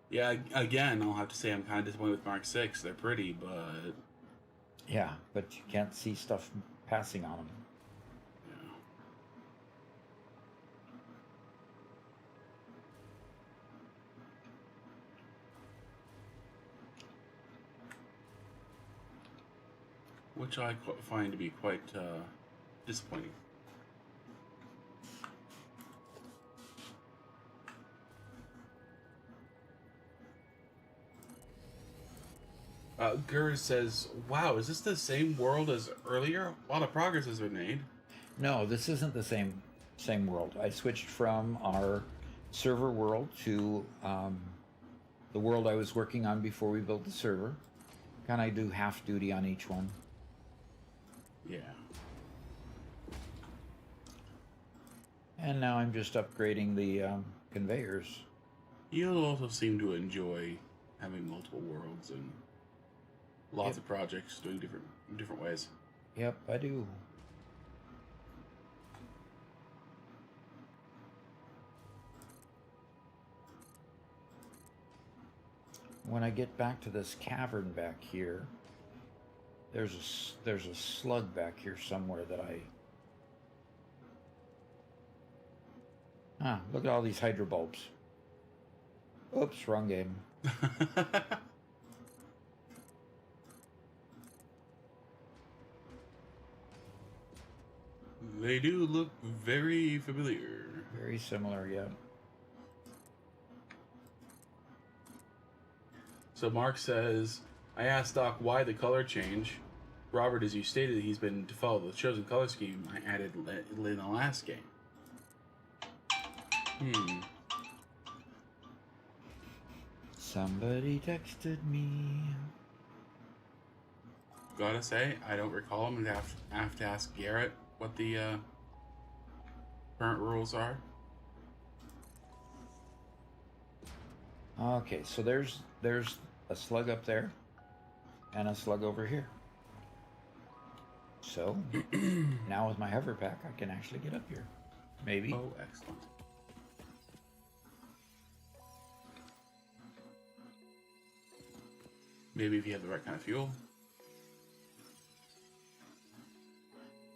Yeah, again, I'll have to say I'm kind of disappointed with Mark 6. They're pretty, but Yeah, but you can't see stuff passing on them. yeah. Which I find to be quite disappointing. Gur says, wow, is this the same world as earlier? A lot of progress has been made. No, this isn't the same world. I switched from our server world to the world I was working on before we built the server. Kind of do half duty on each one. Yeah. And now I'm just upgrading the conveyors. You'll also seem to enjoy having multiple worlds and lots of projects doing different ways. Yep, I do. When I get back to this cavern back here, there's a slug back here somewhere that look at all these hydrobulbs. Oops, wrong game. They do look very familiar. Very similar, yeah. So Mark says, I asked Doc why the color change. Robert, as you stated, he's been to follow the chosen color scheme I added in the last game. Somebody texted me. Gotta say, I don't recall him. I have to ask Garrett what the current rules are. Okay, so there's a slug up there and a slug over here. So now with my hover pack, I can actually get up here. Maybe. Oh, excellent. Maybe if you have the right kind of fuel.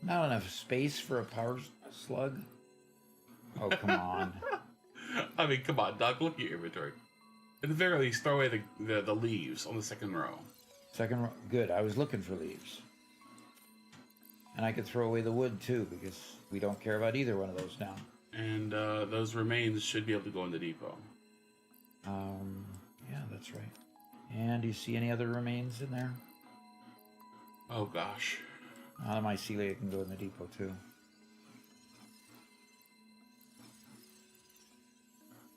Not enough space for a power slug. Oh, come on. I mean, come on, Doc, look at your inventory. At the very least, throw away the leaves on the second row. Second row. Good. I was looking for leaves. And I could throw away the wood too, because we don't care about either one of those now. And those remains should be able to go in the depot. Yeah, that's right. And do you see any other remains in there? Oh, gosh. The mycelia can go in the depot too.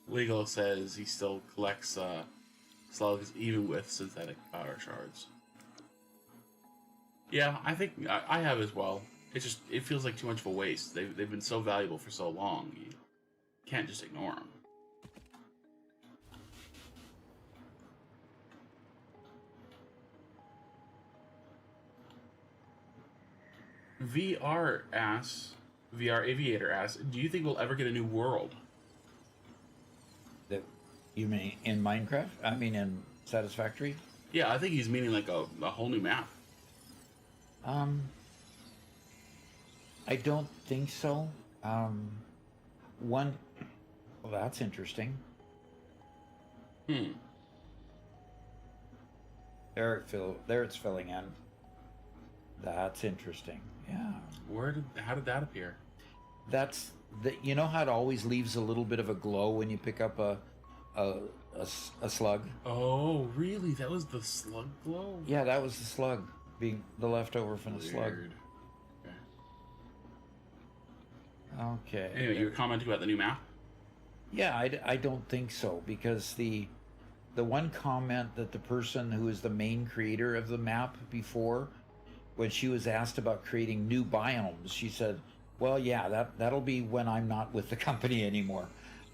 Legal says he still collects slugs even with synthetic power shards. Yeah, I think I have as well. It's just, it feels like too much of a waste. They've been so valuable for so long. You can't just ignore them. VR Aviator asks, do you think we'll ever get a new world? That you mean in Minecraft? I mean in Satisfactory? Yeah, I think he's meaning like a whole new map. I don't think so. Well, that's interesting. There it's filling in. That's interesting. Yeah. How did that appear? That's you know how it always leaves a little bit of a glow when you pick up a slug? Oh, really? That was the slug glow? Yeah, that was the slug, being the leftover from the slug. Weird. Okay. Anyway, you were commenting about the new map? Yeah, I don't think so, because the one comment that the person who is the main creator of the map before, when she was asked about creating new biomes, she said, well, yeah, that'll be when I'm not with the company anymore.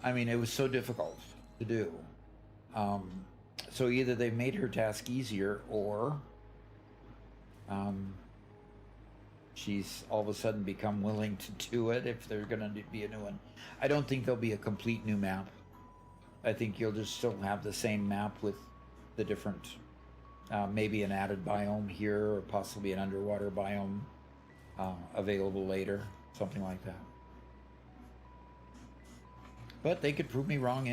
I mean, it was so difficult to do. So either they made her task easier, or she's all of a sudden become willing to do it if there's going to be a new one. I don't think there'll be a complete new map. I think you'll just still have the same map with the different, maybe an added biome here, or possibly an underwater biome available later, something like that. But they could prove me wrong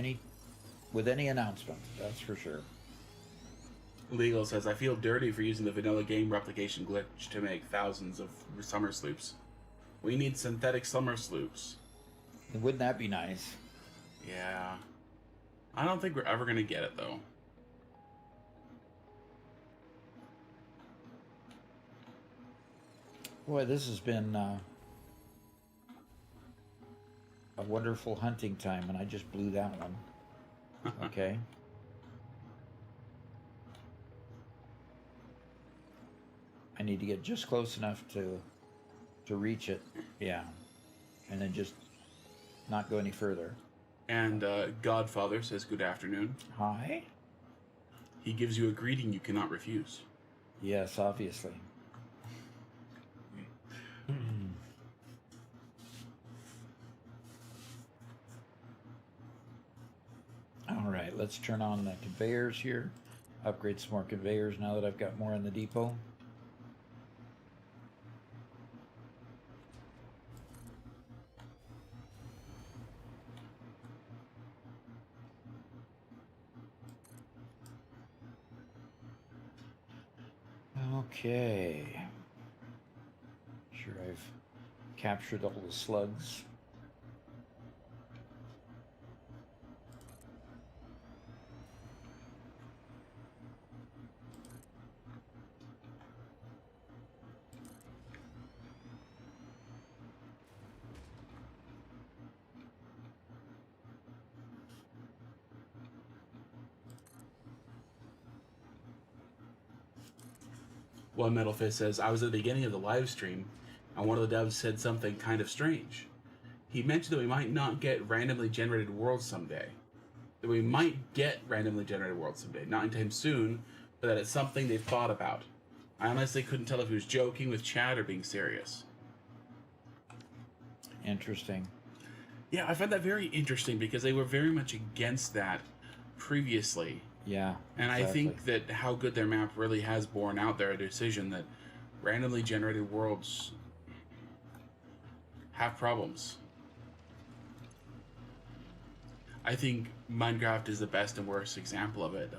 with any announcement, that's for sure. Legal says, I feel dirty for using the vanilla game replication glitch to make thousands of summer sloops. We need synthetic summer sloops. Wouldn't that be nice? Yeah. I don't think we're ever going to get it, though. Boy, this has been a wonderful hunting time, and I just blew that one. Okay. I need to get just close enough to reach it. Yeah. And then just not go any further. And Godfather says, good afternoon. Hi? He gives you a greeting you cannot refuse. Yes, obviously. All right, let's turn on the conveyors here. Upgrade some more conveyors now that I've got more in the depot. Okay. Sure, I've captured all the slugs. One Metal Fist says, I was at the beginning of the live stream, and one of the devs said something kind of strange. He mentioned that we might not get randomly generated worlds someday. that we might get randomly generated worlds someday. Not anytime soon, but that it's something they've thought about. I honestly couldn't tell if he was joking with Chad or being serious. Interesting. Yeah, I find that very interesting because they were very much against that previously. Yeah. And exactly. I think that how good their map really has borne out their decision that randomly generated worlds have problems. I think Minecraft is the best and worst example of it.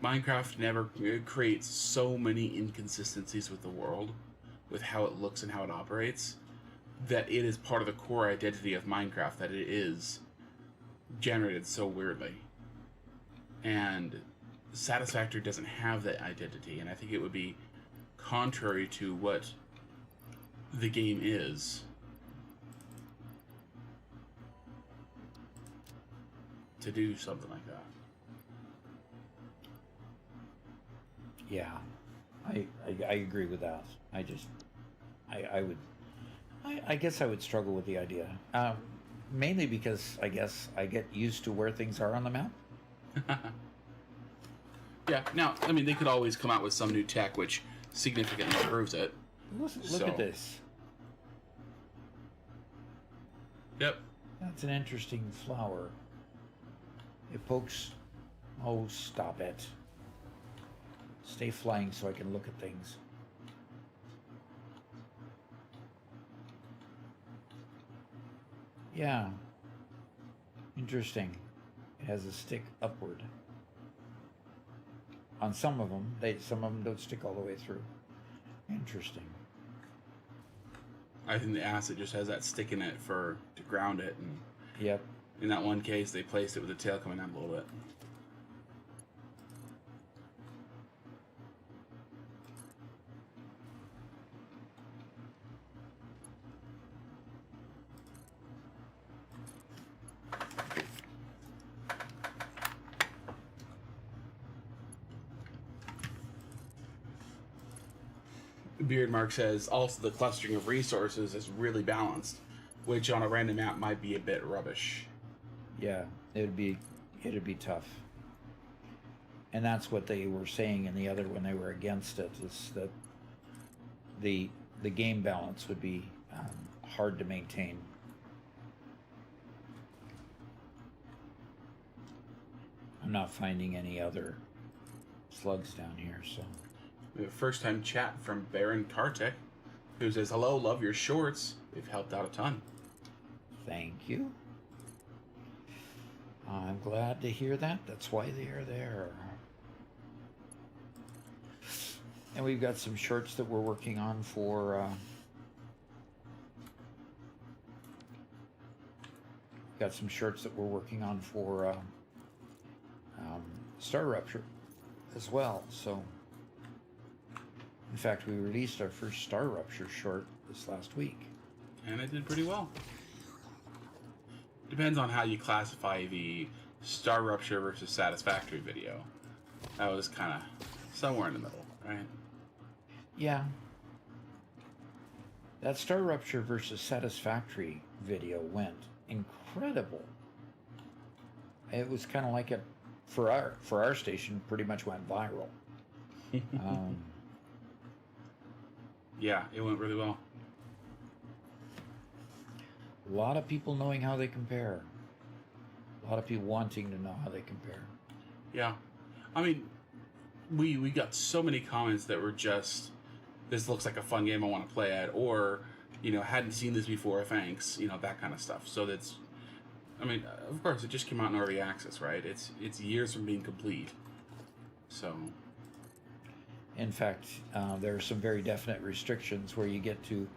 Minecraft never creates so many inconsistencies with the world, with how it looks and how it operates, that it is part of the core identity of Minecraft, that it is generated so weirdly. And Satisfactory doesn't have that identity, and I think it would be contrary to what the game is to do something like that. Yeah, I agree with that. I guess I would struggle with the idea, mainly because I guess I get used to where things are on the map. Yeah. Now, I mean, they could always come out with some new tech which significantly improves it. Look at this. Yep. That's an interesting flower. It pokes. Oh, stop it. Stay flying so I can look at things. Yeah. Interesting. It has a stick upward. On some of them, some of them don't stick all the way through. Interesting. I think the acid just has that stick in it to ground it, and Yep. in that one case, they placed it with the tail coming out a little bit. Beardmark says also the clustering of resources is really balanced, which on a random map might be a bit rubbish. Yeah, it'd be tough. And that's what they were saying in the other when they were against it, is that the game balance would be hard to maintain. I'm not finding any other slugs down here, so. We have a first-time chat from Baron Kartek, who says, "Hello, love your shorts. They've helped out a ton." Thank you. I'm glad to hear that. That's why they are there. And we've got some shorts that we're working on for Star Rupture as well. So, in fact, we released our first Star Rupture short this last week. And it did pretty well. Depends on how you classify the Star Rupture versus Satisfactory video. That was kind of somewhere in the middle, right? Yeah. That Star Rupture versus Satisfactory video went incredible. It was kind of like for our station, pretty much went viral. Yeah, it went really well. A lot of people knowing how they compare. A lot of people wanting to know how they compare. Yeah. I mean, we got so many comments that were just, "This looks like a fun game I want to play at," or, hadn't seen this before, thanks, that kind of stuff. So that's, I mean, of course, it just came out in early access, right? It's years from being complete. So. In fact, there are some very definite restrictions where you get to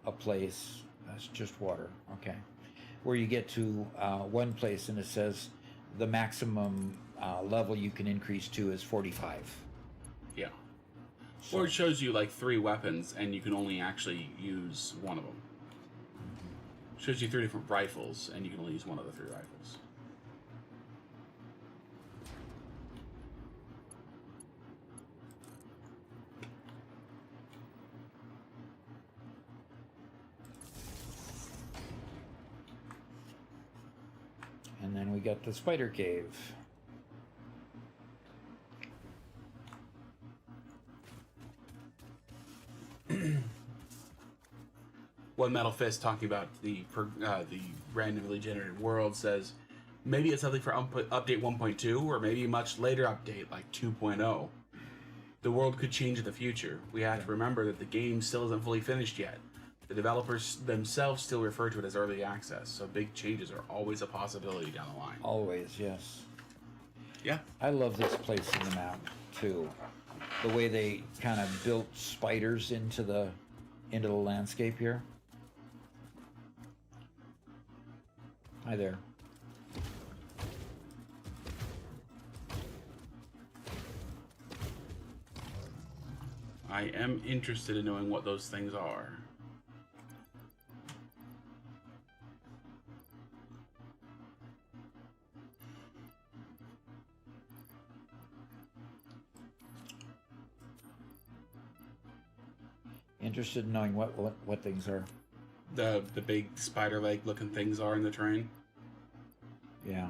a place, that's just water, okay, where you get to one place and it says the maximum level you can increase to is 45. Yeah. So. Or it shows you like 3 weapons and you can only actually use one of them. It shows you 3 different rifles and you can only use one of the 3 rifles. And then we got the spider cave. One Metal Fist talking about the randomly generated world says maybe it's something for update 1.2 or maybe a much later update like 2.0. The world could change in the future. We have to remember that the game still isn't fully finished yet. The developers themselves still refer to it as early access, so big changes are always a possibility down the line. Always, yes. Yeah. I love this place in the map too. The way they kind of built spiders into the landscape here. Hi there. I am interested in knowing what those things are. Interested in knowing what things are. The big spider leg looking things are in the terrain. Yeah.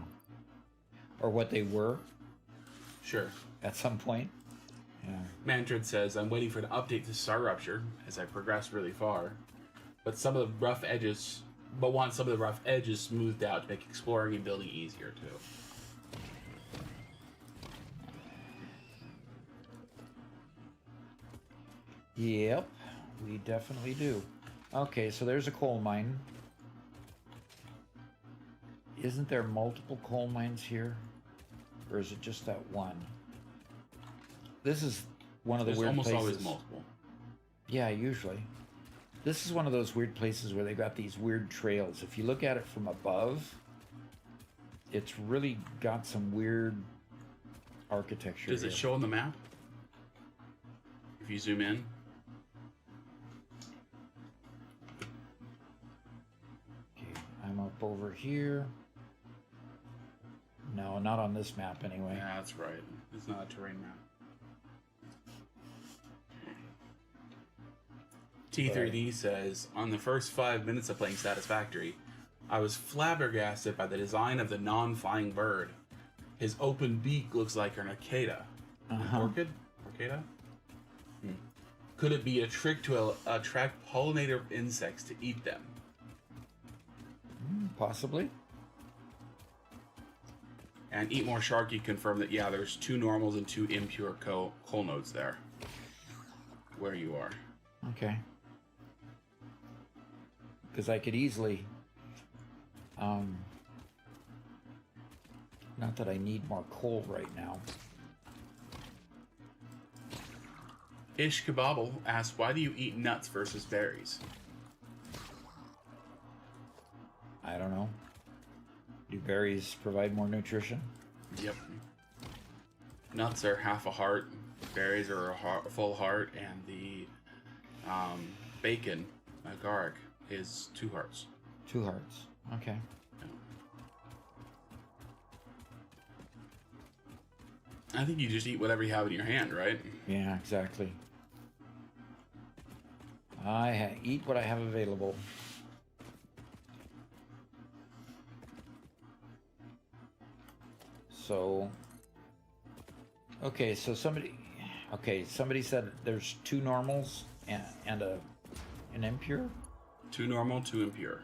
Or what they were Sure. at some point. Yeah. Mantrid says, I'm waiting for an update to Star Rupture as I progress really far. But want some of the rough edges smoothed out to make exploring and building easier too. Yep, we definitely do. Okay, so there's a coal mine. Isn't there multiple coal mines here? Or is it just that one? This is one of the There's weird almost places. always multiple. Yeah, usually. This is one of those weird places where they got these weird trails. If you look at it from above, it's really got some weird architecture. Does it here. show on the map? If you zoom in? Okay, I'm up over here. No, not on this map anyway. Yeah, that's right. It's not a terrain map. T3D says, on the first 5 minutes of playing Satisfactory, I was flabbergasted by the design of the non-flying bird. His open beak looks like an arcada. Orchid? Arcada? Could it be a trick to attract pollinator insects to eat them? Possibly. And Eat More Sharky confirmed that, yeah, there's 2 normals and 2 impure coal nodes there. Where you are. Okay. Because I could easily... not that I need more coal right now. Ish Kabobble asks, why do you eat nuts versus berries? I don't know. Do berries provide more nutrition? Yep. Nuts are half a heart, berries are a full heart, and the bacon, agaric, is 2 hearts. 2 hearts. Okay. I think you just eat whatever you have in your hand, right? Yeah, exactly. I eat what I have available. So, okay, so somebody said there's 2 normals and an impure. 2 normal, 2 impure.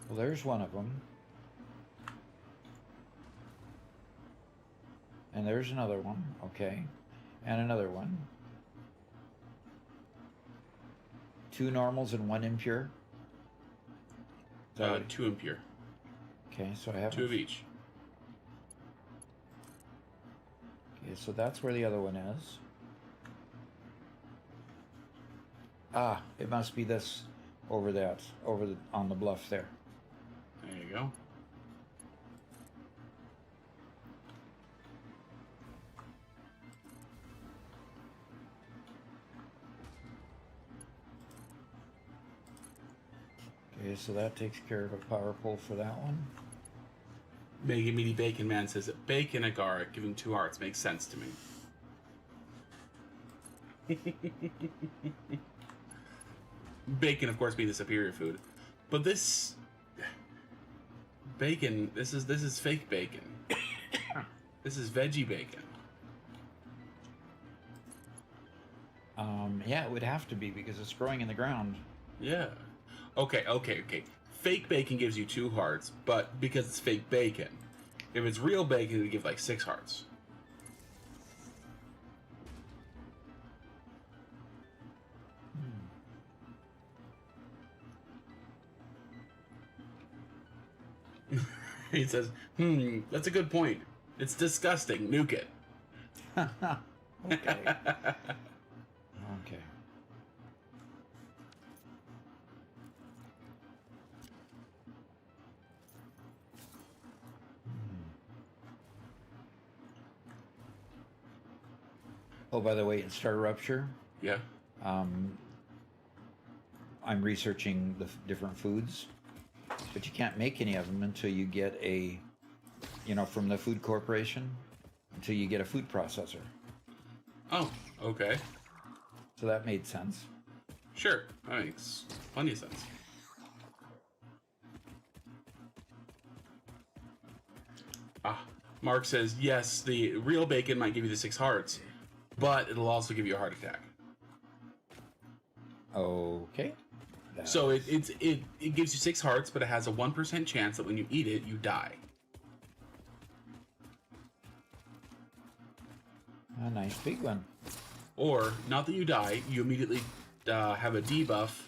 Well, there's one of them. And there's another one, okay. And another one. 2 normals and 1 impure. Is that what- 2 impure. Okay, so I have 2 of each. Okay, so that's where the other one is. Ah, it must be this over on the bluff there. There you go. Okay, so that takes care of a power pole for that one. Mega Meaty Bacon Man says that bacon agar giving 2 hearts makes sense to me. Bacon, of course, being the superior food, but this bacon, this is fake bacon. This is veggie bacon. Yeah, it would have to be because it's growing in the ground. Yeah. Okay. Fake bacon gives you 2 hearts, but because it's fake bacon, if it's real bacon, it would give like 6 hearts. He says, that's a good point. It's disgusting. Nuke it. Okay. Okay. Oh, by the way, in Star Rupture, Yeah. I'm researching the different foods, but you can't make any of them until you get a, from the food corporation, until you get a food processor. Oh, okay. So that made sense. Sure. That makes plenty of sense. Mark says, yes, the real bacon might give you the 6 hearts, but it'll also give you a heart attack. Okay. So it gives you 6 hearts, but it has a 1% chance that when you eat it, you die. A nice big one. Or, not that you die, you immediately have a debuff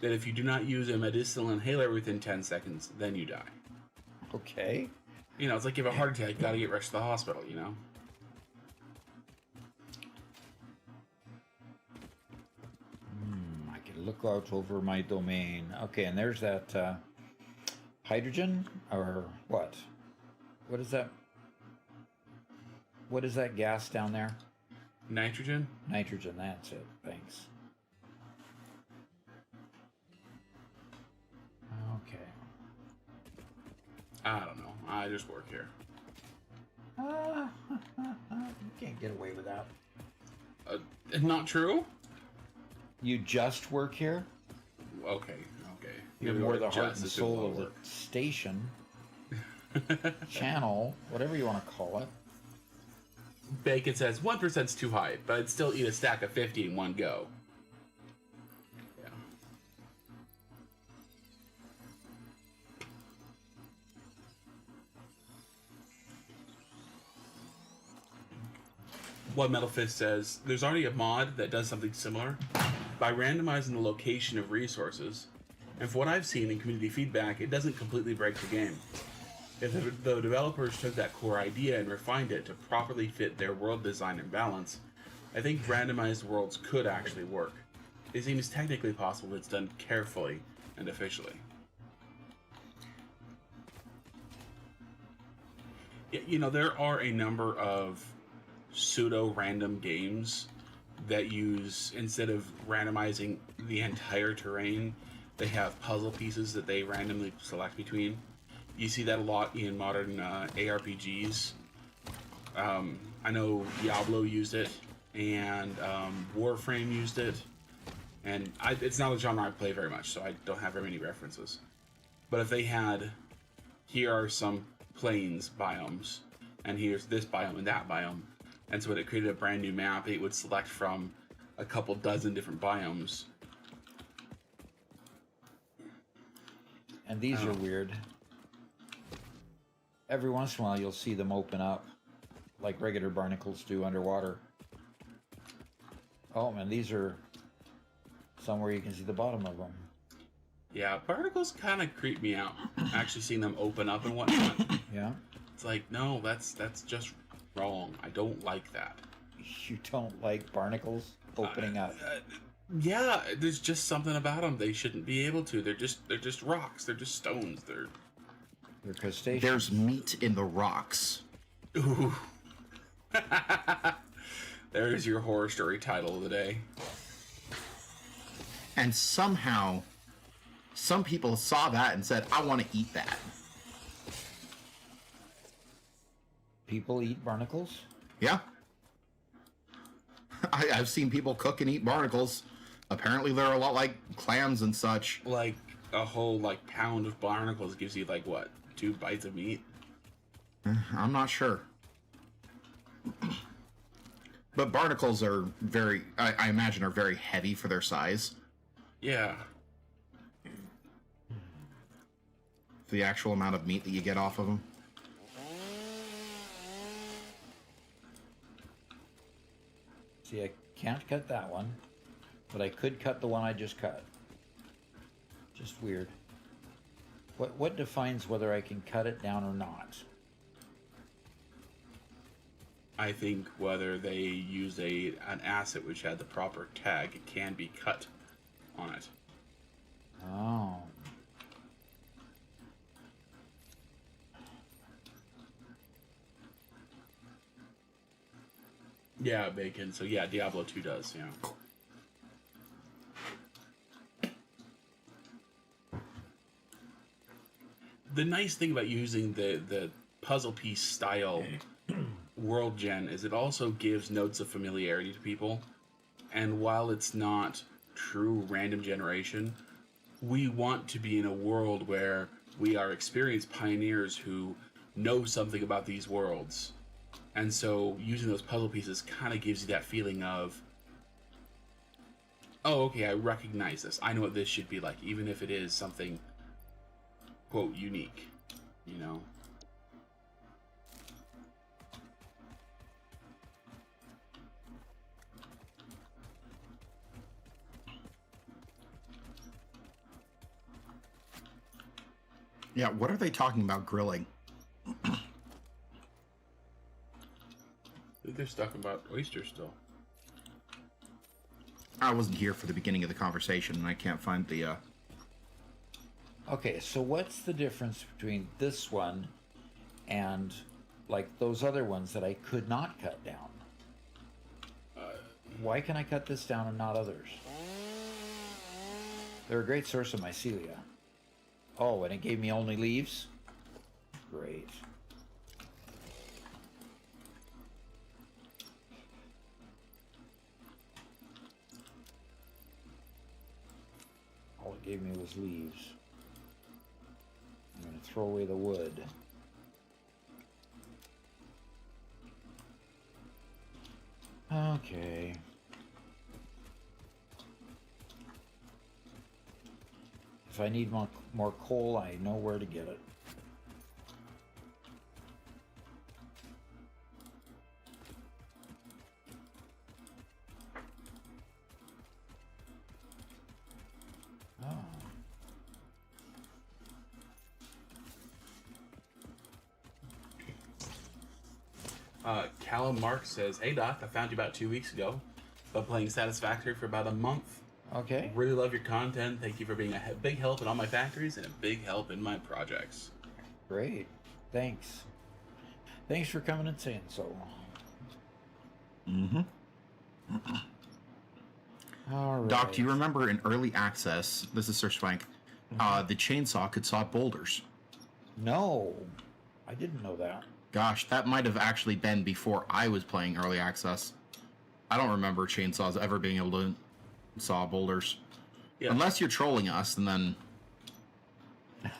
that if you do not use a medicinal inhaler within 10 seconds, then you die. Okay. It's like you have a heart attack, you gotta get rushed to the hospital, I can look out over my domain. Okay, and there's that hydrogen, or what? What is that? What is that gas down there? Nitrogen? Nitrogen, that's it. Thanks. Okay. I don't know. I just work here. You can't get away with that. Not true? You just work here? Okay. You're Maybe more we're the heart just and as soul of good the station, channel, whatever you want to call it. Bacon says 1%'s too high, but I'd still eat a stack of 50 in one go. Yeah. One Metal Fist says, there's already a mod that does something similar by randomizing the location of resources, and from what I've seen in community feedback, it doesn't completely break the game. If the developers took that core idea and refined it to properly fit their world design and balance, I think randomized worlds could actually work. It seems technically possible if it's done carefully and officially. There are a number of pseudo-random games that use, instead of randomizing the entire terrain, they have puzzle pieces that they randomly select between. You see that a lot in modern ARPGs. I know Diablo used it, and Warframe used it, and it's not a genre I play very much, so I don't have very many references. But if they had, here are some plains biomes, and here's this biome and that biome, and so when it created a brand new map, it would select from a couple dozen different biomes. And these are weird. Every once in a while you'll see them open up like regular barnacles do underwater. Oh man, these are somewhere you can see the bottom of them. Yeah, barnacles kind of creep me out. Actually seeing them open up and whatnot. Yeah? It's like, no, that's just wrong. I don't like that. You don't like barnacles opening up? Yeah, there's just something about them. They shouldn't be able to. They're just rocks. They're just stones. They're crustaceans. There's meat in the rocks. Ooh. There's your horror story title of the day. And somehow, some people saw that and said, I want to eat that. People eat barnacles? Yeah. I've seen people cook and eat barnacles. Apparently they're a lot like clams and such. Like a whole like pound of barnacles gives you like what, 2 bites of meat? I'm not sure. But barnacles are very, I imagine, are very heavy for their size. Yeah. The actual amount of meat that you get off of them. See, I can't cut that one, but I could cut the one I just cut. Just weird. What defines whether I can cut it down or not? I think whether they use an asset which had the proper tag, it can be cut on it. Oh. Yeah, bacon. So yeah, Diablo 2 does, yeah. The nice thing about using the puzzle piece style world gen is it also gives notes of familiarity to people. And while it's not true random generation, we want to be in a world where we are experienced pioneers who know something about these worlds. And so using those puzzle pieces kind of gives you that feeling of, oh, okay, I recognize this. I know what this should be like, even if it is something, quote, unique, you know? Yeah, what are they talking about grilling? I think they're talking about oysters still. I wasn't here for the beginning of the conversation, and I can't find the, Okay, so what's the difference between this one and like those other ones that I could not cut down? Why can I cut this down and not others? They're a great source of mycelia. Oh, and it gave me only leaves? Great. All it gave me was leaves. I'm going to throw away the wood. Okay. If I need more coal, I know where to get it. Callum Mark says, "Hey Doc, I found you about 2 weeks ago. Been playing Satisfactory for about a month. Okay. Really love your content. Thank you for being a big help in all my factories and a big help in my projects." Great. Thanks. Thanks for coming and saying so. Mm-hmm. All right. Doc, do you remember in early access, this is Sir Swank, the chainsaw could saw boulders? No, I didn't know that. Gosh, that might have actually been before I was playing early access. I don't remember chainsaws ever being able to saw boulders. Yeah. Unless you're trolling us, and then...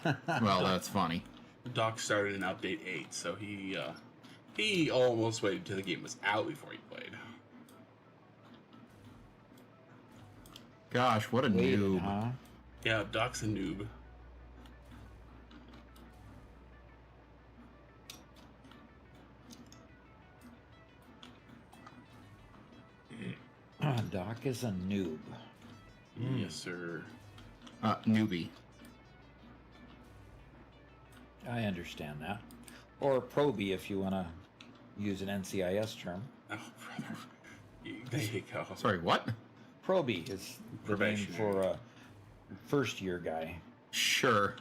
well, that's funny. Doc started in update 8, so he almost waited till the game was out before he played. Gosh, what a Waited, noob. huh? Yeah, Doc's a noob. Doc is a noob. Yes, sir. Newbie. I understand that. Or probie if you want to use an NCIS term. Oh, brother. There you go. Sorry, what? Probie is the name for a first year guy. Sure.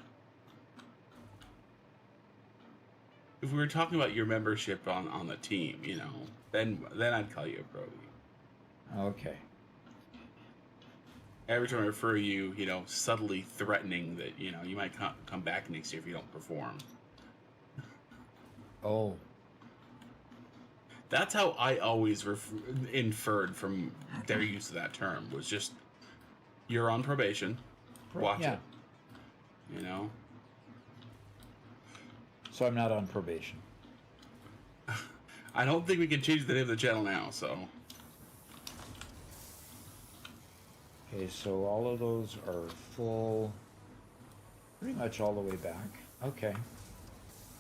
If we were talking about your membership on the team, you know, then I'd call you a probie. Okay. Every time I refer you, subtly threatening that, you might come back next year if you don't perform. Oh, That's how I always inferred from their use of that term, was just, you're on probation, watch yeah. it. So I'm not on probation. I don't think we can change the name of the channel now, so. Okay, so all of those are full, pretty much all the way back. Okay.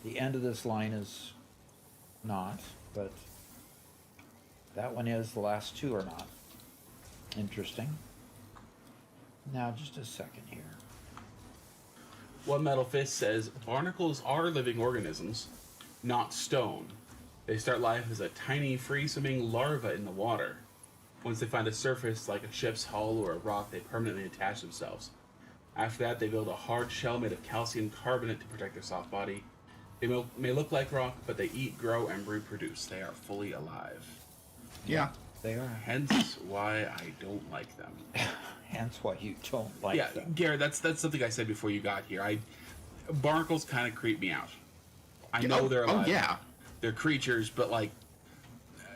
The end of this line is not, but that one is, the last two are not. Interesting. Now, just a second here. One Metal Fist says, barnacles are living organisms, not stone. They start life as a tiny, free-swimming larva in the water. Once they find a surface like a ship's hull or a rock, they permanently attach themselves. After that, they build a hard shell made of calcium carbonate to protect their soft body. They may look like rock, but they eat, grow, and reproduce. They are fully alive. Yeah. They are. Hence why I don't like them. Hence why you don't like Yeah, them. Garrett, that's something I said before you got here. Barnacles kind of creep me out. I know they're alive. Oh, yeah. They're creatures, but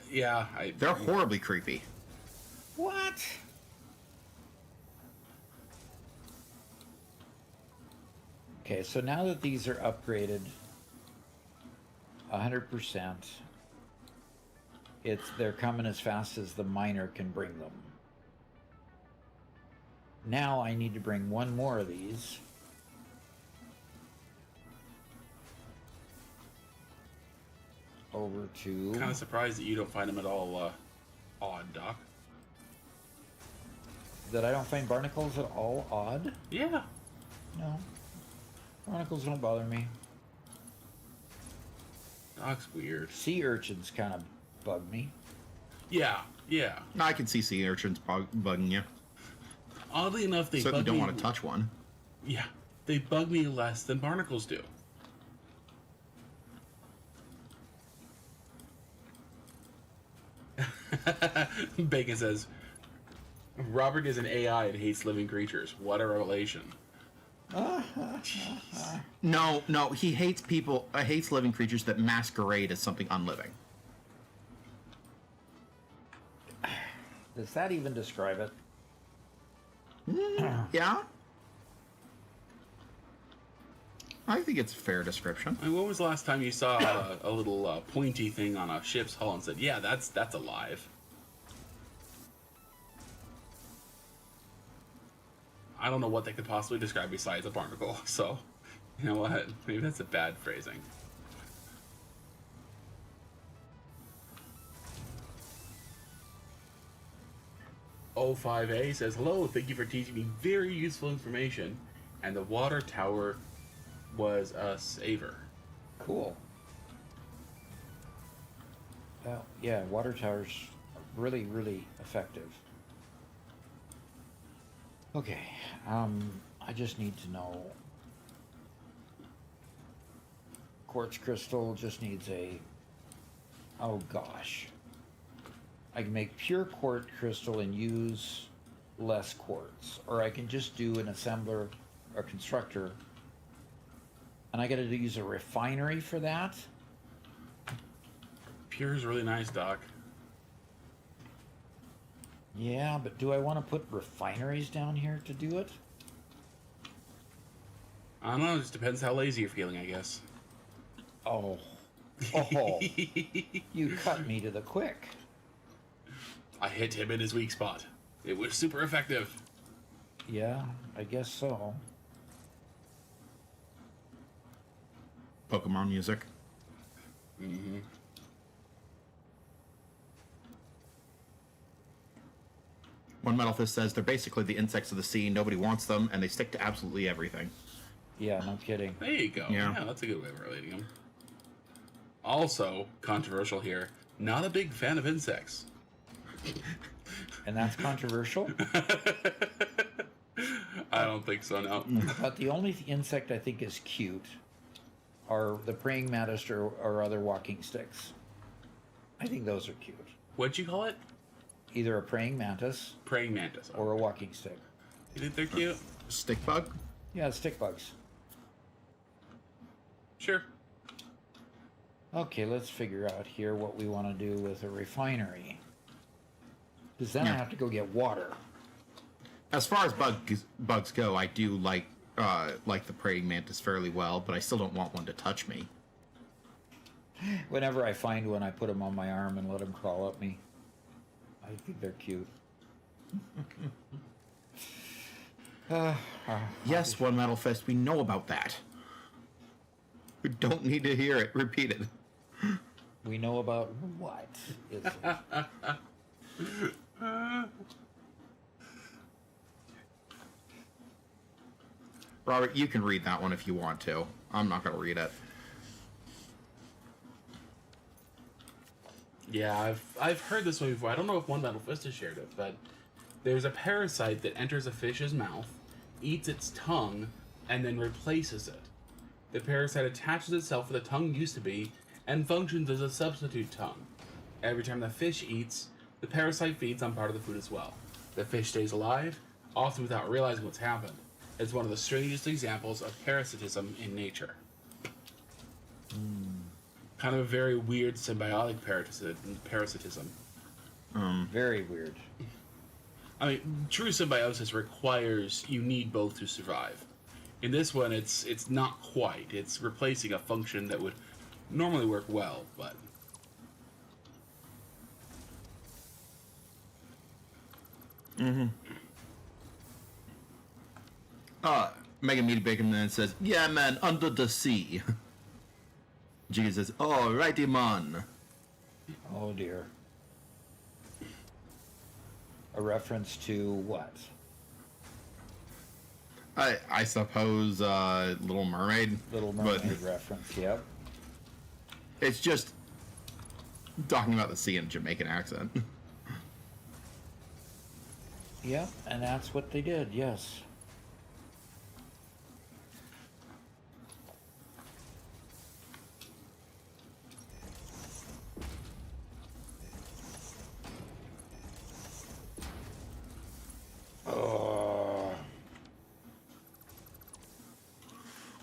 They're horribly creepy. What? Okay, so now that these are upgraded 100%, they're coming as fast as the miner can bring them. Now I need to bring one more of these. Over to... kind of surprised that you don't find them at all odd, Doc. That I don't find barnacles at all odd? Yeah. No. Barnacles don't bother me. Doc's weird. Sea urchins kind of bug me. Yeah. No, I can see sea urchins bugging you. Oddly enough, they Certainly bug don't me. want to touch one. Yeah, they bug me less than barnacles do. Bacon says, Robert is an AI and hates living creatures. What a revelation. No, he hates people. Hates living creatures that masquerade as something unliving. Does that even describe it? Yeah. I think it's a fair description. I mean, when was the last time you saw a little pointy thing on a ship's hull and said, yeah, that's alive? I don't know what they could possibly describe besides a barnacle, so you know what? Maybe that's a bad phrasing. O5A says, hello, thank you for teaching me very useful information, and the water tower was a saver. Cool. Well, yeah, water towers are really, really effective. Okay, I just need to know. Quartz crystal just needs a... Oh gosh. I can make pure quartz crystal and use less quartz. Or I can just do an assembler or constructor. And I gotta use a refinery for that? Pure is really nice, Doc. Yeah, but do I want to put refineries down here to do it? I don't know, it just depends how lazy you're feeling, I guess. Oh. Oh. You cut me to the quick. I hit him in his weak spot. It was super effective. Yeah, I guess so. Pokemon music. Mm-hmm. One Metal Fist says they're basically the insects of the sea. Nobody wants them, and they stick to absolutely everything. Yeah, no kidding. There you go. Yeah. Yeah, that's a good way of relating them. Also, controversial here, not a big fan of insects. And that's controversial? I don't think so, no. But the only insect I think is cute are the praying mantis or other walking sticks. I think those are cute. What'd you call it? Either a praying mantis Praying mantis. or a walking stick. You think they're cute? Stick bug? Yeah, stick bugs. Sure. Okay, let's figure out here what we want to do with a refinery. Because then I Yeah. have to go get water. As far as bugs go, I do like the praying mantis fairly well, but I still don't want one to touch me. Whenever I find one, I put them on my arm and let them crawl up me. I think they're cute. Yes, One Metal Fist, we know about that. We don't need to hear it repeated. We know about what? Is it? Robert, you can read that one if you want to. I'm not going to read it. Yeah, I've heard this one before. I don't know if One Metal Fist has shared it, but there's a parasite that enters a fish's mouth, eats its tongue, and then replaces it. The parasite attaches itself where the tongue used to be and functions as a substitute tongue. Every time the fish eats, the parasite feeds on part of the food as well. The fish stays alive, often without realizing what's happened. It's one of the strangest examples of parasitism in nature. Kind of a very weird symbiotic parasitism. Very weird. I mean, true symbiosis requires you need both to survive. In this one, it's not quite. It's replacing a function that would normally work well, but... Mega Meaty Bacon then says, yeah, man, under the sea. Giga says, alrighty, man. Oh dear. A reference to what? I suppose Little Mermaid. Little but Mermaid reference, yep. it's just talking about the sea in a Jamaican accent. Yep, and that's what they did, yes.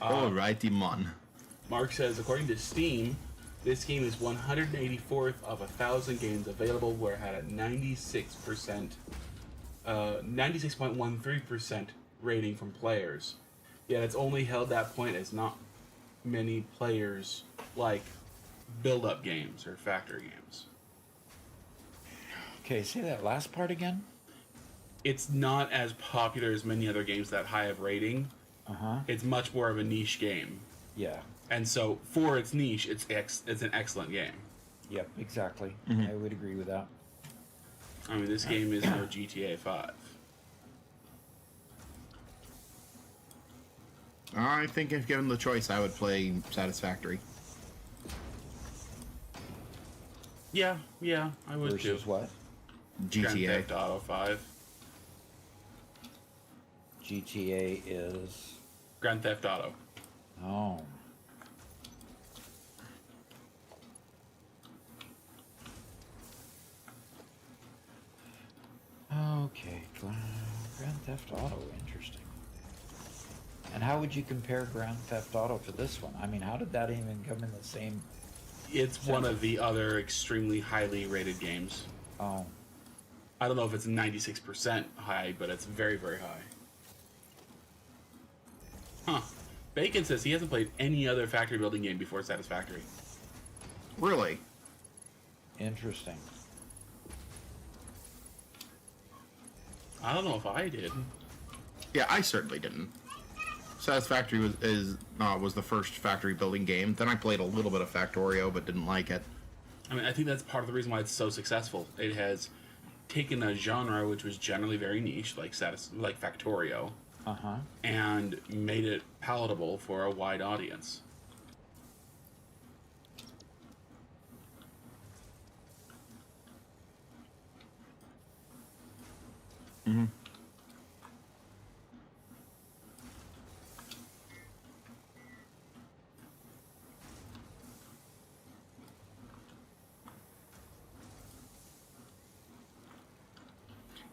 Alrighty, man. Mark says, according to Steam, this game is 184th of 1,000 games available, where it had a 96.13% rating from players. Yet it's only held that point as not many players like build-up games or factory games. Okay, say that last part again. It's not as popular as many other games that high of rating. It's much more of a niche game. Yeah. And so, for its niche, it's an excellent game. Yep, exactly. I would agree with that. I mean, this game is no GTA 5. I think if given the choice, I would play Satisfactory. Yeah, I would Versus too. what? Grand GTA. Theft Auto 5. GTA is... Grand Theft Auto. Oh. Okay, Grand Theft Auto, interesting. And how would you compare Grand Theft Auto to this one? I mean, how did that even come in the same... It's one of the other extremely highly rated games. Oh, I don't know if it's 96% high, but it's very, very high. Huh. Bacon says he hasn't played any other factory building game before Satisfactory. Really? interesting. I don't know if I did. Yeah, I certainly didn't. Satisfactory was the first factory building game. Then I played a little bit of Factorio, but didn't like it. I mean, I think that's part of the reason why it's so successful. It has taken a genre which was generally very niche, like Factorio, and made it palatable for a wide audience. Mm-hmm.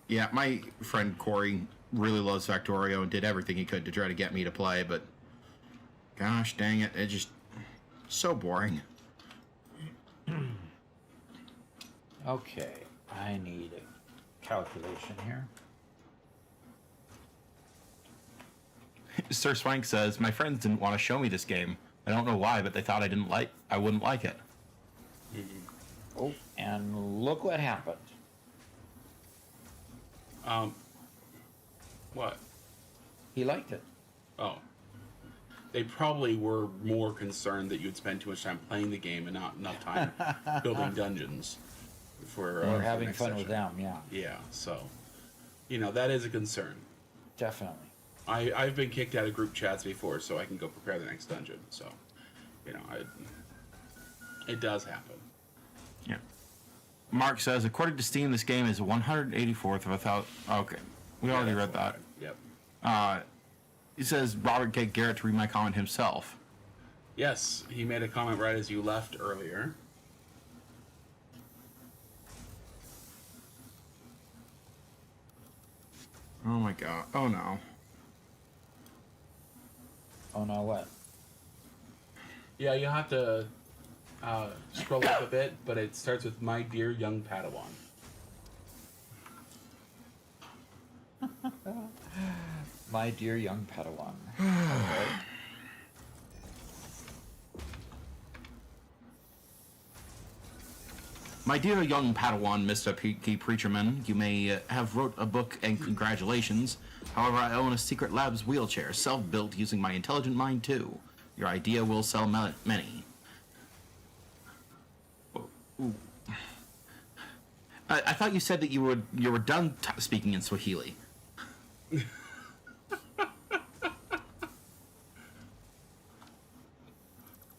Yeah, my friend Corey really loves Factorio and did everything he could to try to get me to play, but gosh dang it, it's just so boring. Okay, I need a calculation here. Sir Swank says, my friends didn't want to show me this game. I don't know why, but they thought I wouldn't like it. Oh, and look what happened. What? He liked it. Oh. They probably were more concerned that you'd spend too much time playing the game and not enough time building dungeons for Or for having next fun session. with them, yeah. Yeah, so, that is a concern. Definitely. I've been kicked out of group chats before, so I can go prepare the next dungeon. So, it does happen. Yeah. Mark says, according to Steam, this game is 184th of 1,000. Okay, we already read that. Yep. He says Robert K. Garrett to read my comment himself. Yes, he made a comment right as you left earlier. Oh my god. Oh no. Oh, no, what? Yeah, you have to scroll up a bit, but it starts with "My dear young Padawan." My dear young Padawan. Okay. My dear young Padawan, Mr. P. Preacherman, you may have wrote a book and congratulations. However, I own a Secret Labs wheelchair, self-built using my intelligent mind too. Your idea will sell many. Ooh. I thought you said that you were done speaking in Swahili.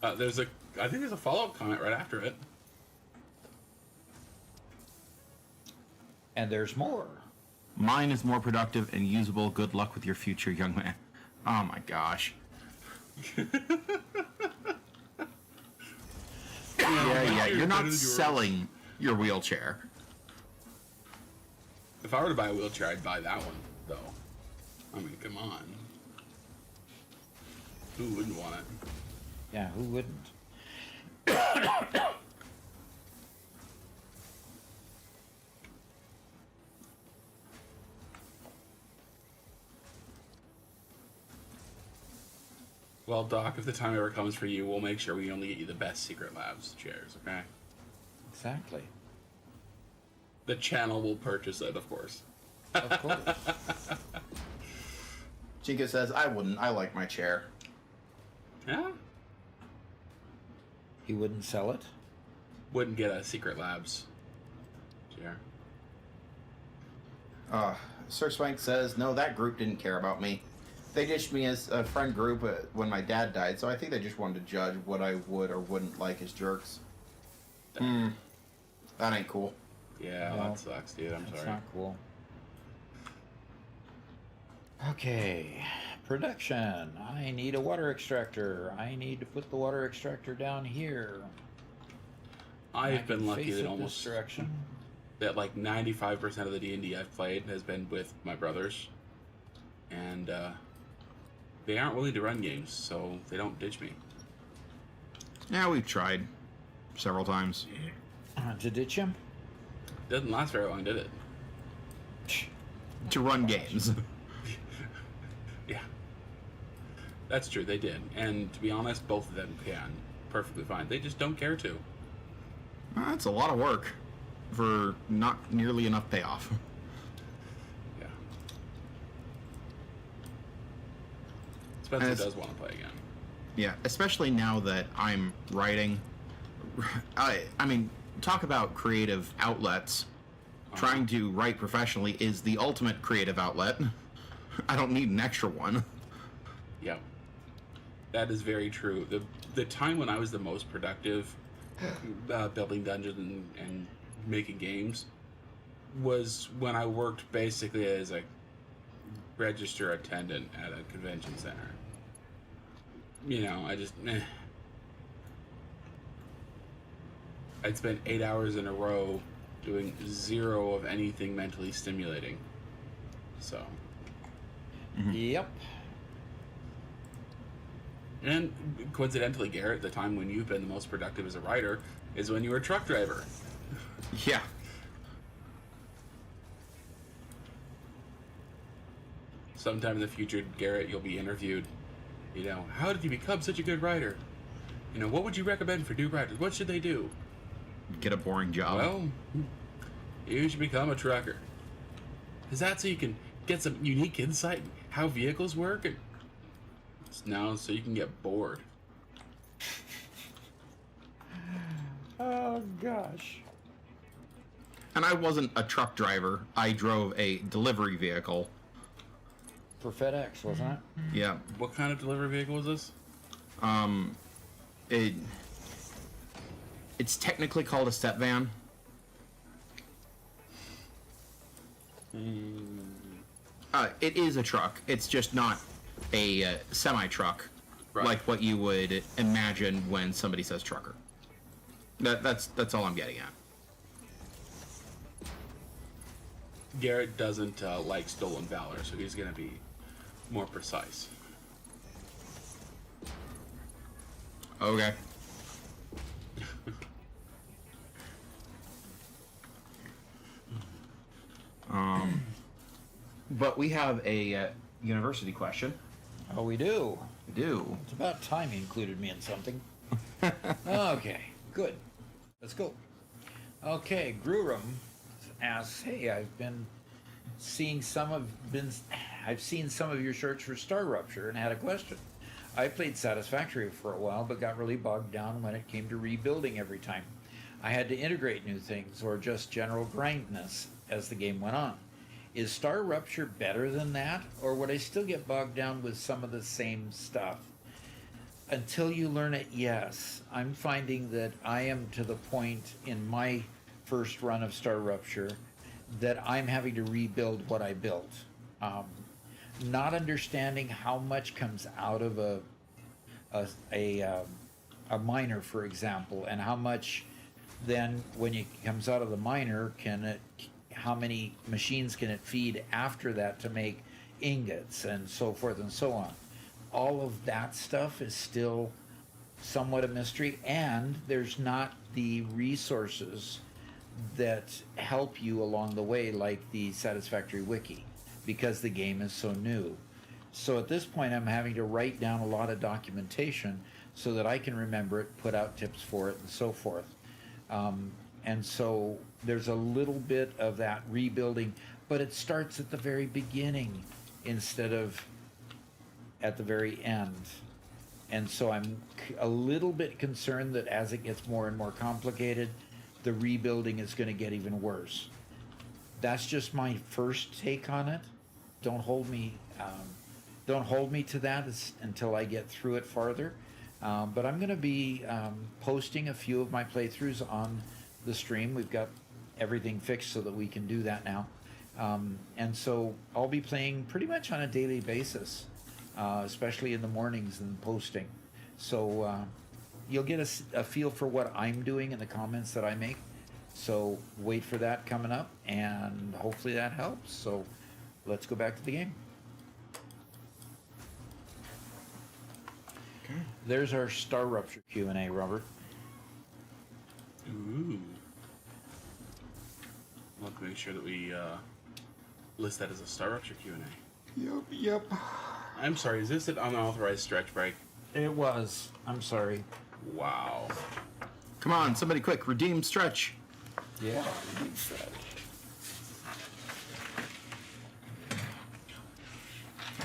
I think there's a follow-up comment right after it. And there's more. Mine is more productive and usable. Good luck with your future, young man. Oh my gosh. Yeah, you're not selling your wheelchair. If I were to buy a wheelchair, I'd buy that one, though. I mean, come on. Who wouldn't want it? Yeah, who wouldn't? Well, Doc, if the time ever comes for you, we'll make sure we only get you the best Secret Labs chairs, okay? Exactly. The channel will purchase it, of course. Of course. Chica says, I wouldn't. I like my chair. Yeah? He wouldn't sell it? Wouldn't get a Secret Labs chair. Sir Swank says, no, that group didn't care about me. They ditched me as a friend group when my dad died, so I think they just wanted to judge what I would or wouldn't like as jerks. That ain't cool. Yeah, No, that sucks, dude. I'm That's sorry. not cool. Okay. Production. I need a water extractor. I need to put the water extractor down here. I I've been can lucky face that it almost this direction. that like 95% of the D&D I've played has been with my brothers, and they aren't willing to run games, so they don't ditch me. Yeah, we've tried several times. To ditch him? Doesn't last very long, did it? To run games. Yeah, that's true. They did, and to be honest, both of them can perfectly fine. They just don't care to. That's a lot of work for not nearly enough payoff. Yeah. Spencer does want to play again. Yeah, especially now that I'm writing. I mean, talk about creative outlets. Trying to write professionally is the ultimate creative outlet. I don't need an extra one. Yeah, that is very true. The time when I was the most productive building dungeons and making games was when I worked basically as a register attendant at a convention center. You know, I'd spend 8 hours in a row doing zero of anything mentally stimulating. So, Yep. And coincidentally, Garrett, the time when you've been the most productive as a rider is when you were a truck driver. Yeah. Sometime in the future, Garrett, you'll be interviewed. You know, how did you become such a good rider? You know, what would you recommend for new riders? What should they do? Get a boring job. Well, you should become a trucker. Is that so you can get some unique insight in how vehicles work? And no, so you can get bored. Oh, gosh. And I wasn't a truck driver. I drove a delivery vehicle. For FedEx, wasn't it? Yeah. What kind of delivery vehicle is this? It's technically called a step van. It is a truck. It's just not a semi-truck, Right. like what you would imagine when somebody says trucker. That's all I'm getting at. Garrett doesn't like stolen valor, so he's going to be more precise. Okay. But we have a university question. Oh, we do. We do. It's about time you included me in something. Okay, good. Let's go. Okay, Grurum asks, "Hey, I've seen some of your shirts for Star Rupture and had a question. I played Satisfactory for a while, but got really bogged down when it came to rebuilding every time. I had to integrate new things or just general grindness as the game went on. Is Star Rupture better than that, or would I still get bogged down with some of the same stuff? Until you learn it, yes. I'm finding that I am to the point in my first run of Star Rupture that I'm having to rebuild what I built. Not understanding how much comes out of a miner, for example, and how much then when it comes out of the miner, how many machines can it feed after that to make ingots and so forth and so on. All of that stuff is still somewhat a mystery, and there's not the resources that help you along the way like the Satisfactory wiki, because the game is so new. So at this point I'm having to write down a lot of documentation so that I can remember it, put out tips for it, and so forth. And so there's a little bit of that rebuilding, but it starts at the very beginning instead of at the very end. And so I'm a little bit concerned that as it gets more and more complicated, the rebuilding is going to get even worse. That's just my first take on it. Don't hold me to that until I get through it farther. But I'm going to be posting a few of my playthroughs on the stream. We've got everything fixed so that we can do that now. And so I'll be playing pretty much on a daily basis, especially in the mornings and posting. So you'll get a feel for what I'm doing in the comments that I make. So wait for that coming up, and hopefully that helps. So let's go back to the game. Okay. There's our Star Rupture Q&A, Robert. Ooh. I'll have to make sure that we list that as a Star Rupture Q&A. Yep. I'm sorry, is this an unauthorized stretch break? It was. I'm sorry. Wow. Come on, somebody quick, redeem stretch. Yeah.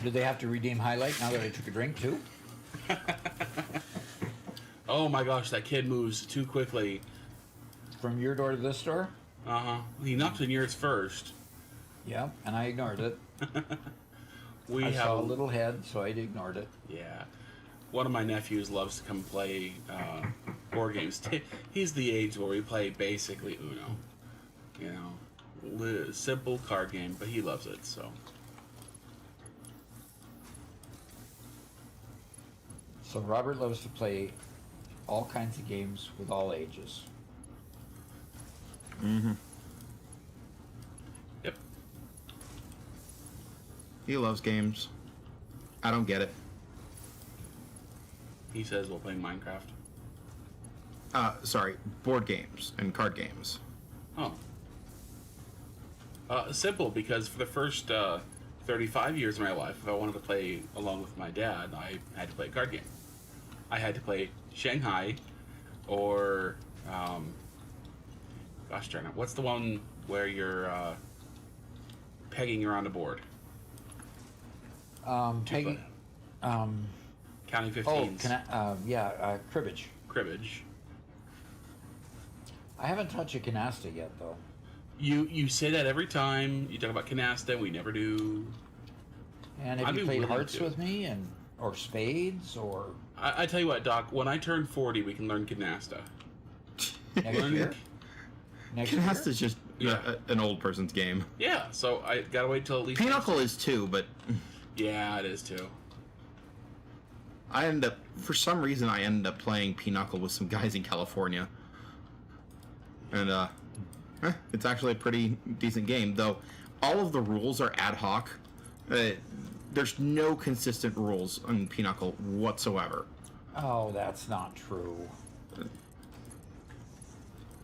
Did they have to redeem highlight now that I took a drink too? Oh my gosh, that kid moves too quickly. From your door to this door? Uh-huh. He knocked on yours first. Yeah, and I ignored it. We I have saw a little head, so I ignored it. Yeah. One of my nephews loves to come play board games. He's the age where we play basically Uno. You know, simple card game, but he loves it, so. So Robert loves to play all kinds of games with all ages. Mm-hmm. Yep. He loves games. I don't get it. He says we're playing Minecraft. Sorry, board games and card games. Oh. Simple, because for the first 35 years of my life, if I wanted to play along with my dad, I had to play a card game. I had to play Shanghai, or, gosh darn it, what's the one where you're pegging around a board? Pegging. Counting 15s. Oh, cribbage. Cribbage. I haven't touched a canasta yet, though. You say that every time you talk about canasta, we never do. And have I'd you be played willing hearts to. with me, or spades, or I tell you what, Doc, when I turn 40, we can learn canasta. next year? Next year? Canasta's just Yeah. an old person's game. Yeah, so I gotta wait till at least... Pinochle is too, but Yeah, it is too. for some reason, I ended up playing Pinochle with some guys in California. And, it's actually a pretty decent game, though all of the rules are ad hoc. There's no consistent rules on Pinochle whatsoever. Oh, that's not true.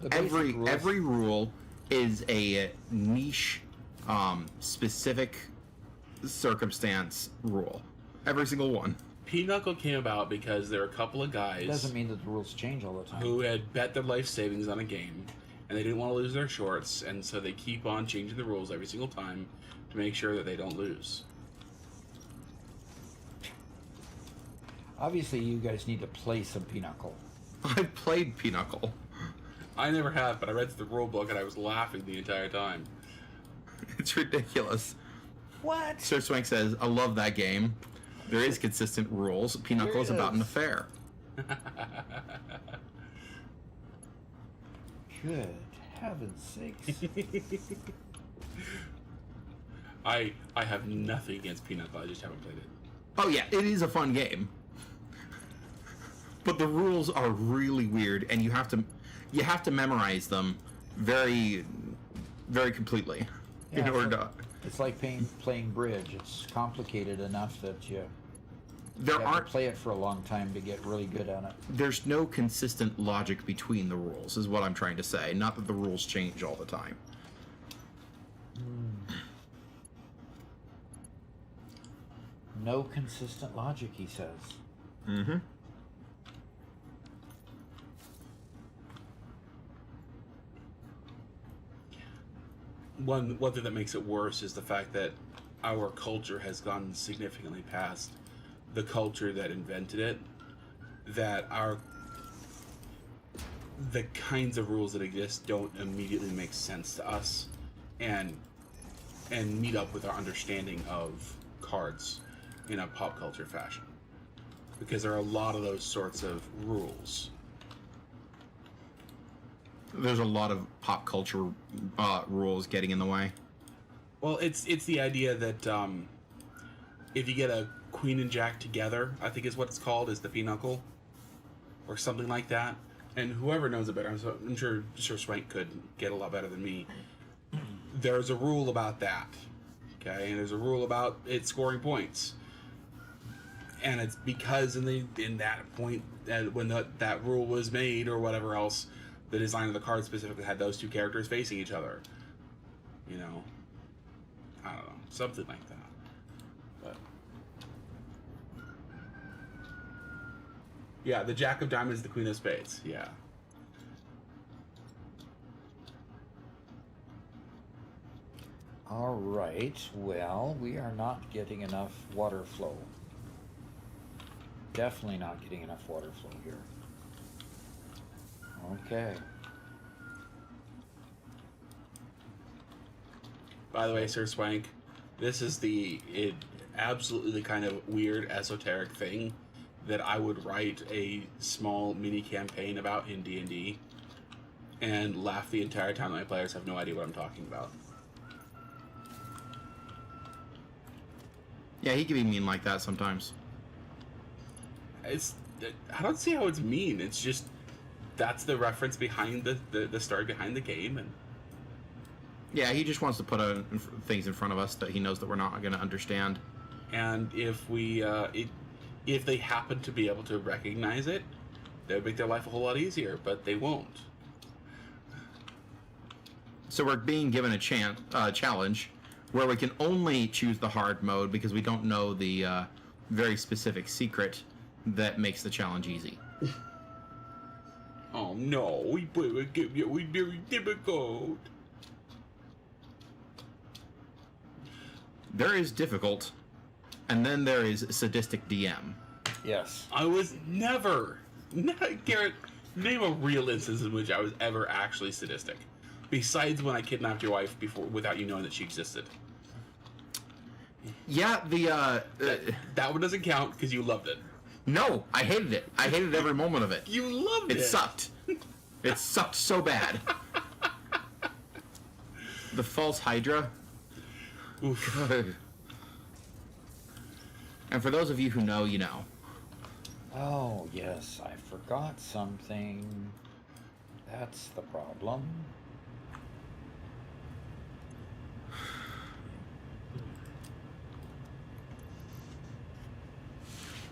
The basic rules- Every rule is a niche, specific circumstance rule. Every single one. Pinochle came about because there were a couple of guys doesn't mean that the rules change all the time. who had bet their life savings on a game, and they didn't want to lose their shorts, and so they keep on changing the rules every single time to make sure that they don't lose. Obviously, you guys need to play some Pinochle. I've played Pinochle. I never have, but I read the rule book and I was laughing the entire time. It's ridiculous. What? Sir Swank says, I love that game. There is consistent rules. Pinochle is There about an is. affair. Good heavens sakes. I have nothing against Pinochle, I just haven't played it. Oh yeah, it is a fun game. But the rules are really weird, and you have to memorize them very, very completely in Yeah, order to. It's like playing bridge. It's complicated enough that you There have aren't. to play it for a long time to get really good at it. There's no consistent logic between the rules, is what I'm trying to say. Not that the rules change all the time. No consistent logic, he says. Mm-hmm. One thing that makes it worse is the fact that our culture has gone significantly past the culture that invented it. That the kinds of rules that exist don't immediately make sense to us, and meet up with our understanding of cards in a pop culture fashion. Because there are a lot of those sorts of rules. There's a lot of pop culture rules getting in the way. Well, it's the idea that if you get a queen and jack together, I think is what it's called, is the pinochle, or something like that. And whoever knows it better, I'm sure Sir Swank could get a lot better than me. There's a rule about that, okay, and there's a rule about it scoring points. And it's because in that point, when that rule was made or whatever else, the design of the card specifically had those two characters facing each other. You know, I don't know, something like that. But yeah, the Jack of Diamonds, the Queen of Spades. Yeah. All right. Well, we are not getting enough water flow. Definitely not getting enough water flow here. Okay. By the way, Sir Swank, this is absolutely the kind of weird esoteric thing that I would write a small mini campaign about in D&D and laugh the entire time. My players have no idea what I'm talking about. Yeah, he can be mean like that sometimes. I don't see how it's mean. It's just that's the reference behind the story behind the game, and Yeah, he just wants to put things in front of us that he knows that we're not going to understand. And if if they happen to be able to recognize it, that would make their life a whole lot easier, but they won't. So we're being given a challenge where we can only choose the hard mode because we don't know the very specific secret that makes the challenge easy. Oh no, we very difficult. There is difficult, and then there is sadistic DM. Yes. I was never... Garrett, name a real instance in which I was ever actually sadistic. Besides when I kidnapped your wife without you knowing that she existed. Yeah, That one doesn't count because you loved it. no, I hated it. I hated every moment of it. You loved it. It sucked. It sucked so bad. The false Hydra. Oof. Good. And for those of you who know, you know. Oh, yes, I forgot something. That's the problem.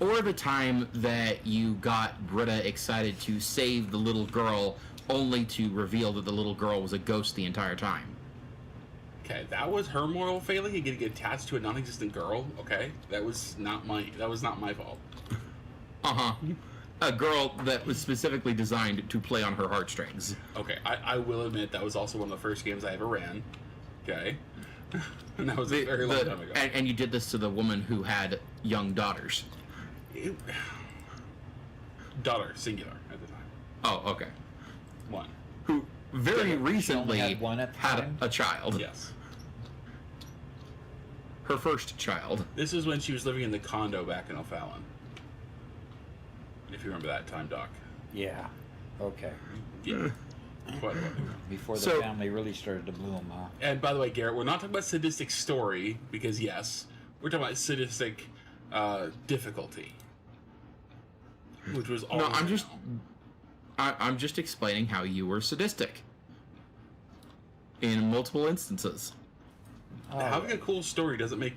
Or the time that you got Britta excited to save the little girl, only to reveal that the little girl was a ghost the entire time. Okay, that was her moral failing and getting attached to a non-existent girl. Okay, that was not my fault. Uh-huh. A girl that was specifically designed to play on her heartstrings. Okay, I will admit that was also one of the first games I ever ran. Okay, and that was a very long time ago. And you did this to the woman who had young daughters. Daughter, singular at the time. Oh, okay. One. Who very recently had one at the had time? a child. Yes. Her first child. This is when she was living in the condo back in O'Fallon. If you remember that time, Doc. Yeah. Okay. Yeah. Quite a while ago. Before the So- family really started to bloom, huh? And by the way, Garrett, we're not talking about sadistic story, because yes, we're talking about sadistic difficulty. Which was all. No, I'm just explaining how you were sadistic. In multiple instances. Oh, Having a cool story doesn't make.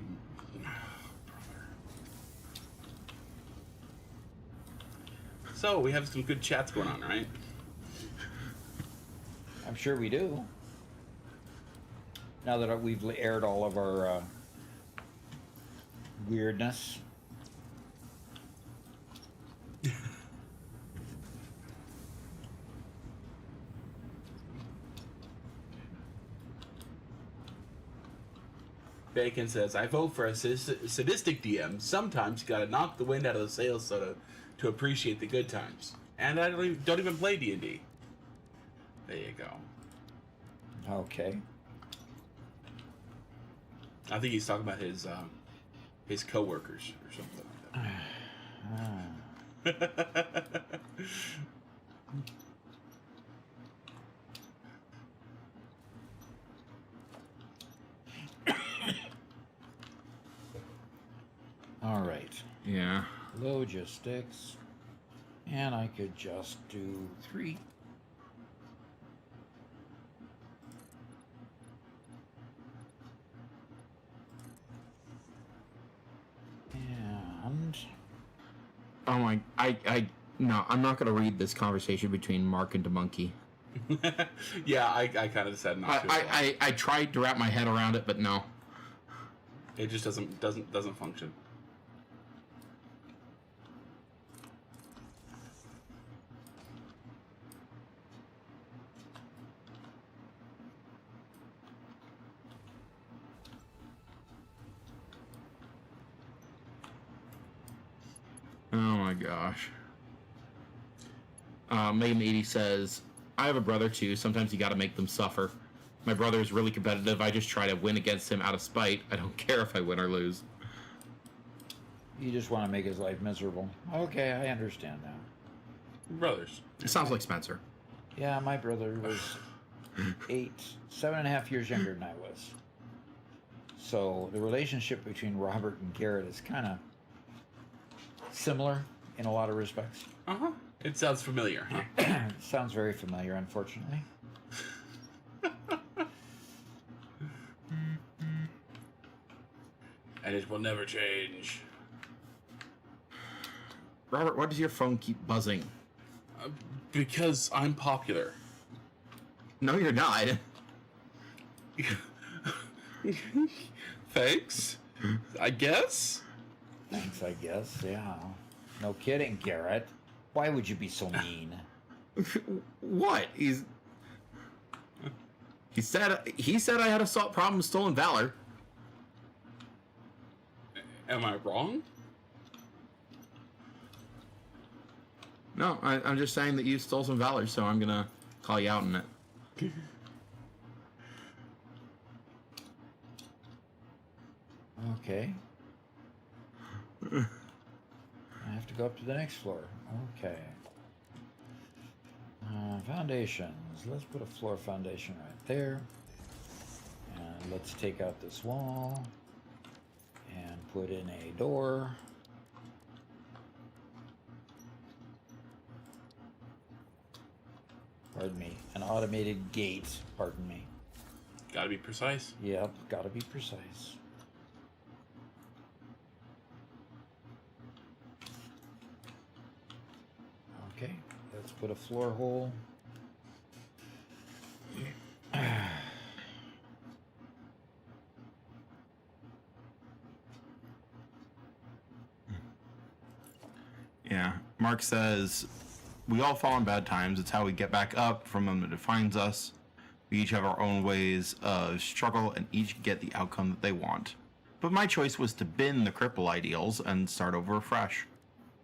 So, we have some good chats going on, right? I'm sure we do. Now that we've aired all of our weirdness. Bacon says, I vote for a sadistic DM. Sometimes you gotta knock the wind out of the sails to appreciate the good times. And I don't even play D&D. There you go. Okay. I think he's talking about his coworkers or something like that. All right. Yeah. Logistics. And I could just do 3. And Oh my, no, I'm not gonna read this conversation between Mark and DeMonkey. Yeah, I kind of decided not to. I tried to wrap my head around it, but no. It just doesn't function. Oh my gosh. Megan 80 says, I have a brother too. Sometimes you gotta make them suffer. My brother is really competitive. I just try to win against him out of spite. I don't care if I win or lose. you just want to make his life miserable. Okay, I understand now. Brothers. It sounds like Spencer. Yeah, my brother was 7.5 years younger than I was. So the relationship between Robert and Garrett is kind of similar in a lot of respects. Uh-huh. It sounds familiar, huh? Sounds very familiar, unfortunately. And it will never change. Robert, why does your phone keep buzzing? Because I'm popular. No, you're not. Thanks. I guess. Thanks, I guess. Yeah. No kidding, Garrett. Why would you be so mean? What? He said I had a problem with stolen valor. Am I wrong? No, I'm just saying that you stole some valor, so I'm gonna call you out on it. Okay. I have to go up to the next floor. Okay. Foundations. Let's put a floor foundation right there. And let's take out this wall and put in a door. Pardon me. An automated gate. Pardon me. Gotta be precise. Yep, gotta be precise. Okay, let's put a floor hole. Yeah. Mark says, we all fall in bad times. It's how we get back up from them that defines us. We each have our own ways of struggle and each get the outcome that they want. But my choice was to bin the cripple ideals and start over afresh.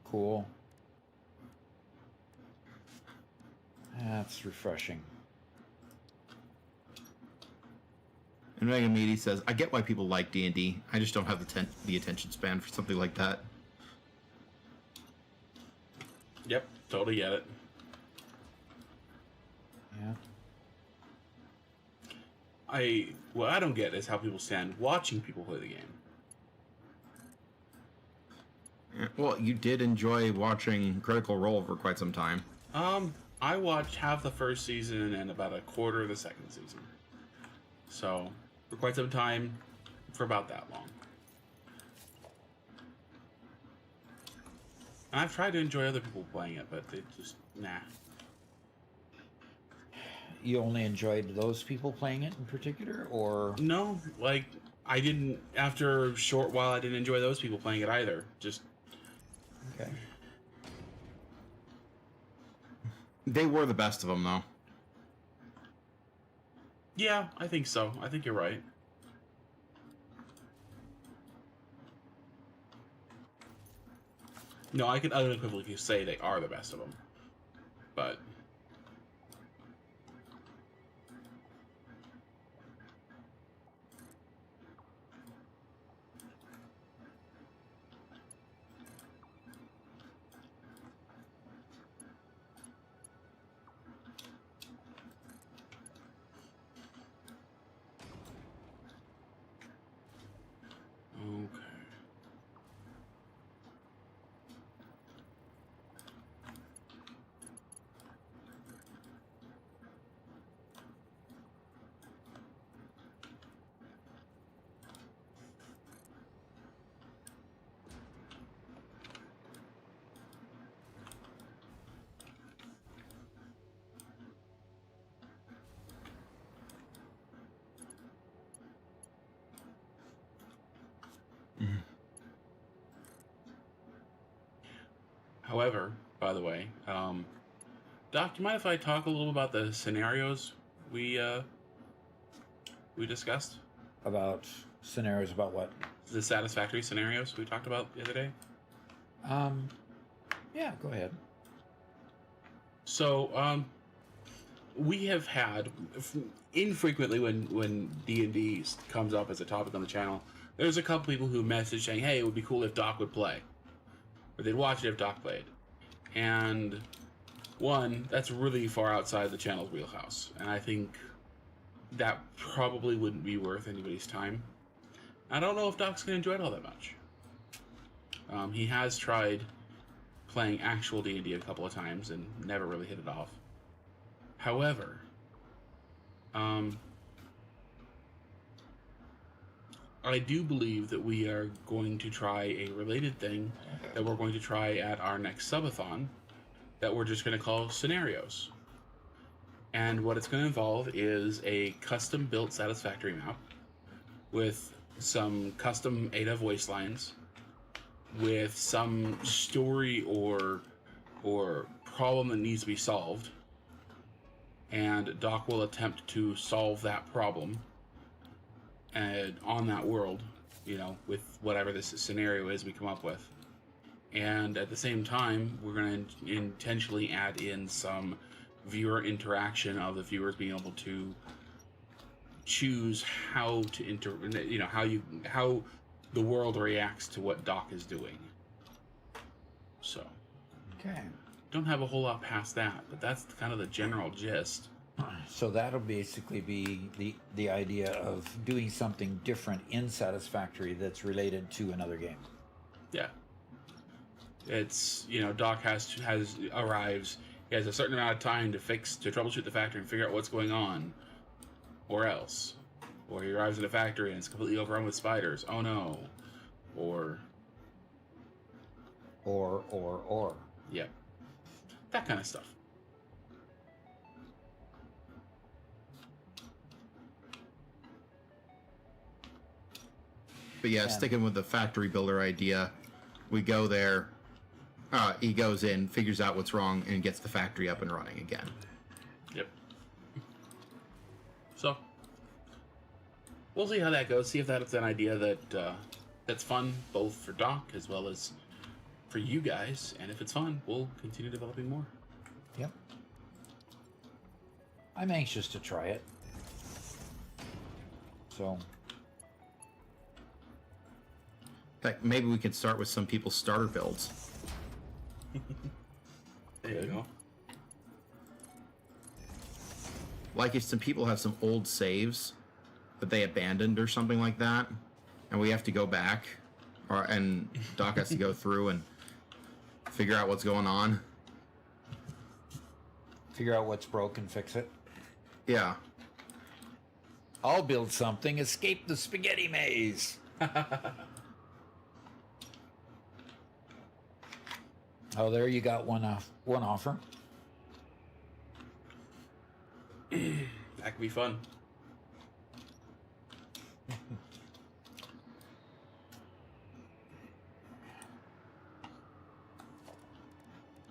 Cool. That's refreshing. And Mega Meaty says, I get why people like D&D. I just don't have the attention span for something like that. Yep, totally get it. Yeah. What I don't get is how people stand watching people play the game. Well, you did enjoy watching Critical Role for quite some time. I watched half the first season and about a quarter of the second season. So, for quite some time, for about that long. And I've tried to enjoy other people playing it, but it just, nah. You only enjoyed those people playing it in particular, or? No, like, I didn't, after a short while, I didn't enjoy those people playing it either. Just, Okay. They were the best of them, though. yeah, I think so. I think you're right. No, I can unequivocally say they are the best of them. But... Okay. However, by the way, Doc, do you mind if I talk a little about the scenarios we discussed? About scenarios about what? The Satisfactory scenarios we talked about the other day? Yeah, go ahead. So, we have had, infrequently when D&D comes up as a topic on the channel, there's a couple people who message saying, hey, it would be cool if Doc would play. Or they'd watch it if Doc played. And one, that's really far outside the channel's wheelhouse. And I think that probably wouldn't be worth anybody's time. I don't know if Doc's going to enjoy it all that much. He has tried playing actual D&D a couple of times and never really hit it off. However, I do believe that we are going to try a related thing that we're going to try at our next subathon that we're just going to call scenarios. And what it's going to involve is a custom built Satisfactory map with some custom Ada voice lines, with some story or problem that needs to be solved, and Doc will attempt to solve that problem and on that world, with whatever this scenario is we come up with. And at the same time, we're going to intentionally add in some viewer interaction of the viewers being able to choose how to how the world reacts to what Doc is doing. So, Okay. don't have a whole lot past that, but that's kind of the general gist. So that'll basically be the idea of doing something different in Satisfactory that's related to another game. Yeah. It's, Doc arrives, he has a certain amount of time to troubleshoot the factory and figure out what's going on, or else. Or he arrives at a factory and it's completely overrun with spiders. Oh no. Or. Yep. That kind of stuff. But yeah, sticking with the factory builder idea, we go there, he goes in, figures out what's wrong, and gets the factory up and running again. Yep. So, we'll see how that goes. See if that's an idea that's fun, both for Doc as well as for you guys. And if it's fun, we'll continue developing more. Yep. I'm anxious to try it. So. Heck, maybe we could start with some people's starter builds. There you go. Like if some people have some old saves that they abandoned or something like that, and we have to go back, and Doc has to go through and figure out what's going on. Figure out what's broken, fix it. Yeah. I'll build something. Escape the spaghetti maze. Oh, there you got one offer. That could be fun.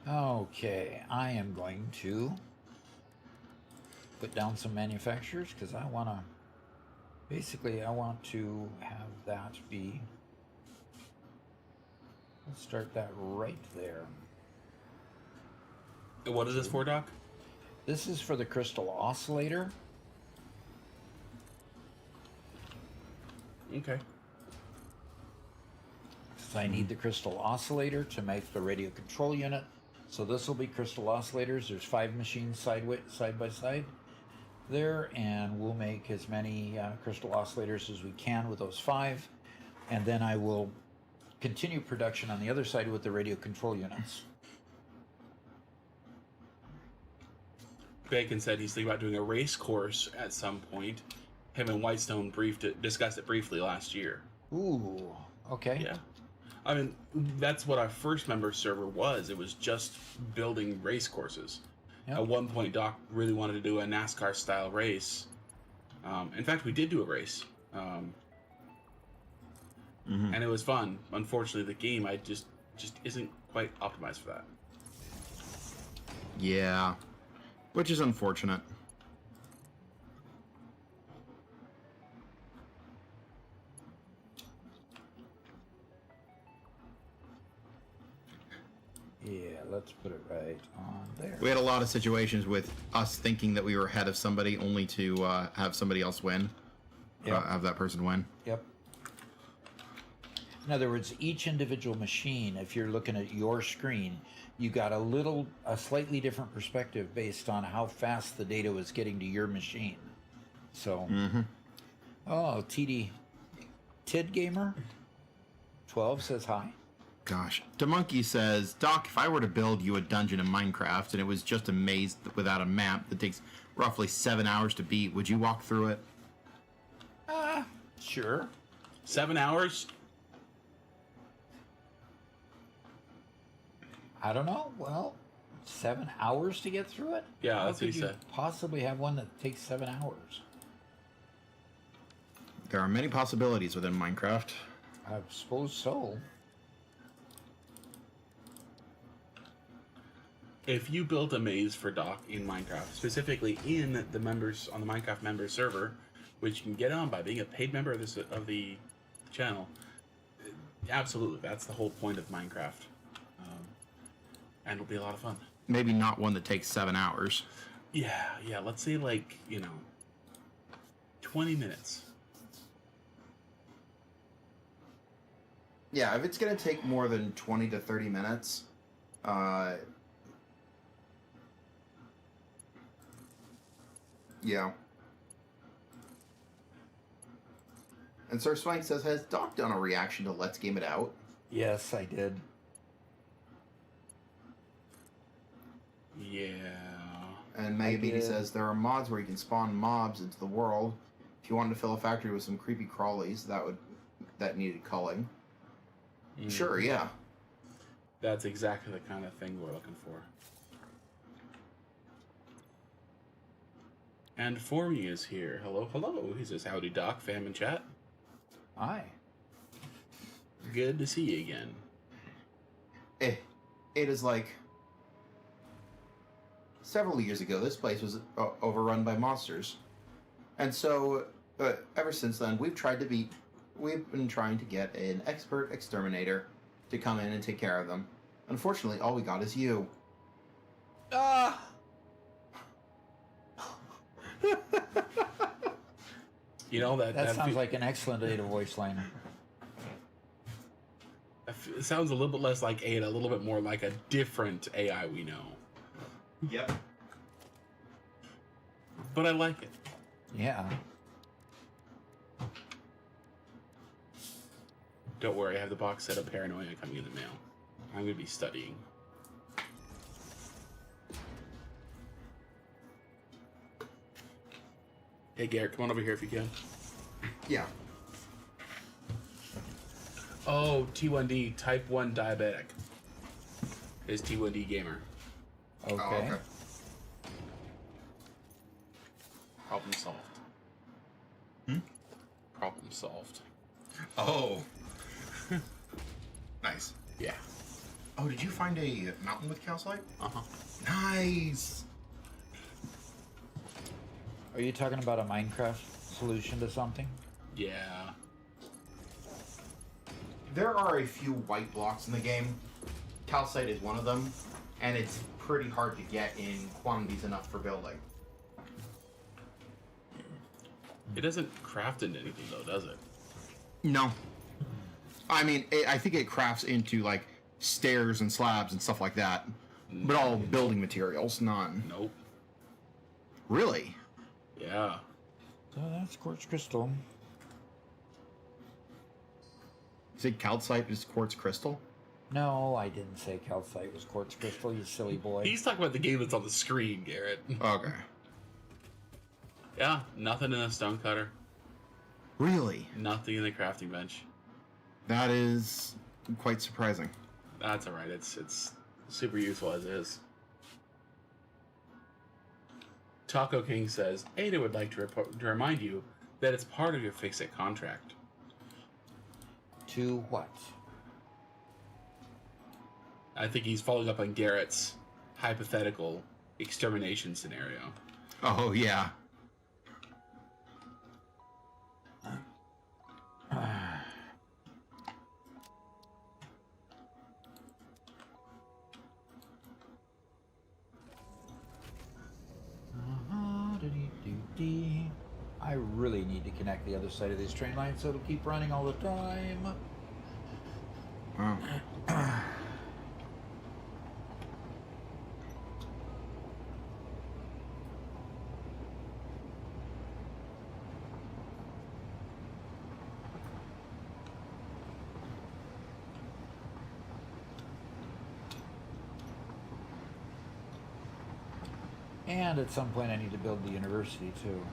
Okay, I am going to put down some manufacturers because I want to have that be. Let's start that right there. What is this for, Doc? This is for the crystal oscillator. Okay. So I need the crystal oscillator to make the radio control unit. So this will be crystal oscillators. There's 5 machines side by side there, and we'll make as many crystal oscillators as we can with those 5, and then I will continue production on the other side with the radio control units. Bacon said he's thinking about doing a race course at some point. Him and Whitestone discussed it briefly last year. Ooh, okay. Yeah. I mean, that's what our first member server was. It was just building race courses. Yep. At one point, Doc really wanted to do a NASCAR-style race. In fact, we did do a race. And it was fun. Unfortunately, the game just isn't quite optimized for that. Yeah. Which is unfortunate. Yeah, let's put it right on there. We had a lot of situations with us thinking that we were ahead of somebody only to have somebody else win. Yep. Have that person win. Yep. In other words, each individual machine, if you're looking at your screen, you got a slightly different perspective based on how fast the data was getting to your machine. So, oh, Tid Gamer 12 says hi. Gosh. DeMonkey says, Doc, if I were to build you a dungeon in Minecraft and it was just a maze without a map that takes roughly 7 hours to beat, would you walk through it? Sure. 7 hours? I don't know. Well, 7 hours to get through it? Yeah, How that's what could he you said. possibly have one that takes 7 hours? There are many possibilities within Minecraft. I suppose so. If you built a maze for Doc in Minecraft, specifically in the members on the Minecraft member server, which you can get on by being a paid member of the channel, absolutely, that's the whole point of Minecraft, and it'll be a lot of fun. Maybe not one that takes 7 hours. Yeah. Let's say 20 minutes. Yeah, if it's going to take more than 20 to 30 minutes, yeah. And Sir Swank says, has Doc done a reaction to Let's Game It Out? Yes, I did. Yeah. And Megabeanie says, there are mods where you can spawn mobs into the world. If you wanted to fill a factory with some creepy crawlies, that needed culling. Sure, yeah. That's exactly the kind of thing we're looking for. And Formy is here. Hello. He says, howdy Doc, fam and chat. Hi. Good to see you again. It is like... Several years ago, this place was overrun by monsters. And so, ever since then, we've been trying to get an expert exterminator to come in and take care of them. Unfortunately, all we got is you. Ah! You know, That sounds like an excellent Ada voice line. It sounds a little bit less like Ada, a little bit more like a different AI we know. Yep. But I like it. Yeah. Don't worry, I have the box set of Paranoia coming in the mail. I'm going to be studying. Hey Garrett, come on over here if you can. Yeah. Oh, T1D, type 1 diabetic. Is T1D gamer. Okay. Oh, okay. Problem solved. Problem solved. Oh. Nice. Yeah. Oh, did you find a mountain with calcite? Uh-huh. Nice. Are you talking about a Minecraft solution to something? Yeah. There are a few white blocks in the game. Calcite is one of them, and it's pretty hard to get in quantities enough for building. It doesn't craft into anything though, does it? No. I mean, I think it crafts into, like, stairs and slabs and stuff like that. But all building materials, none. Nope. Really? Yeah. So that's quartz crystal. You say calcite is quartz crystal? No, I didn't say calcite was quartz crystal, you silly boy. He's talking about the game that's on the screen, Garrett. Okay. Yeah, nothing in a stone cutter. Really? Nothing in the crafting bench. That is quite surprising. That's alright, it's super useful as is. Taco King says, Ada would like to remind you that it's part of your fix-it contract. To what? I think he's following up on Garrett's hypothetical extermination scenario. Oh, yeah. I really need to connect the other side of this train line so it'll keep running all the time. Oh. And at some point I need to build the university too.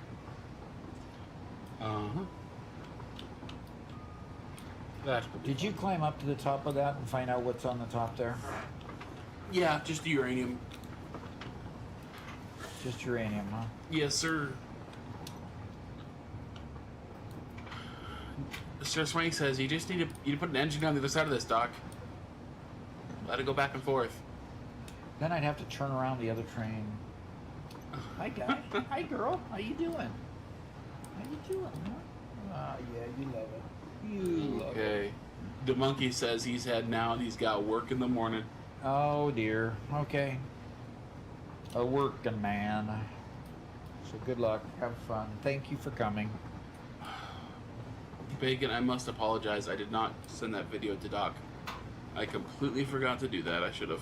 Uh-huh. That would be Did you fun. climb up to the top of that and find out what's on the top there? Yeah, just the uranium. Just uranium, huh? Yes, sir. Sir Swank says you just need to put an engine on the other side of this, Doc. Let it go back and forth. Then I'd have to turn around the other train. Hi, guy. Hi, girl. How you doing? How you doing, huh? Ah, yeah, you love it. You love it. Okay. The monkey says he's had now and he's got work in the morning. Oh, dear. Okay. A working man. So good luck. Have fun. Thank you for coming. Bacon, I must apologize. I did not send that video to Doc. I completely forgot to do that. I should have.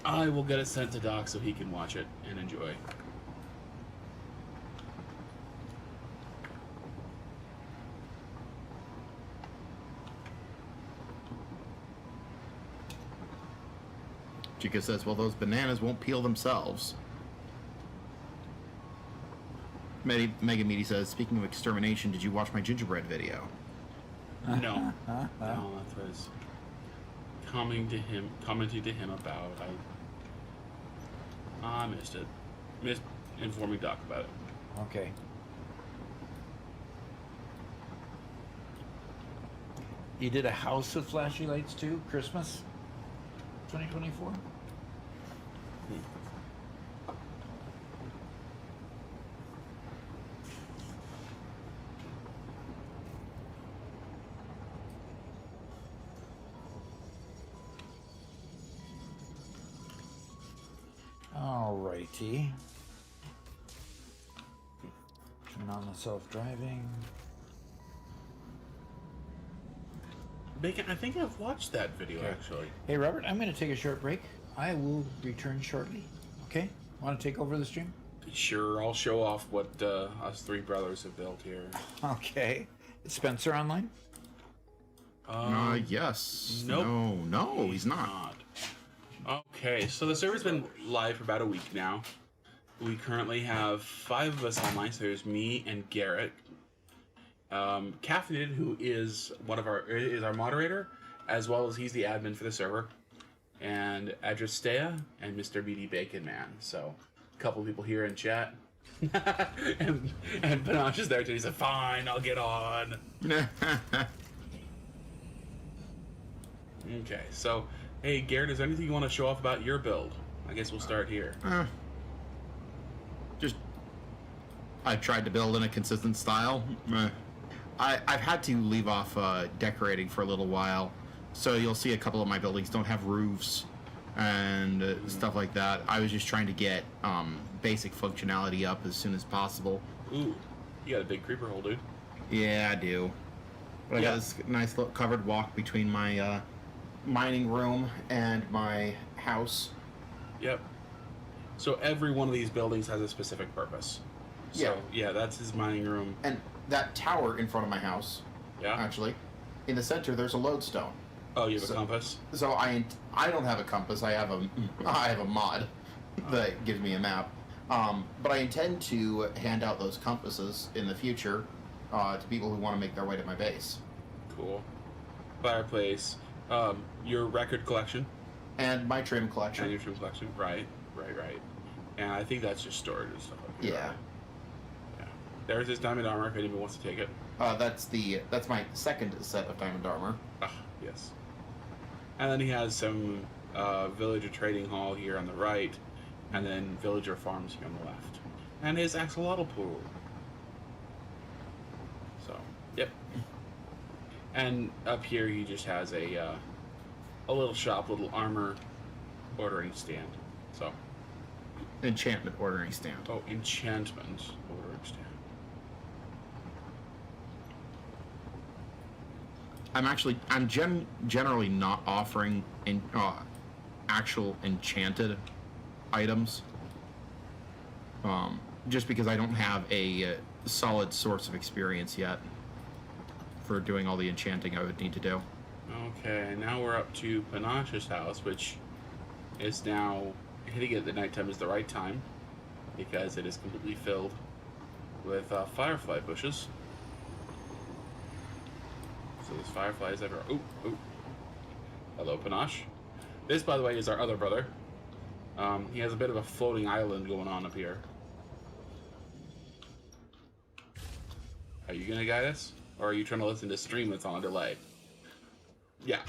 I will get it sent to Doc so he can watch it and enjoy. Chica says, well, those bananas won't peel themselves. Mega Meaty says, speaking of extermination, did you watch my gingerbread video? No. No, that was commenting to him about. I missed it. Missed informing Doc about it. Okay. You did a house with flashy lights too? Christmas? 2024? Alrighty. Turn on the self-driving. Bacon, I think I've watched that video Okay. actually. Hey Robert, I'm going to take a short break. I will return shortly. Okay? Want to take over the stream? Sure, I'll show off what us three brothers have built here. Okay. Is Spencer online? Yes. Nope. No, he's not. Okay, so the server's been live for about a week now. We currently have 5 of us online. So there's me and Garrett, Caffeinated, who is our moderator, as well as he's the admin for the server, and Adristea and Mr. BD Bacon Man. So a couple people here in chat, and Panache is there too. He said, "Fine, I'll get on." Okay, so hey Garrett, is there anything you want to show off about your build? I guess we'll start here. Just, I tried to build in a consistent style. I've had to leave off decorating for a little while, so you'll see a couple of my buildings don't have roofs and stuff like that. I was just trying to get basic functionality up as soon as possible. Ooh, you got a big creeper hole, dude. Yeah, I do. But I Yeah. got this nice little covered walk between my mining room and my house. Yep. So every one of these buildings has a specific purpose. So yeah, that's his mining room. And that tower in front of my house, Yeah. actually, in the center, there's a lodestone. Oh, you have a compass. So I don't have a compass. I have a mod that gives me a map. But I intend to hand out those compasses in the future to people who want to make their way to my base. Cool. Fireplace. Your record collection And my trim and collection. your trim collection. Right. And I think that's just storage and stuff like that. Yeah. Yeah. There's his diamond armor if anyone wants to take it. That's my second set of diamond armor. Ah, yes. And then he has some villager trading hall here on the right, and then villager farms here on the left, and his axolotl pool. So, yep. And up here he just has a little shop, little armor ordering stand. So, Enchantment ordering stand. oh, enchantment ordering stand. I'm generally not offering actual enchanted items, just because I don't have a solid source of experience yet for doing all the enchanting I would need to do. Okay, now we're up to Panache's house, which is now hitting it at nighttime is the right time because it is completely filled with firefly bushes. So there's fireflies everywhere. Ooh, ooh. Hello, Panache. This, by the way, is our other brother. He has a bit of a floating island going on up here. Are you gonna guide us? Or are you trying to listen to stream that's on a delay? Yeah.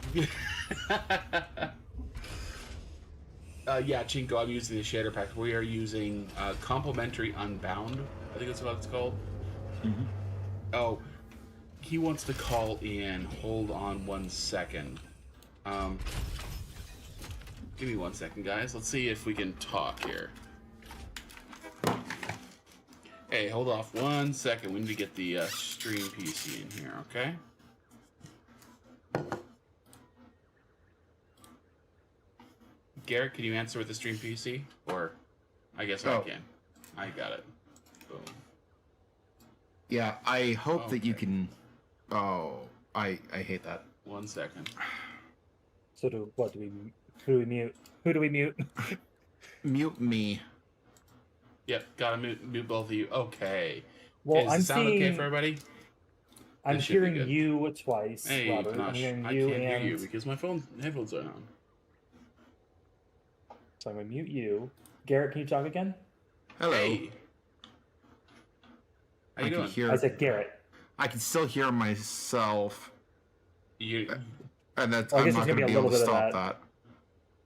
Yeah, Chinko, I'm using the shader pack. We are using Complementary Unbound. I think that's what it's called. Mm-hmm. Oh, he wants to call in. Hold on 1 second. Give me 1 second, guys. Let's see if we can talk here. Hey, hold off 1 second. We need to get the stream PC in here, okay? Garrett, can you answer with the stream PC? Or, I guess I can. I got it. Boom. Yeah, I hope that you Okay. can... Oh, I hate that. 1 second. So who do we mute? Who do we mute? Mute me. Yep, gotta mute both of you. Okay. Well, Is I'm the sound okay seeing. for everybody? I'm This should be hearing good. you twice, Hey, Robert. I'm Panache, hearing I you can't and hear you because my headphones are on. so I'm gonna mute you. Garrett, can you talk again? Hello. Hey. How you I doing? can hear... I said Garrett. I can still hear myself, You, and that's Well, I I'm guess not there's going gonna to be be a able to little bit of stop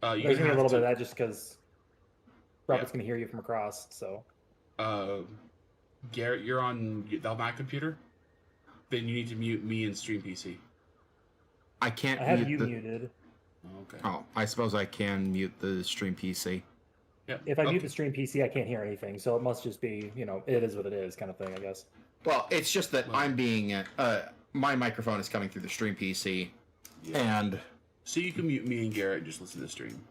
that. you're There's gonna be a little bit of to, that just because Robert's gonna hear you from across. So Garrett, you're on my computer. Then you need to mute me and Stream PC. I can't I have mute you the... muted. Okay. Oh, I suppose I can mute the stream PC. Yep. If I okay. mute the stream PC, I can't hear anything. So it must just be, it is what it is, kind of thing, I guess. Well, it's just that Well- I'm being... my microphone is coming through the stream PC, Yeah. and... So you can mute me and Garrett and just listen to the stream.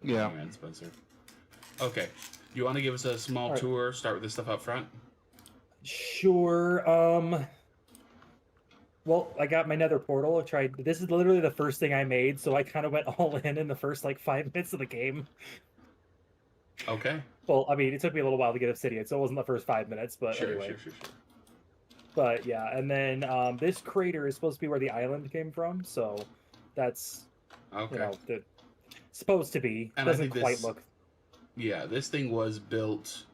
Yeah. And Spencer. Okay. You want to give us a small All right. tour? Start with this stuff up front. Sure. Well, I got my Nether portal. I tried. This is literally the first thing I made, so I kind of went all in the first 5 minutes of the game. Okay. Well, I mean, it took me a little while to get obsidian, so it wasn't the first 5 minutes, but Sure, anyway. sure. But yeah, and then this crater is supposed to be where the island came from, so that's Okay. supposed to be. And I Doesn't think quite this- look. Yeah, this thing was built.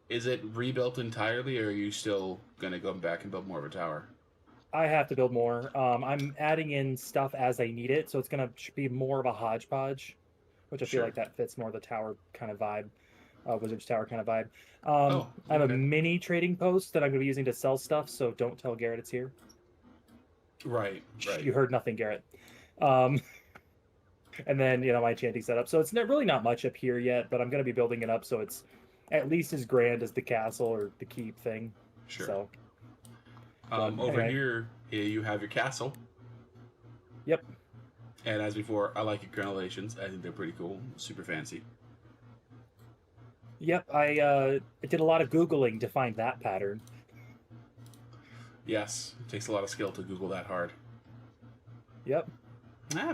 Is it rebuilt entirely, or are you still gonna go back and build more of a tower? I have to build more. I'm adding in stuff as I need it, so it's gonna be more of a hodgepodge, which I feel Sure. like that fits more the tower kind of vibe, Wizard's Tower kind of vibe. Oh, I have okay. a mini trading post that I'm gonna be using to sell stuff, so don't tell Garrett it's here. Right. You heard nothing, Garrett. And then my enchanting setup. So it's really not much up here yet, but I'm gonna be building it up so it's at least as grand as the castle or the keep thing. Sure. So Over anyway. here, you have your castle. Yep. And as before, I like your crenellations. I think they're pretty cool. Super fancy. Yep, I did a lot of Googling to find that pattern. Yes, it takes a lot of skill to Google that hard. Yep.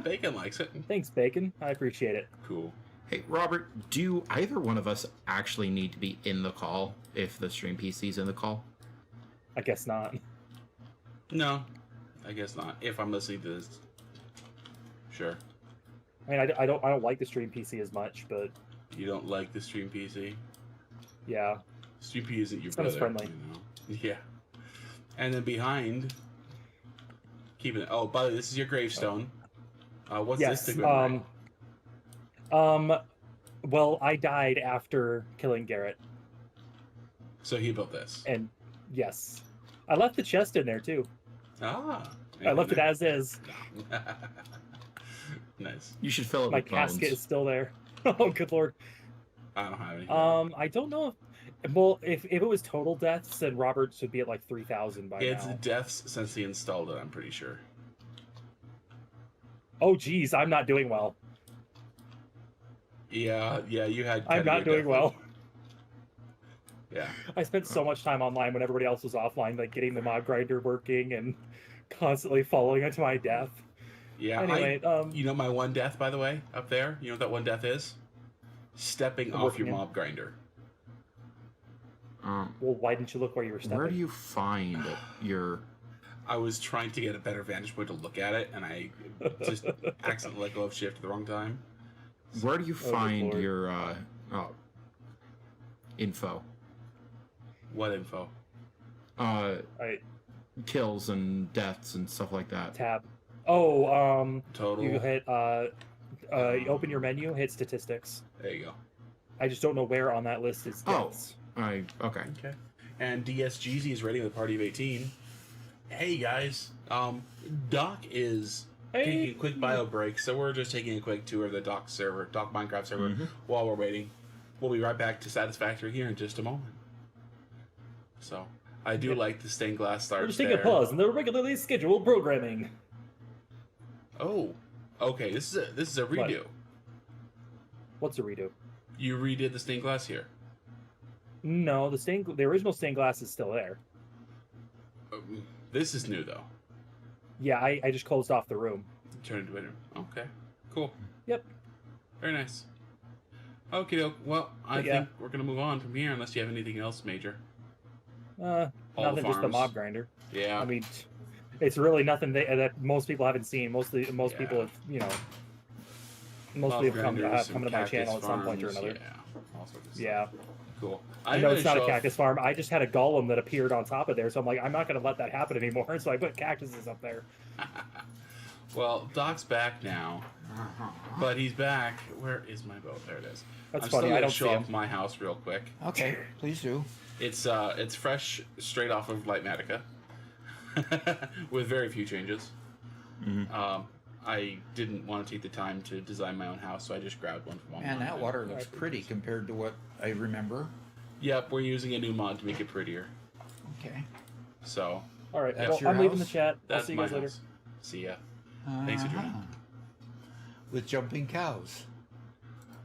Bacon likes it. Thanks, Bacon. I appreciate it. Cool. Hey, Robert, do either one of us actually need to be in the call if the stream PC's in the call? I guess not. No, I guess not. If I'm listening to this, sure. I mean, I don't like the stream PC as much, but You don't like the Stream PC? yeah. Stream PC isn't your It's not as brother. friendly. Yeah. And then behind, keeping it. Oh, by the way, this is your gravestone. What's Yes. this to commemorate? Well, I died after killing Garrett, So he built this. and yes, I left the chest in there too. Ah. I left it as is. Nice. You should fill it My with bones. casket is still there. Oh, good lord. I don't have any. I don't know if it was total deaths, then Roberts would be at 3,000 by It's now. deaths since he installed it, I'm pretty sure. Oh, geez, I'm not doing well. Yeah, you had. I'm not doing well. Yeah. I spent so much time online when everybody else was offline, getting the mob grinder working and constantly falling into my death. Yeah. Anyway, You know my one death, by the way, up there? You know what that one death is? Stepping off Working your in. mob grinder. well, why didn't you look where you were stepping? Where do you find your... I was trying to get a better vantage point to look at it, and I just accidentally let go of shift at the wrong time. Where do you find Lord. your info? What info? Right. Kills and deaths and stuff like that. Tab. Oh, Total. you hit you open your menu, hit statistics. There you go. I just don't know where on that list is Oh. deaths. Okay. Okay. And DSGZ is ready with a party of 18. Hey guys, Doc is taking a quick bio break, so we're just taking a quick tour of the Doc server, Doc Minecraft server, while we're waiting. We'll be right back to Satisfactory here in just a moment. So, I do like the stained glass starts We're just taking there. a pause in the regularly scheduled programming. Oh, okay. This is a redo. What's a redo? You redid the stained glass here. No, the original stained glass is still there. This is new though. Yeah, I just closed off the room. Turn it into a room. Okay, cool. Yep. Very nice. Okay, doke. Well, I think we're gonna move on from here unless you have anything else major. Nothing, just the farms. mob grinder. Yeah. I mean, it's really nothing that most people haven't seen. Most people have, most people come to my channel at some point or another. Yeah. All sorts of stuff. Yeah. Cool. I know it's not a cactus farm. I just had a golem that appeared on top of there, so I'm like, I'm not going to let that happen anymore. So I put cactuses up there. Well, Doc's back now, but he's back. Where is my boat? There it is. That's I'm funny. Still I gonna don't show see off him. my house real quick. Okay, please do. It's fresh, straight off of Lightmatica, with very few changes. I didn't want to take the time to design my own house, so I just grabbed one from online. Man, that water looks pretty compared to what I remember. Yep, we're using a new mod to make it prettier. Okay. So All right. That's Well, your I'm leaving the house? chat. I'll that's see you my guys later. house. See ya. Thanks for joining. Uh-huh. With jumping cows.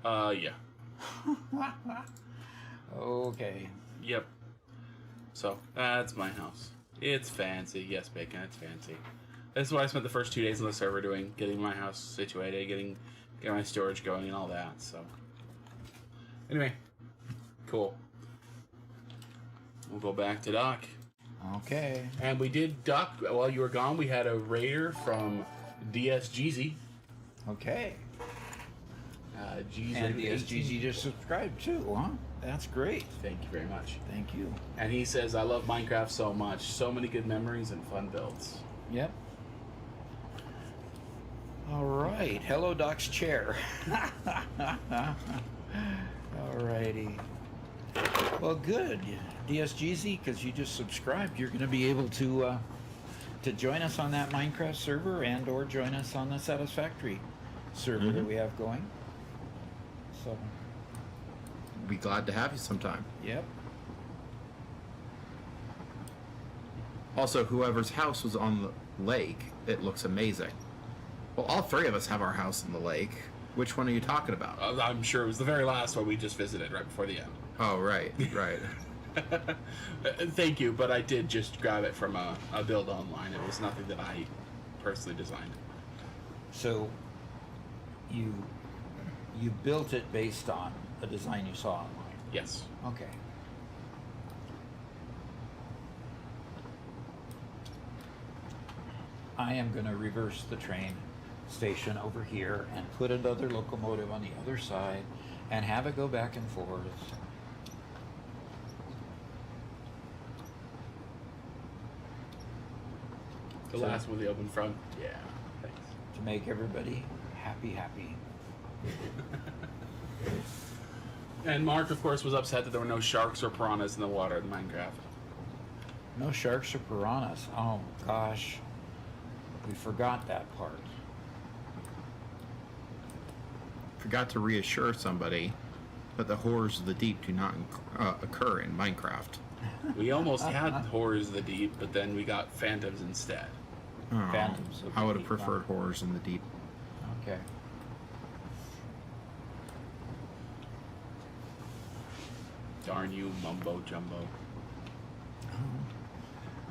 Yeah. Okay. Yep. So that's my house. It's fancy. Yes, Bacon, it's fancy. This is what I spent the first 2 days on the server doing, getting my house situated, getting my storage going and all that, so. Anyway. Cool. We'll go back to Doc. Okay. And we did, Doc, while you were gone, we had a raider from DSGZ. Okay. G's And the SGG just subscribed too, huh? That's great. Thank you very much. Thank you. And he says, I love Minecraft so much. So many good memories and fun builds. Yep. All right. Hello, Doc's chair. All righty. Well, good. DSGZ, because you just subscribed, you're going to be able to join us on that Minecraft server and/or join us on the Satisfactory server that we have going. So, Be glad to have you sometime. yep. Also, whoever's house was on the lake, it looks amazing. Well, all three of us have our house in the lake. Which one are you talking about? I'm sure it was the very last one we just visited right before the end. Oh, right, right. Thank you, but I did just grab it from a build online. It was nothing that I personally designed. So, you built it based on a design you saw online. Yes. Okay. I am going to reverse the train station over here and put another locomotive on the other side and have it go back and forth. The last one with the open front. Yeah. Thanks. To make everybody happy. And Mark, of course, was upset that there were no sharks or piranhas in the water in Minecraft. No sharks or piranhas. Oh gosh. We forgot that part. Forgot to reassure somebody that the horrors of the deep do not occur in Minecraft. We almost had Horrors of the Deep, but then we got Phantoms instead. Oh, Phantoms of I the would have deep, preferred horrors in the deep. Okay. Darn you, mumbo jumbo.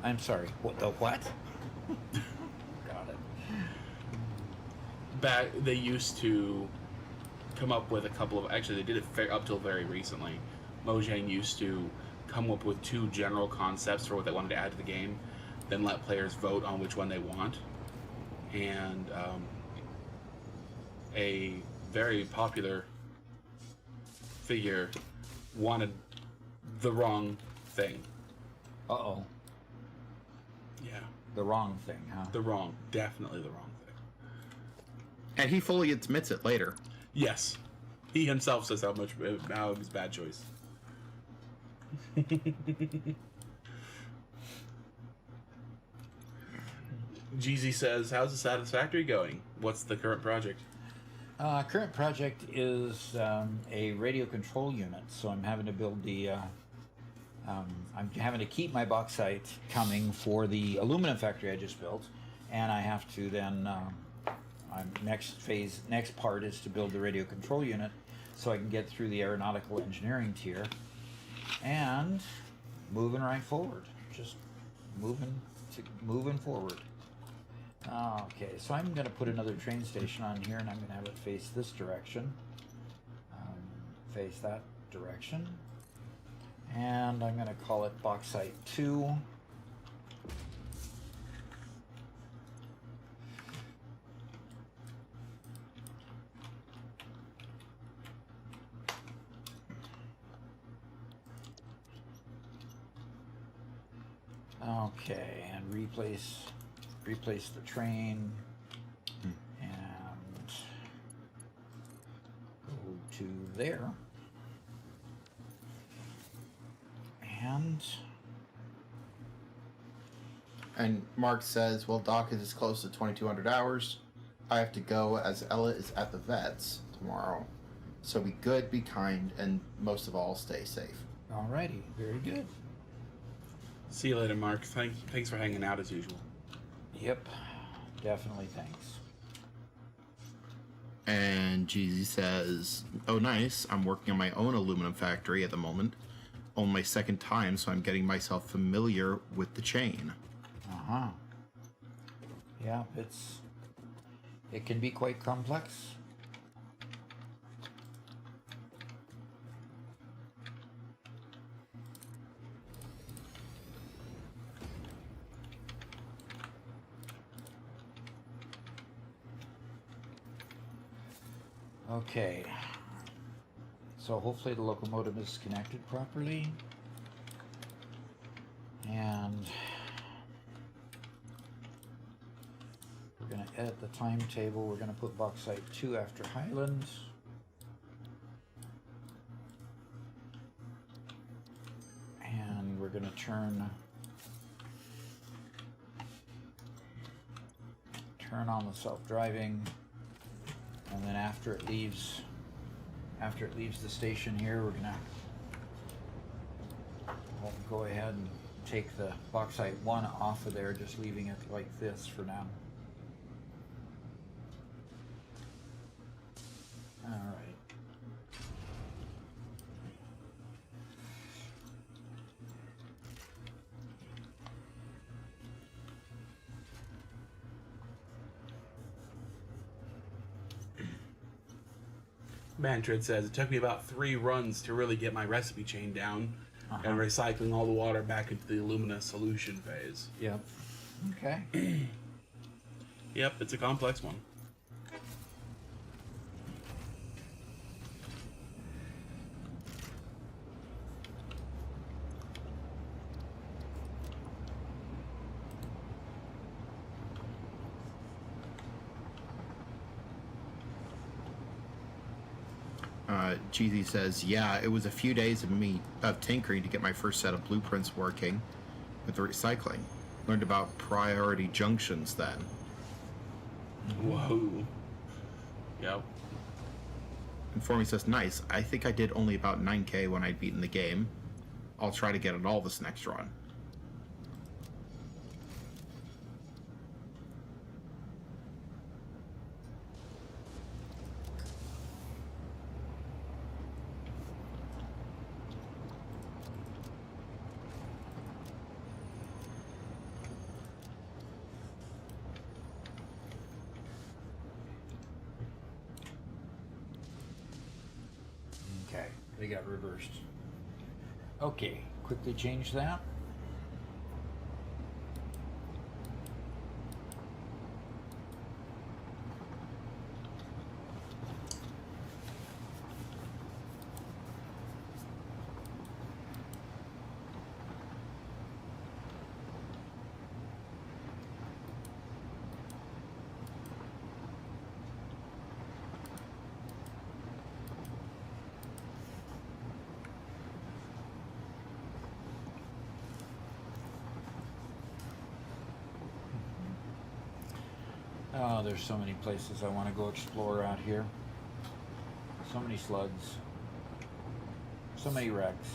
I'm sorry. What the what? Got it. Back, they used to come up with a couple of. Actually, they did it up till very recently. Mojang used to come up with two general concepts for what they wanted to add to the game. then let players vote on which one they want. And a very popular figure wanted the wrong thing. Uh-oh. Yeah. The wrong thing, huh? Definitely the wrong thing. And he fully admits it later. Yes. He himself says how it was a bad choice. Jeezy says, how's the Satisfactory going? What's the current project? Current project is a radio control unit, so I'm having to build the... I'm having to keep my bauxite coming for the aluminum factory I just built, and I have to then... next part is to build the radio control unit so I can get through the aeronautical engineering tier, and moving right forward. Just moving forward. Okay, so I'm going to put another train station on here, and I'm going to have it face this direction, face that direction, and I'm going to call it Bauxite 2. Okay, and replace the train, and go to there, And Mark says, well, Doc is as close to 2,200 hours. I have to go as Ella is at the vets tomorrow. So be good, be kind, and most of all, stay safe. Alrighty, very good. See you later, Mark. Thanks for hanging out as usual. Yep, definitely thanks. And Jeezy says, oh, nice. I'm working on my own aluminum factory at the moment. On my second time, so I'm getting myself familiar with the chain. Uh-huh. Yeah, it can be quite complex. Okay, so hopefully the locomotive is connected properly, and we're going to edit the timetable. We're going to put Bauxite 2 after Highlands. And we're going to turn on the self-driving. And then after it leaves the station here, we're gonna go ahead and take the Bauxite 1 off of there, just leaving it like this for now. All right. Mantrid says, it took me about 3 runs to really get my recipe chain down, and recycling all the water back into the alumina solution phase. Yep. Okay. Yep, it's a complex one. Jeezy says, yeah, it was a few days of tinkering to get my first set of blueprints working with the recycling. Learned about priority junctions then. Whoa. Yep. And Formie says, nice. I think I did only about 9k when I'd beaten the game. I'll try to get it all this next run. Okay, they got reversed. Okay, quickly change that. Oh, there's so many places I want to go explore out here. So many slugs. So many wrecks.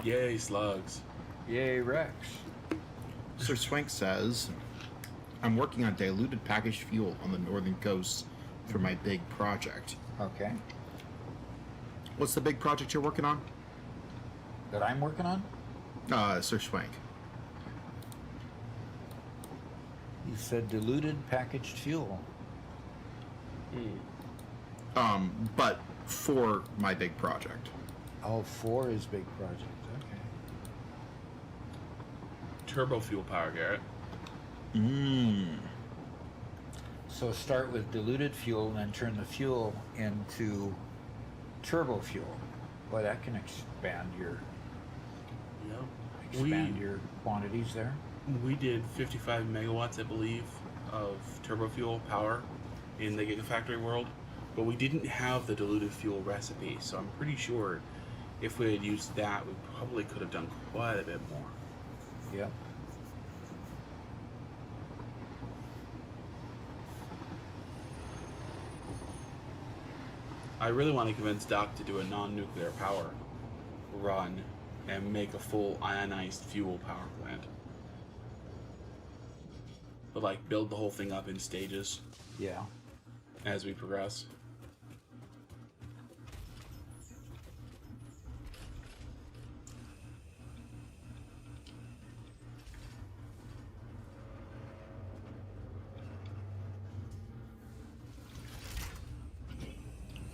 Yay, slugs. Yay, wrecks. Sir Swank says, I'm working on diluted packaged fuel on the northern coast for my big project. Okay. What's the big project you're working on? That I'm working on? Sir Swank. He said diluted packaged fuel. But for my big project. Oh, for his big project. Okay. Turbo fuel power, Garrett. So start with diluted fuel and then turn the fuel into turbo fuel. Boy, that can expand your your quantities there. We did 55 megawatts, I believe, of turbo fuel power in the Gigafactory world, but we didn't have the diluted fuel recipe, so I'm pretty sure if we had used that, we probably could have done quite a bit more. Yep. I really want to convince Doc to do a non-nuclear power run and make a full ionized fuel power plant. But like build the whole thing up in stages Yeah. as we progress.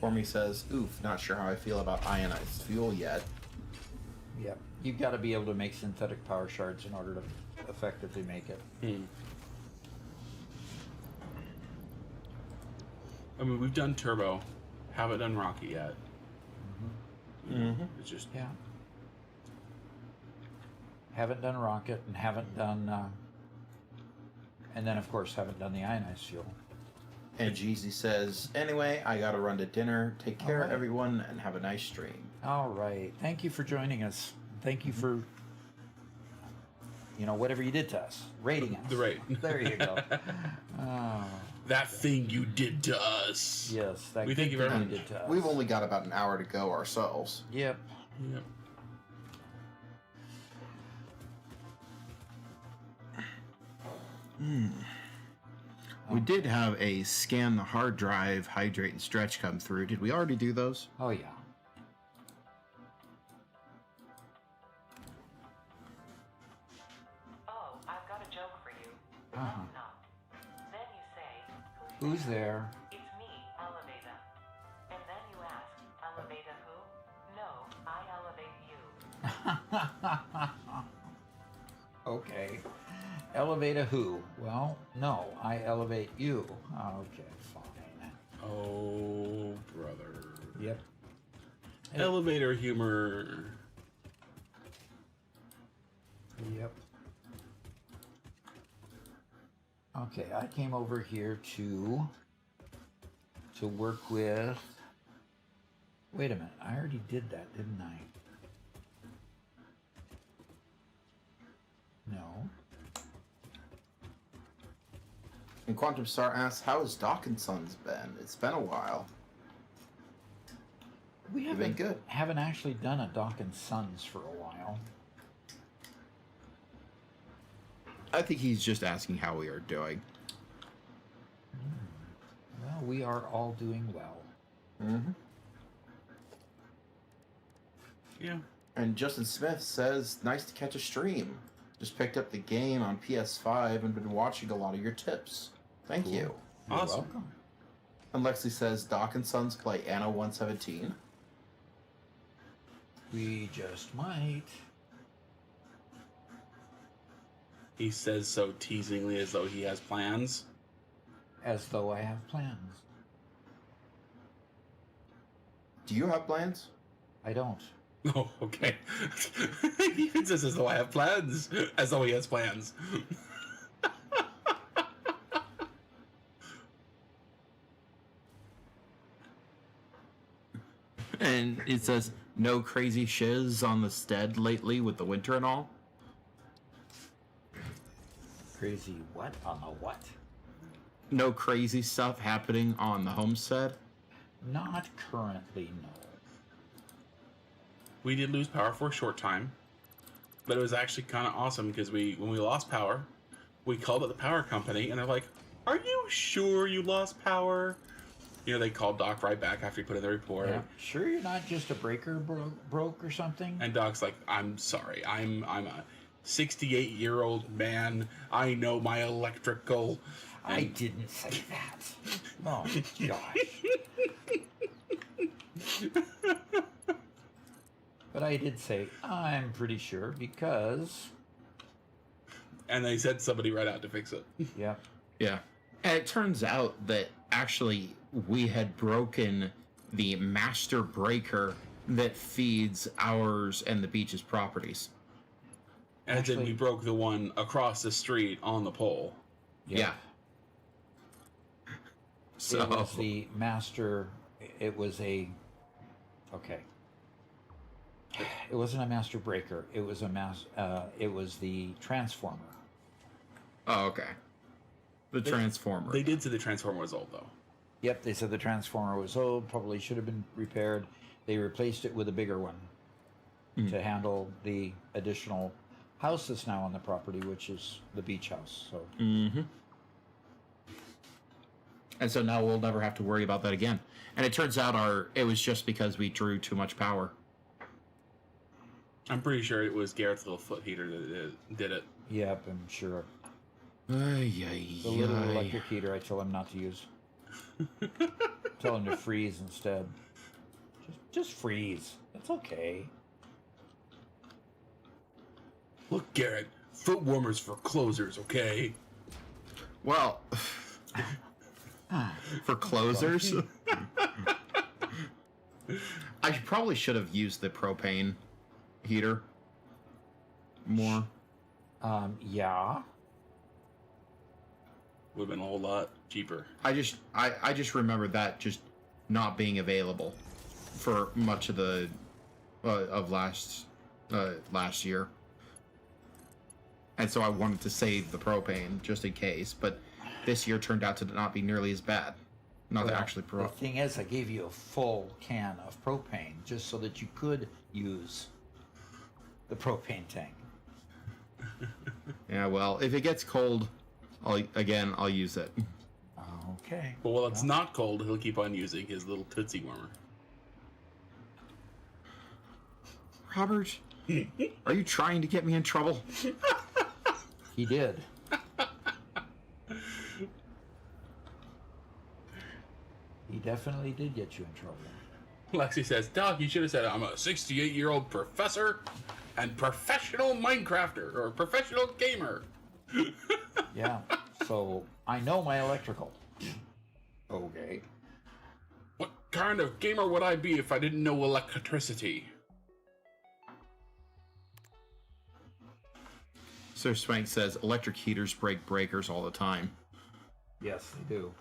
Formie says, oof, not sure how I feel about ionized fuel yet. Yep. You've got to be able to make synthetic power shards in order to effectively make it. I mean, we've done turbo, haven't done rocket yet. It's just Yeah. Haven't done rocket and haven't done, and then of course haven't done the ionized fuel. And Jeezy says, anyway, I gotta run to dinner. Take care, Alright. everyone, and have a nice stream. All right. Thank you for joining us. Thank you for, whatever you did to us, rating us. the rate. There you go. Oh, That thing you did to us. yes. That We thank you good very thing much. did to us. We've only got about an hour to go ourselves. Yep. Yep. We did have a scan the hard drive, hydrate, and stretch come through. Did we already do those? Oh, yeah. Oh, I've got a joke for you. Uh-huh. No, not. Then you say, Who's there? It's me, Elevator. And then you ask, Elevator who? No, I elevate you. Okay. Elevate a who? Well, no, I elevate you. Okay, fine. Oh, brother. Yep. Elevator humor. Yep. Okay, I came over here to work with. Wait a minute, I already did that, didn't I? No. And Quantum Star asks, how has Doc and Sons been? It's been a while. We You've been good. haven't actually done a Doc and Sons for a while. I think he's just asking how we are doing. Well, we are all doing well. Mm-hmm. Yeah. And Justin Smith says, nice to catch a stream. Just picked up the game on PS5 and been watching a lot of your tips. Thank Cool. you. You're Awesome. welcome. And Lexi says, Doc and Sons play Anno 117. We just might. He says so teasingly as though he has plans. As though I have plans. Do you have plans? I don't. Oh, okay. He even says as though I have plans. As though he has plans. And it says, no crazy shiz on the stead lately with the winter and all. Crazy what on the what? No crazy stuff happening on the homestead. Not currently, no. We did lose power for a short time, but it was actually kind of awesome because when we lost power, we called up the power company and they're like, "Are you sure you lost power?" You know, they called Doc right back after he put in the report. Yeah. Sure, you're not just a breaker broke or something. And Doc's like, "I'm sorry. I'm a 68-year-old man. I know my electrical." I didn't say that. Oh gosh. But I did say I'm pretty sure because. And they sent somebody right out to fix it. Yeah. Yeah. And it turns out that actually we had broken the master breaker that feeds ours and the beach's properties. And then Actually- we broke the one across the street on the pole. Yeah. So It was the master. It was a. Okay. It wasn't a master breaker. It was a it was the transformer. Oh, okay. The transformer. They did say the transformer was old, though. Yep, they said the transformer was old. Probably should have been repaired. They replaced it with a bigger one to handle the additional house that's now on the property, which is the beach house. So. Mm-hmm. And so now we'll never have to worry about that again. And it turns out it was just because we drew too much power. I'm pretty sure it was Garrett's little foot heater that did it. Yep, I'm sure. Ay, The little electric heater I tell him not to use. Tell him to freeze instead. Just freeze. That's okay. Look, Garrett, foot warmers for closers, okay? Well, for closers, I probably should have used the propane heater more. Yeah. Would have been a whole lot cheaper. I just remember that just not being available for much of the of last year, and so I wanted to save the propane just in case. But this year turned out to not be nearly as bad. Not Well, actually the thing is, I gave you a full can of propane just so that you could use the propane tank. Yeah, well, if it gets cold, I'll use it. Okay. But while it's not cold, he'll keep on using his little Tootsie warmer. Robert, are you trying to get me in trouble? He did. He definitely did get you in trouble. Lexi says, "Doc, you should have said I'm a 68-year-old professor and professional Minecrafter or professional gamer." Yeah. So I know my electrical. Okay. What kind of gamer would I be if I didn't know electricity? Sir Swank says electric heaters break breakers all the time. Yes, they do.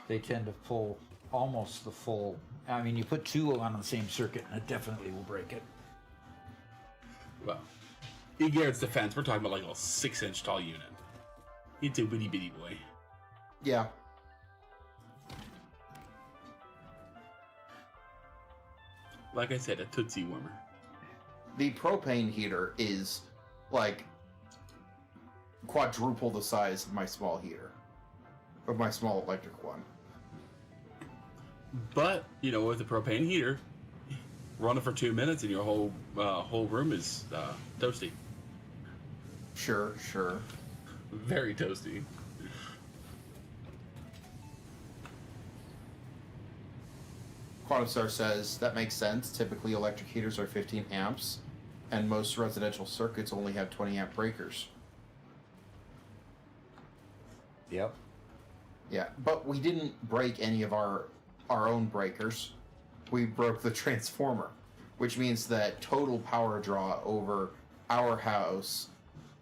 They tend to pull almost the full. I mean, you put two on the same circuit, and it definitely will break it. Well, in Garrett's defense, we're talking about like a little 6-inch tall unit. It's a bitty bitty boy. Yeah. Like I said, a Tootsie warmer. The propane heater is like quadruple the size of my small heater. Of my small electric one. But, you know, with the propane heater, run it for 2 minutes and your whole room is toasty. Sure. Very toasty. Quantum Star says that makes sense. Typically electric heaters are 15 amps, and most residential circuits only have 20 amp breakers. Yep. Yeah, but we didn't break any of our own breakers. We broke the transformer, which means that total power draw over our house,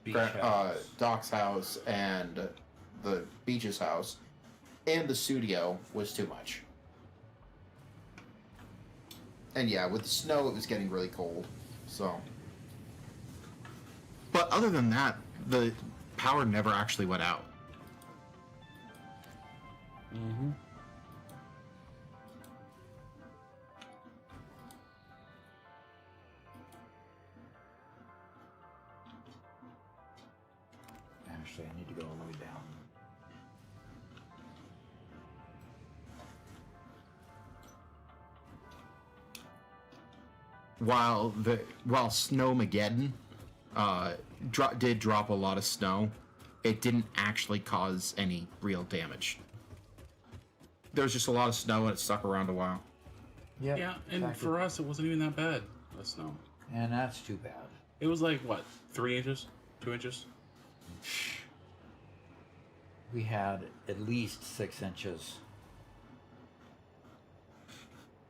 Beach house. Doc's house, and the beach's house, and the studio was too much. And yeah, with the snow, it was getting really cold. So other than that, the power never actually went out. Mm-hmm. Actually, I need to go all the way down. While Snowmageddon did drop a lot of snow, it didn't actually cause any real damage. There was just a lot of snow and it stuck around a while. Yep, Yeah, and exactly. for us, it wasn't even that bad. The snow. And that's too bad. It was like what, 3 inches, 2 inches? We had at least 6 inches.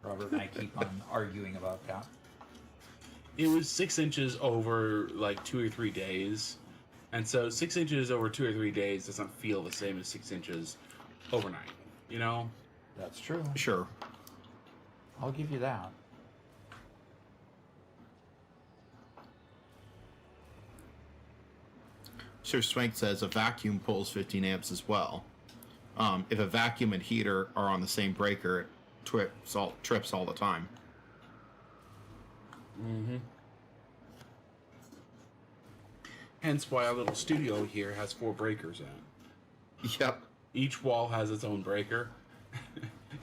Robert and I keep on arguing about that. It was 6 inches over like 2 or 3 days, and so 6 inches over 2 or 3 days doesn't feel the same as 6 inches overnight. You know? That's true. Sure. I'll give you that. Sir Swank says a vacuum pulls 15 amps as well. If a vacuum and heater are on the same breaker, it trips all the time. Mm-hmm. Hence why our little studio here has 4 breakers in it. Yep. Each wall has its own breaker,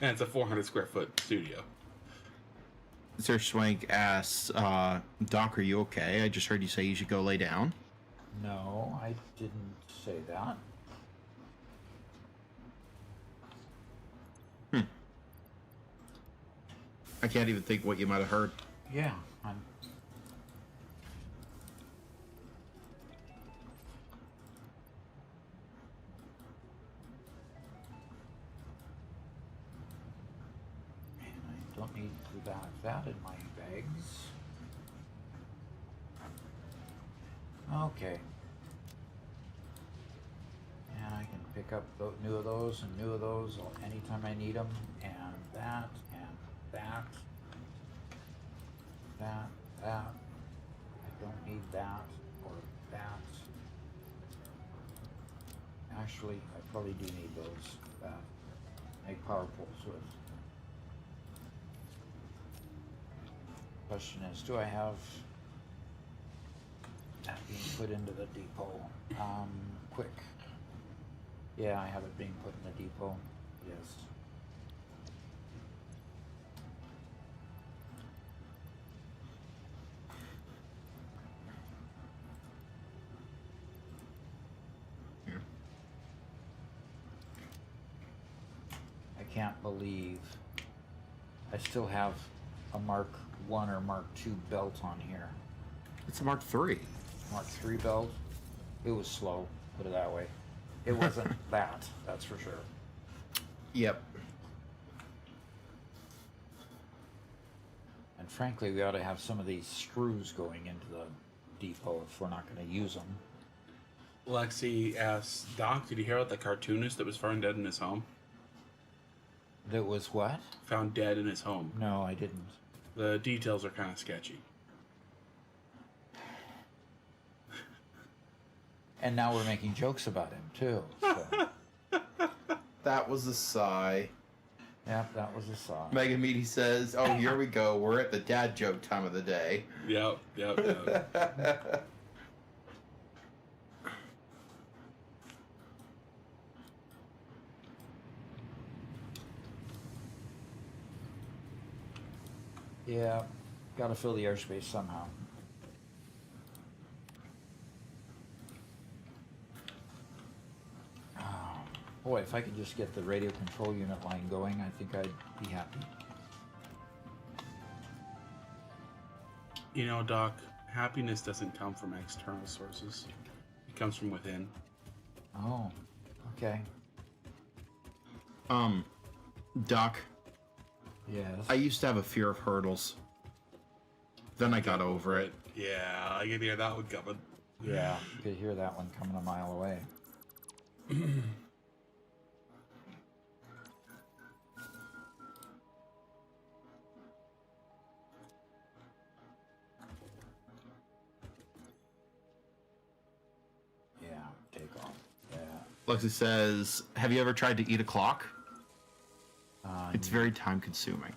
and it's a 400 square foot studio. Sir Swank asks, Doc, are you okay? I just heard you say you should go lay down. No, I didn't say that. I can't even think what you might have heard. Yeah, I'm... And I don't need that in my bags. Okay. And I can pick up new of those and new of those anytime I need them. And that, and that. That. I don't need that or that. Actually, I probably do need those that make power poles with. Question is, do I have that being put into the depot? Quick. Yeah, I have it being put in the depot. Yes. I can't believe I still have a Mark 1 or Mark 2 belt on here. It's a Mark III. Mark 3 belt. It was slow, put it that way. It wasn't that's for sure. Yep. And frankly, we ought to have some of these screws going into the depot if we're not going to use them. Lexi asks, Doc, did you hear about the cartoonist that was found dead in his home? That was what? Found dead in his home. No, I didn't. The details are kind of sketchy. And now we're making jokes about him, too. So. That was a sigh. Yep, that was a sigh. Megan Meaty says, oh, here we go. We're at the dad joke time of the day. Yep. Yeah, gotta fill the airspace somehow. Oh, boy, if I could just get the radio control unit line going, I think I'd be happy. You know, Doc, happiness doesn't come from external sources. It comes from within. Oh, okay. Doc, Yes. I used to have a fear of hurdles. Then I got over it. Yeah, I can hear that one coming. Yeah, you could hear that one coming a mile away. Lexi says, have you ever tried to eat a clock? It's No. very time consuming.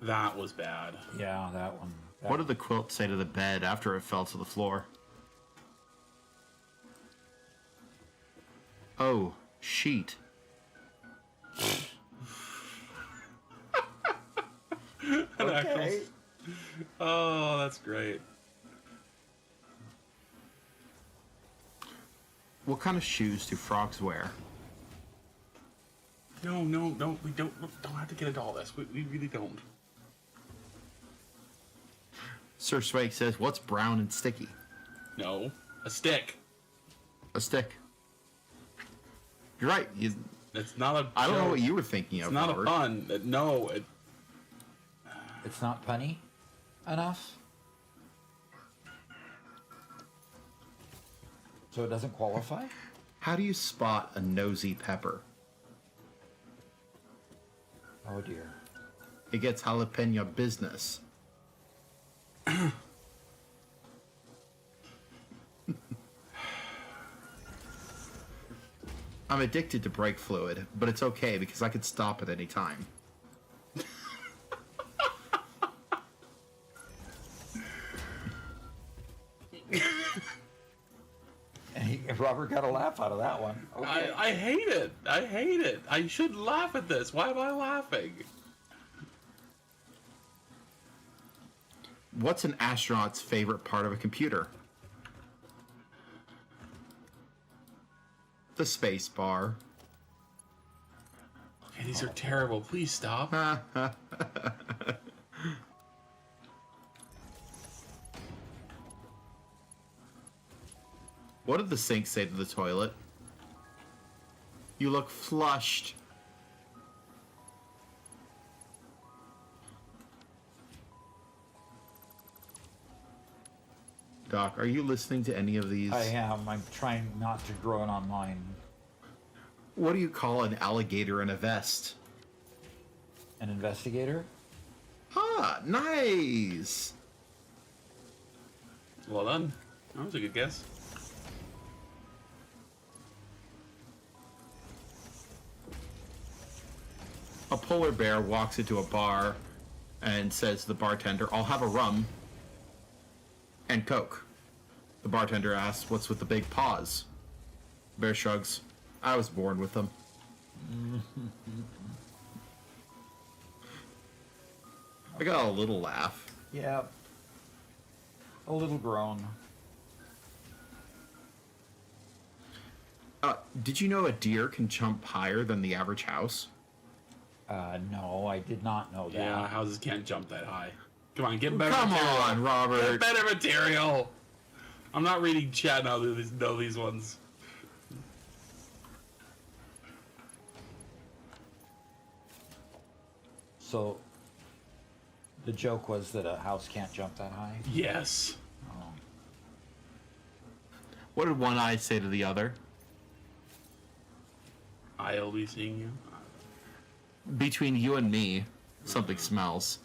That was bad. Yeah, that one. What did the quilt say to the bed after it fell to the floor? Oh, sheet. Okay. Oh, that's great. What kind of shoes do frogs wear? No, we don't have to get into all this. We really don't. Sir Swake says, what's brown and sticky? No, a stick. A stick. You're right. It's not a. I don't know joke. what you were thinking It's of, not Robert. a pun. No. It's not punny enough. So it doesn't qualify? How do you spot a nosy pepper? Oh dear. It gets jalapeno business. I'm addicted to brake fluid, but it's okay because I could stop at any time. And Robert got a laugh out of that one. Okay. I hate it. I hate it. I should laugh at this. Why am I laughing? What's an astronaut's favorite part of a computer? The space bar. Okay, these are terrible. Please stop. What did the sink say to the toilet? You look flushed. Doc, are you listening to any of these? I am. I'm trying not to groan online. What do you call an alligator in a vest? An investigator? Ah, nice. Well done. That was a good guess. A polar bear walks into a bar and says to the bartender, I'll have a rum and Coke. The bartender asks, what's with the big paws? Bear shrugs, I was born with them. I got a little laugh. Yeah. A little groan. Did you know a deer can jump higher than the average house? No, I did not know that. Yeah, houses can't jump that high. Come on, get better Come material. on, Robert. Get better material. I'm not reading chat now. Know these ones. So, the joke was that a house can't jump that high? Yes. Oh. What did one eye say to the other? I'll be seeing you. Between you and me, something smells.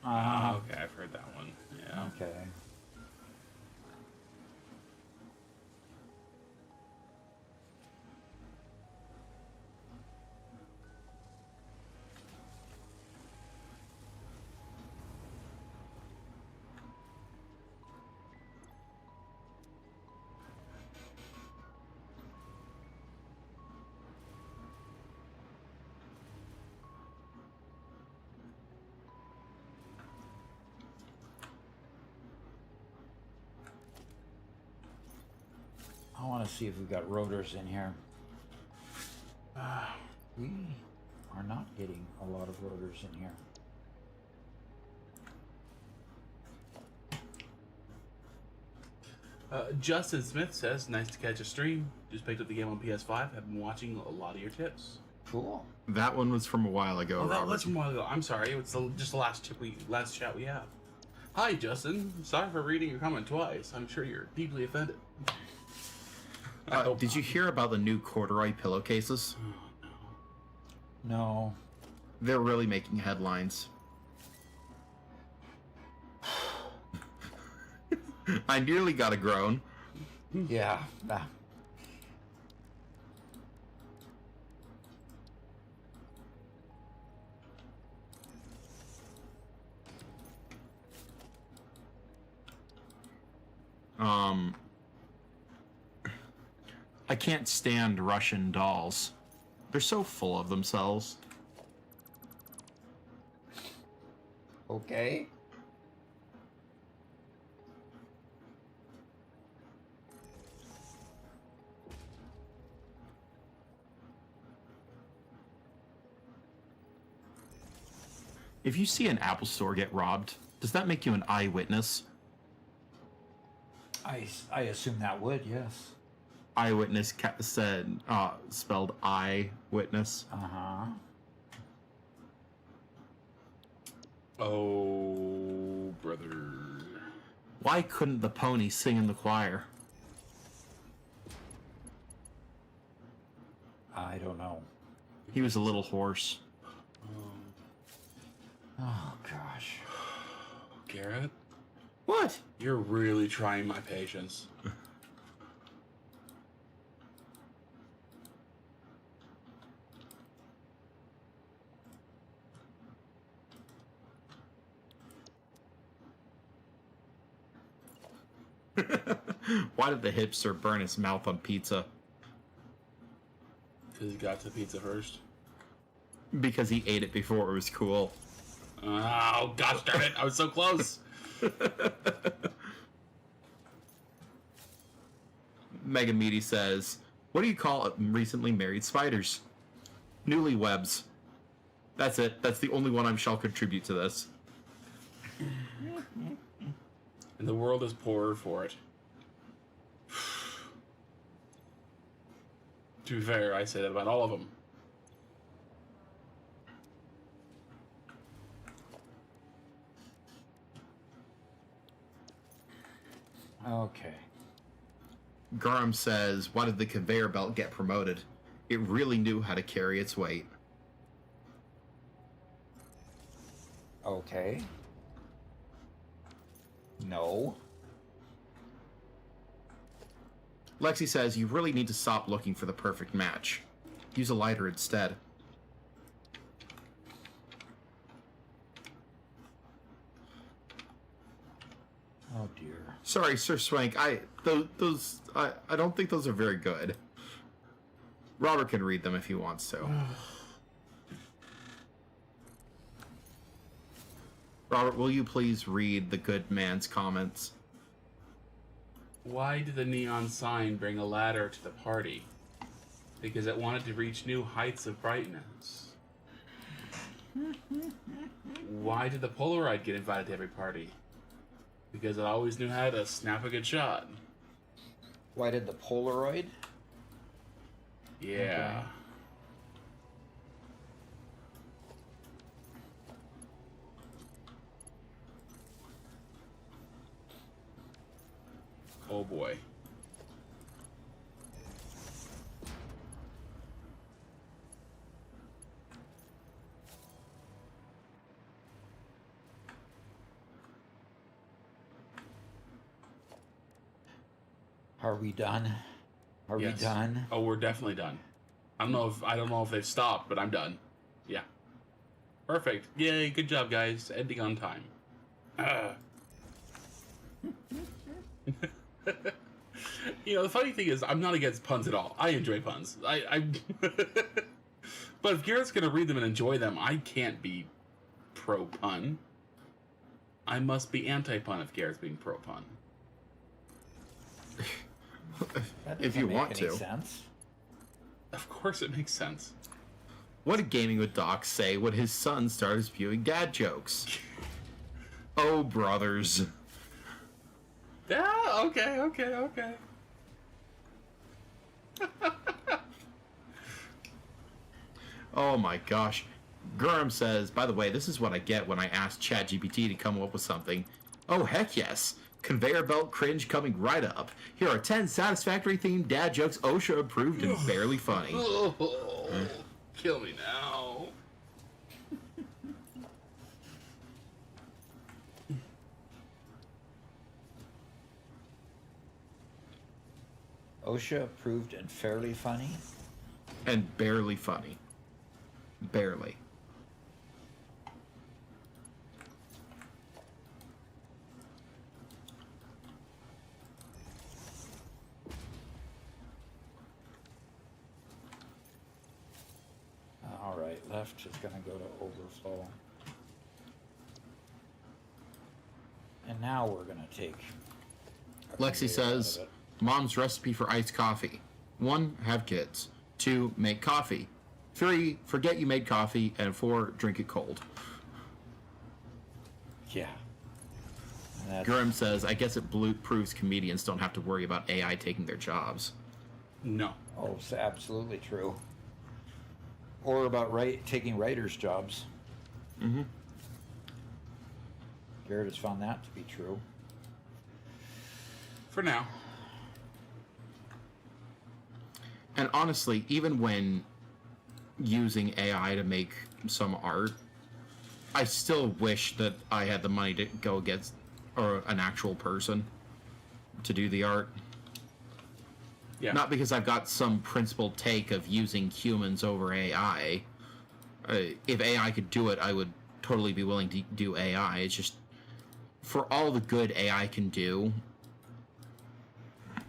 Okay, I've heard that one. Yeah. Okay. I want to see if we've got rotors in here. We are not getting a lot of rotors in here. Justin Smith says, nice to catch a stream. Just picked up the game on PS5. Have been watching a lot of your tips. Cool. That one was from a while ago, Oh, that Robert. was from a while ago. I'm sorry. It's just the last chat we have. Hi, Justin. Sorry for reading your comment twice. I'm sure you're deeply offended. I hope Did not. you hear about the new corduroy pillowcases? No. They're really making headlines. I nearly got a groan. Yeah. Nah. I can't stand Russian dolls. They're so full of themselves. Okay. If you see an Apple store get robbed, does that make you an eyewitness? I assume that would, yes. Eyewitness said, spelled eyewitness. Uh-huh. Oh, brother. Why couldn't the pony sing in the choir? I don't know. He was a little hoarse. Oh, gosh. Garrett, What? you're really trying my patience. Why did the hipster burn his mouth on pizza? Because he got to the pizza first. Because he ate it before it was cool. Oh, gosh darn it. I was so close. Mega Meaty says, what do you call recently married spiders? Newlywebs. That's it. That's the only one I shall contribute to this. And the world is poorer for it. To be fair, I say that about all of them. Okay. Garum says, why did the conveyor belt get promoted? It really knew how to carry its weight. Okay. No. Lexi says, you really need to stop looking for the perfect match. Use a lighter instead. Oh, dear. Sorry, Sir Swank. I don't think those are very good. Robert can read them if he wants to. Robert, will you please read the good man's comments? Why did the neon sign bring a ladder to the party? Because it wanted to reach new heights of brightness. Why did the Polaroid get invited to every party? Because it always knew how to snap a good shot. Why did the Polaroid? Yeah. Okay. Oh boy. Are we done? Are Yes. we done? Oh, we're definitely done. I don't know if they've stopped, but I'm done. Yeah. Perfect. Yay, good job guys. Ending on time. You know, the funny thing is I'm not against puns at all. I enjoy puns. I But if Garrett's gonna read them and enjoy them, I can't be pro pun. I must be anti pun if Garrett's being pro pun. That If doesn't you make want any to. sense. Of course it makes sense. What did Gaming with Doc say when his son started spewing dad jokes? Oh, brothers. Yeah, okay. Oh my gosh. Gurm says, by the way, this is what I get when I ask ChatGPT to come up with something. Oh, heck yes. Conveyor belt cringe coming right up. Here are 10 Satisfactory themed dad jokes OSHA approved and barely funny. Oh, kill me now. OSHA approved and fairly funny. And barely funny. Barely. All right, left is going to go to overflow. And now we're going to take... our Lexi conveyor out of says, it. Mom's recipe for iced coffee. 1, have kids. 2, make coffee. 3, forget you made coffee. And 4, drink it cold. Yeah. And that's- Gurm says, I guess it proves comedians don't have to worry about AI taking their jobs. No. Oh, it's absolutely true. Or about taking writers' jobs. Mm-hmm. Garrett has found that to be true. For now. And honestly, even when using AI to make some art, I still wish that I had the money to go against or an actual person to do the art. Yeah. Not because I've got some principled take of using humans over AI. If AI could do it, I would totally be willing to do AI. It's just, for all the good AI can do,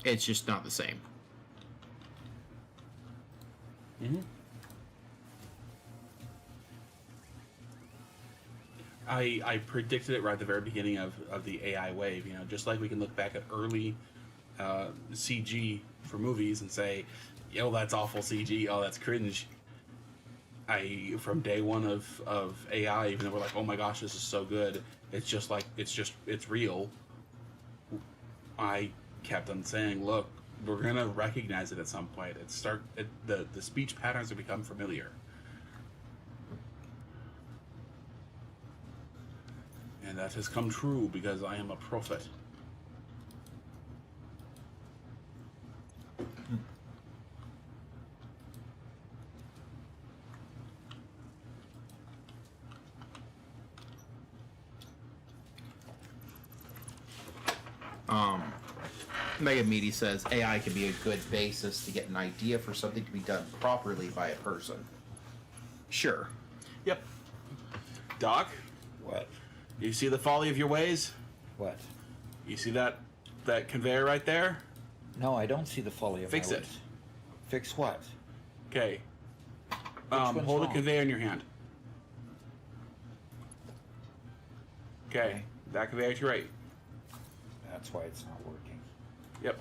it's just not the same. Mm-hmm. I predicted it right at the very beginning of the AI wave. You know, just like we can look back at early CG for movies and say, yo, that's awful CG, oh, that's cringe. From day one of AI, even though we're like, oh my gosh, this is so good, it's real. I kept on saying, look, we're gonna recognize it at some point. The speech patterns have become familiar. And that has come true because I am a prophet. Mega Meaty says AI can be a good basis to get an idea for something to be done properly by a person. Sure. Yep. Doc, What? you see the folly of your ways? What? You see that conveyor right there? No, I don't see the folly of Fix my it. ways. Fix what? Okay. one's Hold the wrong? conveyor in your hand. Okay. That conveyor to your right. That's why it's not working. Yep.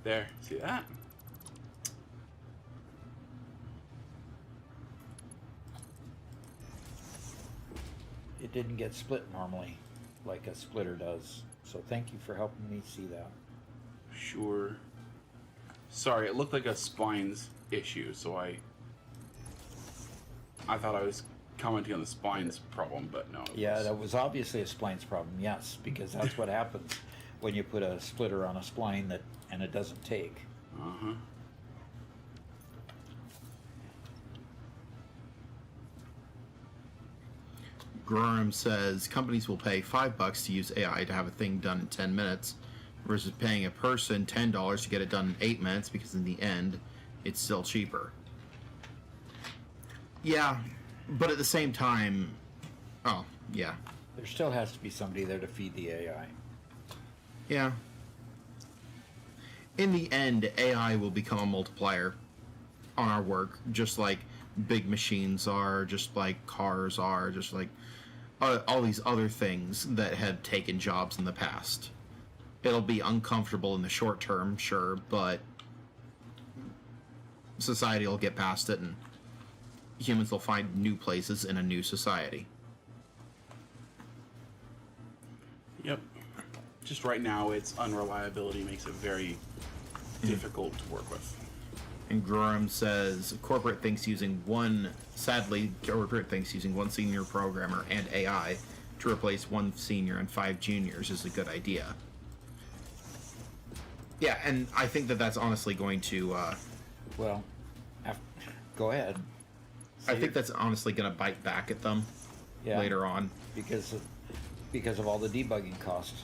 There. See that? It didn't get split normally, like a splitter does. So thank you for helping me see that. Sure. Sorry, it looked like a splines issue, so I thought I was commenting on the splines problem, but no. Yeah, that was obviously a splines problem, yes, because that's what happens when you put a splitter on a spline and it doesn't take. Uh-huh. Gorham says companies will pay $5 to use AI to have a thing done in 10 minutes versus paying a person $10 to get it done in 8 minutes because in the end, it's still cheaper. Yeah, but at the same time, oh, yeah. There still has to be somebody there to feed the AI. Yeah. In the end, AI will become a multiplier on our work, just like big machines are, just like cars are, just like all these other things that had taken jobs in the past. It'll be uncomfortable in the short term, sure, but society will get past it and humans will find new places in a new society. Yep. Just right now, its unreliability makes it very difficult to work with. And Gorham says corporate thinks using one senior programmer and AI to replace 1 senior and 5 juniors is a good idea. Yeah, and I think that that's honestly going to... Well, go ahead. I think that's honestly going to bite back at them later on. Because of all the debugging costs.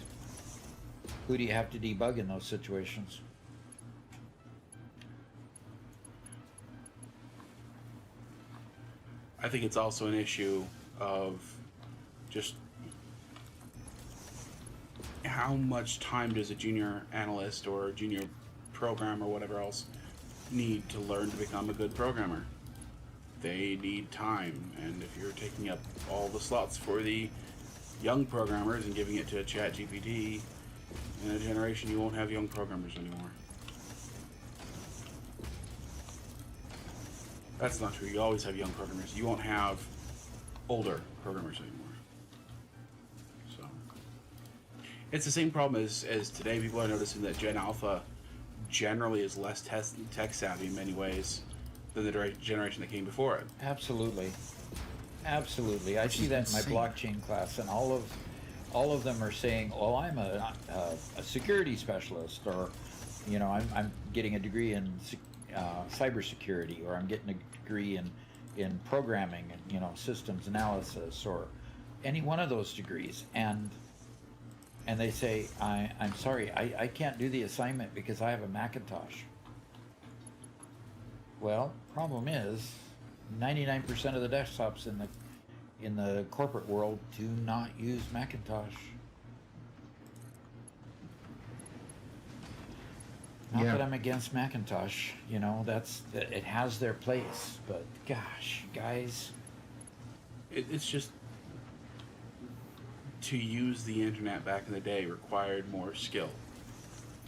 Who do you have to debug in those situations? I think it's also an issue of just how much time does a junior analyst or a junior programmer or whatever else need to learn to become a good programmer. They need time, and if you're taking up all the slots for the young programmers and giving it to ChatGPT, in a generation you won't have young programmers anymore. That's not true. You always have young programmers. You won't have older programmers anymore. So it's the same problem as today. People are noticing that Gen Alpha generally is less tech savvy in many ways than the generation that came before it. Absolutely. Absolutely. I see that in my blockchain class, and all of them are saying, "Oh, I'm a security specialist," or, you know, I'm getting a degree in cybersecurity, or I'm getting a degree in programming and, you know, systems analysis, or any one of those degrees, and they say, I'm sorry, I can't do the assignment because I have a Macintosh. Well, problem is 99% of the desktops in the corporate world do not use Macintosh. Not that I'm against Macintosh, you know, it has their place, but gosh, guys. It's just, to use the internet back in the day required more skill.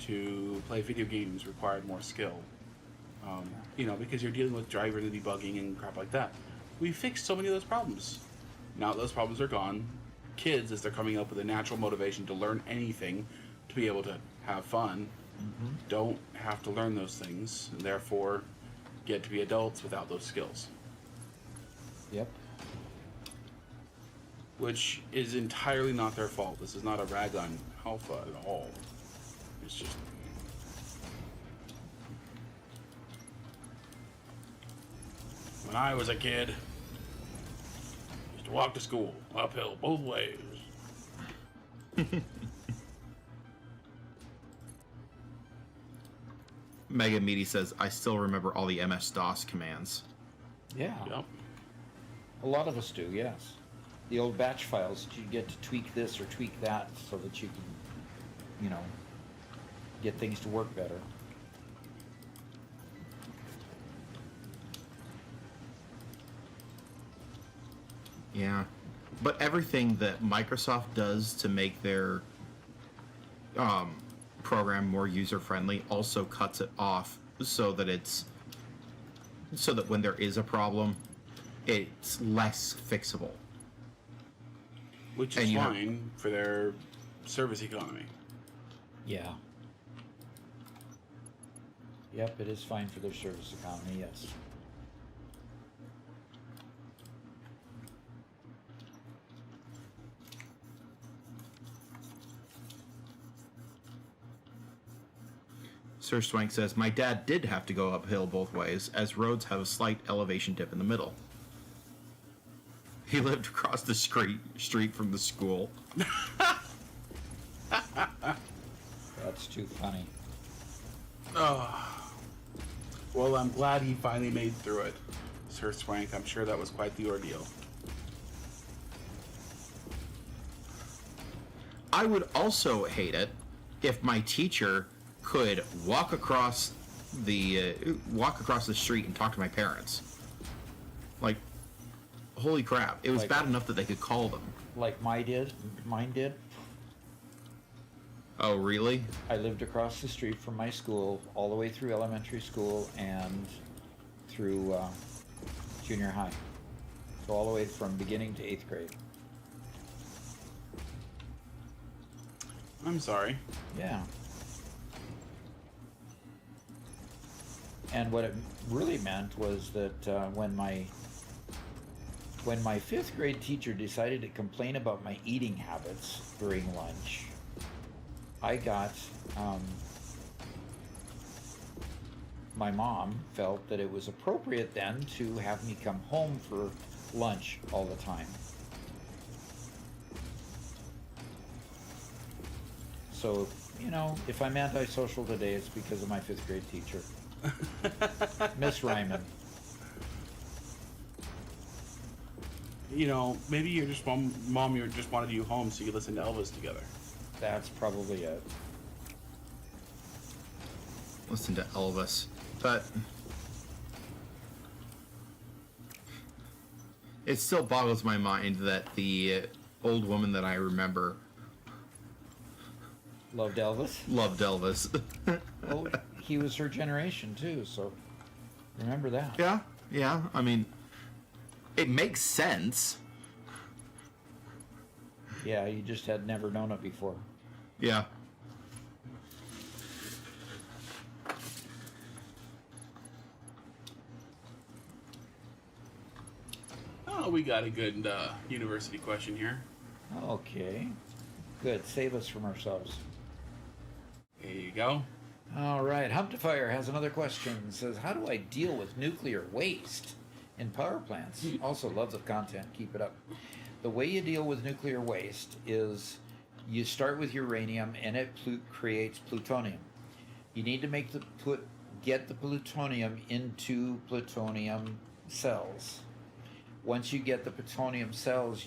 To play video games required more skill. You know, because you're dealing with driver and debugging and crap like that. We fixed so many of those problems. Now that those problems are gone, kids, as they're coming up with a natural motivation to learn anything, to be able to have fun, don't have to learn those things, and therefore get to be adults without those skills. Yep. Which is entirely not their fault. This is not a rag on Alpha at all. It's just... When I was a kid, I used to walk to school, uphill, both ways. Mega Meaty says, I still remember all the MS-DOS commands. Yeah. Yep. A lot of us do, yes. The old batch files, you get to tweak this or tweak that so that you can, you know, get things to work better. Yeah. But everything that Microsoft does to make their program more user-friendly also cuts it off so that when there is a problem, it's less fixable. Which is fine for their service economy. Yeah. Yep, it is fine for their service economy, yes. Sir Swank says, my dad did have to go uphill both ways, as roads have a slight elevation dip in the middle. He lived across the street from the school. That's too funny. Oh. Well, I'm glad he finally made through it, Sir Swank. I'm sure that was quite the ordeal. I would also hate it if my teacher could walk across the street and talk to my parents. Like, holy crap! It was bad enough that they could call them. Like mine did. Oh, really? I lived across the street from my school all the way through elementary school and through junior high. So all the way from beginning to 8th grade. I'm sorry. Yeah. And what it really meant was that when my 5th grade teacher decided to complain about my eating habits during lunch, I got, my mom felt that it was appropriate then to have me come home for lunch all the time. So, you know, if I'm antisocial today, it's because of my 5th grade teacher. Miss Ryman. you know, maybe you're just mom you just wanted you home so you could listen to Elvis together. That's probably it. Listen to Elvis. But it still boggles my mind that the old woman that I remember Loved Elvis. loved Elvis. Well, he was her generation too, so remember that. Yeah. I mean, it makes sense. Yeah, you just had never known it before. Yeah. Oh, we got a good university question here. Okay. Good. Save us from ourselves. There you go. All right. Humptifier has another question. It says, how do I deal with nuclear waste in power plants? Also, love the content. Keep it up. The way you deal with nuclear waste is you start with uranium and it creates plutonium. You need to get the plutonium into plutonium cells. Once you get the plutonium cells,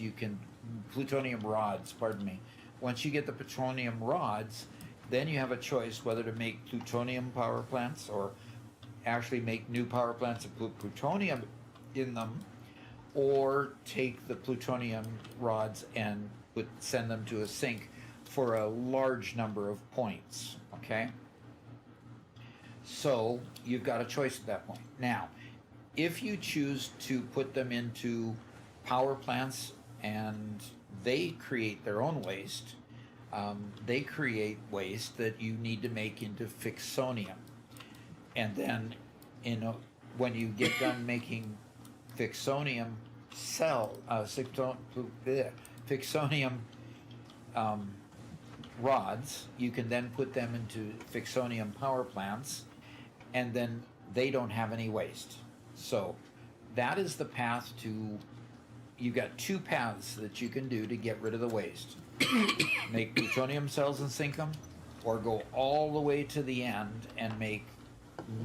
plutonium rods, pardon me. Once you get the plutonium rods, then you have a choice whether to make plutonium power plants or actually make new power plants and put plutonium in them, or take the plutonium rods and send them to a sink for a large number of points, okay? So you've got a choice at that point. Now, if you choose to put them into power plants and they create their own waste, they create waste that you need to make into fixonium. And then when you get done making fixonium fixonium rods, you can then put them into fixonium power plants, and then they don't have any waste. So that is the path to, you've got two paths that you can do to get rid of the waste. Make plutonium cells and sink them, or go all the way to the end and make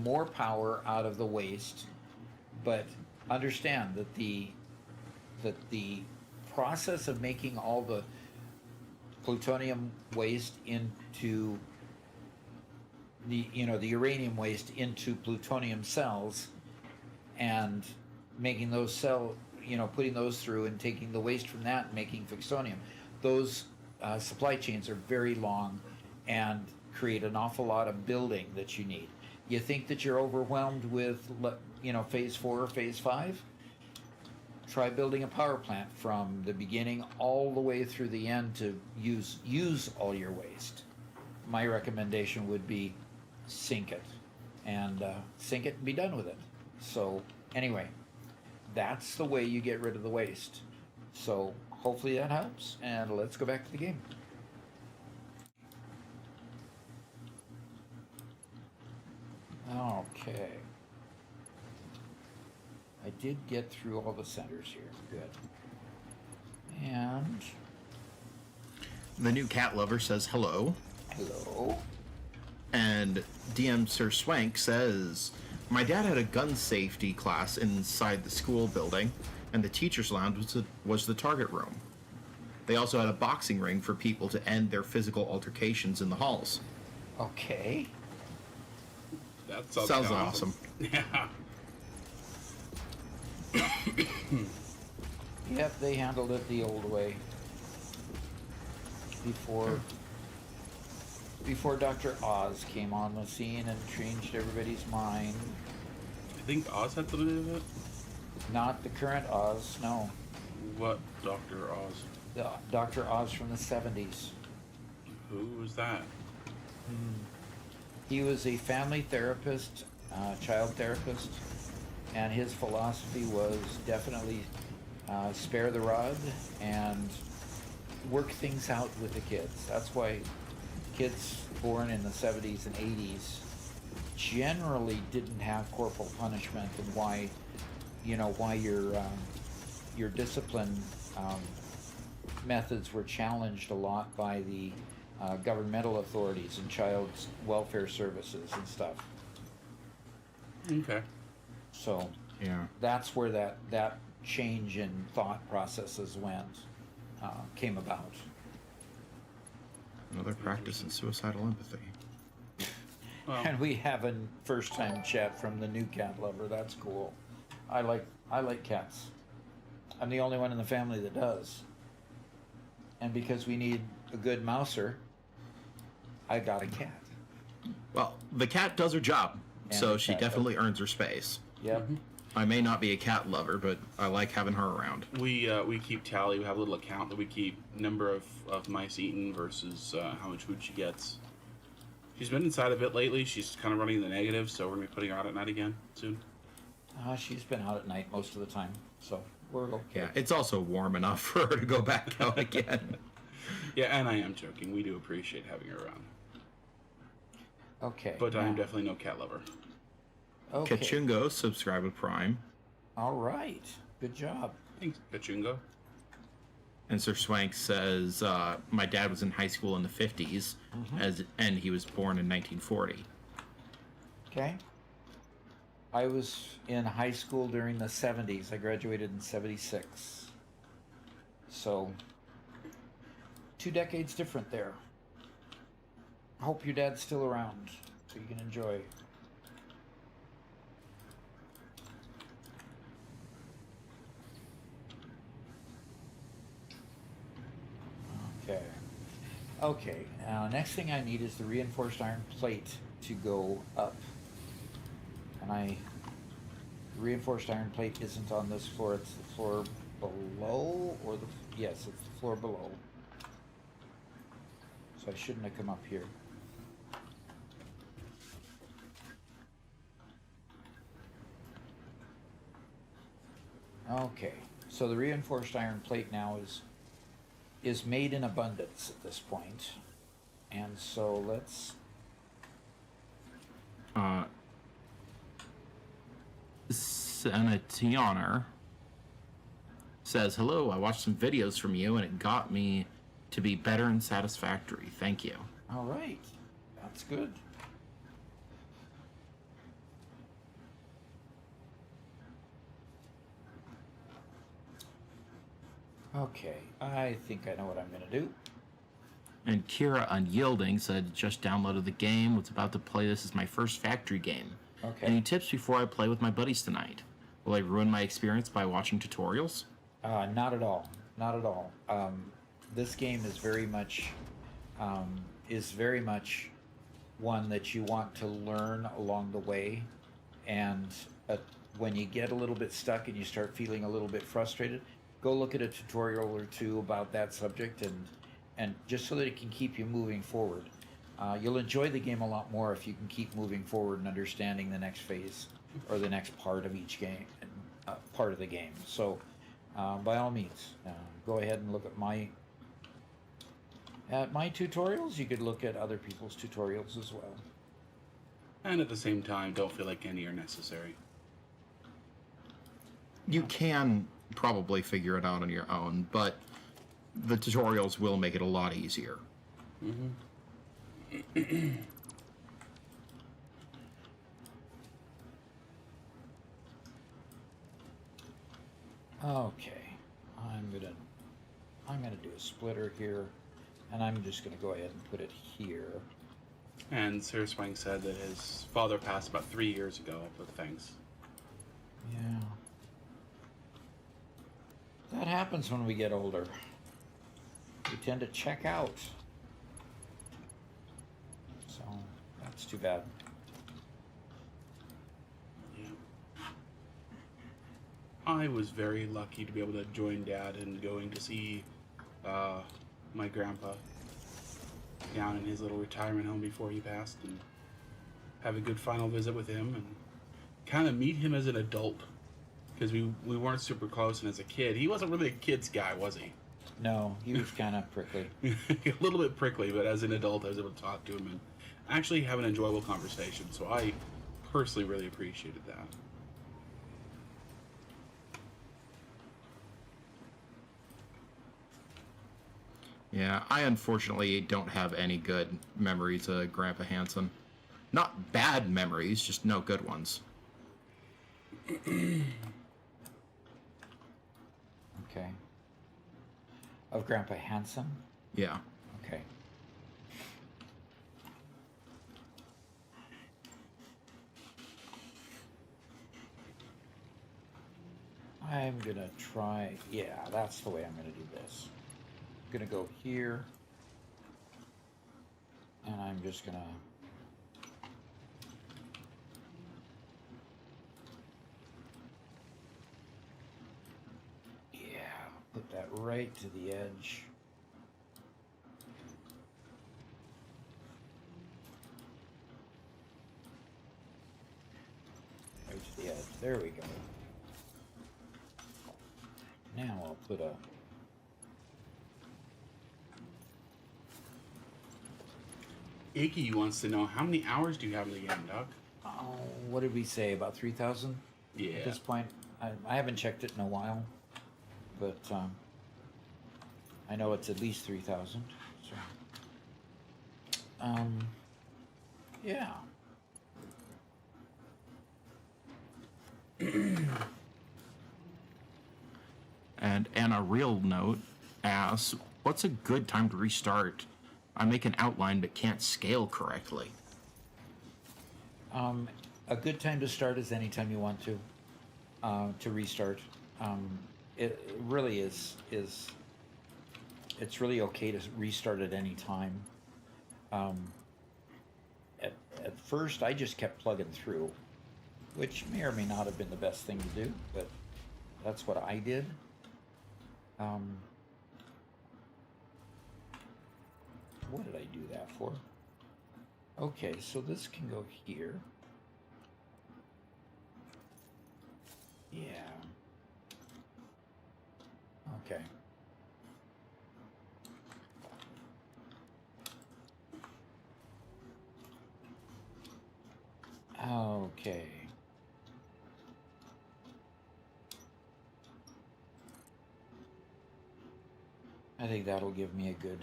more power out of the waste. But understand that the process of making all the plutonium waste into the uranium waste into plutonium cells and making those putting those through and taking the waste from that and making fixonium, those supply chains are very long and create an awful lot of building that you need. You think that you're overwhelmed with phase 4 or phase 5? Try building a power plant from the beginning all the way through the end to use all your waste. My recommendation would be sink it and be done with it. So anyway, that's the way you get rid of the waste. So hopefully that helps, and let's go back to the game. Okay. I did get through all the centers here. Good. And The new cat lover says hello. hello. And DM Sir Swank says, my dad had a gun safety class inside the school building, and the teacher's lounge was the target room. They also had a boxing ring for people to end their physical altercations in the halls. Okay. That Sounds awesome. Yeah. Yep, they handled it the old way. Before Dr. Oz came on the scene and changed everybody's mind. I think Oz had something to do with it. Not the current Oz, no. What Dr. Oz? The Dr. Oz from the 70s. Who was that? He was a family therapist, child therapist, and his philosophy was definitely spare the rod and work things out with the kids. That's why kids born in the 70s and 80s generally didn't have corporal punishment, and why your discipline methods were challenged a lot by the governmental authorities and child welfare services and stuff. Okay. So Yeah. that's where that change in thought processes came about. Another practice in suicidal empathy. Well, And we have a first-time chat from the new cat lover. That's cool. I like cats. I'm the only one in the family that does. And because we need a good mouser, I got a cat. Well, the cat does her job, And so the she cat definitely earns her space. Yep. I may not be a cat lover, but I like having her around. we keep tally. We have a little account that we keep number of mice eaten versus how much food she gets. She's been inside a bit lately. She's kind of running the negative, so we're gonna be putting her out at night again soon. She's been out at night most of the time, so we're okay. Yeah, it's also warm enough for her to go back out again. Yeah, and I am joking. We do appreciate having her around, Okay. but I am now- definitely no cat lover. Okay. Kachungo, subscribe with Prime. All right. Good job. Thanks, Pachungo. And Sir Swank says, my dad was in high school in the 50s, and he was born in 1940. Okay. I was in high school during the 70s. I graduated in 76. So, 2 decades different there. I hope your dad's still around so you can enjoy. Okay. Okay. Next thing I need is the reinforced iron plate to go up. And the reinforced iron plate isn't on this floor, it's the floor below, yes, it's the floor below. So I shouldn't have come up here. Okay, so the reinforced iron plate now is made in abundance at this point. And so let's Sanatianer says, hello, I watched some videos from you and it got me to be better and satisfactory. Thank you. all right. That's good. Okay, I think I know what I'm going to do. And Kira Unyielding said, just downloaded the game, was about to play this as my first factory game. Okay. Any tips before I play with my buddies tonight? Will I ruin my experience by watching tutorials? Not at all. Not at all. This game is very much one that you want to learn along the way, and when you get a little bit stuck and you start feeling a little bit frustrated, go look at a tutorial or two about that subject, and just so that it can keep you moving forward. You'll enjoy the game a lot more if you can keep moving forward and understanding the next phase or the next part of each game, part of the game. So, by all means, go ahead and look at my tutorials. You could look at other people's tutorials as well. And at the same time, don't feel like any are necessary. You can probably figure it out on your own, but the tutorials will make it a lot easier. Okay, I'm gonna do a splitter here, and I'm just gonna go ahead and put it here. And Sir Swang said that his father passed about 3 years ago, but thanks. Yeah. That happens when we get older. We tend to check out. So, that's too bad. Yeah. I was very lucky to be able to join Dad in going to see my grandpa down in his little retirement home before he passed, and have a good final visit with him and kind of meet him as an adult, because we weren't super close, and as a kid he wasn't really a kid's guy, was he? No, he was kind of prickly. A little bit prickly, but as an adult I was able to talk to him and actually have an enjoyable conversation, so I personally really appreciated that. Yeah, I unfortunately don't have any good memories of Grandpa Hansen. Not bad memories, just no good ones. Okay. Of Grandpa Hansen? Yeah. Okay. I'm gonna try, yeah, that's the way I'm gonna do this. I'm gonna go here, and I'm just gonna put that right to the edge. Right to the edge. There we go. Now I'll put a Iggy wants to know, how many hours do you have in the game, Doc? what did we say, about 3,000 Yeah. at this point? I haven't checked it in a while, but I know it's at least 3,000. So, yeah. And a real note asks, what's a good time to restart? I make an outline but can't scale correctly. A good time to start is anytime you want to restart. It really is. It's really okay to restart at any time. At first, I just kept plugging through, which may or may not have been the best thing to do, but that's what I did. What did I do that for? Okay, so this can go here. Yeah. Okay. Okay. I think that'll give me a good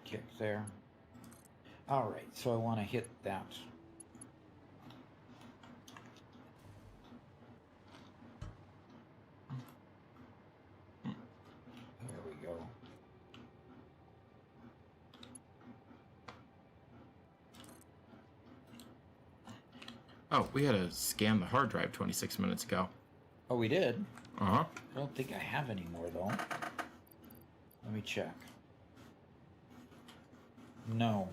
kick there. All right, so I want to hit that. There we go. Oh, we had to scan the hard drive 26 minutes ago. Oh, we did? Uh-huh. I don't think I have any more, though. Let me check. No,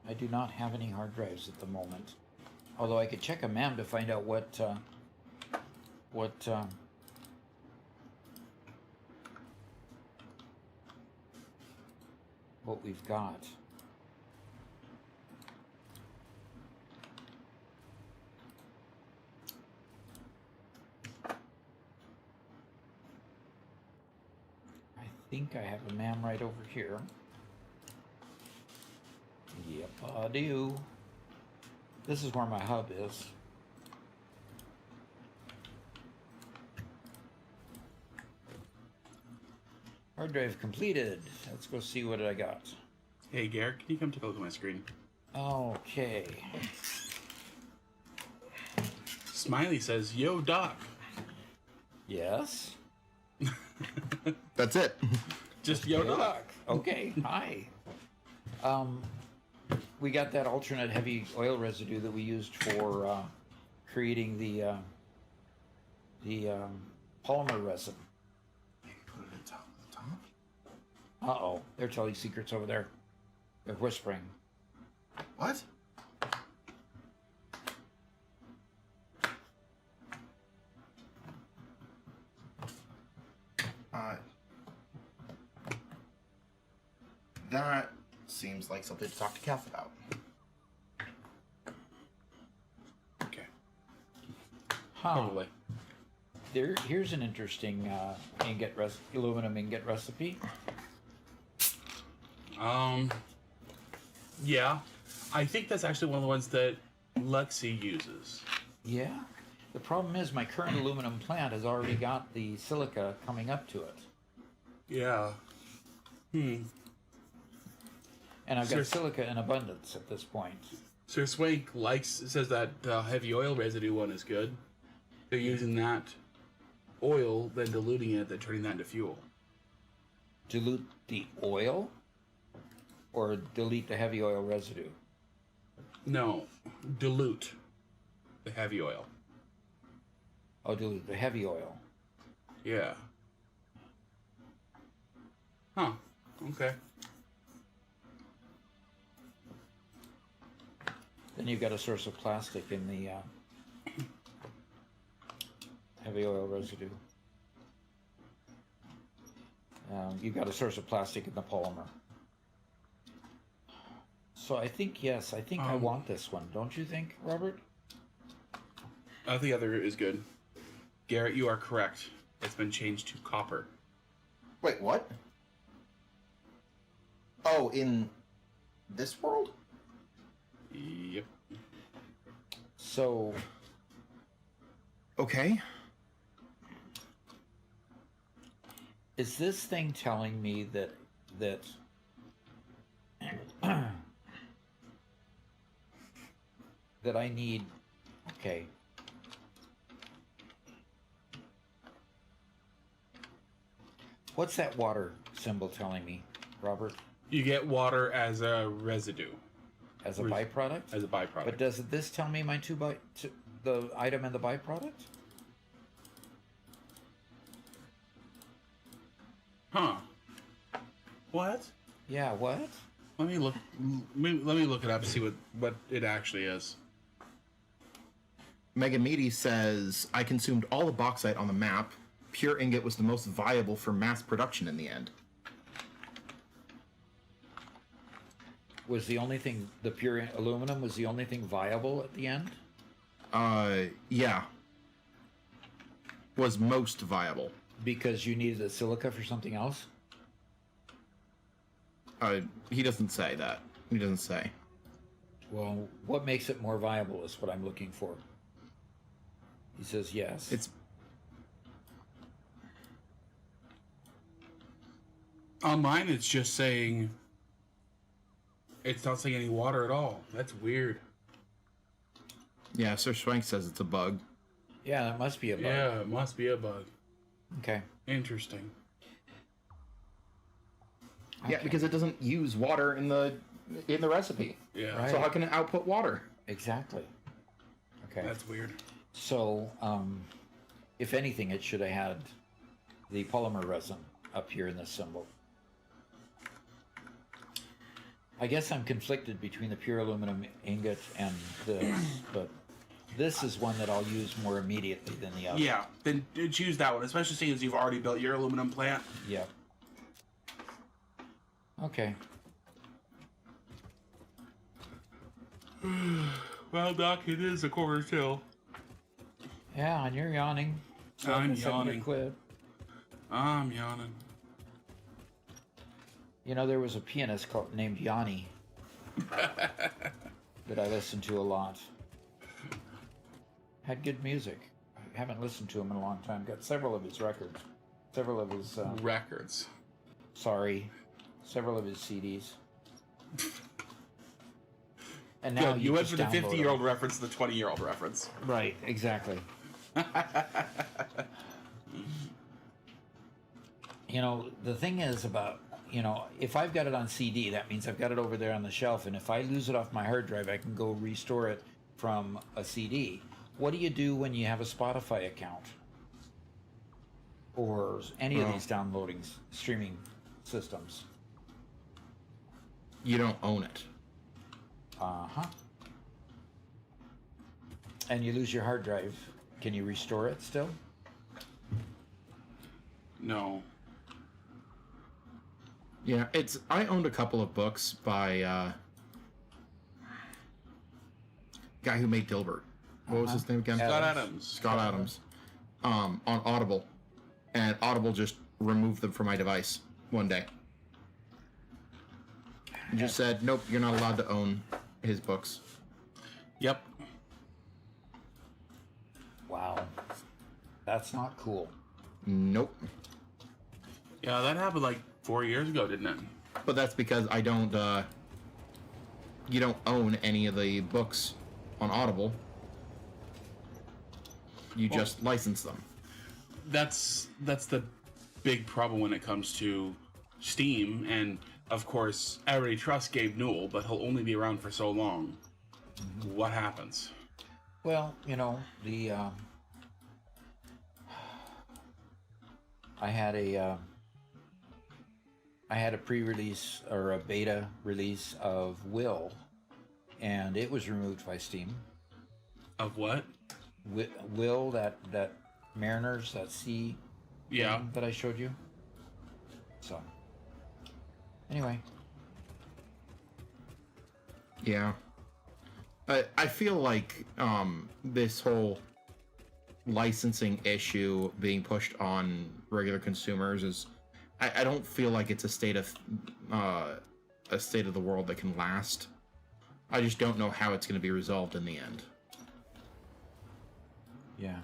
I do not have any hard drives at the moment. Although I could check a MAM to find out what we've got. I think I have a MAM right over here. Yep, I do. This is where my hub is. Hard drive completed. Let's go see what I got. Hey, Garrett, can you come take a look at my screen? Okay. Smiley says, "Yo, Doc." Yes. That's it. Just yo, Doc. Okay. Hi. We got that alternate heavy oil residue that we used for creating the polymer resin. Put it on top of the top. Uh-oh. They're telling secrets over there. They're whispering. What? That seems like something to talk to Kath about. Okay. Huh. Probably. Here's an interesting aluminum ingot recipe. Yeah. I think that's actually one of the ones that Lexi uses. Yeah. The problem is my current aluminum plant has already got the silica coming up to it. Yeah. And I've Sure. got silica in abundance at this point. Sir Swank says that heavy oil residue one is good. They're using that oil, then diluting it, then turning that into fuel. Dilute the oil, or delete the heavy oil residue? No, dilute the heavy oil. Oh, dilute the heavy oil. Yeah. Huh. Okay. Then you've got a source of plastic in the heavy oil residue. You've got a source of plastic in the polymer. So I think, yes, I think I want this one. Don't you think, Robert? The other is good. Garrett, you are correct. It's been changed to copper. Wait, what? Oh, in this world? Yep. So, Okay. is this thing telling me that that I need? Okay. What's that water symbol telling me, Robert? You get water as a residue, As a byproduct? as a byproduct. But does this tell me my the item and the byproduct? Huh. What? Yeah, what? Let me look. Let me look it up. See what it actually is. Megamedi says, I consumed all the bauxite on the map. Pure ingot was the most viable for mass production in the end. Was the only thing, the pure aluminum was the only thing viable at the end? Yeah. Was most viable. Because you needed the silica for something else? He doesn't say that. He doesn't say. Well, what makes it more viable is what I'm looking for. He says yes. It's On mine, it's just saying. It's not saying any water at all. That's weird. yeah, Sir Schwank says it's a bug. Yeah, that must be a bug. Yeah, it must be a bug. Okay. Interesting. Yeah, Okay. because it doesn't use water in the recipe. Yeah, Right. So how can it output water? Exactly. Okay. that's weird. So, if anything, it should have had the polymer resin up here in this symbol. I guess I'm conflicted between the pure aluminum ingot and this, but this is one that I'll use more immediately than the other. Yeah, then choose that one, especially seeing as you've already built your aluminum plant. Yeah. Okay. Well, Doc, it is a quarter till. Yeah, and you're yawning. I'm Like I said, you yawning. quit. I'm yawning. You know, there was a pianist named Yanni that I listened to a lot. Had good music. I haven't listened to him in a long time. Got several of his records. Several of his... Records. several of his CDs. And now Good. You went just from the download 50-year-old them. reference to the 20-year-old reference. Right, exactly. You know, the thing is about, you know, if I've got it on CD, that means I've got it over there on the shelf, and if I lose it off my hard drive, I can go restore it from a CD. What do you do when you have a Spotify account? Or any of these downloading, streaming systems? You don't own it. Uh-huh. And you lose your hard drive. Can you restore it still? No. Yeah, I owned a couple of books by guy who made Dilbert. What was his name again? Scott Adams. Scott Adams. On Audible. And Audible just removed them from my device one day. And just said, nope, you're not allowed to own his books. Yep. Wow. That's not cool. Nope. Yeah, that happened like 4 years ago, didn't it? But that's because I don't, you don't own any of the books on Audible. You just license them. that's the big problem when it comes to Steam, and of course, I already trust Gabe Newell, but he'll only be around for so long. What happens? Well, the I had a pre-release or a beta release of Will, and it was removed by Steam. Of what? Will, that Mariners, that sea Yeah. thing that I showed you. So, anyway. Yeah. I feel like this whole licensing issue being pushed on regular consumers is, I don't feel like it's a state of the world that can last. I just don't know how it's going to be resolved in the end. Yeah.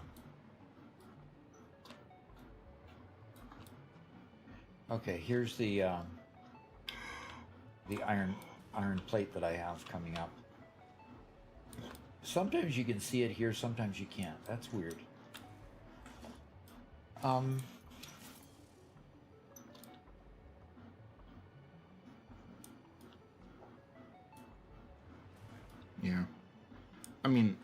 Okay, here's the iron plate that I have coming up. Sometimes you can see it here, sometimes you can't. That's weird. Yeah. I mean,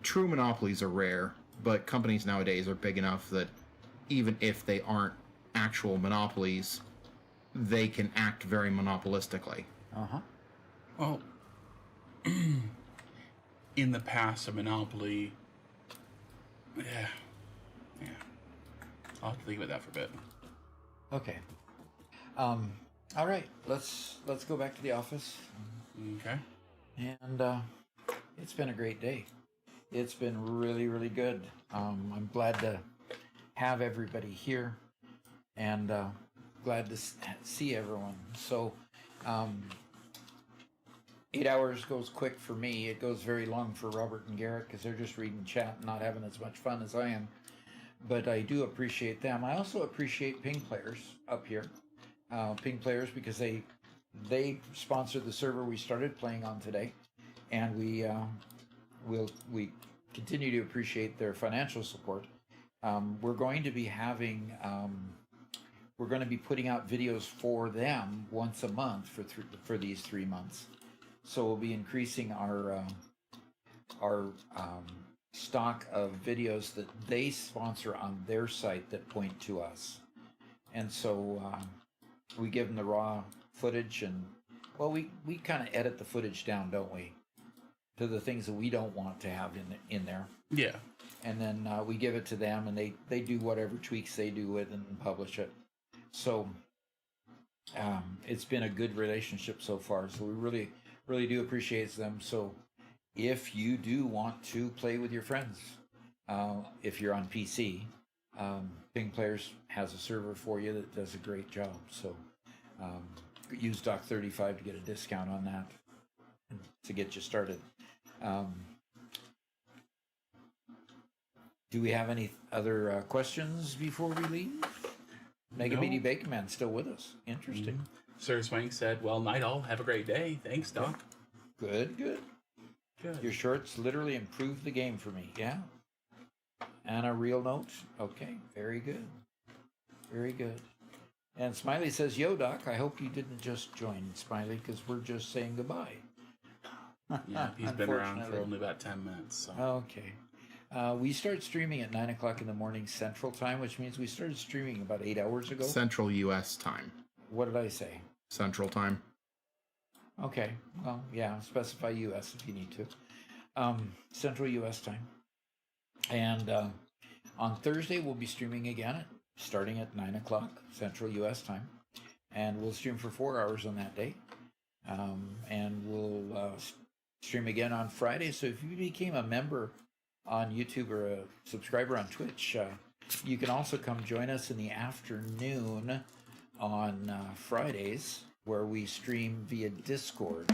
true monopolies are rare, but companies nowadays are big enough that even if they aren't actual monopolies, they can act very monopolistically. Uh-huh. Well, in the past, a monopoly. Yeah. I'll have to think about that for a bit. Okay. All right, let's go back to the office. Okay. And it's been a great day. It's been really, really good. I'm glad to have everybody here, and glad to see everyone. So, 8 hours goes quick for me. It goes very long for Robert and Garrett because they're just reading chat and not having as much fun as I am. But I do appreciate them. I also appreciate Ping Players up here. Ping Players, because they sponsored the server we started playing on today, and we continue to appreciate their financial support. We're going to be putting out videos for them once a month for these 3 months. So we'll be increasing our stock of videos that they sponsor on their site that point to us, and so we give them the raw footage, and well, we kind of edit the footage down, don't we, to the things that we don't want to have in there. Yeah. And then we give it to them, and they do whatever tweaks they do with it and publish it. So it's been a good relationship so far. So we really, really do appreciate them. So if you do want to play with your friends, if you're on PC, Ping Players has a server for you that does a great job. So use Doc35 to get a discount on that to get you started. Do we have any other questions before we leave? Mega Meaty Bacon Man still with us. Interesting. Sir Swank said, well, night all. Have a great day. Thanks, Doc. Good. Your shorts literally improved the game for me. Yeah. And a real note. Okay. Very good. Very good. And Smiley says, yo, Doc, I hope you didn't just join, Smiley, because we're just saying goodbye. Yeah, he's been around for only about 10 minutes. So. Okay. We start streaming at 9 o'clock in the morning Central Time, which means we started streaming about 8 hours ago. Central U.S. time. What did I say? Central time. Okay. Well, yeah, specify U.S. if you need to. Central U.S. time. And on Thursday, we'll be streaming again, starting at 9 o'clock Central U.S. time. And we'll stream for 4 hours on that day. And we'll stream again on Friday. So if you became a member on YouTube or a subscriber on Twitch, you can also come join us in the afternoon on Fridays, where we stream via Discord.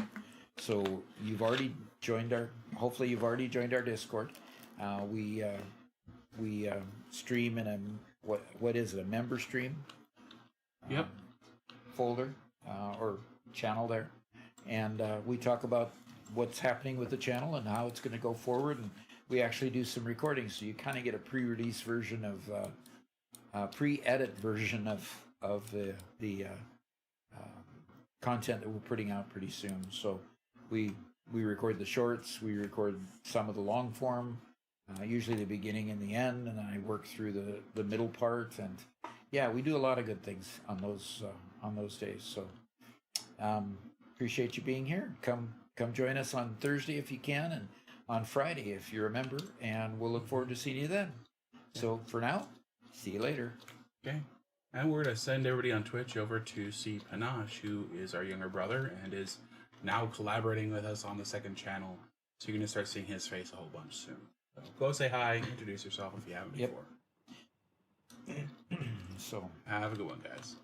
So you've already joined hopefully you've already joined our Discord. We stream in a, what is it, a member stream? Yep. Folder or channel there. And we talk about what's happening with the channel and how it's going to go forward, and we actually do some recordings, so you kind of get a pre-release version of, pre-edit version of the content that we're putting out pretty soon. So we record the shorts, we record some of the long form, usually the beginning and the end, and then I work through the middle part. And yeah, we do a lot of good things on those days. So appreciate you being here. Come join us on Thursday if you can, and on Friday if you remember, and we'll look forward to seeing you then. So for now, see you later. Okay. And we're going to send everybody on Twitch over to see Panache, who is our younger brother and is now collaborating with us on the second channel. So you're going to start seeing his face a whole bunch soon. So go say hi, introduce yourself if you haven't Yep. before. So Have a good one, guys.